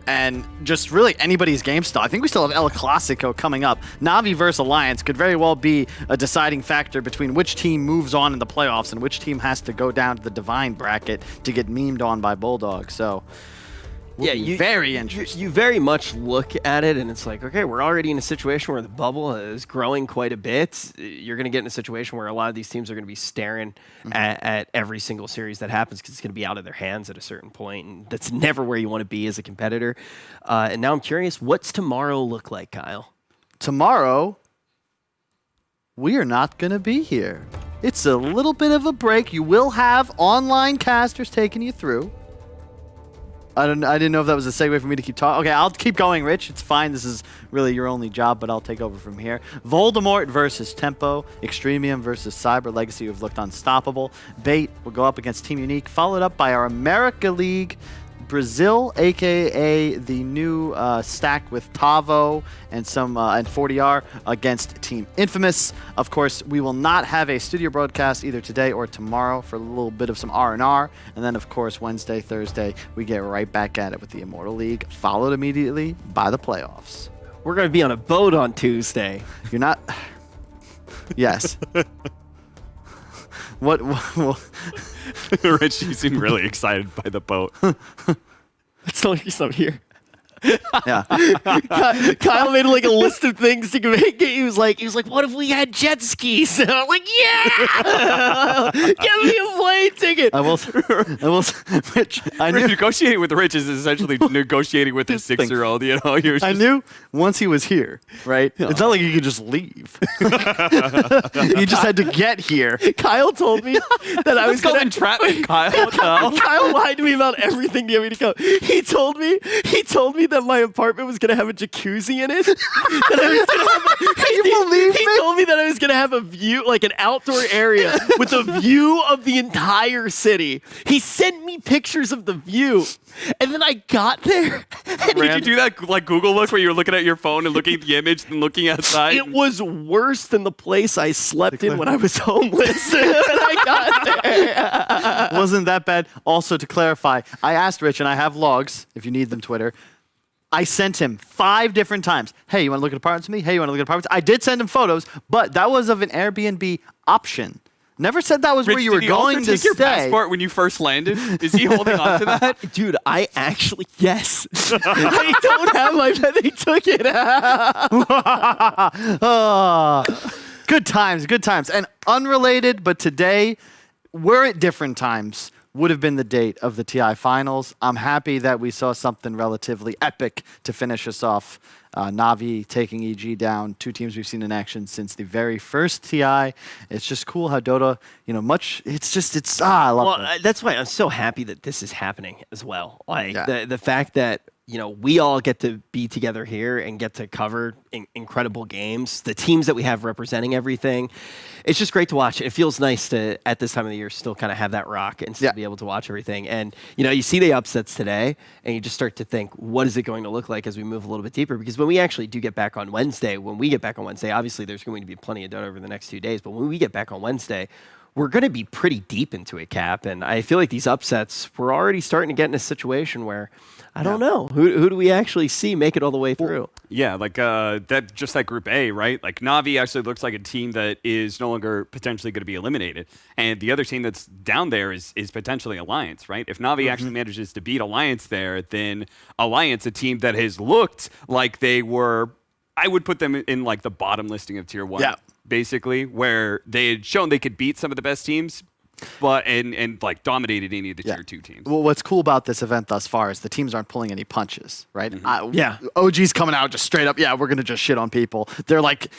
and just really anybody's game still. I think we still have El Clasico coming up. Navi versus Alliance could very well be a deciding factor between which team moves on in the playoffs and which team has to go down to the Divine bracket to get memed on by Bulldog. So, very interesting. You very much look at it and it's like, okay, we're already in a situation where the bubble is growing quite a bit. You're going to get in a situation where a lot of these teams are going to be staring at every single series that happens because it's going to be out of their hands at a certain point. And that's never where you want to be as a competitor. And now I'm curious, what's tomorrow look like, Kyle? Tomorrow, we are not going to be here. It's a little bit of a break. You will have online casters taking you through. I didn't know if that was a segue for me to keep talking. Okay, I'll keep going, Rich. It's fine. This is really your only job, but I'll take over from here. Voldemort versus Tempo. Extremium versus Cyber Legacy, who've looked unstoppable. Bait will go up against Team Unique, followed up by our America League Brazil, aka the new stack with Tavo and and 40R against Team Infamous. Of course, we will not have a studio broadcast either today or tomorrow for a little bit of some R&R. And then, of course, Wednesday, Thursday, we get right back at it with the Immortal League, followed immediately by the playoffs. We're going to be on a boat on Tuesday. You're not... Yes. What? Rich, you seem really excited by the boat. That's the only reason I'm here. Yeah. Kyle made like a list of things to make it. He was like, what if we had jet skis? And I'm like, yeah! Give me a plane ticket. Rich, I knew negotiating with Rich is essentially negotiating with his 6-year-old. You know, I knew once he was here, right? Yeah. It's not like you could just leave. You just had to get here. Kyle told me that I was called entrapment. Kyle. Kyle lied to me about everything to get me to go. He told me that my apartment was going to have a jacuzzi in it. He told me that I was going to have a view, like an outdoor area with a view of the entire city. He sent me pictures of the view. And then I got there. Did you do that like Google look where you're looking at your phone and looking at the image and looking outside? It was worse than the place I slept in when I was homeless. And I got there. Wasn't that bad. Also, to clarify, I asked Rich, and I have logs, if you need them, Twitter. I sent him 5 different times. Hey, you want to look at apartments with me? Hey, you want to look at apartments? I did send him photos, but that was of an Airbnb option. Never said that was Rich, where you were going to take your stay. passport when you first landed? Is he holding on to that? Dude, I actually, yes. I don't have my pen. They took it. Good times, good times. And unrelated, but today, we're at different times. Would have been the date of the TI finals. I'm happy that we saw something relatively epic to finish us off. Navi taking EG down, 2 teams we've seen in action since the very first TI. It's just cool how Dota, I love it. That's why I'm so happy that this is happening as well. Like the fact that we all get to be together here and get to cover incredible games. The teams that we have representing everything. It's just great to watch. It feels nice to, at this time of the year, still kind of have that rock and still be able to watch everything. And, you see the upsets today, and you just start to think, what is it going to look like as we move a little bit deeper? Because when we actually do get back on Wednesday, obviously there's going to be plenty of Dota over the next 2 days, but when we get back on Wednesday, we're going to be pretty deep into it, Cap. And I feel like these upsets, we're already starting to get in a situation where I don't know. Who do we actually see make it all the way through? Yeah, like that Group A, right? Like Navi actually looks like a team that is no longer potentially going to be eliminated. And the other team that's down there is potentially Alliance, right? If Navi actually manages to beat Alliance there, then Alliance, a team that has looked like they were, I would put them in like the bottom listing of Tier 1. Yeah. Basically, where they had shown they could beat some of the best teams, but and like dominated any of the Tier 2 teams. Well, what's cool about this event thus far is the teams aren't pulling any punches, right? OG's coming out just straight up, we're going to just shit on people. They're like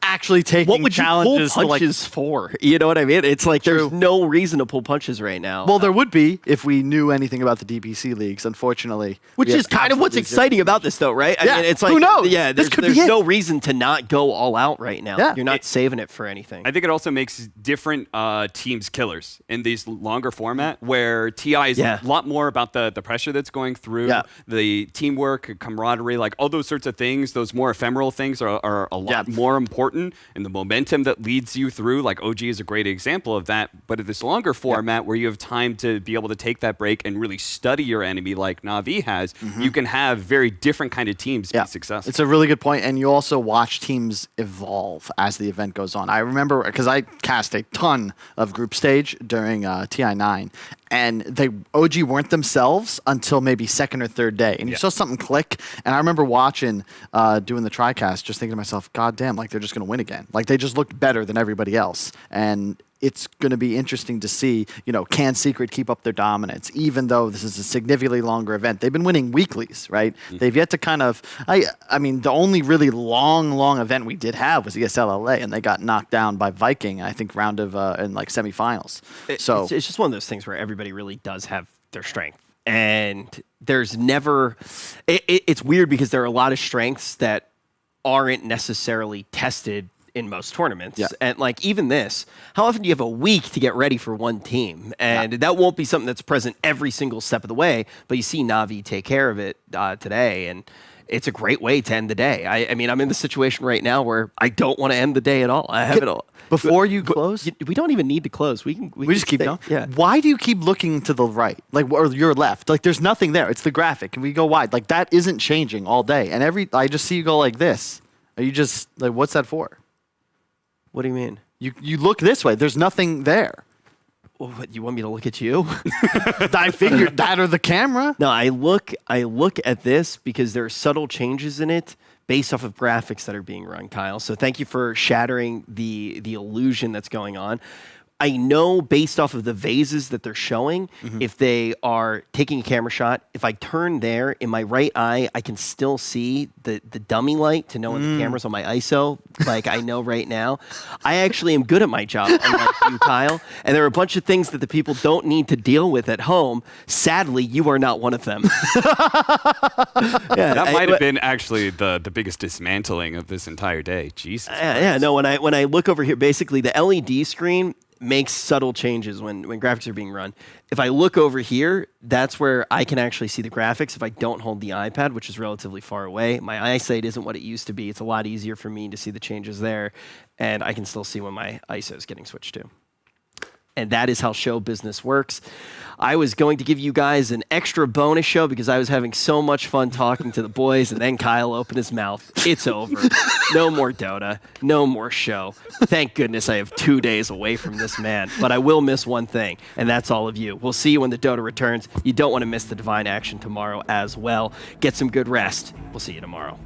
actually taking what would challenges you pull punches for? You know what I mean? It's like there's no reason to pull punches right now. Well, there would be if we knew anything about the DPC leagues, unfortunately. Which is kind of what's exciting about this, though, right? I mean, it's like, who knows? Yeah, there's no reason to not go all out right now. Yeah. You're not saving it for anything. I think it also makes different teams killers in these longer format where TI is a lot more about the pressure that's going through, the teamwork, camaraderie, like all those sorts of things. Those more ephemeral things are a lot more important, and the momentum that leads you through, like OG is a great example of that. But at this longer format where you have time to be able to take that break and really study your enemy like Navi has, you can have very different kind of teams be successful. It's a really good point, and you also watch teams evolve as the event goes on. I remember, because I cast a ton of group stage during TI9, and OG weren't themselves until maybe second or third day. And you saw something click, and I remember watching, doing the TriCast, just thinking to myself, God damn, like they're just going to win again. Like they just looked better than everybody else. And it's going to be interesting to see, can Secret keep up their dominance, even though this is a significantly longer event. They've been winning weeklies, right? They've yet to kind of, I mean, the only really long event we did have was ESL LA, and they got knocked down by Viking, I think, round of, in like semifinals. So it's just one of those things where everybody really does have their strength. And there's never, it's weird because there are a lot of strengths that aren't necessarily tested in most tournaments. Yeah. And like even this, how often do you have a week to get ready for one team? And that won't be something that's present every single step of the way, but you see Navi take care of it today, and it's a great way to end the day. I mean, I'm in the situation right now where I don't want to end the day at all. I have it all. Before you close? We don't even need to close. We just keep stay. going? Yeah. Why do you keep looking to the right? Like, or your left? Like, there's nothing there. It's the graphic. And we go wide. Like, that isn't changing all day. And I just see you go like this. Are you just, like, what's that for? What do you mean? You look this way. There's nothing there. Well, what, you want me to look at you? I figured that or the camera. No, I look at this because there are subtle changes in it based off of graphics that are being run, Kyle. So thank you for shattering the illusion that's going on. I know based off of the vases that they're showing, if they are taking a camera shot, if I turn there in my right eye, I can still see the dummy light to know when the camera's on my ISO, like I know right now. I actually am good at my job, unlike you, Kyle. And there are a bunch of things that the people don't need to deal with at home. Sadly, you are not one of them. That might have been actually the biggest dismantling of this entire day. Jesus. Yeah, no, when I look over here, basically the LED screen makes subtle changes when graphics are being run. If I look over here, that's where I can actually see the graphics if I don't hold the iPad, which is relatively far away. My eyesight isn't what it used to be. It's a lot easier for me to see the changes there, and I can still see when my ISO is getting switched to. And that is how show business works. I was going to give you guys an extra bonus show because I was having so much fun talking to the boys, and then Kyle opened his mouth. It's over. No more Dota. No more show. Thank goodness I have 2 days away from this man. But I will miss one thing, and that's all of you. We'll see you when the Dota returns. You don't want to miss the Divine Action tomorrow as well. Get some good rest. We'll see you tomorrow.